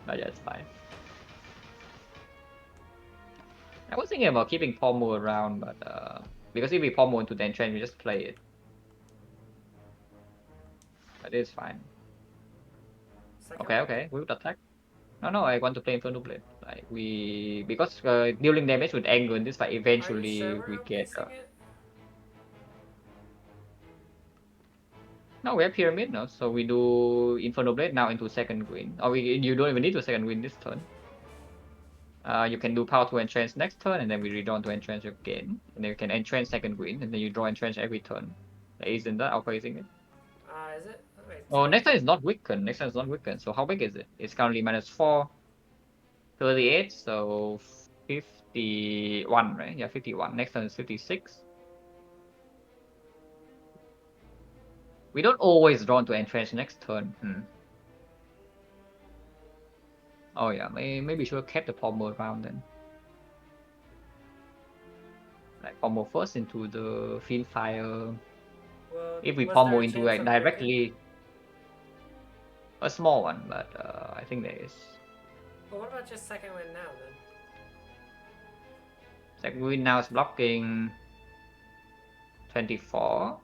But yeah, it's fine. I was thinking about keeping Pommel around, but because if we Pommel into the entrance, we just play it. But it's fine. Second Okay, we would attack. No, I want to play Inferno Blade. Like because dealing damage with anger in this fight, Are you sure eventually we're we get. outpacing it? No, we have Pyramid now, so we do Inferno Blade now into second green. Or you don't even need to second green this turn. You can do Power to Entrench next turn, and then we redraw to Entrench again. And then you can Entrench second green, and then you draw Entrench every turn. Isn't that outpacing it? Is it? Wait. Oh, So next turn is not weakened. So how big is it? It's currently -4, 38, so 51, right? Yeah, 51. Next turn is 56. We don't always draw to Entrench next turn. Oh yeah, maybe should have kept the Pommel around then. Like Pommel first into the Field Fire. well, If we was there Pommel a into chance like of breaking? directly a small one, but I think there is. Well, what about just second win now then? Second green now is blocking 24.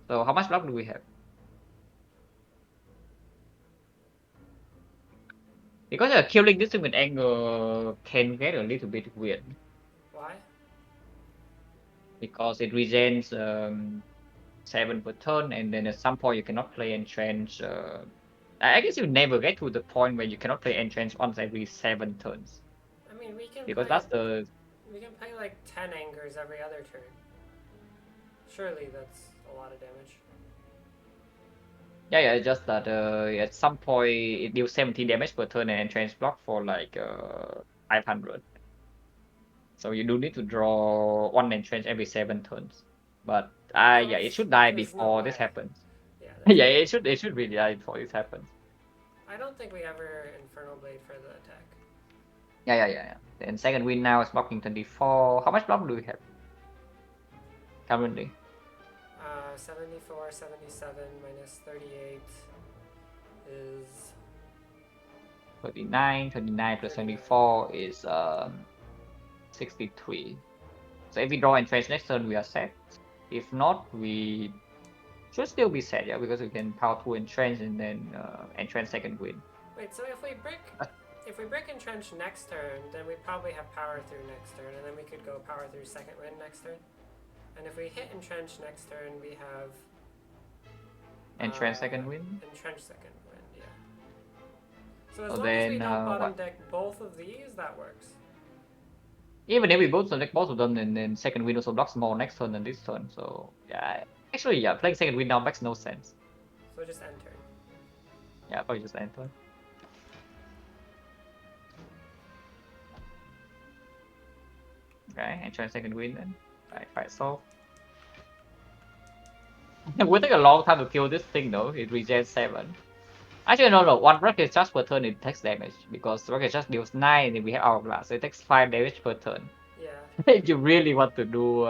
So how much block do we have? Because killing this thing with anger can get a little bit weird. Why? Because it regens 7 per turn, and then at some point you cannot play Entrench. I guess you never get to the point where you cannot play Entrench once every 7 turns. I mean, Because that's the... we can play like 10 angers every other turn. Surely that's a lot of damage. Yeah, just that at some point it deals 70 damage per turn and Entrench block for like 500. So you do need to draw one Entrench every 7 turns. But yeah, it should die There's no before this way. happens. Yeah, Yeah, it should really die before this happens. I don't think we ever Infernal Blade for the attack. Yeah. Then second win now is blocking 24. How much block do we have currently? 74, 77 minus 38 is 39. 39 plus 24 is 63. So if we draw Entrench next turn, we are set. If not, we should still be set, yeah, because we can power 2 Entrench and then Entrench second win. Wait, so if we brick Entrench next turn, then we probably have power through next turn, and then we could go power through second win next turn. And if we hit Entrench next turn, we have Entrench second win? Entrench second win, yeah. So as So long then, as we don't bottom deck both of these, that works. Even if we both select both of them, and then second win also blocks more next turn than this turn. So yeah, actually, yeah, playing second win now makes no sense. So just end turn. Yeah, probably just end turn. Okay, and try second win then. Right, so. It will take a long time to kill this thing though, it regens 7. Actually, no, one rocket charge per turn it takes damage, because rocket charge deals 9 and we have Hourglass, so it takes 5 damage per turn. Yeah. If you really want to do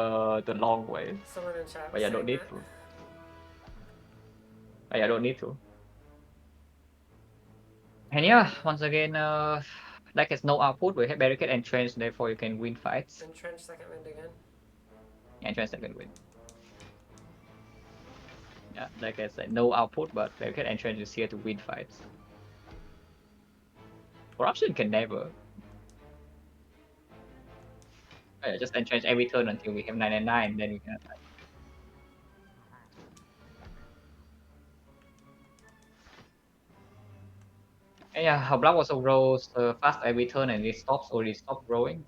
the long way. Someone in chat But yeah, don't need to. But yeah, don't need to. And yeah, once again, like has no output, we have barricade and trench, therefore you can win fights. Entrench second wind again. And trench second win. Yeah, like I said, no output, but barricade and trench is here to win fights. Corruption can never. Oh, yeah, just entrench every turn until we have 999, then we can attack. And yeah, her block also grows fast every turn and it stops or it stops growing.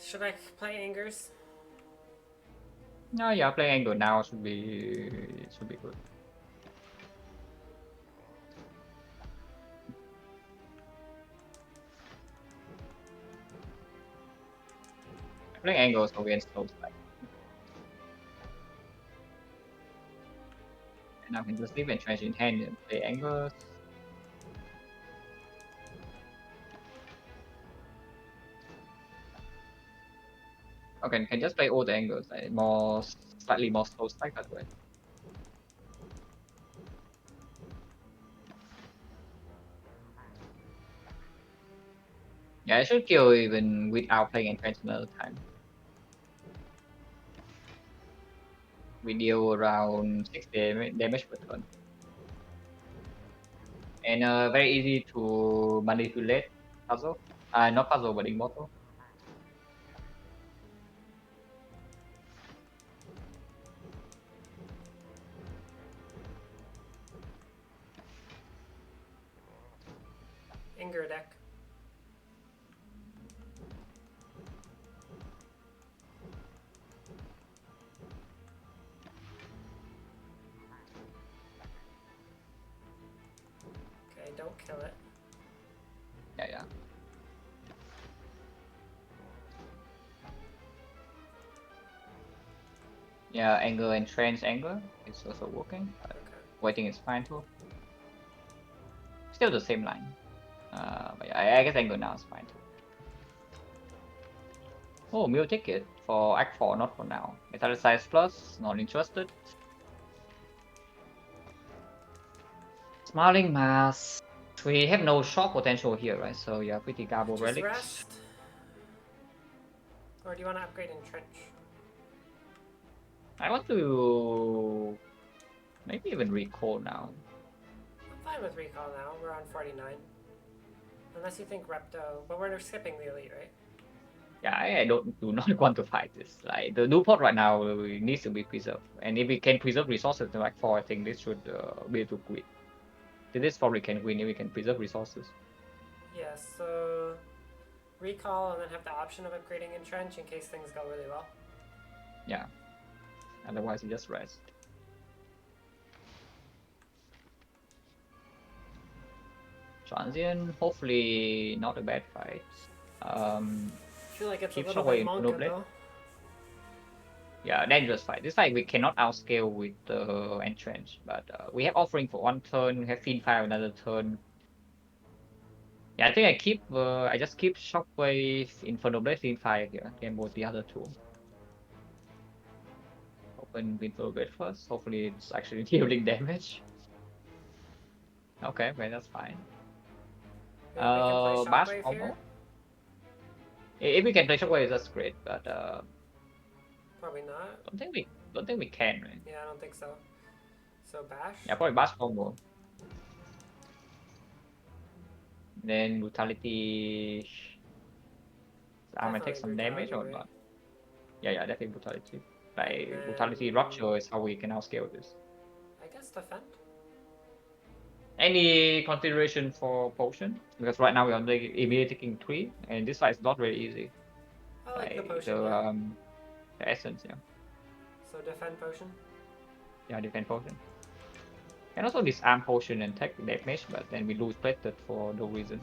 Should I play Angers? No, yeah, playing angle now should be good. Playing angles against slow stack. And now I can just leave entrench in hand and play angles. Okay, can just play all the angles, like slightly more slow stack that way. Yeah, I should kill even without playing entrench another time. We deal around 6 damage per turn. And very easy to manipulate puzzle. Not puzzle, but immortal. Anger deck. Okay, don't kill it. Yeah. Yeah, angle and trans angle is also working. Okay. Waiting is fine too. Still the same line. But yeah, I guess angle now is fine too. Oh, meal ticket for Act 4, not for now. Metal size plus, not interested. Smiling Mask. We have no shock potential here, right? So yeah, pretty garble Just relics. rest. Or do you want to upgrade Entrench? I want to maybe even recall now. I'm fine with recall now. We're on 49. Unless you think Repto, but we're skipping the elite, right? Yeah, I do not want to fight this. Like the Newport right now needs to be preserved, and if we can preserve resources to like 4, I think this should be able to win. This probably can win if we can preserve resources. Yes, so recall and then have the option of upgrading Entrench in case things go really well. Yeah. Otherwise, you just rest. Transient, hopefully not a bad fight. I feel like it's a Keep little bit Shockwave in Monka Monoblade. though. Yeah, dangerous fight. This fight we cannot outscale with the Entrench, but we have offering for 1 turn, we have Fiend Fire another turn. Yeah, I think I just keep Shockwave, Inferno Blade, Fiend Fire here. Game both the other two. Open Inferno Blade first. Hopefully it's actually dealing damage. Okay, that's fine. Maybe we can play Bash Shockwave here? combo. If we can play Shockwave, that's great, but Probably not. don't think we can, right? Yeah, I don't think so. So Bash? Yeah, probably Bash combo. Then Brutality. I might take Definitely some damage Brutality, or right? not. Yeah, definitely Brutality. And Like Brutality then Rupture is how we can outscale this. I guess defend. Any consideration for potion? Because right now we're only immediately taking 3, and this fight is not very easy. I like the Like potion, yeah. the essence, yeah. So defend potion. Yeah, defend potion. And also disarm potion and take damage, but then we lose plated for no reason.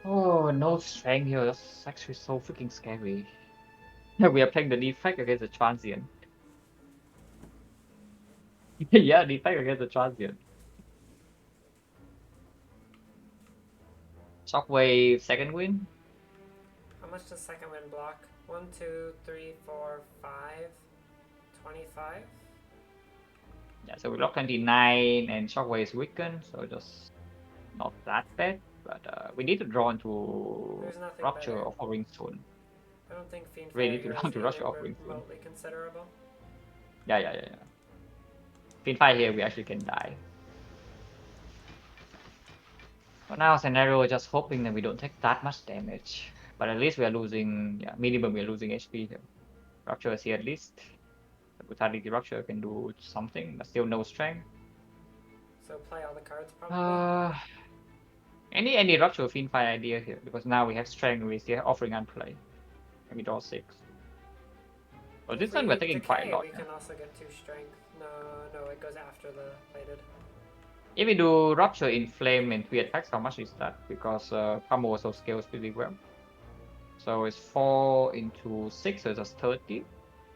Oh, no strength here. That's actually so freaking scary. Yeah, we are playing the defect against the transient. Yeah, defect against the transient. Shockwave, second win. How much does second wind block? 1, 2, 3, 4, 5. 25? Yeah, so we lock 29 and Shockwave is weakened, so just not that bad. But we need to draw into There's nothing Rupture better. of Offering soon. I don't think Fiend Really Fire need to here draw is into even Rupture Offering soon. remotely considerable. Yeah. Fiend Fire here, we actually can die. For now, scenario just hoping that we don't take that much damage. But at least we are losing, yeah, minimum we are losing HP here. Rupture is here at least. The Brutality Rupture can do something, but still no strength. So play all the cards probably. Any Rupture Fiend Fire idea here, because now we have strength, we still have Offering Unplay. And we draw 6. But this If time we we're taking quite a decay, lot. we can also get 2 strength. No, it goes after the plated. If we do Rupture in Flame and 3 attacks, how much is that? Because Pummel also scales pretty well. So it's 4 into 6, so it's just 30.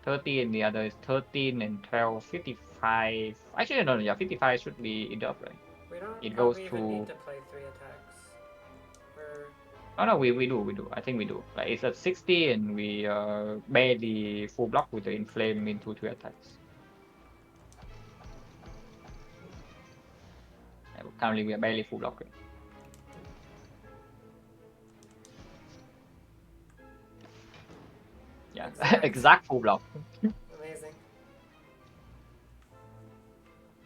30 and the other is 13 and 12, 55. Actually, no, yeah, 55 should be enough, right? We don't It goes probably even need to. to play 3 attacks. We're Oh no, we do. I think we do. Like it's at 60 and we barely full block with the Inflame into 3 attacks. Currently, we are barely full blocking. Yeah, exact full block. amazing.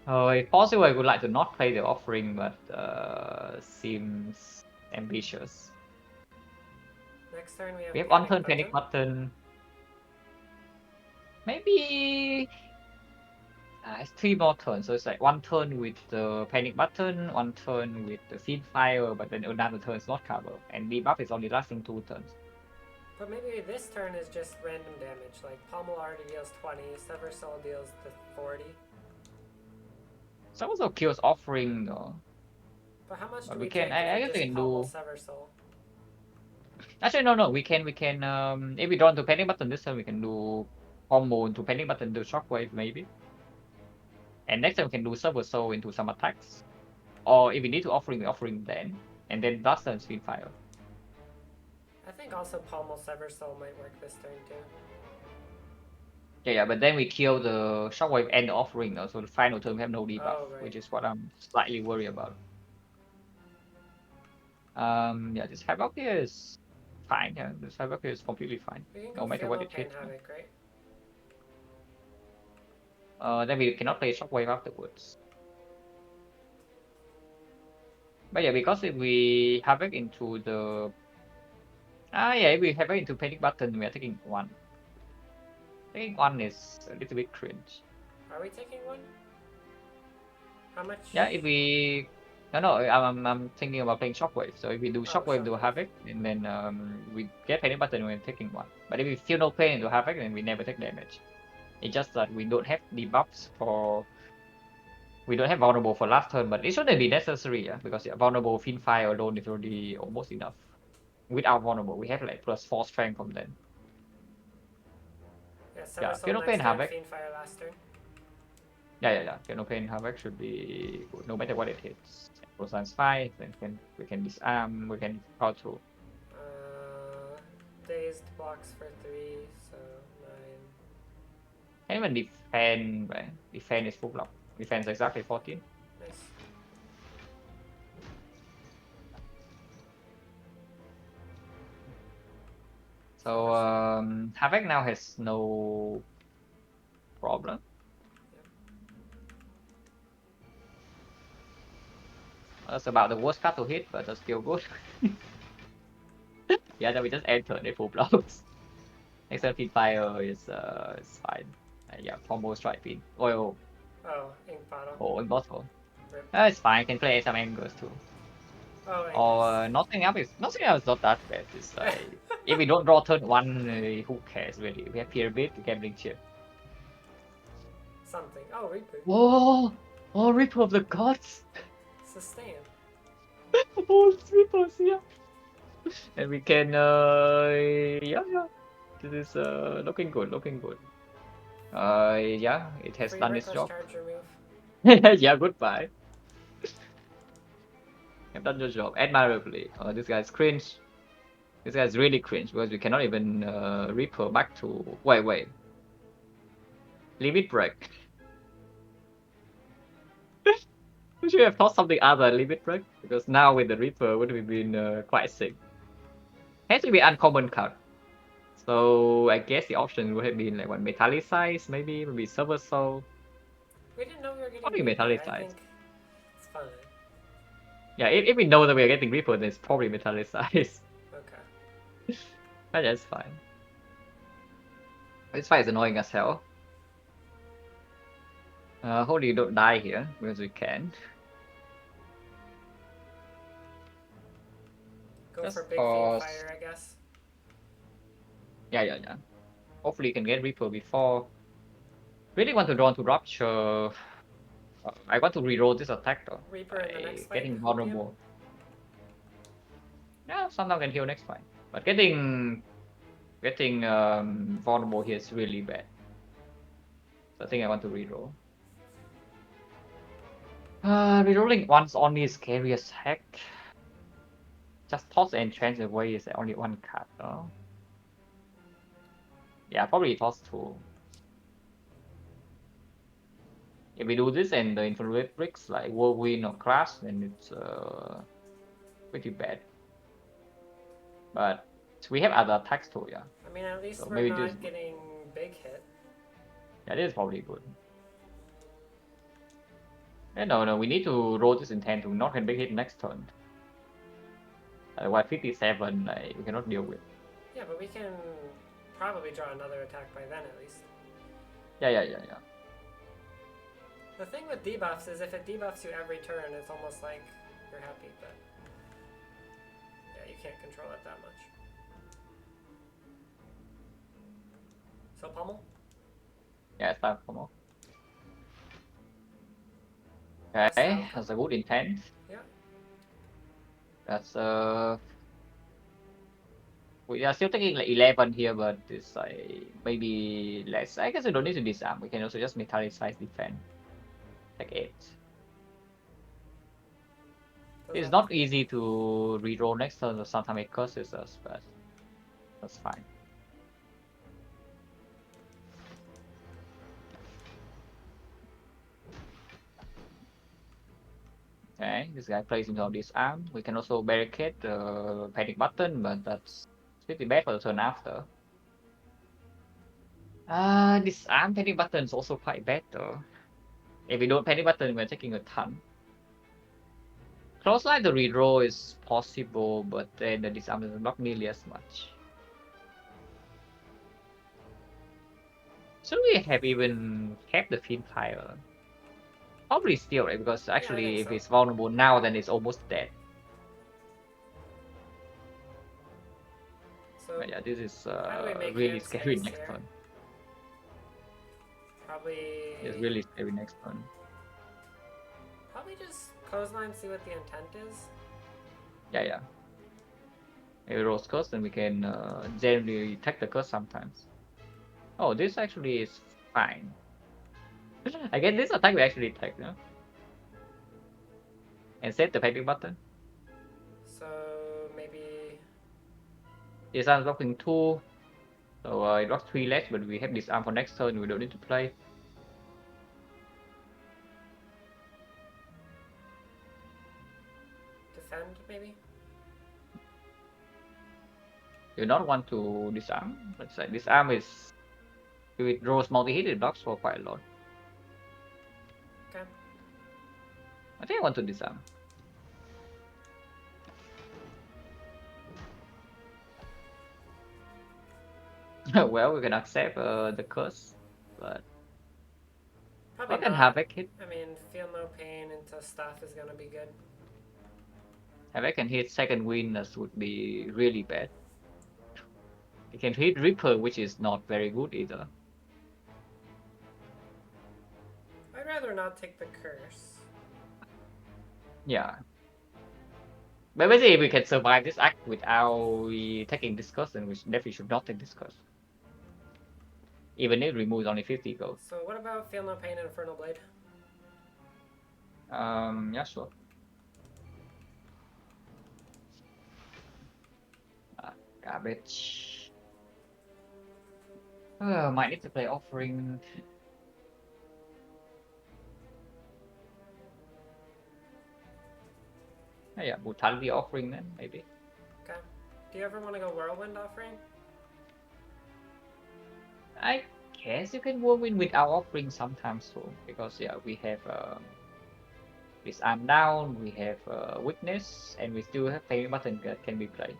If possible, I would like to not play the offering, but seems ambitious. Next turn we have, We have one Panic turn Button. Panic Button. Maybe it's 3 more turns, so it's like 1 turn with the Panic Button, 1 turn with the Fiend Fire, but then another turn is not covered, and debuff is only lasting 2 turns. But maybe this turn is just random damage. Like Pommel already deals 20, Sever Soul deals the 40. So also kills offering though. But how much But do we we can. take I if we guess we just can Pommel do. Sever Soul? Actually, no. We can. If we draw into Panic Button this turn, we can do combo into Panic Button to Shockwave maybe. And next time we can do Server Soul into some attacks. Or if we need to offering, we offering then. And then last turn Fiend Fire. I think also Pommel Sever Soul might work this turn too. Yeah, but then we kill the Shockwave and the offering, so the final turn we have no debuff, Oh, right. which is what I'm slightly worried about. Yeah, this Havoc here is fine. Yeah, this Havoc is completely fine. We can No go matter what Philo it Pain hits. Havoc, right? Then we cannot play Shockwave afterwards. But yeah, because if we Havoc into the yeah, if we Havoc into Panic Button, we are taking one. Taking one is a little bit cringe. Are we taking one? How much? Yeah, if we no, I'm thinking about playing Shockwave. So if we do Oh, Shockwave to Shockwave. Havoc, and then we get Panic Button, we're taking one. But if we feel no pain into Havoc, then we never take damage. It's just that we don't have debuffs for. We don't have vulnerable for last turn, but it shouldn't be necessary, yeah, because yeah, vulnerable Finfire alone is already almost enough. Without vulnerable, we have like +4 strength from them. Yeah, Yeah, Sever Feel Soul no next pain turn, Havoc. Fiendfire last turn. Yeah. Feel no pain Havoc should be good, no matter what it hits. Rosan's 5, then we can disarm, we can power through. Dazed blocks for 3, so 9. Can even defend, right? Defend is full block. Defense exactly 14. Nice. So Sever Soul. Havoc now has no problem. That's about the worst card to hit, but that's still good. Yeah, then we just enter the full blocks. Next turn fire is fine. Yeah, combo strike pin. Oh, Oh, Ink Bottle. impossible. Rip. It's fine. Can play some angles too. Oh, Or Angers. nothing else not that bad. It's like if we don't draw turn one, who cares really? We have Pyramid, Gambling Chip. Something. Oh, Reaper. Whoa! Oh, Reaper of the Gods! Sustain. Oh, Reapers, yeah. And we can yeah. This is looking good, looking good. Yeah, it has Free done its Reckless job. Charge remove. Yeah, goodbye. I've done your job admirably. This guy's cringe. This guy's really cringe because we cannot even Reaper back to. Wait. Limit break. We should have thought something other than limit break because now with the Reaper would have been quite sick. Has to be uncommon card. So I guess the option would have been like what, Metallicize, maybe Silver Soul. We didn't know we were getting Probably Reaper. I Metallicize. think it's fine. Yeah, if we know that we are getting Reaper, then it's probably Metallicize. Okay. But that's fine. This fight is annoying as hell. Hopefully you don't die here, because we can. Go Just for Big cause... Fiendfire, I guess. Yeah. Hopefully you can get Reaper before. Really want to draw into Rupture. I want to reroll this attack though. Reaper in the By next fight. getting Hopium. vulnerable. Yeah, sometimes can heal next fight. But getting vulnerable here is really bad. So I think I want to reroll. Rerolling once only is scary as heck. Just toss and change away is only one card though. Yeah, probably toss two. If we do this and the infrared bricks like Whirlwind or Crash, then it's pretty bad. But we have other attacks too, yeah. I mean, at least So we're maybe this. not getting big hit. Yeah, this is probably good. Yeah, no, we need to roll this intent to not get big hit next turn. Otherwise, 57, like, we cannot deal with. Yeah, but we can probably draw another attack by then at least. Yeah. The thing with debuffs is if it debuffs you every turn, it's almost like you're happy, but yeah, you can't control it that much. So Pummel? Yeah, it's time for more. Okay, that's a good intent. Yeah. That's we are still taking like 11 here, but it's like maybe less. I guess we don't need to disarm. We can also just metallicize defend. Take 8. It's not easy to reroll next turn, so sometimes it curses us, but that's fine. Okay, this guy plays into our disarm. We can also barricade the panic button, but that's pretty bad for the turn after. Disarm panic button is also quite bad though. If we don't panic button, we're taking a ton. Close line the redraw is possible, but then the disarm is not nearly as much. Should we have even kept the Fiendfire? Probably still, right? Because Yeah, I actually, think if so. it's vulnerable now, then it's almost dead. So But yeah, this is how do we make really hand scary space next here? turn. It's Probably really scary next turn. just clothesline, see what the intent is. Yeah, yeah. If we roll curse, then we can generally take the curse sometimes. Oh, this actually is fine. I guess this attack we actually take, no? And set the panic button. So maybe This arm's blocking 2. So it blocks 3 less, but we have this arm for next turn, we don't need to play. defend, maybe? You not want to disarm. Let's say disarm is if it draws multi-hit, it blocks for quite a lot. Okay. I think I want to disarm. Well, we can accept the curse, but Probably what can not. Havoc hit? I mean, feel no pain into stuff is gonna be good. Havoc can hit second Witness would be really bad. It can hit Reaper, which is not very good either. I'd rather not take the curse. Yeah. But basically, if we can survive this act without taking this curse, then we definitely should not take this curse. Even if it removes only 50 gold. So what about feel no pain and Infernal Blade? Yeah, sure. Garbage. Might need to play Offering. Yeah, Brutality Offering then, maybe. Okay. Do you ever want to go Whirlwind Offering? I guess you can Whirlwind without Offering sometimes too, because yeah, we have this arm down, we have Weakness, and we still have Payment Button that can be played.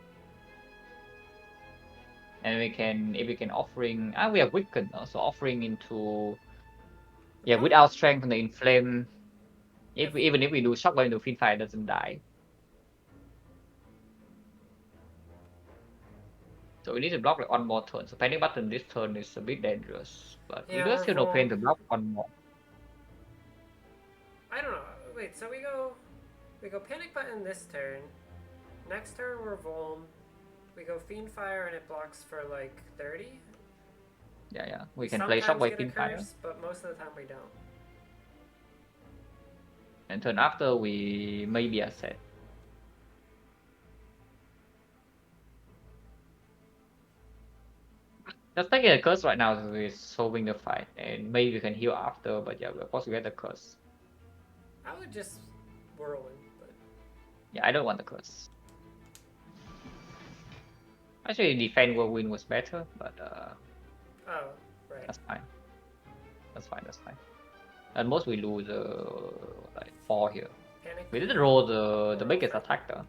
And we can, if we can Offering, we have Weaken, so Offering into, yeah, Oh. without Strength and the Inflame, If even if we do Shock into Fiendfire, it doesn't die. So we need to block like one more turn. So Panic Button this turn is a bit dangerous, but we yeah, do we're still no full. pain to block one more. I don't know. Wait, so we go Panic Button this turn. Next turn we're Volm. We go Fiendfire and it blocks for like 30. Yeah, yeah. We can play sometimes Shockwave get a Fiendfire. curse, but most of the time we don't. And turn after we maybe asset. Just taking a curse right now is solving the fight, and maybe we can heal after, but yeah, we're supposed to get the curse. I would just Whirlwind, but Yeah, I don't want the curse. Actually, defend Whirlwind was better, but oh, right. that's fine. That's fine, that's fine. At most we lose like 4 here. Panic. We didn't roll the biggest Offer. attack though.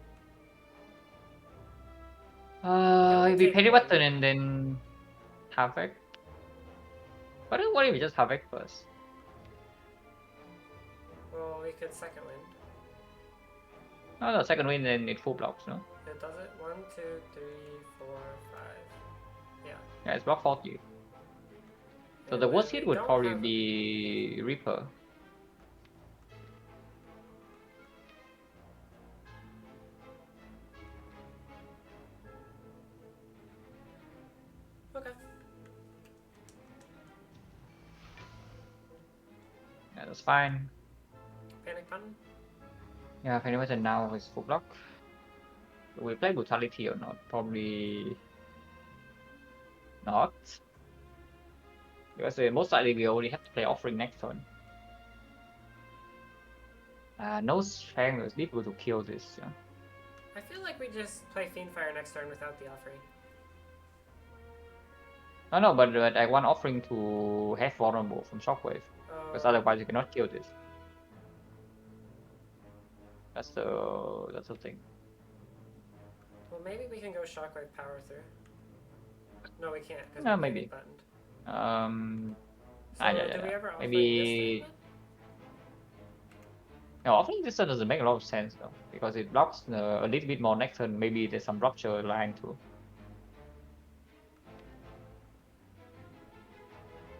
only If we take Panic one. Button and then Havoc. But what if we just Havoc first? Well, we could second wind. No, second win then it full blocks, no? It does it. 1, 2, 3, 4, 5. Yeah. Yeah, it's block 40. So And the then worst hit we would don't probably have be Reaper. Okay. Yeah, that's fine. Panic button. Yeah, Panic Button now is full block. Will we play Brutality or not? Probably not. Because most likely we only have to play Offering next turn. No strength, it's difficult to kill this. Yeah. I feel like we just play Fiendfire next turn without the offering. No, but I want offering to have vulnerable from shockwave, because otherwise you cannot kill this. That's the thing. Well, maybe we can go shockwave power through. No, we can't because No, we're panic maybe. buttoned. So Yeah. do we ever offering this lane Maybe. then? No, offering this doesn't make a lot of sense though, because it blocks a little bit more next turn. Maybe there's some rupture line too.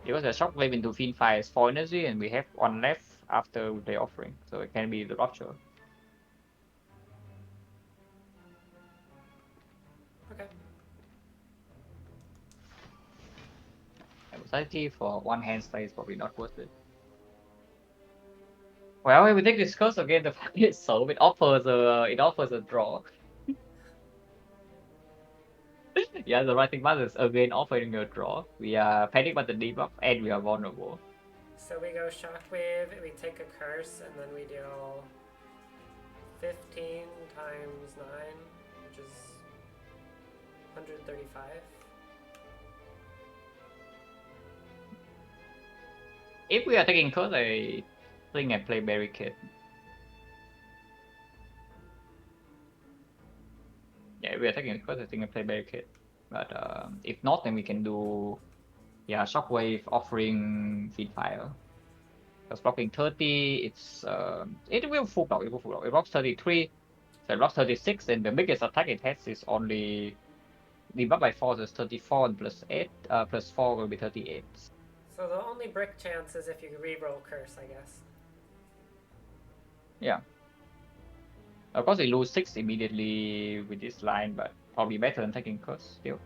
Because the shockwave into Fiend Fire is 4 energy, and we have 1 left after the offering, so it can be the rupture. Okay. Anxiety for 1 hand play is probably not worth it. Well, if we take this curse again, the fact is so it offers a draw. Yeah, the writing button is again offering a draw. We are panic button debuff and we are vulnerable. So we go shockwave, we take a curse, and then we deal 15 times 9, which is 135. If we are taking curse, I think I play barricade. Yeah, if we are taking curse, I think I play barricade. But if not, then we can do shockwave offering feed fire. Because blocking 30, it will full block. It will full block. It blocks 33, so it blocks 36, and the biggest attack it has is only divided by 4, so it's 34 and plus 8, plus 4 will be 38. So the only brick chance is if you reroll curse, I guess. Yeah. Of course, we lose 6 immediately with this line, but probably better than taking curse still.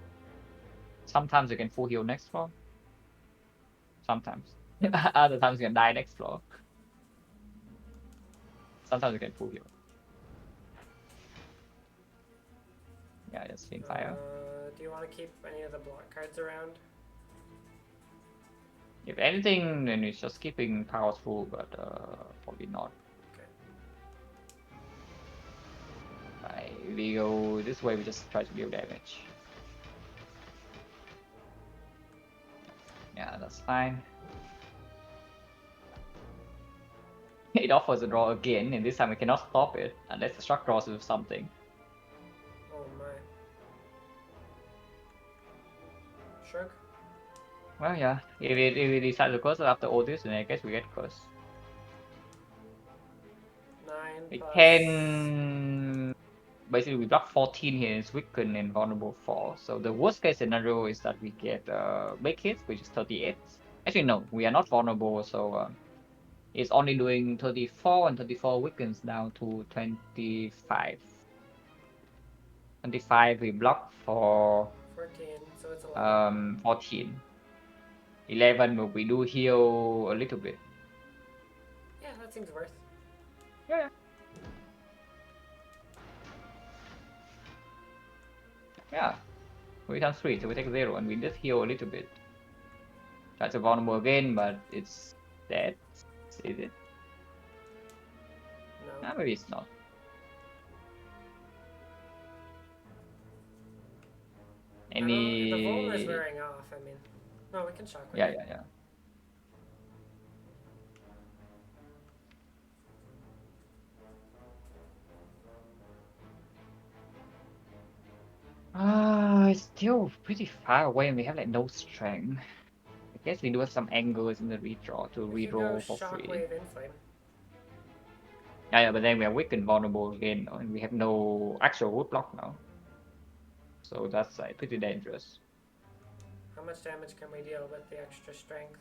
Sometimes you can full heal next floor. Sometimes. Yep. Other times you can die next floor. Sometimes you can full heal. Yeah, just Fiend Fire. Do you want to keep any of the block cards around? If anything, then it's just keeping powerful, but probably not. Okay. We go this way, we just try to deal damage. Yeah, that's fine. It offers a draw again, and this time we cannot stop it unless the struck draws with something. Oh my. Shrug? Well, yeah, if it decides to curse after all this, then I guess we get curse. 9 We plus... can basically we block 14 here, it's weakened and vulnerable 4. So the worst case scenario is that we get big hits, which is 38. Actually, no, we are not vulnerable, so it's only doing 34, and 34 weakens down to 25. 25 we block for 14, so it's 11. 14. 11 but we do heal a little bit. Yeah, that seems worth. Yeah. Yeah. We times 3, so we take 0 and we just heal a little bit. Try to vulnerable again, but it's dead. Is it? No. Maybe it's not. Any... The vuln is wearing off, I mean. No, we can shockwave. Yeah. It's still pretty far away and we have like no strength. I guess we do have some angles in the redraw to reroll for free. Shockwave inflame. Yeah, but then we are weak and vulnerable again, and we have no actual wood block now. So that's like pretty dangerous. How much damage can we deal with the extra strength?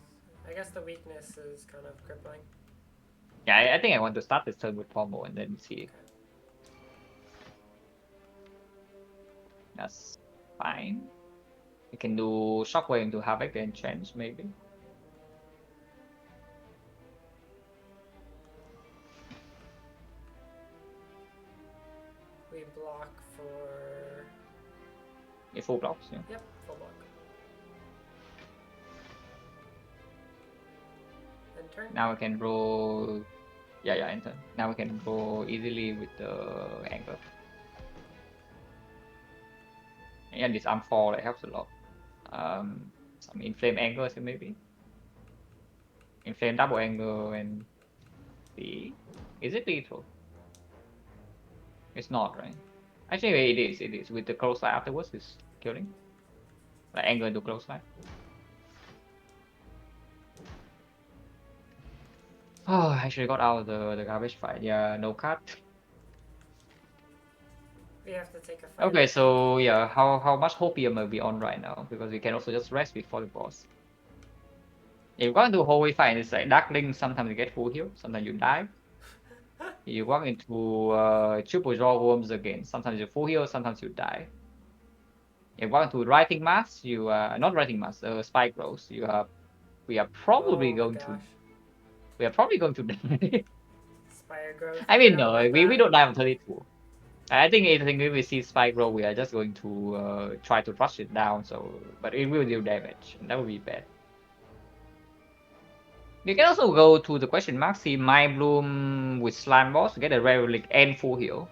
I guess the weakness is kind of crippling. Yeah, I think I want to start this turn with Pommel and then see. Okay. That's fine. We can do Shockwave into Havoc and change maybe. We block for... Full blocks, yeah. Yep, full block. And turn. Now we can roll... Yeah, enter. Now we can go easily with the angle. And this arm 4 that helps a lot. some inflame angle maybe. Inflame double angle and the is it lethal? It's not, right? Actually it is, with the close line afterwards it's killing. Like angle into close line. Oh, I actually got out of the garbage fight. Yeah, no cut. We have to take a fight. Okay, so yeah, how much hopium are we on right now? Because we can also just rest before the boss. If you go into a hallway fight, it's like Darkling, sometimes you get full heal, sometimes you die. You walk into triple draw worms again, sometimes you full heal, sometimes you die. If you walk into writing mass, you not writing mass, spike rolls, we are probably Oh my going to gosh. die. Spire growth. I I mean forgot no, about we that. don't die on 32. I think if we see spike roll, we are just going to try to rush it down. So, but it will deal damage, and that would be bad. You can also go to the question mark, see Mind Bloom with Slime Boss, get a rare relic and full heal.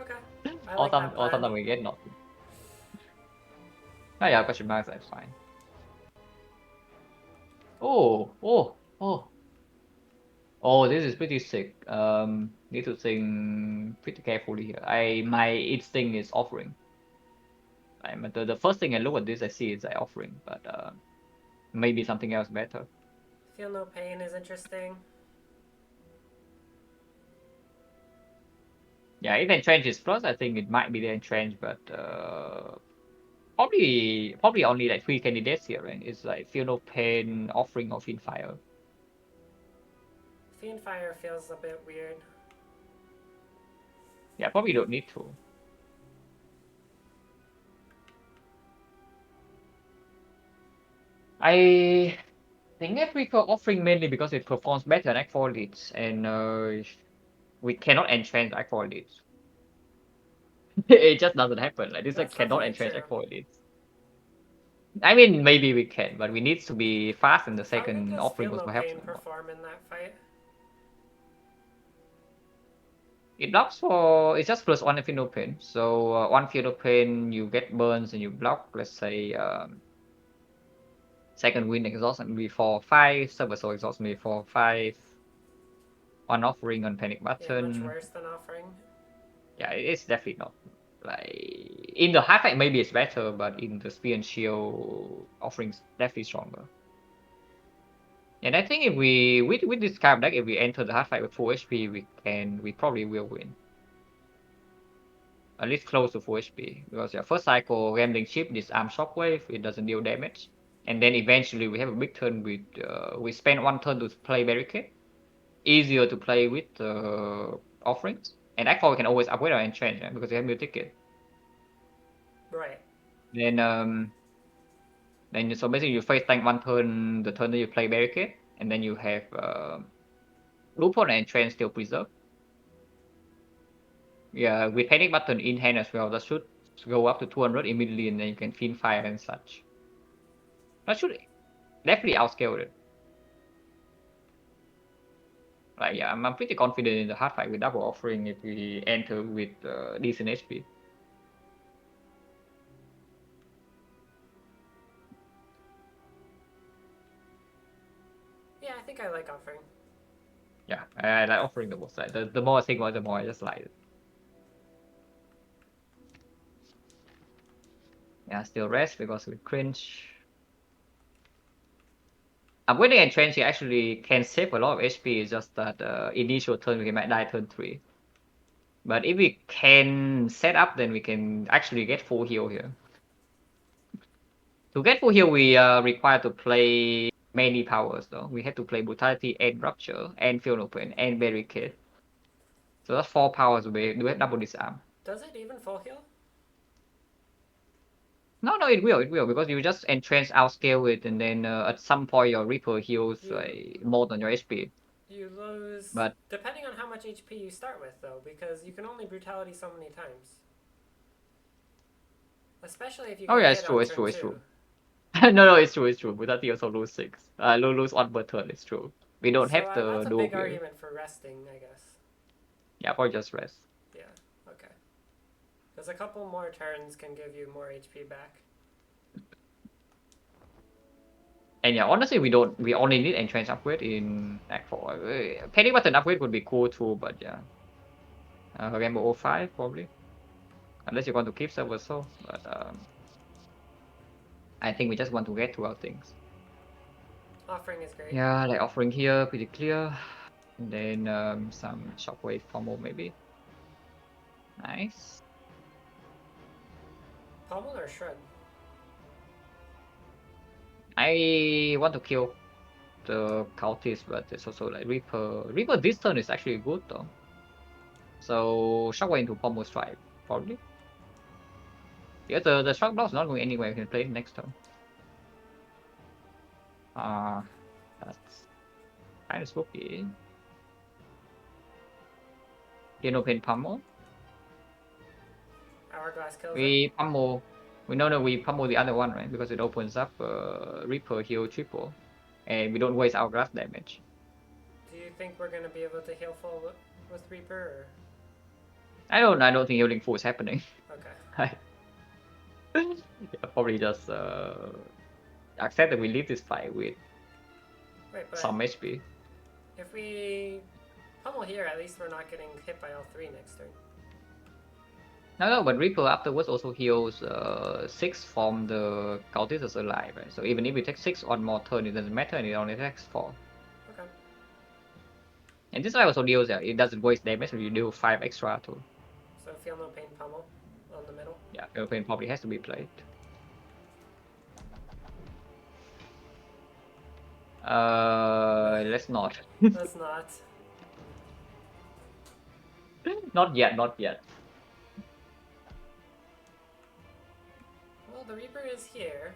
Okay. I like that Or plan. sometimes we get nothing. Oh yeah, question marks, that's fine. Oh, oh, oh. Oh, this is pretty sick. Need to think pretty carefully here. My instinct is offering. But the first thing I look at this, I see is like offering, but maybe something else better. Feel no pain is interesting. Yeah, if entrench is plus, I think it might be the entrench, but probably only like 3 candidates here, right? It's like feel no pain, offering, or fiend fire. Fiend Fire feels a bit weird. Yeah, probably don't need to. I think I prefer offering mainly because it performs better than Act 4 leads, and we cannot entrench Act 4 leads. It just doesn't happen. Like this, like That's cannot definitely entrench true. Act 4 leads. I mean, maybe we can, but we need to be fast in the How second does offering Feel was No perhaps Pain more. perform in that fight? It blocks for it's just +1 if you no pain. So 1 field of pain, you get burns and you block. Let's say second wind exhaust maybe for 5, Silver Soul exhaust maybe for 5. One offering on panic Yeah, much button. worse than offering. Yeah, it's definitely not like in the high fight maybe it's better, but in the spear and shield offerings definitely stronger. And I think if we with this kind of deck, if we enter the hard fight with full HP, we probably will win. At least close to full HP. Because yeah, first cycle Gambling Chip, disarm Shockwave, it doesn't deal damage. And then eventually we have a big turn with we spend 1 turn to play Barricade. Easier to play with offerings. And actually we can always upgrade our entrench, right? Because we have new ticket. Right. Then so basically you face tank 1 turn, the turn that you play Barricade, and then you have Loophole and entrench still preserved. Yeah, with panic button in hand as well, that should go up to 200 immediately, and then you can fiend fire and such. That should definitely outscale it. Like yeah, I'm pretty confident in the hard fight with double offering if we enter with decent HP. Yeah, I think I like offering. Yeah, I like offering the most. Like the more I think about it, the more I just like it. Yeah, still rest because we cringe. Upgrading and trench actually can save a lot of HP. It's just that initial turn we might die turn 3. But if we can set up, then we can actually get full heal here. To get full heal, we are required to play many powers though. We have to play Brutality and Rupture and Field Open and Barricade. So that's 4 powers. We do have double disarm. Does it even full heal? No, it will, because you just entrench outscale it, and then at some point your Reaper heals You more than your HP. you lose But depending on how much HP you start with though, because you can only brutality so many times. Especially if you oh get yeah, hit on turn it's 2. true. No, it's true. Brutality also lose 6. Lose 1 per turn. It's true. We don't So have the that's a dual big heal. argument for resting, I guess. Yeah, or just rest. Yeah, okay. Because a couple more turns can give you more HP back. And yeah, honestly, we only need entrance upgrade in Act 4. Penny button upgrade would be cool too, but yeah. Rainbow 05 probably. Unless you want to keep server so, but I think we just want to get to our things. Offering is great. Yeah, like offering here, pretty clear. And then some shockwave combo maybe. Nice. Pommel or Shred? I want to kill the cultist, but it's also like Reaper. Reaper this turn is actually good though. So shockwave into combo strike, probably. Yeah, the shock block is not going anywhere. We can play it next turn. That's kind of spooky. Piano Pain Pummel. Hourglass kills it. We pummel. We pummel the other one, right? Because it opens up Reaper heal triple, and we don't waste our grass damage. Do you think we're gonna be able to heal full with Reaper? Or? I don't think healing full is happening. Okay. Yeah, probably just accept that we leave this fight with Wait, but some HP. if we pummel here, at least we're not getting hit by all three next turn. No, but Reaper afterwards also heals 6 from the cultist as alive, right? So even if we take 6 on more turn, it doesn't matter, and it only takes 4. Okay. And this guy also deals, it doesn't waste damage, so you deal 5 extra too. So feel no pain pummel on the middle. Yeah, European probably has to be played. Let's not. Let's not. Not yet, not yet. Well, the Reaper is here.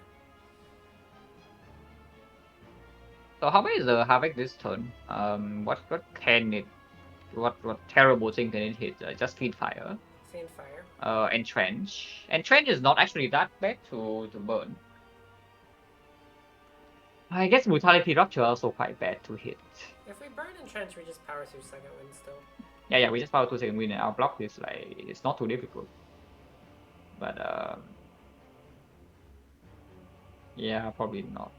So how is the Havoc this turn? What can it? What terrible thing can it hit? Just Feed Fire. Fiend Fire. Entrench. Entrench is not actually that bad to burn. I guess Brutality Rupture also quite bad to hit. If we burn Entrench, we just power through second wind still. Yeah, we just power to second wind and our block is like it's not too difficult. But yeah, probably not.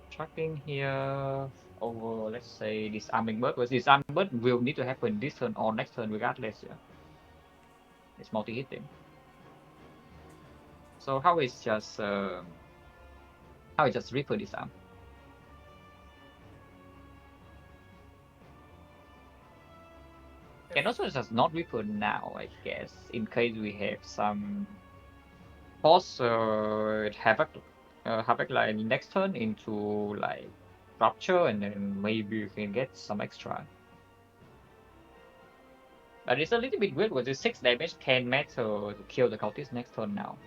Tracking here over, let's say, Disarming Bird. Because Disarming Bird will need to happen this turn or next turn regardless. Yeah. It's multi-hitting. So how is just Reaper Disarm? Can also just not Reaper now, I guess, in case we have some force Havoc like next turn into like Rupture, and then maybe you can get some extra. But it's a little bit weird because the 6 damage can matter to kill the cultist next turn now.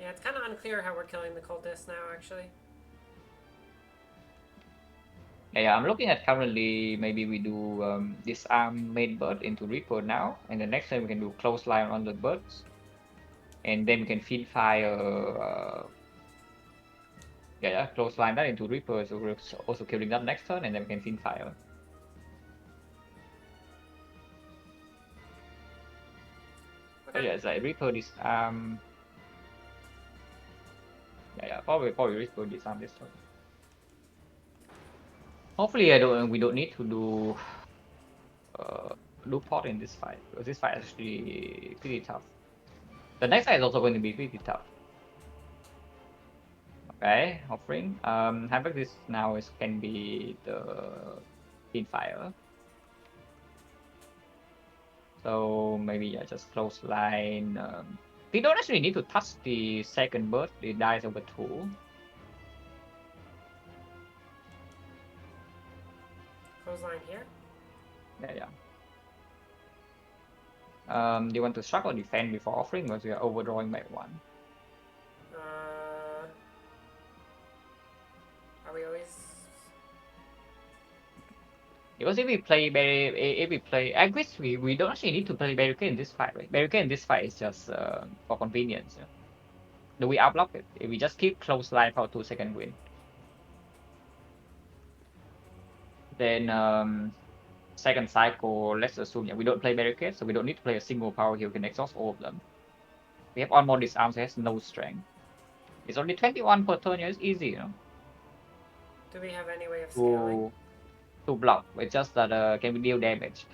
Yeah, it's kind of unclear how we're killing the cultists now, actually. Yeah, I'm looking at currently maybe we do disarm main bird into Reaper now, and the next time we can do close line on the birds, and then we can feed fire. Close line that into Reaper, so we're also killing that next turn, and then we can feed fire. Okay. But yeah, it's like Reaper disarm. Probably Reaper disarm this turn. Hopefully, we don't need to do pot in this fight, because this fight is actually pretty tough. The next fight is also going to be pretty tough. Okay, offering. Havoc this now can be the feed fire. So maybe just close line. We don't actually need to touch the second bird. It dies over 2. Close line here. Yeah. Do you want to struggle or defend before offering, because we are overdrawing by 1? Are we always? Because if we play, I guess we don't actually need to play Barricade in this fight, right? Barricade in this fight is just for convenience. Yeah. Do we outblock it? If we just keep close line power 2 second wind, then second cycle, let's assume we don't play barricade, so we don't need to play a single power here. We can exhaust all of them. We have on more disarms, so it has no strength. It's only 21 per turn. Yeah, it's easy, you know. Do we have any way of scaling? To block. It's just that can we deal damage?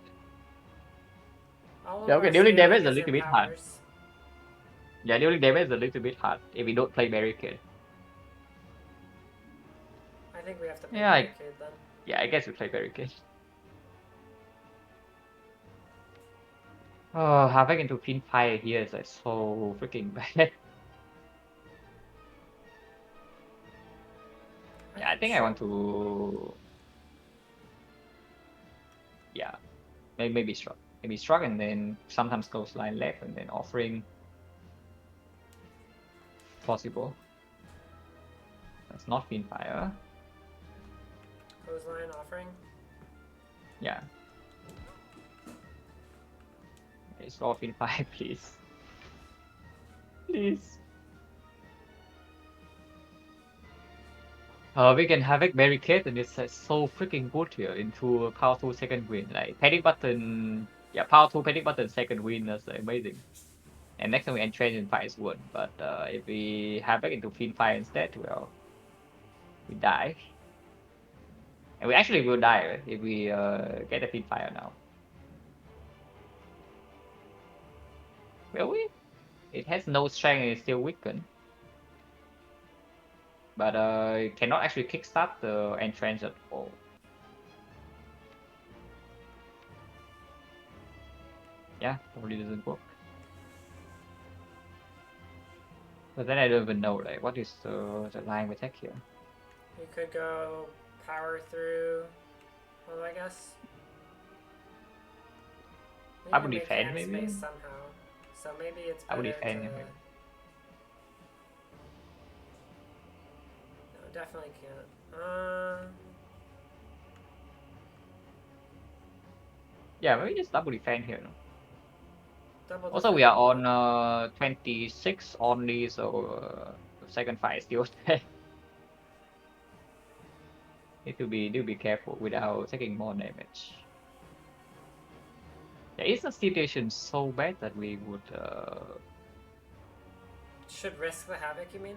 All of Yeah, our okay, dealing damage scaling is a is in little bit hard. powers. Yeah, dealing damage is a little bit hard if we don't play barricade. I think we have to play Yeah, barricade then. yeah, I guess we play barricade. Oh, having into pin fire here is like so freaking bad. Yeah, I think I want to. Yeah, maybe struck. Maybe struck and then sometimes close line left and then offering. Possible. That's not pin fire. Clothesline offering. Yeah. It's not pin fire, please. Please. We can Havoc Barricade and it's so freaking good here into Power 2 second win. Like panic button, yeah, Power 2 panic button second win, that's amazing. And next time we entrench in fire is good, but if we Havoc into Fiend Fire instead, well, we die. And we actually will die right, if we get a Fiend Fire now. Will we? It has no strength and it's still weakened. But it cannot actually kickstart the entrench at all. Yeah, probably doesn't work. But then I don't even know, like, what is the line we take here? You could go power through. Well, I guess. I We would can make defend hand maybe. space somehow. So maybe it's I better would defend to. maybe. No, definitely can't. Yeah, maybe just double defend here. No? Double Also, we defend are what? on 26 only, so second fight is still there. Need to be careful without taking more damage. Yeah, is the situation so bad that we would Should risk the havoc, you mean?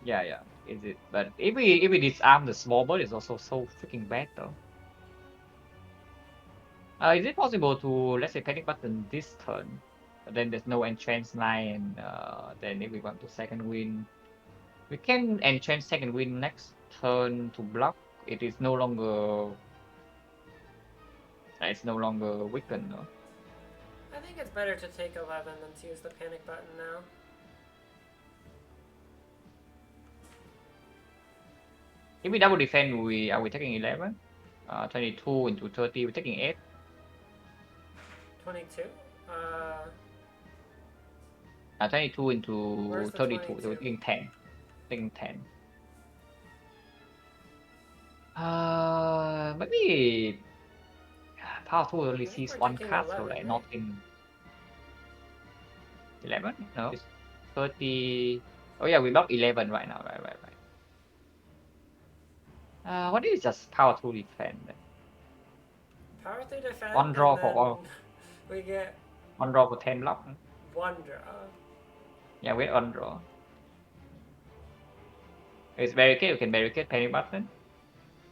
yeah, is it? But if we disarm the small bird, it's also so freaking bad though. Is it possible to, let's say, panic button this turn, but then there's no entrench line, and then if we want to second win, we can entrench second win next turn to block. It is no longer, it's no longer weakened. No? I think it's better to take 11 than to use the panic button now. If we double defend, are we taking 11? 22 into 30, we're taking 8. 22? 22 into Where's the 32, so we're 22? taking 10. Taking 10. Maybe Power 2 only I think sees we're one taking card, so 11, like right? not in 11? No, it's 30. Oh yeah, we block 11 right now. Right. What is just Power 2 defend? Power through defend, One and draw for then all. we get One draw for 10 block. one draw. Yeah, we're on draw. If it's barricade, we can barricade panic button.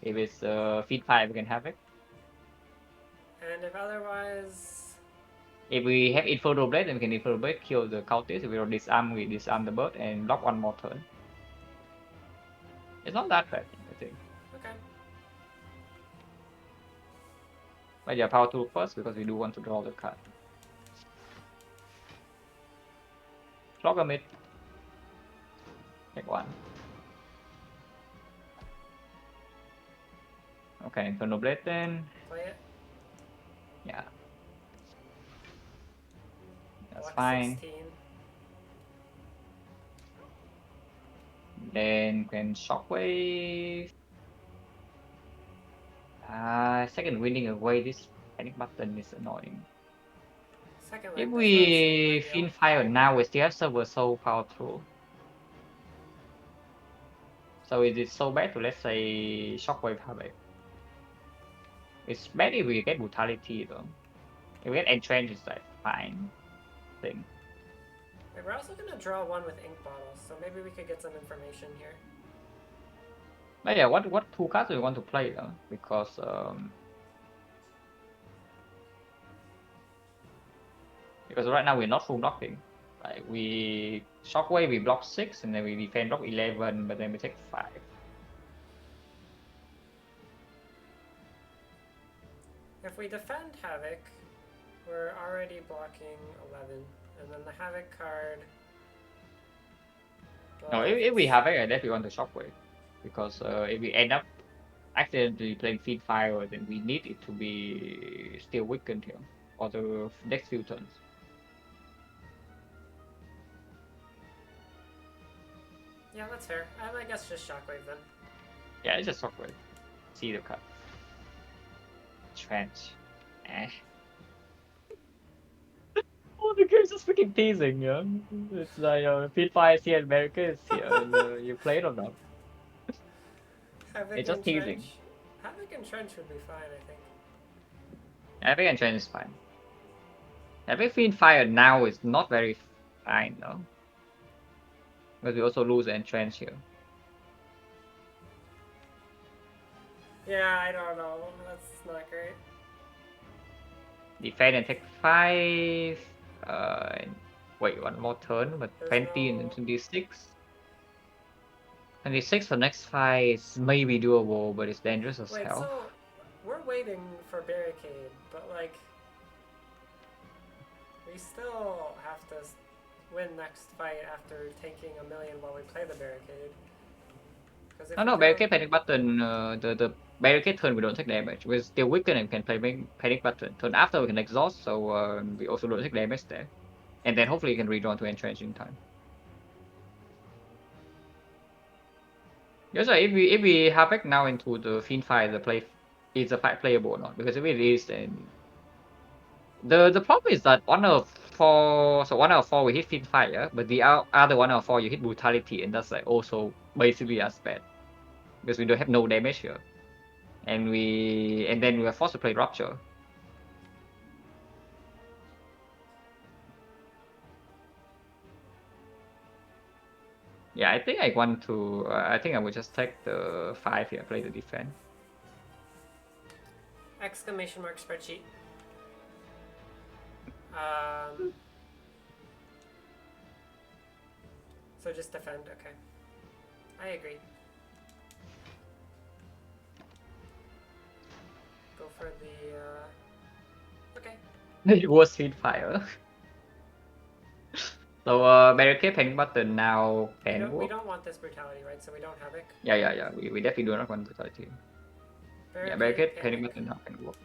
If it's feed 5, we can have it. And if otherwise. If we have Inferno Blade, then we can Inferno Blade kill the cultist. If we don't disarm, we disarm the bird and block one more turn. It's not that bad, I think. Okay. But yeah, Power 2 first because we do want to draw the card. Clogger mid. Take one. Okay, Inferno Blade then. Play it. Yeah. That's Block fine. 16. Then can Shockwave. Second winning away this panic button is annoying. Second If wind does not seem we ideal. fin fire now, we still have server so powerful. So is it so bad to, let's say, shockwave havoc? It's bad if we get brutality though. If we get entrench, it's like fine thing. Wait, we're also gonna draw one with ink bottles, so maybe we could get some information here. But yeah, what two cards do we want to play though? Because right now we're not full blocking. Like we shockwave, we block 6, and then we defend block 11, but then we take 5. If we defend Havoc, we're already blocking 11, and then the Havoc card. No, Well, if we have it, I definitely want to shockwave, because if we end up accidentally playing feed fire, then we need it to be still weakened here for the next few turns. yeah, that's fair. I guess just Shockwave then. Yeah, it's just shockwave. See the cut. Trench. Eh. Oh, the game's just freaking teasing, yeah. It's like feed fire is here, America is here, and you play it or not. Havoc It's and just teasing. Trench. Havoc and Trench would be fine, I think. Epic and Trench is fine. Epic feed fire now is not very fine though. Because we also lose Entrench here. Yeah, I don't know. That's not great. Defend and take 5. Wait, one more turn, but There's 20 and no... then 26. 26 for next 5 is maybe doable, but it's dangerous as Wait, hell. so we're waiting for Barricade, but like we still have to win next fight after taking a million while we play the Barricade. No, barricade panic button. The barricade turn we don't take damage. We're still weakened and can play panic button. Turn after we can exhaust, so we also don't take damage there. And then hopefully you can redraw to entrench in time. Yes, if we have back now into the fiend fight, is the fight playable or not? Because if it is, then the problem is that 1 out of 4, so 1 out of 4 we hit fiend fight, yeah? But the other 1 out of 4 you hit brutality, and that's like also basically as bad because we don't have no damage here, and then we are forced to play rupture. Yeah, I think I want to. I think I would just take the 5 here, play the defense. Exclamation mark spreadsheet. So just defend, okay. I agree. Go for the, okay. It was fiend fire. So barricade panic button now can We work. don't want this brutality, right? So we don't have it. Yeah. We definitely do not want brutality. Yeah, barricade panic button now can work.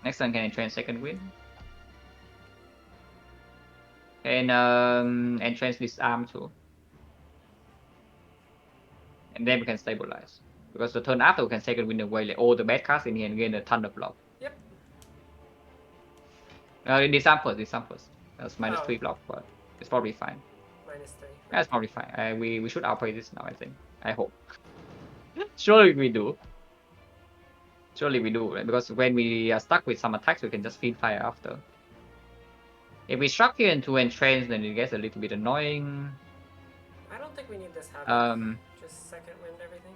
Next turn can entrench second win. And entrench disarm too. And then we can stabilize. Because the turn after we can second win away like all the bad cards in here and gain a ton of block. Yep. Disarm first. That's -3 block, but it's probably fine. -3. Yeah, it's probably fine. We should outplay this now, I think. I hope. Surely we do. Right? Because when we are stuck with some attacks, we can just feed fire after. If we struck here into entrench, then it gets a little bit annoying. I don't think we need this havoc. Just second wind everything.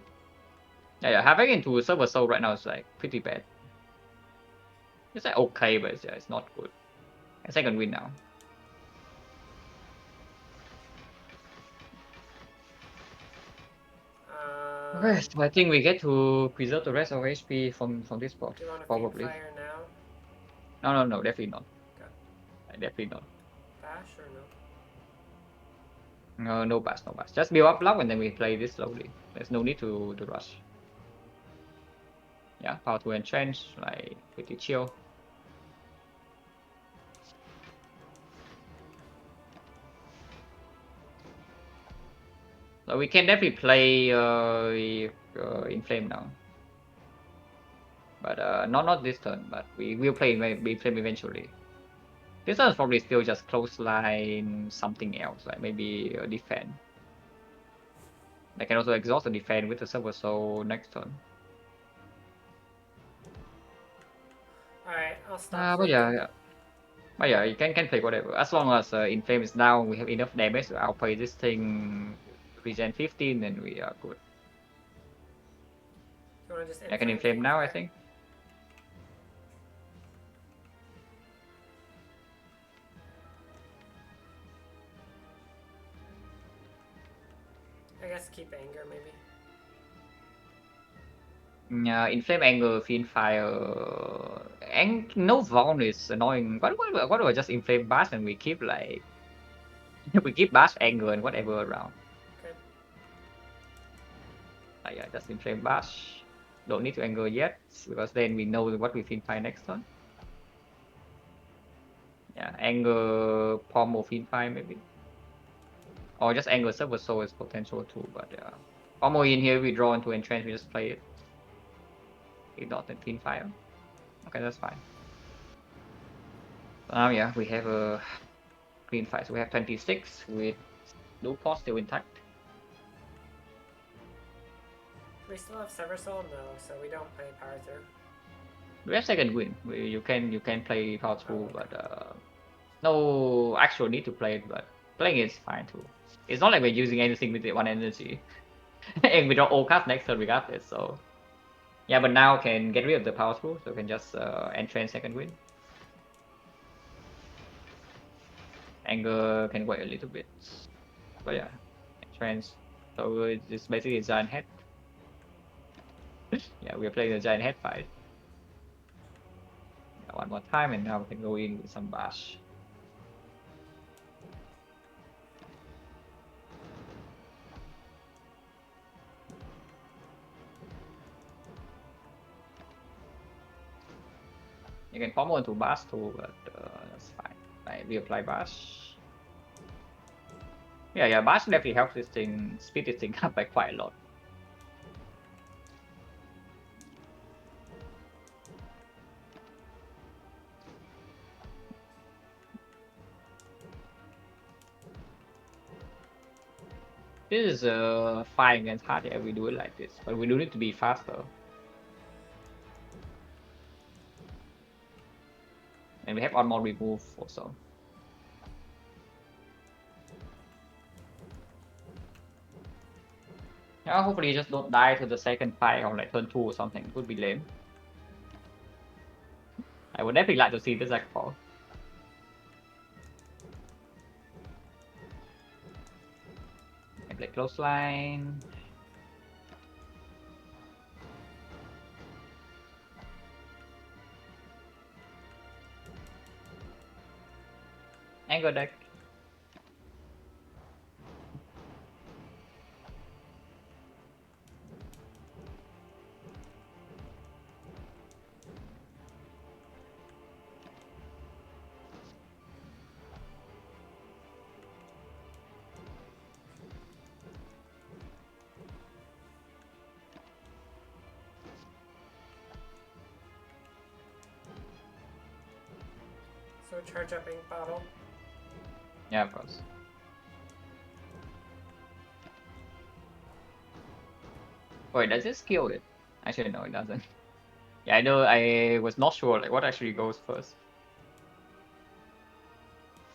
Yeah. Having into server soul right now is like pretty bad. It's like okay, but it's not good. And second win now. Okay, so I think we get to preserve the rest of HP from this spot. Do you want to probably. feed fire now? No, definitely not. Okay. Definitely not. Bash or no? No, no bash. Just build up block and then we play this slowly. There's no need to rush. Yeah, power to entrench, like pretty chill. So we can definitely play Inflame now. But not this turn. But we will play eventually. This one is probably still just close line something else, like maybe defend. I can also exhaust the defend with the server soul next turn. Alright, I'll stop But thinking. yeah. But yeah, you can play whatever. As long as Inflame is down, we have enough damage to outplay this thing regen 15, then we are good. You wanna just I can Inflame Inflame Fiend now, I Fire? think. I guess keep Anger maybe. Yeah, Inflame Anger, Fiend Fire. No Vaughn is annoying. What do I just Inflame Bash and we keep like. We keep Bash Anger and whatever around. Okay. Yeah, just Inflame Bash. Don't need to Anger yet, because then we know what we Fiend Fire next turn. Yeah, Anger, Pommel, Fiend Fire maybe. Or just Anger Server Soul is potential too, but yeah. Pommel in here, we draw into Entrench, we just play it. We dot and Fiend Fire. Okay, that's fine. So now, yeah, we have a Fiend Fire. So we have 26 with no cost still intact. We still have Sever Soul? No, so we don't play Power Through. We have second win. You can play Power Through, okay. but no actual need to play it, but playing it is fine too. It's not like we're using anything with one energy. And we draw all cards next turn regardless, so yeah, but now can get rid of the Power Through, so we can just Entrench second win. Anger can wait a little bit, but yeah, Entrench. So it's basically a giant head. Yeah, we're playing a giant head fight. Yeah, one more time, and now we can go in with some bash. You can combo into bash too, but that's fine. Like, we apply bash. Yeah, bash definitely helps this thing speed this thing up by quite a lot. This is fine against hard, yeah, we do it like this, but we do need to be faster. And we have on more remove also. Yeah, hopefully you just don't die to the second fight on like turn 2 or something. It would be lame. I would definitely like to see this Zac fall. And play close line. Anger deck. So charge up Ink Bottle. Yeah, of course. Wait, does this kill it? Actually, no, it doesn't. Yeah, I know. I was not sure like what actually goes first.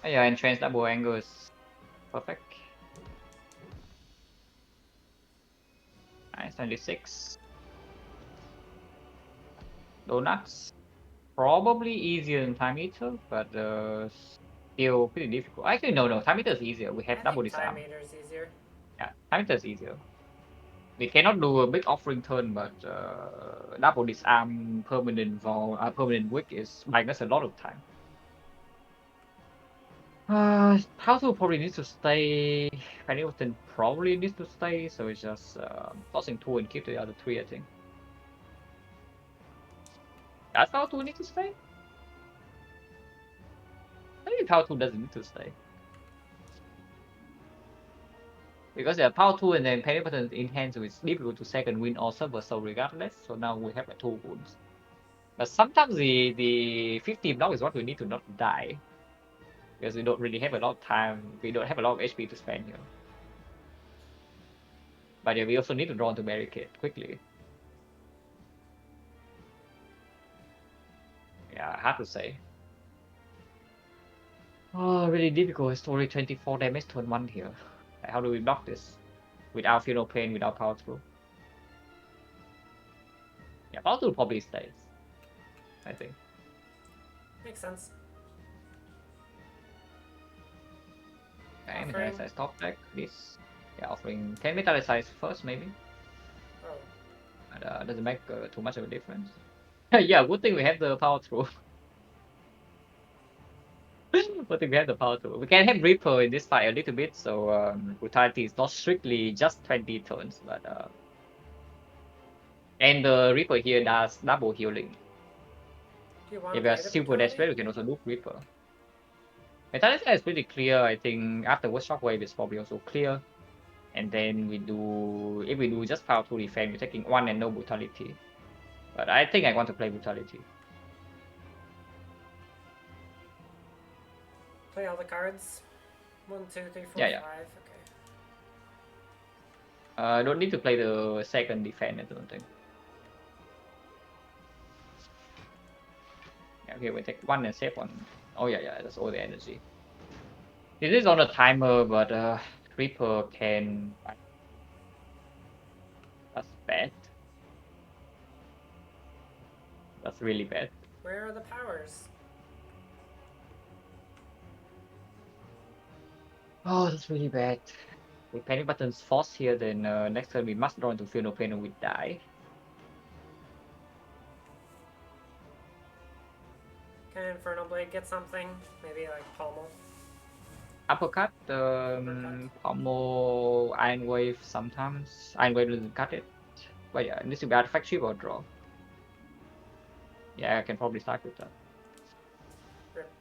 Oh, yeah, and trans double angle is perfect. Nice, 96. Donuts. Probably easier than Time Eater, but still pretty difficult. Actually, no. Time Eater is easier. We have I double think Time disarm. Eater's easier. Yeah, Time Eater is easier. We cannot do a big offering turn, but double disarm, permanent wick is buying us a lot of time. Powell probably needs to stay. Pennington probably needs to stay, so it's just tossing 2 and keep the other 3, I think. Does Powell need to stay? Maybe Powell doesn't need to stay. Because they are Power 2 and then Pennington in hand, so it's difficult to second win or server, so regardless. So now we have 2 wounds. But sometimes the 50 block is what we need to not die. Because we don't really have a lot of time. We don't have a lot of HP to spend here. But yeah, we also need to draw into barricade quickly. Yeah, hard to say. Oh, really difficult. It's only 24 damage turn 1 here. How do we block this? Without Feel No Pain, without Power Through. Yeah, Power Through probably stays. I think. Makes sense. Okay, Offering. Metallicize top deck. This. Yeah, offering 10 Metallicize first, maybe. Oh. But doesn't make too much of a difference. Yeah, good thing we have the Power Through. Good thing we have the Power Through. We can have Reaper in this fight a little bit, so Brutality is not strictly just 20 turns, but and the Reaper here does double healing. Do you want If to we are play the super brutality? desperate, we can also do Reaper. Metallicize is pretty clear. I think afterwards Shockwave is probably also clear. And then we do, if we do just Power Through defense, we're taking 1 and no Brutality. But I think I want to play Brutality. Play all the cards. 1, 2, 3, 4, Yeah. 5. Okay. I don't need to play the second defense, I don't think. Yeah, okay, we take 1 and save 1. Oh yeah, that's all the energy. This is on a timer, but Reaper can... That's bad. That's really bad. Where are the powers? Oh, that's really bad. With panic buttons forced here, then next turn we must draw into Feel No Pain and we die. Can Infernal Blade get something? Maybe like Pommel? Uppercut, Uppercut? Pommel, Iron Wave sometimes. Iron Wave doesn't cut it. But yeah, this will be Artifact Chip or draw. Yeah, I can probably start with that. Rip.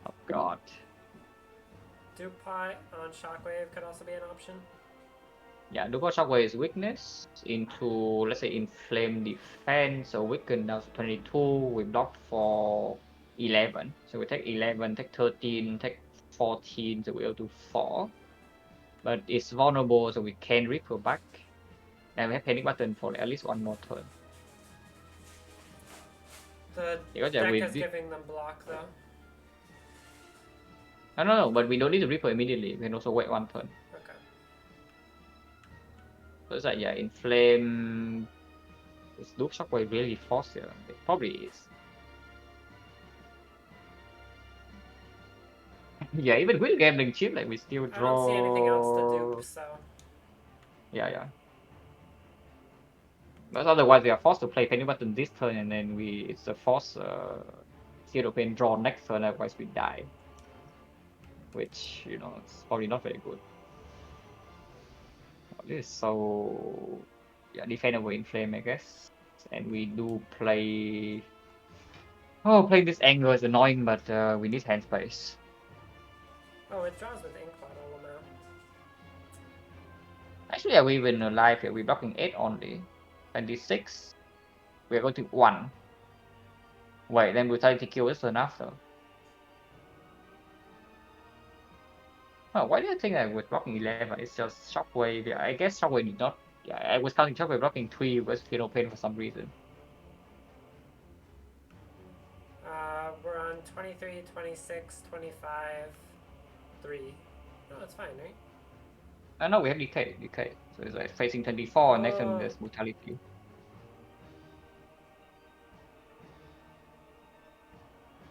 Oh god. Duke Pot on Shockwave could also be an option. Yeah, Double Shockwave is weakness into, let's say, Inflame Defense. So weaken down to 22. We blocked for 11. So we take 11, take 13, take 14. So we'll do 4. But it's vulnerable, so we can Reaper back. And we have Panic Button for at least 1 more turn. The Because deck is giving them block though. No, but we don't need to Reaper immediately. We can also wait 1 turn. Okay. So it's like, yeah, Inflame. Is Duke Shockwave really forced here? It probably is. Yeah, even with Gambling Chip, like we still draw. I don't see anything else to dupe, so. Yeah. Because otherwise we are forced to play Penny Button this turn and then it's a force Zero Pain draw next turn, otherwise we die. Which, it's probably not very good. This is so defendable Inflame, I guess. And we do play. Oh, playing this angle is annoying, but we need hand space. Oh, it draws with Ink Bottle now. Actually, yeah, we even alive here. We're blocking 8 only. 26. We're going to 1. Wait, then Brutality kill is turn after. Oh, why do you think I was blocking 11? It's just Shockwave. Yeah, I guess Shockwave did not. Yeah, I was counting Shockwave blocking 3 with Fatal Pain for some reason. We're on 23, 26, 25, 3. No, that's fine, right? No, we have decay. So it's like facing 24, and next turn Oh. there's Brutality.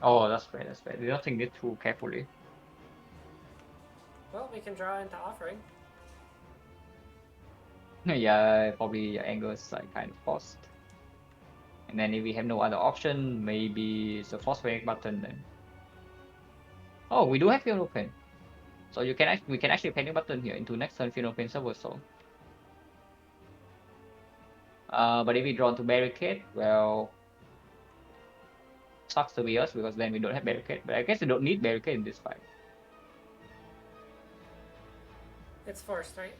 Oh, that's bad. We don't think this too carefully. Well, we can draw into Offering. Yeah, probably Angle is like kind of forced. And then if we have no other option, maybe it's a force panic button then. Oh, we do have Fatal Pain. So we can actually panic button here into next turn Fatal Pain Reversal. But if we draw into barricade, well, sucks to be us because then we don't have barricade. But I guess we don't need barricade in this fight. It's forced, right?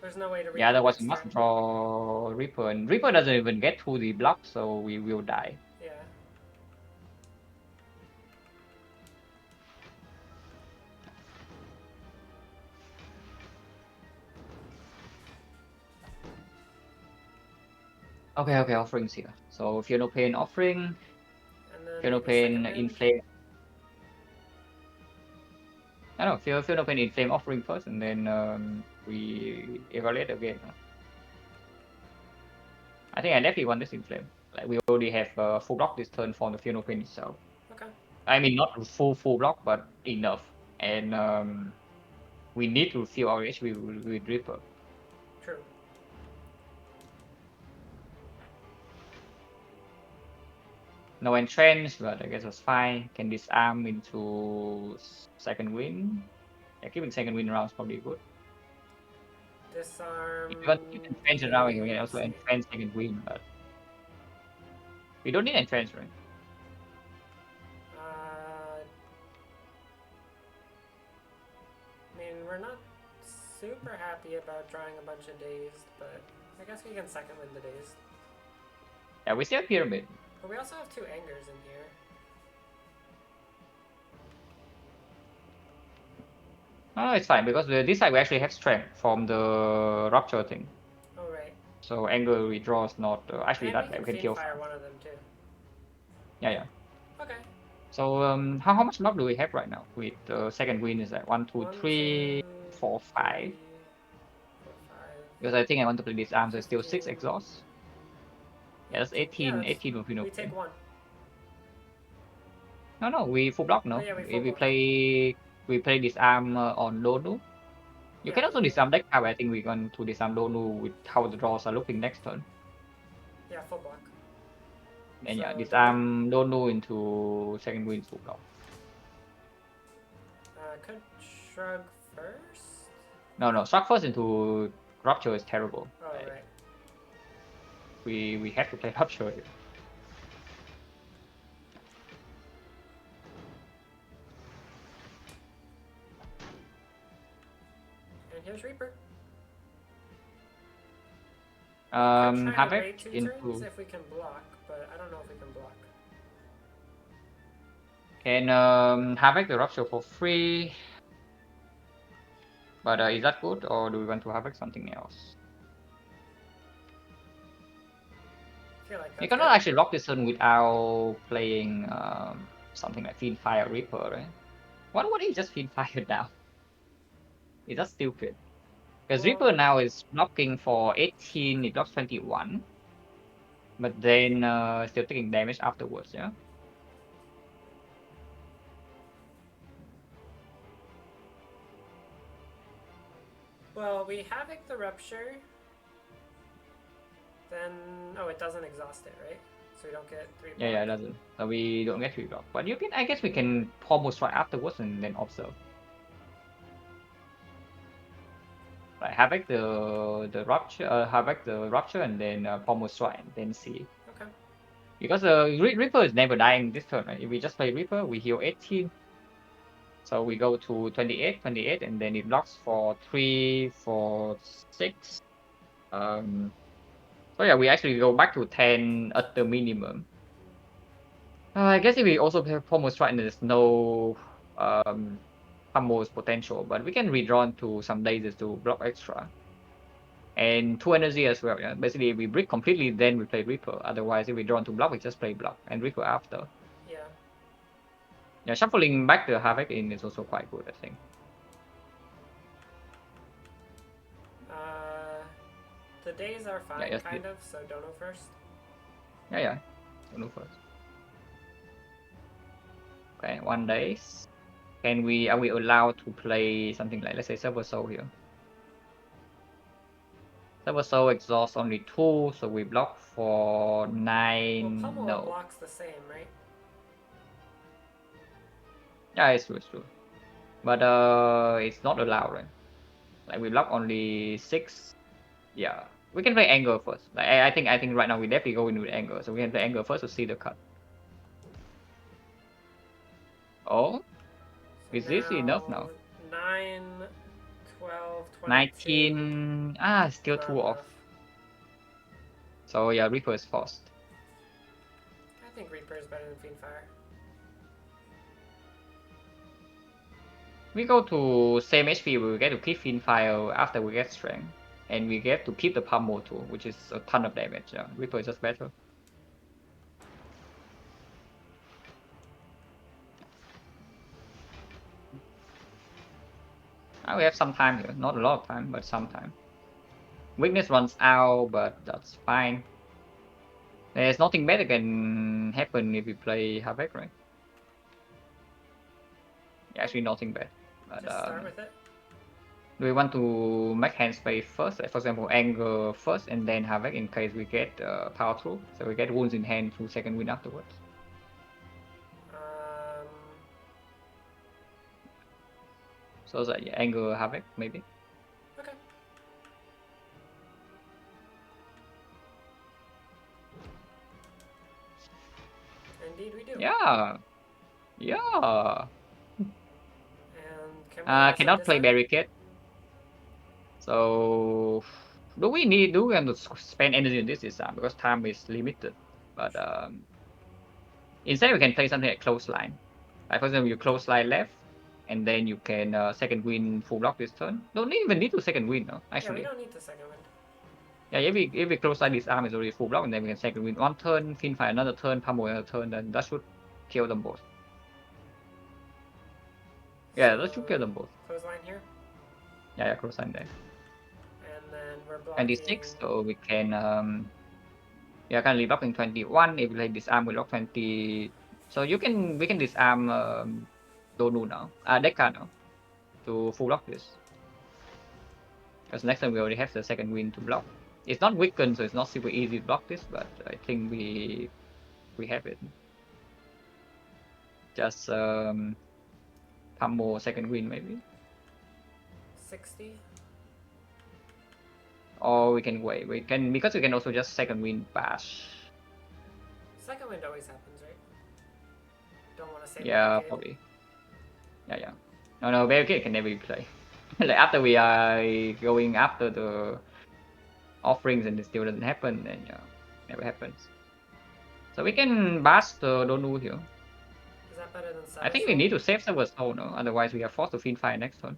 There's no way to read. Yeah, otherwise we must draw Reaper, and Reaper doesn't even get through the block, so we will die. Yeah. Okay, okay, offerings here. So Fear No Pain offering, And then Fear No maybe second Pain wind. Inflame. I don't know, Fear No Pain Inflame offering first, and then we evaluate again. I think I definitely want this Inflame. Like we already have full block this turn for the Fear No Pain itself. Okay. I mean, not full block, but enough. And we need to fill our HP with Reaper. True. No entrench, but I guess it's fine. Can disarm into second wind. Yeah, keeping second wind around is probably good. Disarm. If you want to keep entrench around, you can Let's also see. entrench second wind, but we don't need entrench, right? I mean, we're not super happy about drawing a bunch of dazed, but I guess we can second win the dazed. Yeah, we still have pyramid. But we also have 2 angers in here. No, it's fine because this side we actually have strength from the rupture thing. Oh, right. So anger withdraw is not actually And we that bad. can We can Fiend kill Fire fast. one of them too. Yeah, yeah. Okay. So how much block do we have right now? With second wind is like 1, 2, 1, 3, 2, 4, 5. 3, 4, 5. Because I think I want to play this arm, so it's still 6 15. exhaust. Yeah, that's 18. Yeah, 18, 18 will be no we take pain. 1. No, we full block, Oh, no. yeah, we full If block. we play this arm on Donu. You Yeah, can also yeah, disarm deck card, but I think we're going to disarm Donu with how the draws are looking next turn. yeah, full block. And yeah, So, disarm Donu into second wind full block. could shrug first? No, struck first into rupture is terrible. Oh, right. We have to play rupture here. And here's Reaper. We could try to Havoc raid 2 turns into if we can block, but I don't know if we can block. can Havoc the rupture for free. But is that good, or do we want to Havoc something else? I feel like You that's cannot good. actually lock this turn without playing something like Fiend Fire Reaper, right? What if you just Fiend Fire down? Is that stupid? Because Well, Reaper now is blocking for 18, it blocks 21. But then still taking damage afterwards, yeah? well, we Havoc the Rupture. Then, oh, it doesn't exhaust it, right? So we don't get 3 block. Yeah, it doesn't. So we don't get 3 block. But you can, I guess we can Pommel Strike afterwards and then observe. Like Havoc the rupture, Havoc the rupture, and then Pommel Strike, and then see. Okay. Because Reaper is never dying this turn, right? If we just play Reaper, we heal 18. So we go to 28, 28, and then it blocks for 3, for 6. So yeah, we actually go back to 10 at the minimum. I guess if we also play Pommel Strike, there's no Pummel's potential, but we can redraw to some lasers to block extra. And 2 energy as well, yeah. Basically, if we brick completely, then we play Reaper. Otherwise, if we draw to block, we just play block and Reaper after. Yeah. Yeah, shuffling back the Havoc in is also quite good, I think. The days are fine, Yeah, kind of, so Dono first. yeah. Dono first. Okay, 1 days. Are we allowed to play something like, let's say, Server Soul here? Server Soul exhaust only 2, so we block for 9. Well, Pummel No. blocks the same, right? Yeah, it's true. But it's not allowed, right? Like we block only 6. Yeah, we can play anger first. Like I think right now we definitely go in with anger, so we can play anger first to see the cut. Oh, So is this enough now? 9, 12, 22. 19. Still Not 2 off. enough. So yeah, Reaper is forced. I think Reaper is better than Fiend Fire. We go to same HP. We will get to keep Fiend Fire after we get strength. and we get to keep the pummel too, which is a ton of damage. Yeah, Reaper is just better. We have some time here, not a lot of time, but some time. Weakness runs out, but that's fine. There's nothing better can happen if we play Havoc, right? Actually, nothing bad. But Just start with it. do we want to make hand space first? Like, for example, anger first and then Havoc in case we get power through. So we get wounds in hand through second wind afterwards. Um, So that yeah, anger Havoc maybe. okay. Indeed, we do. Yeah, yeah. And can we also Cannot play disarm? barricade. So do we want to spend energy on this disarm because time is limited? But instead we can play something like close line. Like for example, you close line left, and then you can second wind full block this turn. Don't even need to second wind, no, Yeah, we actually. don't need the second wind. Yeah, if we close line this arm is already full block, and then we can second wind one turn, fin fire another turn, pummel another turn, then that should kill them both. Yeah, that should kill them both. Close line here. Yeah, close line there. And then we're blocking. 26, so we can yeah, currently blocking 21. If we play disarm, we lock 20. So we can disarm Donu now, Dekka now, to full block this. Because next time we already have the second wind to block. It's not weakened, so it's not super easy to block this, but I think we have it. Just pummel second wind maybe. 60. Or we can wait. We can because we can also just second wind bash. Second wind always happens, right? Don't want to say Yeah, barricade. probably. Yeah. No, barricade can never be played. Like after we are going after the offerings and it still doesn't happen, then yeah, never happens. So we can bash the Donu here. Is that better than I think Sever we Soul? need to save Silver Soul, no? Otherwise we are forced to fin fire next turn.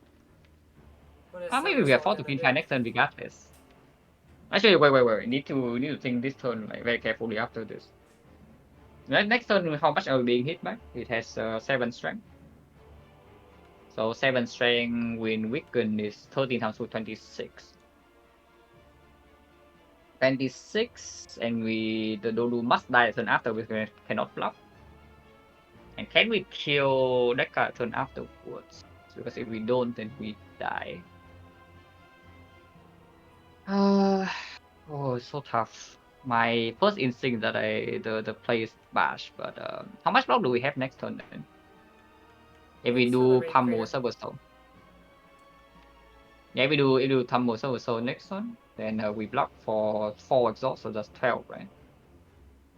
What is Maybe Sever we are Soul forced to gonna fin do? fire next turn regardless. Actually, wait. We need to think this turn like very carefully after this. Next turn, how much are we being hit by? It has 7 strength. So 7 strength when weaken is 13 times 2, 26. 26, and the Dodu must die turn after we cannot block. And can we kill that card turn afterwards? Because if we don't, then we die. Oh, it's so tough. My first instinct that the play is bash, but how much block do we have next turn then? If we Thanks for the do raid pummel crater. Silver Soul. Yeah, if we do pummel Silver Soul next turn, then we block for 4 exhaust, so that's 12, right?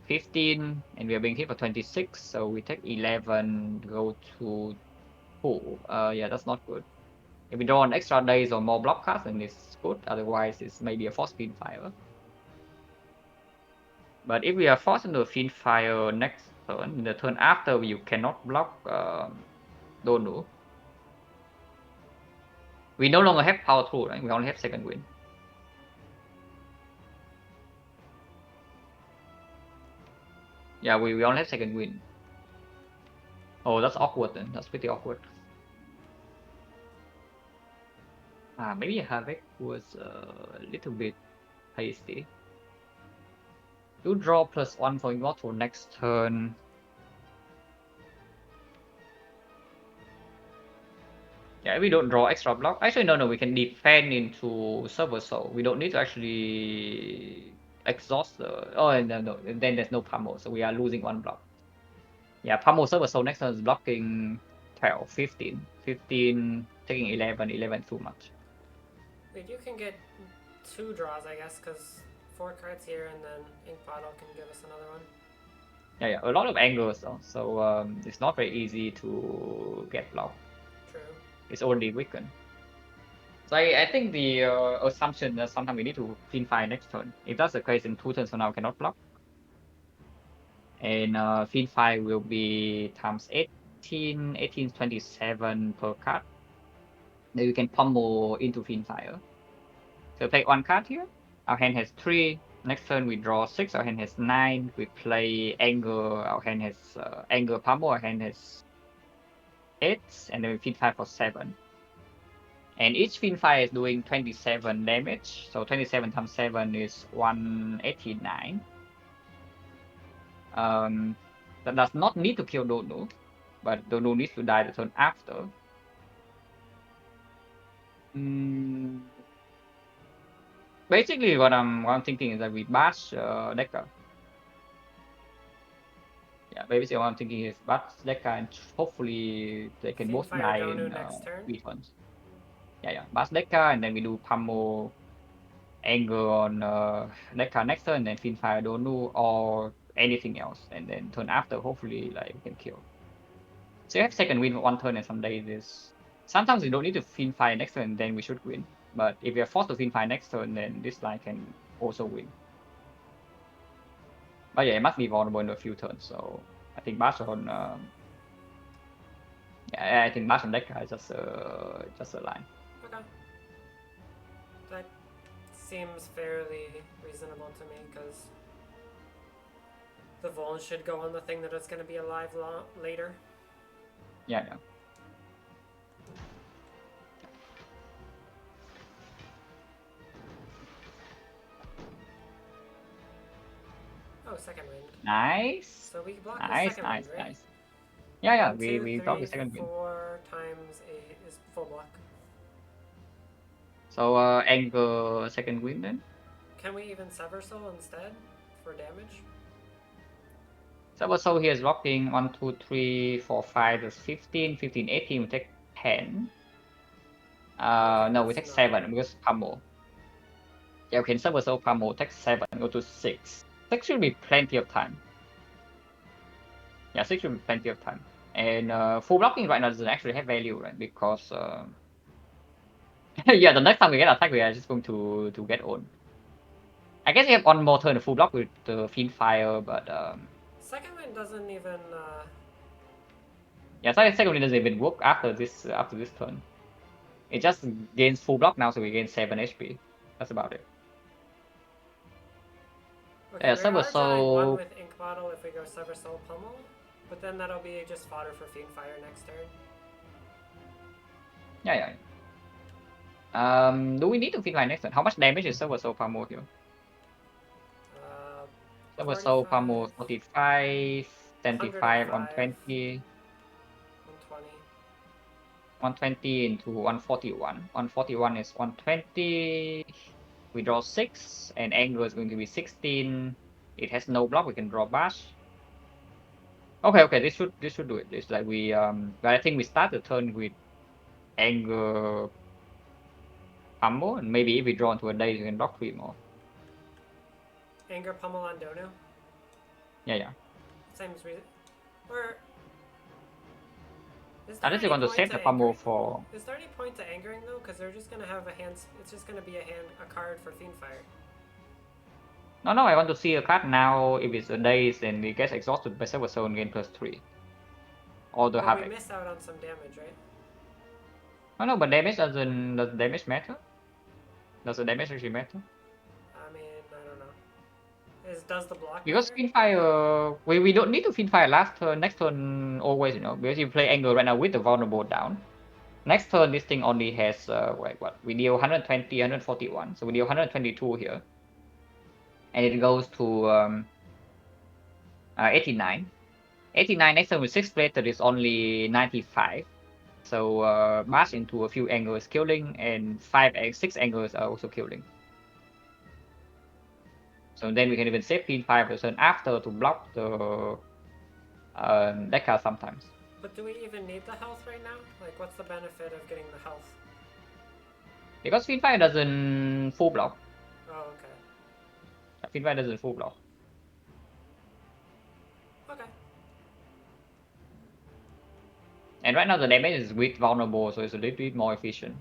15, and we are being hit for 26, so we take 11, go to 2. Yeah, that's not good. If we draw an extra days or more block cards, then it's good. Otherwise, it's maybe a force fiend fire. But if we are forced into a fiend fire next turn, the turn after you cannot block Donu. We no longer have power through, right? We only have second wind. Yeah, we only have second wind. Oh, that's awkward then. That's pretty awkward. Maybe Havoc was a little bit hasty. You draw +1 for Immortal next turn. Yeah, we don't draw extra block. Actually, no, we can defend into Silver Soul. We don't need to actually exhaust the. Oh, no. Then there's no pummel, so we are losing 1 block. Yeah, pummel Silver Soul next turn is blocking 12, 15. 15, taking 11. 11 too much. Wait, you can get 2 draws, I guess, because 4 cards here and then Ink Bottle can give us another one. Yeah, a lot of angles though, so it's not very easy to get blocked. True. It's only weakened. So I think the assumption that sometimes we need to fin fire next turn. If that's the case, in 2 turns from now we cannot block. And fin fire will be times 18, 27 per card. Then we can pummel into fin fire. So take one card here. Our hand has 3. Next turn we draw 6. Our hand has 9. We play Anger. Our hand has Anger Pummel. Our hand has 8. And then we feed 5 for 7. And each fin fire is doing 27 damage. So 27 times 7 is 189. That does not need to kill Donu, but Donu needs to die the turn after. Basically, what I'm thinking is that we bash Deca. Yeah, basically what I'm thinking is bash Deca, and hopefully they can both Fiendfire die Donu in next turn. 3 turns. Yeah, bash Deca, and then we do Pummel Anger on Deca next turn, and then Fiendfire Donu or anything else, and then turn after, hopefully like we can kill. So you have second win 1 turn, and some days is sometimes you don't need to Fiendfire next turn, then we should win. But if we are forced to Fiendfire next turn, then this line can also win. But yeah, it must be vulnerable in a few turns. So I think bash on yeah, I think bash on Deca is just a line. Okay. That seems fairly reasonable to me because the Vuln should go on the thing that it's going to be alive later. Yeah. Oh, second wind. Nice. So we block the Nice, second wind, right? nice. Yeah, 1, 2, we 3, block the second win. 4 times 8 is full block. So Anger second win then. Can we even Sever Soul instead for damage? So he is blocking 1, 2, 3, 4, 5, that's 15, 15, 18, we take 10. Okay, No, we that's take not 7 because Pummel. Yeah, okay, Silver Soul Pummel, take 7, go to 6. 6 should be plenty of time. Yeah, 6 should be plenty of time. And full blocking right now doesn't actually have value, right? Because yeah, the next time we get attacked, we are just going to get owned. I guess we have one more turn to full block with the Fiendfire, but second wind doesn't even. yeah, second one doesn't even work after this turn. It just gains full block now, so we gain 7 HP. That's about it. Okay, Yeah, we Silver are drawing 1 Soul. with Ink Bottle if we go Sever Soul Pummel, but then that'll be just fodder for Fiendfire next turn. Yeah. Do we need to Fiendfire next turn? How much damage is Silver Soul Pummel here? Silver Soul Pummel 45, 75, 120. 120. 120 into 141. 141 is 120. We draw 6, and Anger is going to be 16. It has no block. We can draw Bash. Okay. This should do it. It's like we but I think we start the turn with Anger Pummel, and maybe if we draw into a daze, we can block 3 more. Anger Pummel on Dono. Yeah. Seems reason. Or I just want to save the Pummel for. Is there any point to angering though? Because they're just gonna have a hand. It's just gonna be a card for Fiendfire. No. I want to see a card now. If it's a daze, then it gets exhausted by Silver Soul and gain +3. Or the But Havoc. we miss out on some damage, right? No, but does damage matter? Does the damage actually matter? I mean, I don't know. Does the block Because matter? Fiendfire, we don't need to Fiendfire last turn, next turn always, because you play Anger right now with the vulnerable down. Next turn, this thing only has, we deal 120, 141, so we deal 122 here. And it goes to 89. 89, next turn with 6 plated is only 95. So bash into a few angles killing, and 6 angles are also killing. So then we can even save Fiendfire after to block the Deca sometimes. But do we even need the health right now? Like, what's the benefit of getting the health? Because Fiendfire doesn't full block. Oh, okay. Fiendfire doesn't full block. Okay. And right now the damage is with vulnerable, so it's a little bit more efficient.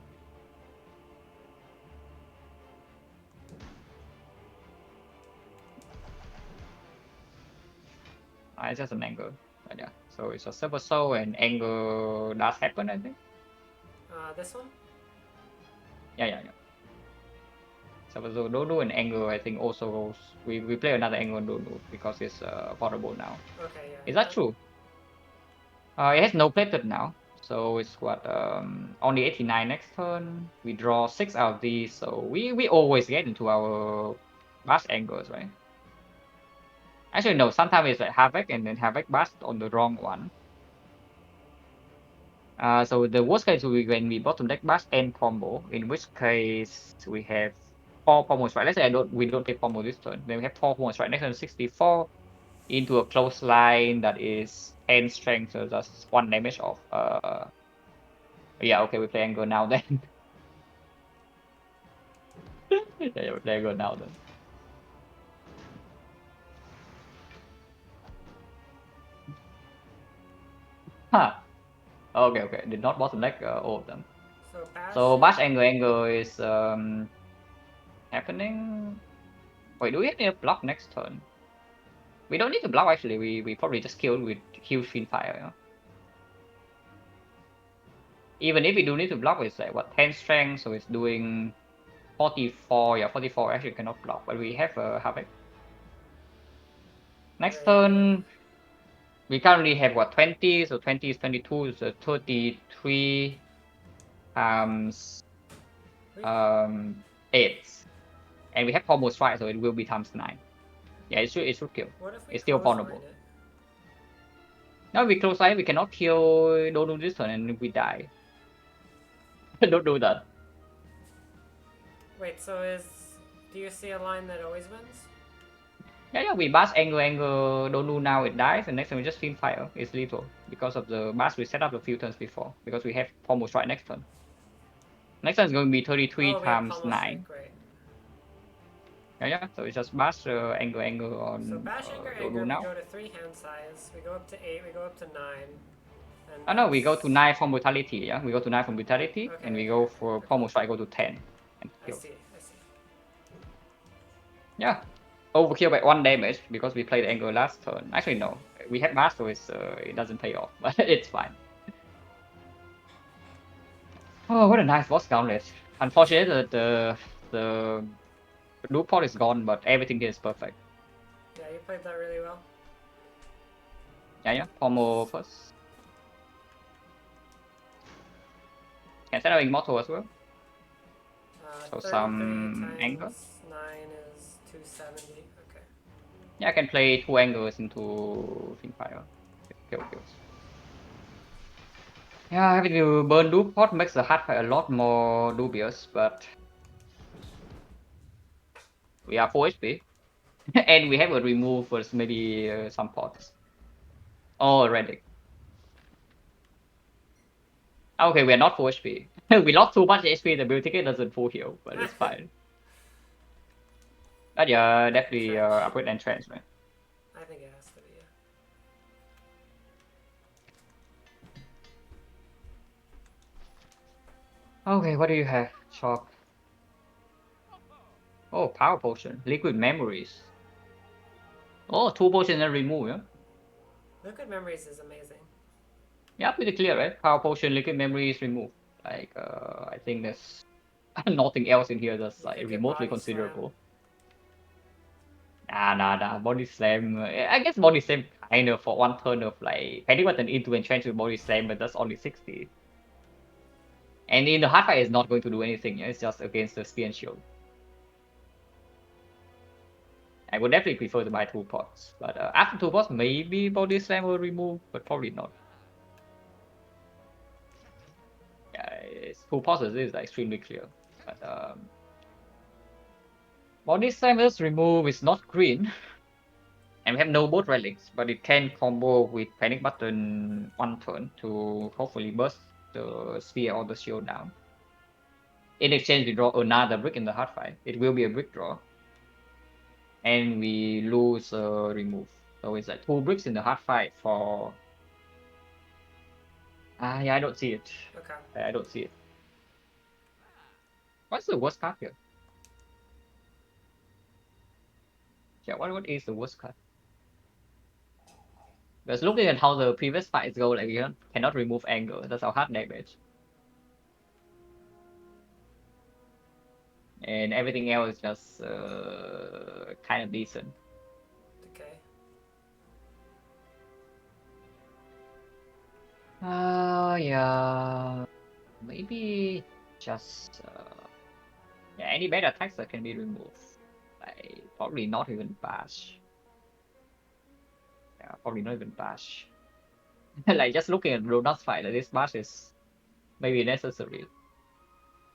It's just an anger. But yeah. So it's a Silver Soul, and anger does happen, I think. This one? Yeah. So Donu and Angle, I think also goes. We play another Angle on Donu because it's portable now. Okay, yeah. Is that true? It has no plated now, so it's what only 89 next turn. We draw 6 out of these, so we always get into our bash angles, right? Actually, no. Sometimes it's like Havoc and then Havoc bash on the wrong one. So the worst case will be when we bottom deck bash and combo, in which case we have 4 pomos, right? Let's say we don't take pombo this turn. Then we have 4 pomos, right? Next turn 64 into a close line that is 10 strength, so that's 1 damage of yeah, okay, we play angle now then. Yeah, we play angle now then. Huh. Okay. Did not bottom deck all of them. So bash. So bash angle is happening. Wait, do we need to block next turn? We don't need to block actually. We probably just kill with huge fiend fire. You know? Even if we do need to block, it's like what 10 strength, so it's doing 44. Yeah, 44 actually cannot block, but we have havoc. Next turn, we currently have what 20, so 20 is 22, so 33 times 8, and we have combo strike, so it will be times 9. Yeah, it should kill. What if we It's still vulnerable. it? Now we close line, we cannot kill. Don't do this turn, and we die. Don't do that. Wait, so do you see a line that always wins? Yeah, we bash angle, don't do now, it dies, and next time we just fiend fire. It's lethal because of the bash we set up a few turns before, because we have combo strike next turn. Next turn is going to be 33 times 9. Great. Yeah, so it's just bash angle on So bash anger, do now. we go to 3 hand size, we go up to 8, we go up to 9. And oh no, we go to 9 for brutality, yeah? We go to 9 for brutality, okay, and we go for combo strike, go to 10. And kill. I see. Yeah. Overkill by 1 damage because we played angle last turn. Actually, no. We had master, so it doesn't pay off, but it's fine. Oh, what a nice boss gauntlet. Unfortunately, the loot pot is gone, but everything here is perfect. Yeah, you played that really well. Yeah. Pommel first. Can set up Immortal as well. So some anger. 9 is 270. Okay. Yeah, I can play 2 angles into Fiendfire. Kills. Yeah, having to burn loot pot makes the hard fight a lot more dubious, but we are 4 HP. And we have a remove for maybe some pots. Oh, Relic. Okay, we are not 4 HP. We lost too much HP, the build ticket doesn't full heal, but it's fine. But yeah, definitely upgrade and trench, man. I think it has to be, yeah. Okay, what do you have? Chalk. Oh, power potion. Liquid memories. Oh, 2 potions and remove, yeah? Liquid memories is amazing. Yeah, pretty clear, right? Power potion, liquid memories, remove. Like, I think there's nothing else in here that's like remotely considerable. Nah. Body slam. I guess body slam kind of for 1 turn of like Panic Button into entrench with body slam, but that's only 60. And in the hard fight, it's not going to do anything. Yeah? It's just against the spear and shield. I would definitely prefer to buy 2 pots, but after 2 pots, maybe body slam will remove, but probably not. Yeah, it's 2 pots is extremely clear. But body slam is remove is not green. And we have no both relics, but it can combo with Panic Button 1 turn to hopefully burst the spear or the shield down. In exchange, we draw another brick in the hard fight. It will be a brick draw. And we lose remove. So it's like 2 bricks in the hard fight for... yeah, I don't see it. Okay. I don't see it. What's the worst card here? Yeah, what is the worst card? Because looking at how the previous fights go, like you cannot remove angle. That's our hard damage. and everything else is just kind of decent. Okay. Yeah, maybe just yeah, any bad attacks that can be removed. Like probably not even bash. Yeah, probably not even bash. Like just looking at Ronald's fight, like, this bash is maybe necessary,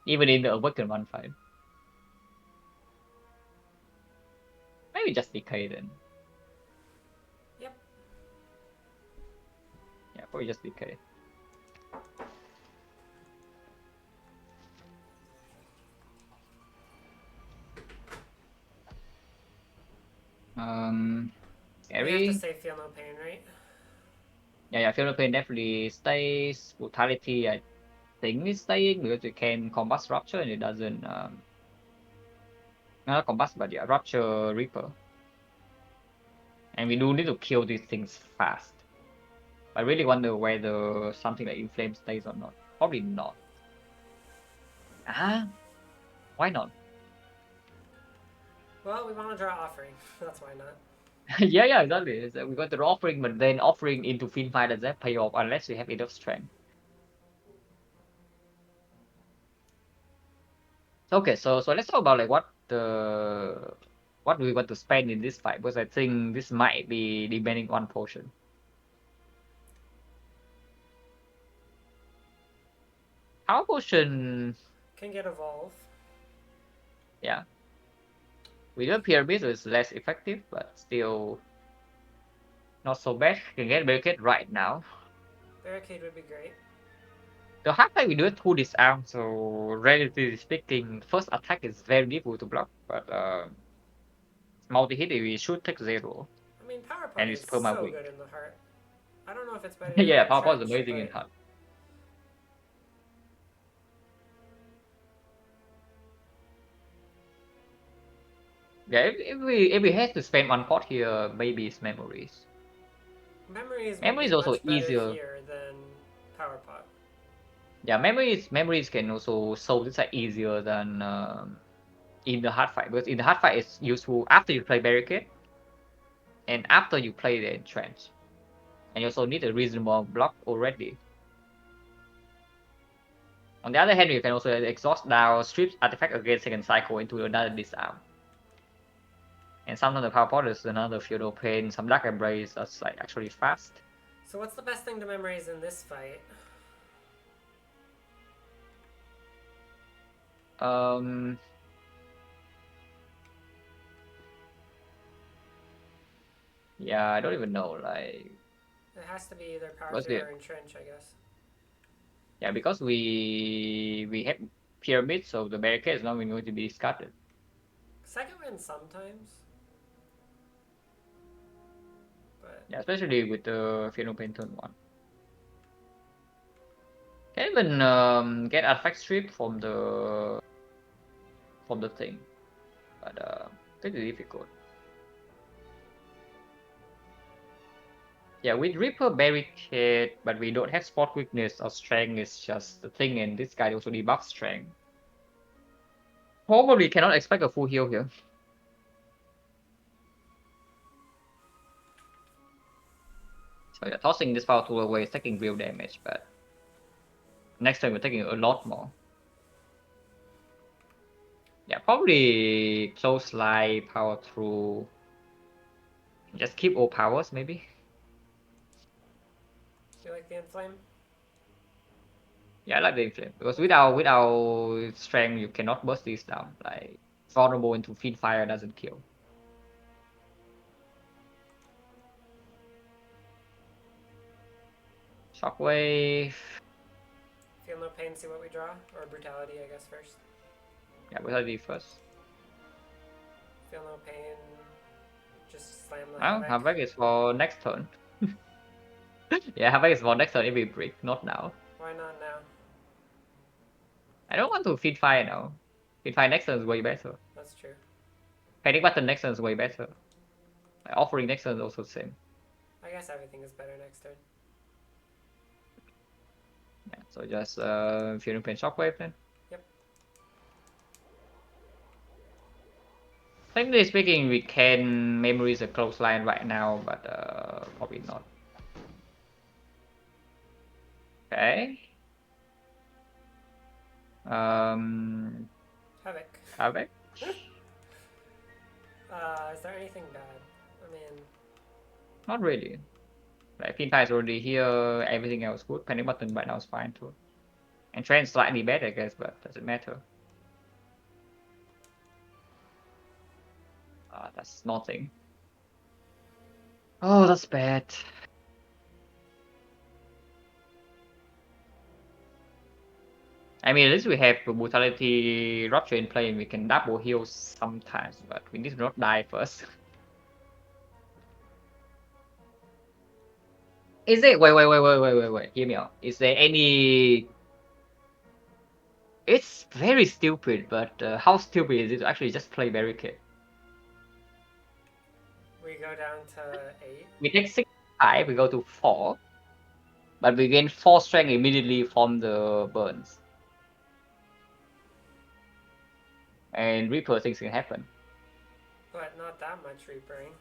even in the Awakened one fight. Maybe just decay then. Yep. Yeah, probably just decay. And we have to Scary. say feel no pain, right? Yeah, Philippine definitely stays. Brutality, I think is staying because it can combust Rupture and it doesn't not combust but yeah, Rupture Reaper. And we do need to kill these things fast. I really wonder whether something like Inflame stays or not. Probably not. Ah, why not? Well, we want to draw offering. That's why not. Yeah, exactly. We got the offering, but then offering into Fiendfire does that pay off unless we have enough strength. Okay, so let's talk about like what do we want to spend in this fight, because I think this might be demanding one potion. Power potion, Can get evolve. yeah. We do pyramid, so it's less effective, but still not so bad. Can get barricade right now. Barricade would be great. The hard time we do it through this arm, so relatively speaking, first attack is very difficult to block, but multi hit we should take 0, I mean, Power Pot and it's is perma so weak. good in the heart. I don't know if it's better Yeah, than power pose is Trench, amazing in but hard. Yeah, if we had to spend one pot here, maybe it's memories. Memories would Memory be is also much better easier. here than Power Pot. Yeah, memories can also solve this like easier than in the hard fight, because in the hard fight it's useful after you play barricade and after you play the entrench, and you also need a reasonable block already. On the other hand, you can also exhaust down, strip artifact again second cycle into another disarm. And sometimes the power pot is another feudal pain, some dark embrace that's like actually fast. So what's the best thing to memorize in this fight? Um, yeah, I don't even know. Like, It has to be either Power what's 3 the or Entrench, I guess. yeah, because we have pyramid, so the barricade is not even going to be discarded. Second win sometimes, but Yeah, especially with the feudal pain turn one. Can even get artifact strip from the thing, but pretty difficult. Yeah, with Reaper barricade, but we don't have spot weakness or strength is just the thing, and this guy also debuffs strength. Probably cannot expect a full heal here. So yeah, tossing this power tool away is taking real damage, but next time we're taking a lot more. Yeah, probably close light, power through. Just keep all powers, maybe. you like the Inflame? Yeah, I like the inflame because Okay. without strength you cannot burst these down. Like vulnerable into feed fire doesn't kill. Shockwave. Feel no pain, see what we draw? Or Brutality, I guess, first. Yeah, brutality first. Feel no pain, just slam the Oh, Havoc. Havoc is for next turn. Yeah, Havoc is for next turn if we break, not now. Why not now? I don't want to feed fire now. Feed fire next turn is way better. That's true. Panic button next turn is way better. Like, offering next turn is also the same. I guess everything is better next turn. Yeah, so just Fury Pain Shockwave then. Yep. Technically speaking, we can memories a close line right now, but probably not. Okay. Havoc. Havoc? Is there anything bad? I mean, Not really. Like Pinta is already here, everything else good. Panic button right now is fine too. And trend slightly bad, I guess, but doesn't matter. That's nothing. Oh, that's bad. I mean, at least we have brutality rupture in play and we can double heal sometimes, but we need to not die first. Is it? Wait. Hear me out. Is there any? It's very stupid, but how stupid is it to actually just play barricade? we go down to 8. We take 6 5, we go to 4, but we gain 4 strength immediately from the burns. And Reaper things can happen. But not that much reapering.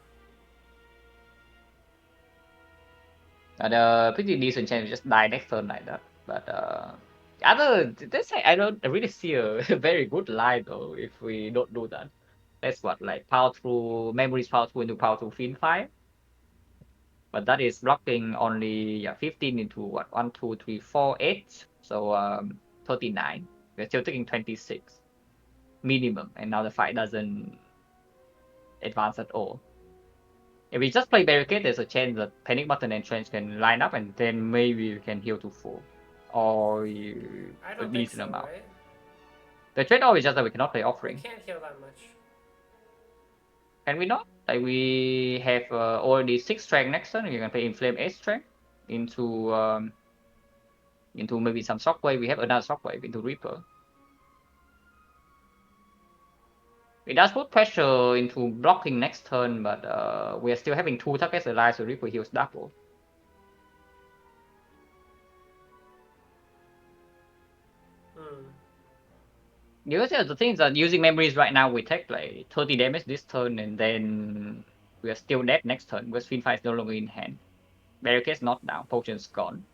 And pretty decent chance to just die next turn like that. But this I don't really see a very good line though if we don't do that. That's what like power through memories power through into power through fin 5. But that is blocking only 15 into what 1, 2, 3, 4, 8. So 39. We're still taking 26 minimum, and now the fight doesn't advance at all. If we just play barricade, there's a chance that panic button and trench can line up, and then maybe you can heal to full, or I a don't think decent so, amount. right? The trade-off is just that we cannot play We offering. can't heal that much. Can we not? Like we have already 6 strength next turn. You can play inflame 8 strength into maybe some shockwave. We have another shockwave into Reaper. It does put pressure into blocking next turn, but we are still having 2 targets alive, so Reaper heals double. Because the thing is that using memories right now, we take like 30 damage this turn, and then we are still dead next turn because Fin Fight is no longer in hand. Barricade's not down, Potion's gone.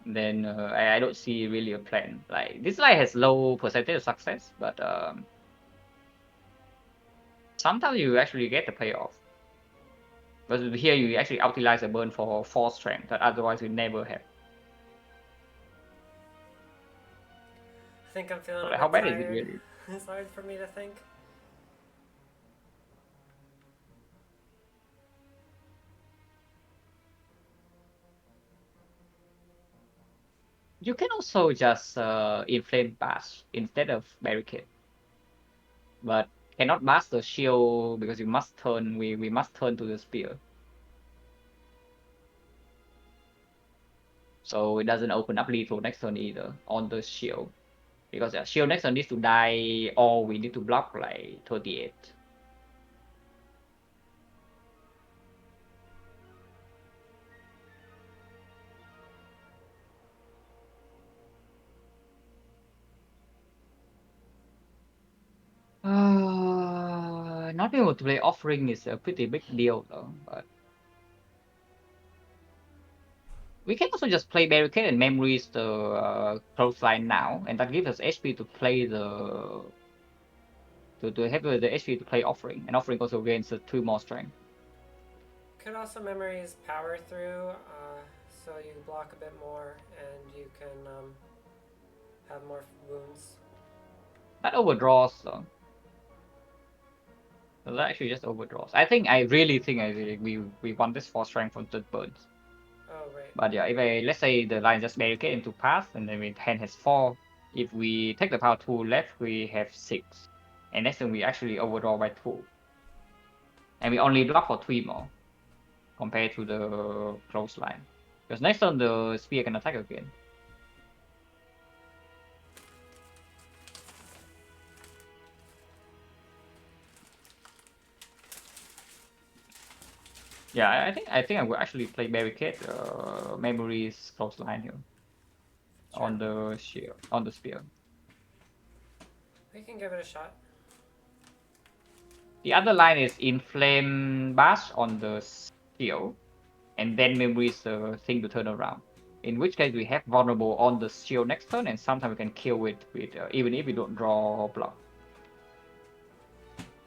Then I don't see really a plan. Like this line has low percentage of success, but sometimes you actually get the payoff. But here you actually utilize a burn for 4 strength that otherwise you never have. I think I'm feeling So a like, how bit bad is it tired. really? It's hard for me to think. You can also just inflame bash instead of barricade, but cannot mask the shield because you must turn. We must turn to the spear, so it doesn't open up lethal next turn either on the shield because shield next turn needs to die or we need to block like 38. Not being able to play offering is a pretty big deal though, but we can also just play barricade and memories the clothesline now, and that gives us HP to play to have the HP to play offering, and offering also gains 2 more strength. Could also memories power through, so you block a bit more and you can have more wounds. That overdraws though. So that actually just overdraws. I really think we want this 4 strength from the burns. Oh, right. But yeah, if let's say the line just barricade into pass, and then we hand has 4. If we take the power 2 left, we have 6. And next time we actually overdraw by 2. And we only block for 3 more compared to the close line. Because next turn the spear can attack again. Yeah, I will actually play barricade memories close line here Sure. on the shield on the spear. We can give it a shot. The other line is Inflame Bash on the shield, and then Memory is the thing to turn around. In which case we have Vulnerable on the shield next turn, and sometimes we can kill it with even if we don't draw block.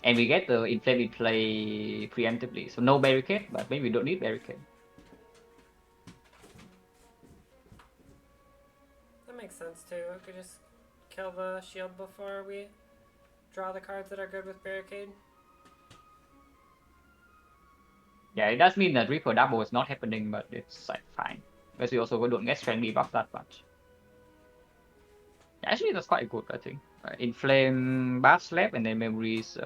And we get the Inflame in play preemptively, so no Barricade, but maybe we don't need Barricade. That makes sense too. We could just kill the shield before we draw the cards that are good with Barricade. Yeah, it does mean that Reaper double is not happening, but it's like fine. Because we also don't get strength debuff that much. Yeah, actually, that's quite good, I think. Inflame Bath Slap and then Memory's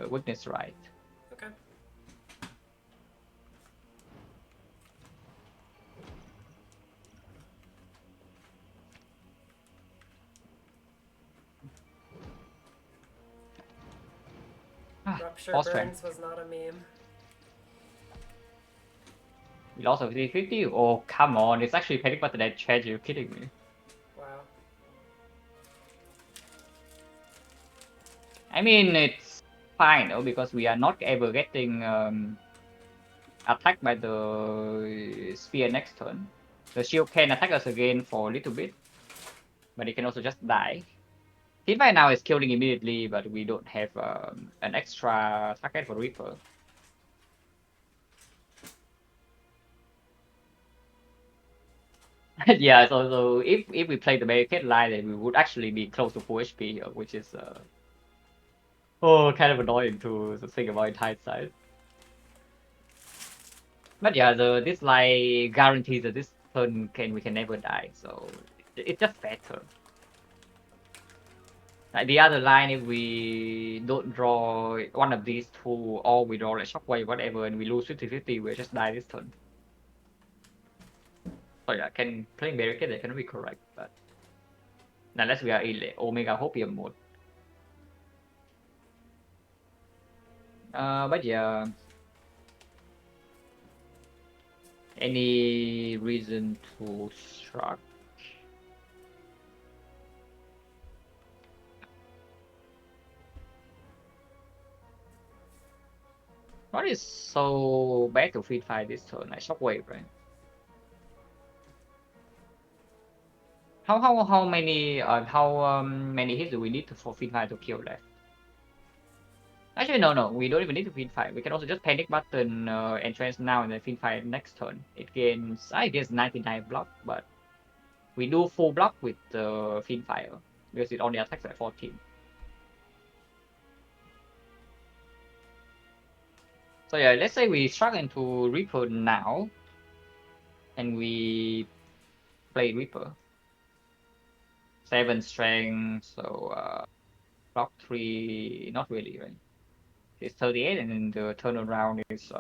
Weakness Right. Okay. Rupture Force Burns Strength. was not a meme. We lost a 50-50? Oh, come on. It's actually Panic Button and Change. You're kidding me. Wow. I mean, it's fine though, because we are not ever getting attacked by the Spear next turn. The shield can attack us again for a little bit, but it can also just die. Team right now is killing immediately, but we don't have an extra target for Reaper. Yeah, so if we play the barricade line, then we would actually be close to full HP here, which is kind of annoying to think about in hindsight. But yeah, this line guarantees that this turn we can never die, so it's just better. Like the other line, if we don't draw one of these two, or we draw like Shockwave, whatever, and we lose 50-50, we'll just die this turn. So yeah, playing barricade that cannot be correct, but unless we are in Omega Hopium mode. But yeah, any reason to struck? What is so bad to feed fire this turn? Like Shockwave, right? How many hits do we need for feed fire to kill left? Actually, no, we don't even need to feed fire. We can also just panic button entrance now and then feed fire next turn. It gains, I guess, 99 block, but we do full block with feed fire because it only attacks at 14. So yeah, let's say we struck into Reaper now, and we play Reaper. 7 strength, so block 3, not really, right? It's 38, and then the turnaround is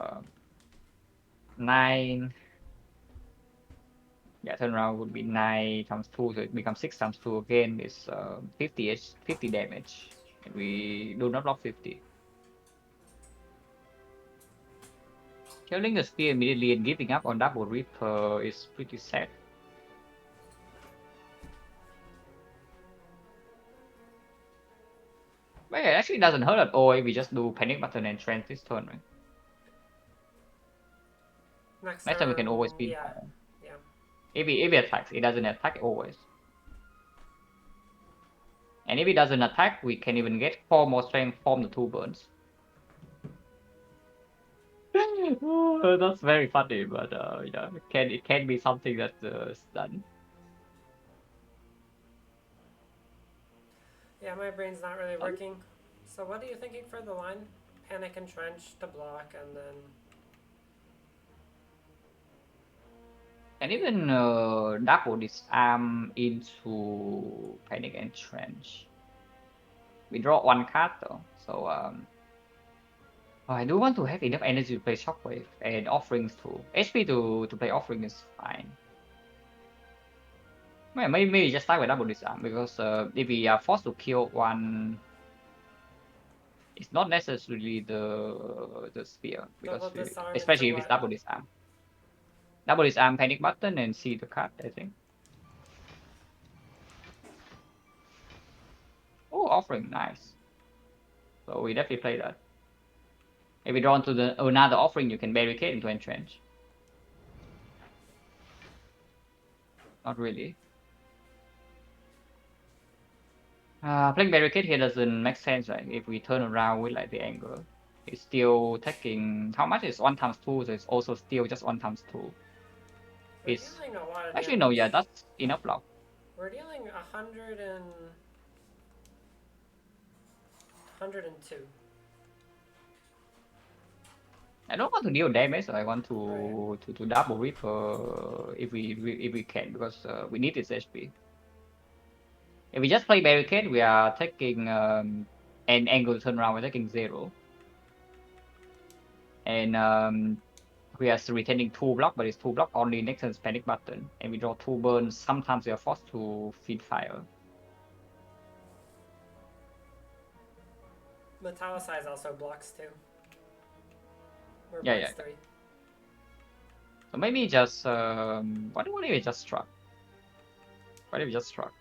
9. Yeah, turnaround would be 9 times 2, so it becomes 6 times 2 again. Is 50 damage, and we do not block 50. Killing the spear immediately and giving up on double Reaper is pretty sad. But yeah, it actually doesn't hurt at all if we just do panic button and trance this turn, right? Next Next time we can always turn, be yeah. Yeah. if he attacks, it doesn't attack always. And if it doesn't attack, we can even get 4 more strength from the 2 burns. That's very funny, but yeah, it can be something that's done. Yeah, my brain's not really working. So what are you thinking for the line? Panic and Trench to block, and then... And even double disarm into panic and trench. We draw 1 card though, so I do want to have enough energy to play Shockwave and offerings too. HP to play offering is fine. Well, maybe just start with double disarm because if we are forced to kill one, it's not necessarily the spear because Double disarm into especially if it's what? double disarm. Double disarm panic button and see the card, I think. Oh, offering, nice. So we definitely play that. If we draw into another offering, you can barricade into entrench. Not really. Playing barricade here doesn't make sense, right? If we turn around with like the angle, it's still taking how much is 1 times 2, so it's also still just 1 times 2. We're It's dealing a lot of actually damage. no, yeah, that's enough block. We're dealing 102. I don't want to deal damage, so I want Right. to double Reaper if we can, because we need this HP. If we just play barricade, we are taking an angle turnaround, we're taking 0. And we are retaining 2 block, but it's 2 block only next turn panic button. And we draw 2 burns, sometimes we are forced to feed fire. Metallicize also blocks too. Or Yeah, blocks yeah. 3. So maybe just what if we just struck? What if we just struck?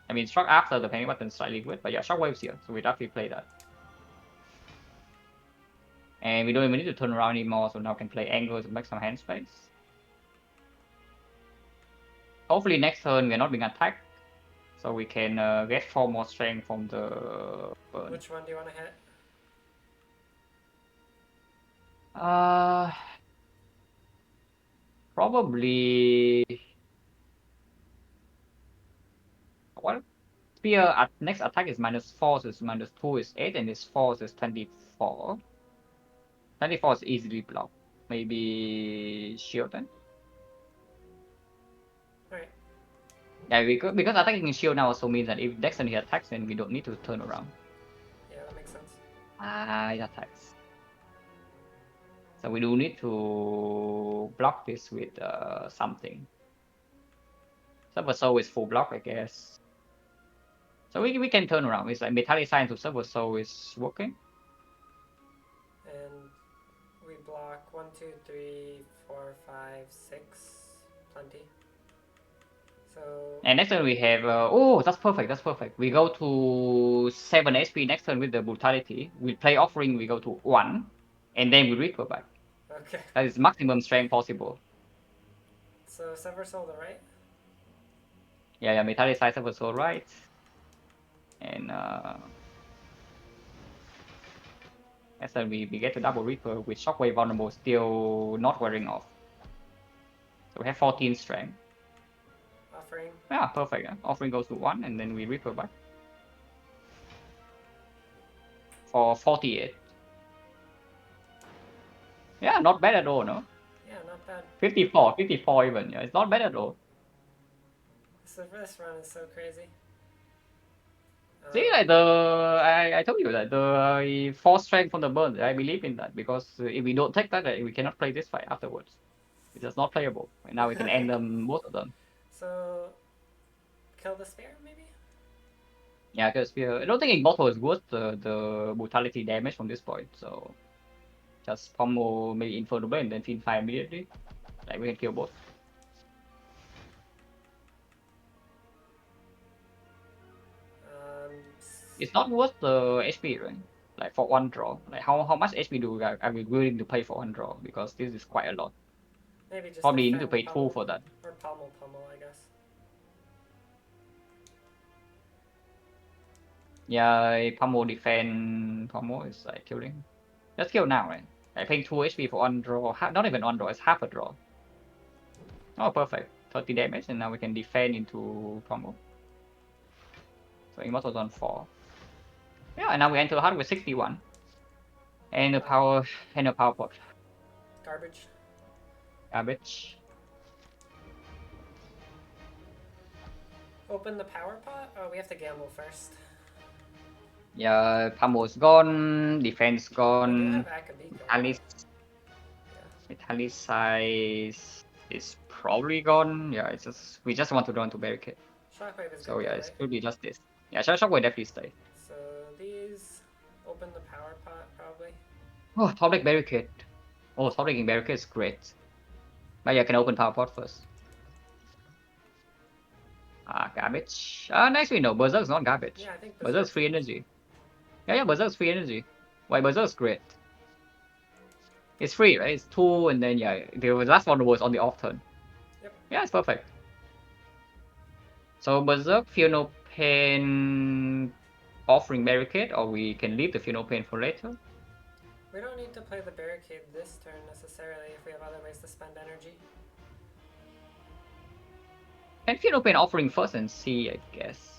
I mean, struck after the panic button is slightly good, but yeah, shockwaves here, so we definitely play that. And we don't even need to turn around anymore, so now we can play angles to make some hand space. Hopefully next turn we're not being attacked, so we can get 4 more strength from the burn. Which one do you want to hit? Probably what? Spear at next attack is -4, so it's -2 is 8, and its force is 24. 24 is easily blocked. Maybe shield then? Alright. Yeah, because attacking shield now also means that if Dexter he attacks, then we don't need to turn around. Yeah, that makes sense. It attacks. So we do need to block this with something. Silver Soul is full block, I guess. So we can turn around. It's like Metallic Science of Silver Soul is working. And we block 1, 2, 3, 4, 5, 6. Plenty. So. And next turn we have, oh, that's perfect, that's perfect. We go to 7 HP next turn with the Brutality. We play Offering, we go to 1, and then we Reaper back. Okay. That is maximum strength possible. So Sever Soul the right? Yeah, Metallic Size was all right. And next turn we get to double Reaper with Shockwave Vulnerable still not wearing off. So we have 14 strength. Offering. Yeah, perfect. Yeah. Offering goes to 1, and then we Reaper back. For 48. Yeah, not bad at all, no? Yeah, not bad. 54 even. Yeah, it's not bad at all. So this run is so crazy. See, like I told you that the 4 strength from the burn, I believe in that, because if we don't take that, we cannot play this fight afterwards. It's just not playable. And now we can end them, both of them. So kill the spear maybe? Yeah, because I don't think Immortal is worth the brutality damage from this point, so just combo maybe Inferno Blade and then Fiend Fire immediately. Like we can kill both. It's not worth the HP, right? Like for 1 draw. Like how much HP are we willing to pay for 1 draw? Because this is quite a lot. Maybe just Probably need to defend pay 2 pummel. for that. Or pummel, I guess. Yeah, pummel defend pummel is like killing. Let's kill now, right? I paying 2 HP for 1 draw. Not even 1 draw, it's half a draw. Oh, perfect. 30 damage, and now we can defend into pummel. So Immortal's on 4. Yeah, and now we enter hard with 61. And a power pot. Garbage. Garbage. Open the power pot? Oh, we have to gamble first. Yeah, pummel's gone, defense We do gone, have Akabiko. Metallic, Metallic size is probably gone. Yeah, it's just we just want to run to barricade. Shockwave is So good yeah, though, it right? should be just this. Yeah, Shock will definitely stay. So these open the power pot probably. Oh, top deck barricade. Oh, top decking barricade is great. But yeah, I can open power pot first. Garbage. Actually no, Berserk's not garbage. Yeah, I think Berserk's free energy. Yeah, Berserk's free energy. Why Berserk's great? It's free, right? It's 2 and then yeah, the last one was on the off turn. Yep. Yeah, it's perfect. So Berserk, Feel No Pain, offering Barricade, or we can leave the Feel No Pain for later. We don't need to play the barricade this turn necessarily if we have other ways to spend energy. And Feel No Pain offering first and see, I guess.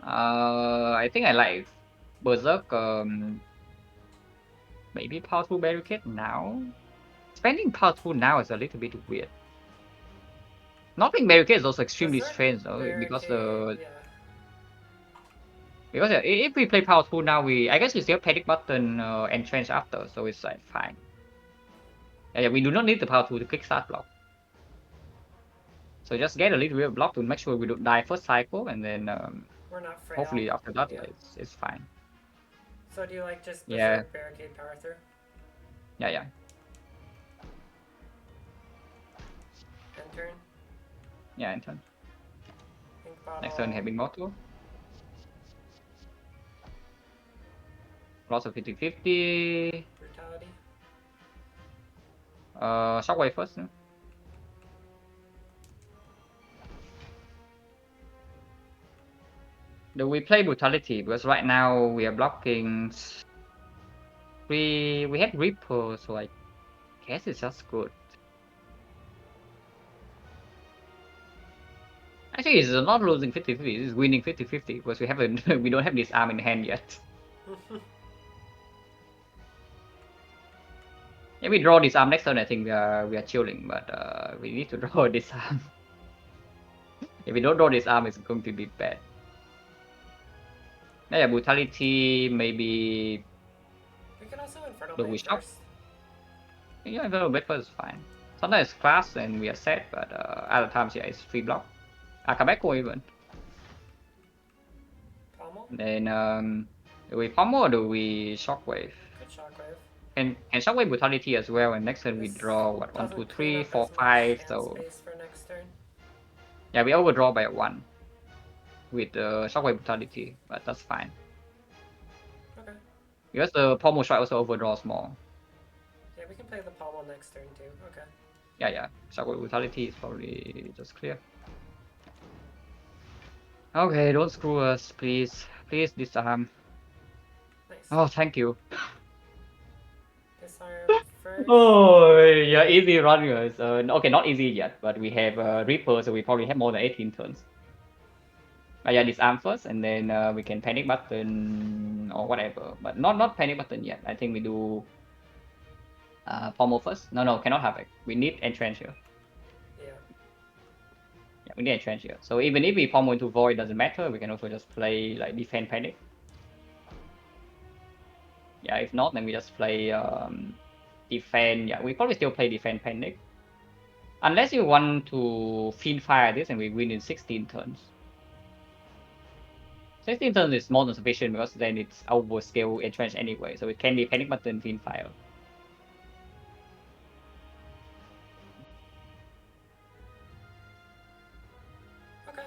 I think I like Berserk. Maybe Power 2 Barricade now. Spending Power 2 now is a little bit weird. Not playing Barricade is also extremely Berserk strange though, barricade, because if we play Power 2 now, I guess we still Panic Button Entrench after, so it's like fine. Yeah, we do not need the Power 2 to kickstart block. So just get a little bit of block to make sure we don't die first cycle, and then we're not frail. hopefully after that it's fine. So do you like just Berserk barricade power through? Yeah. End turn? Yeah, end turn. Think bottle. Next turn having Mortal. Lots of 50-50. Brutality. Shockwave first. No? Do we play Brutality? Because right now we are blocking. We have Reaper, so I guess it's just good. Actually, it's not losing 50-50, it's winning 50-50 because we don't have this arm in hand yet. If we draw this arm next turn, I think we are chilling, but we need to draw this arm. If we don't draw this arm, it's going to be bad. Yeah, Brutality, maybe. We can also Infernal Do we Blade stop? first. Yeah, Infernal Blade first is fine. Sometimes it's class and we are set, but other times, yeah, it's free block. Akabeko even. Pommel? Then, do we Pommel or do we Shockwave? Good Shockwave. And Shockwave Brutality as well, and next turn we draw, what, 1, 2, 3, 4, 5, so... Space for next turn. Yeah, we overdraw by 1 with Shockwave Brutality, but that's fine. Okay. Because the Pommel Strike also overdraws more. Yeah, we can play the Pommel next turn too. Okay. Yeah. Shockwave Brutality is probably just clear. Okay, don't screw us, please. Please disarm. Nice. Oh, thank you. Disarm first. Oh, yeah, easy run, guys. Okay, not easy yet, but we have Reaper, so we probably have more than 18 turns. But yeah, disarm first, and then we can Panic Button or whatever. But not Panic Button yet. I think we do Pommel first. No, cannot have it. We need Entrench here. Yeah, we need Entrench here. So even if we Pommel into Void, doesn't matter. We can also just play like Defend Panic. Yeah, if not, then we just play Defend. Yeah, we probably still play Defend Panic. Unless you want to Fiend Fire this and we win in 16 turns. 16 turns is more than sufficient because then it's overscale Entrench anyway, so it can be Panic Button, Fiend Fire. Okay.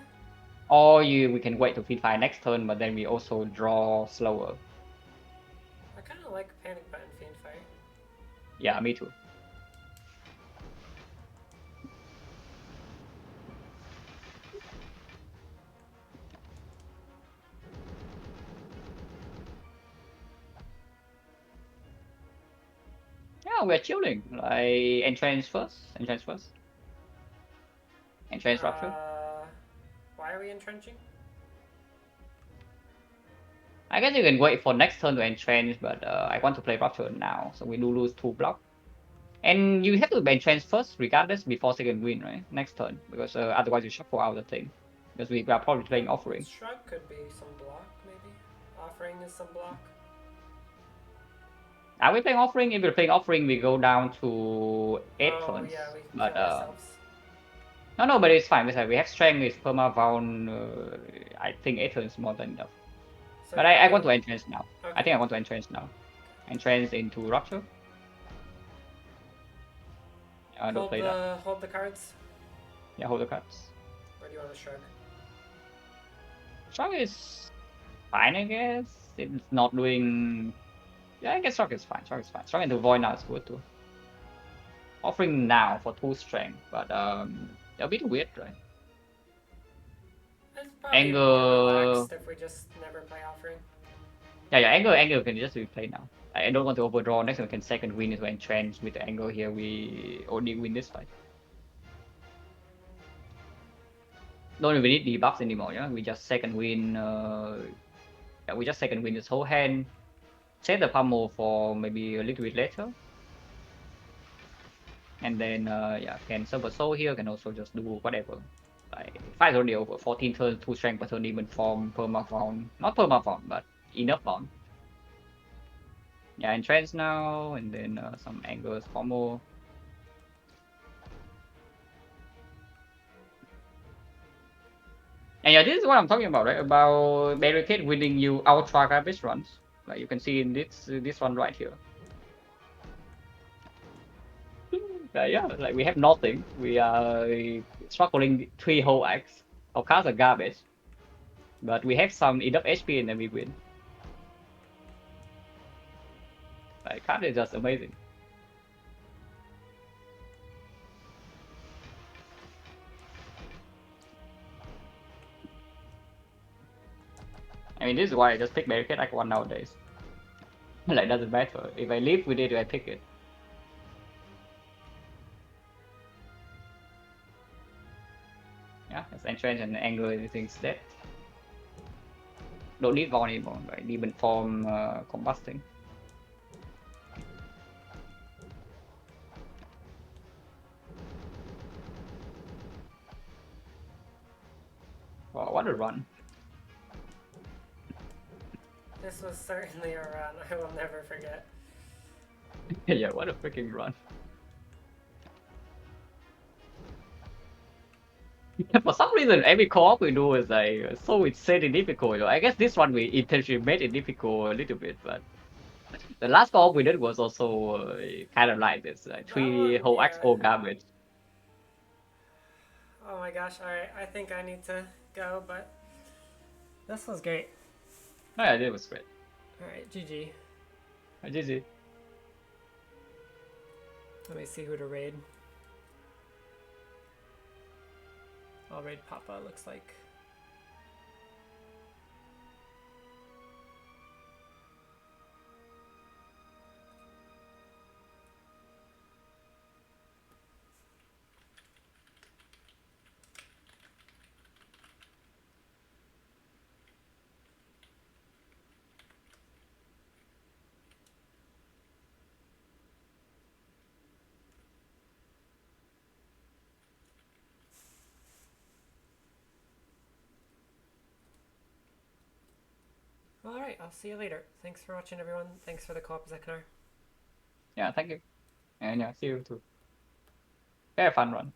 Or we can wait to Fiend Fire next turn, but then we also draw slower. I kind of like Panic Button Fiend Fire. Yeah, me too. Yeah, we're chilling. Like Entrench first. Entrench Rupture. Why are we entrenching? I guess you can wait for next turn to Entrench, but I want to play Rupture now, so we do lose 2 block. And you have to Entrench first, regardless, before second win, right? Next turn, because otherwise you shuffle out the thing. Because we are probably playing Offering. Shrug could be some block, maybe. Offering is some block. Are we playing Offering? If we're playing Offering, we go down to 8 turns. Yeah, we but kill ourselves. No, but it's fine. We have Strength, it's Permavound, I think 8 turns more than enough. So but I want to Entrench now. Okay. I think I want to Entrench now. Entrench into Rupture. I don't play that. Hold the cards. Yeah, hold the cards. Or do you want to shrug? Shrug is fine, I guess. It's not doing. Yeah, I guess Shrug is fine. Shrug is fine. Shrug into Void now is good too. Offering now for 2 strength, but a bit weird, right? It's probably more Anger. relaxed if we just never play offering. Yeah, anger can just be played now. I don't want to overdraw. Next time we can second win is when Trench with the angle here. We only win this fight. Don't even need debuffs anymore, yeah. We just second win. Yeah, we just second win this whole hand. Set the pummel for maybe a little bit later, and then yeah, can Silver Soul here. Can also just do whatever. Like fight already over. 14 turns, 2 strength, but don't even form permafound. Not permafound, but enough bound. Yeah, entrance now, and then some angles combo. And yeah, this is what I'm talking about, right? About barricade winning you ultra garbage runs. Like you can see in this one right here. Yeah, like we have nothing. We are struggling 3 whole acts. Our cards are garbage, but we have some enough HP and then we win. Like card is just amazing. I mean, this is why I just pick barricade like one nowadays. Like doesn't matter if I live with it, I pick it. Yeah, it's entrance and angle, everything's dead. Don't need Vaughn anymore, right? Demon form combusting. Wow, what a run. This was certainly a run I will never forget. Yeah, what a freaking run. For some reason, every co-op we do is like so insanely difficult. I guess this one we intentionally made it difficult a little bit, but the last co-op we did was also kind of like this, like That 3 one, whole yeah. XO garbage. Oh my gosh, alright, I think I need to go, but this was great. Oh yeah, that was great. Alright, GG. GG. Let me see who to raid. I'll raid Papa, looks like. Alright, I'll see you later. Thanks for watching, everyone. Thanks for the co-op, XecnaR. Yeah, thank you. And yeah, see you too. Very fun run.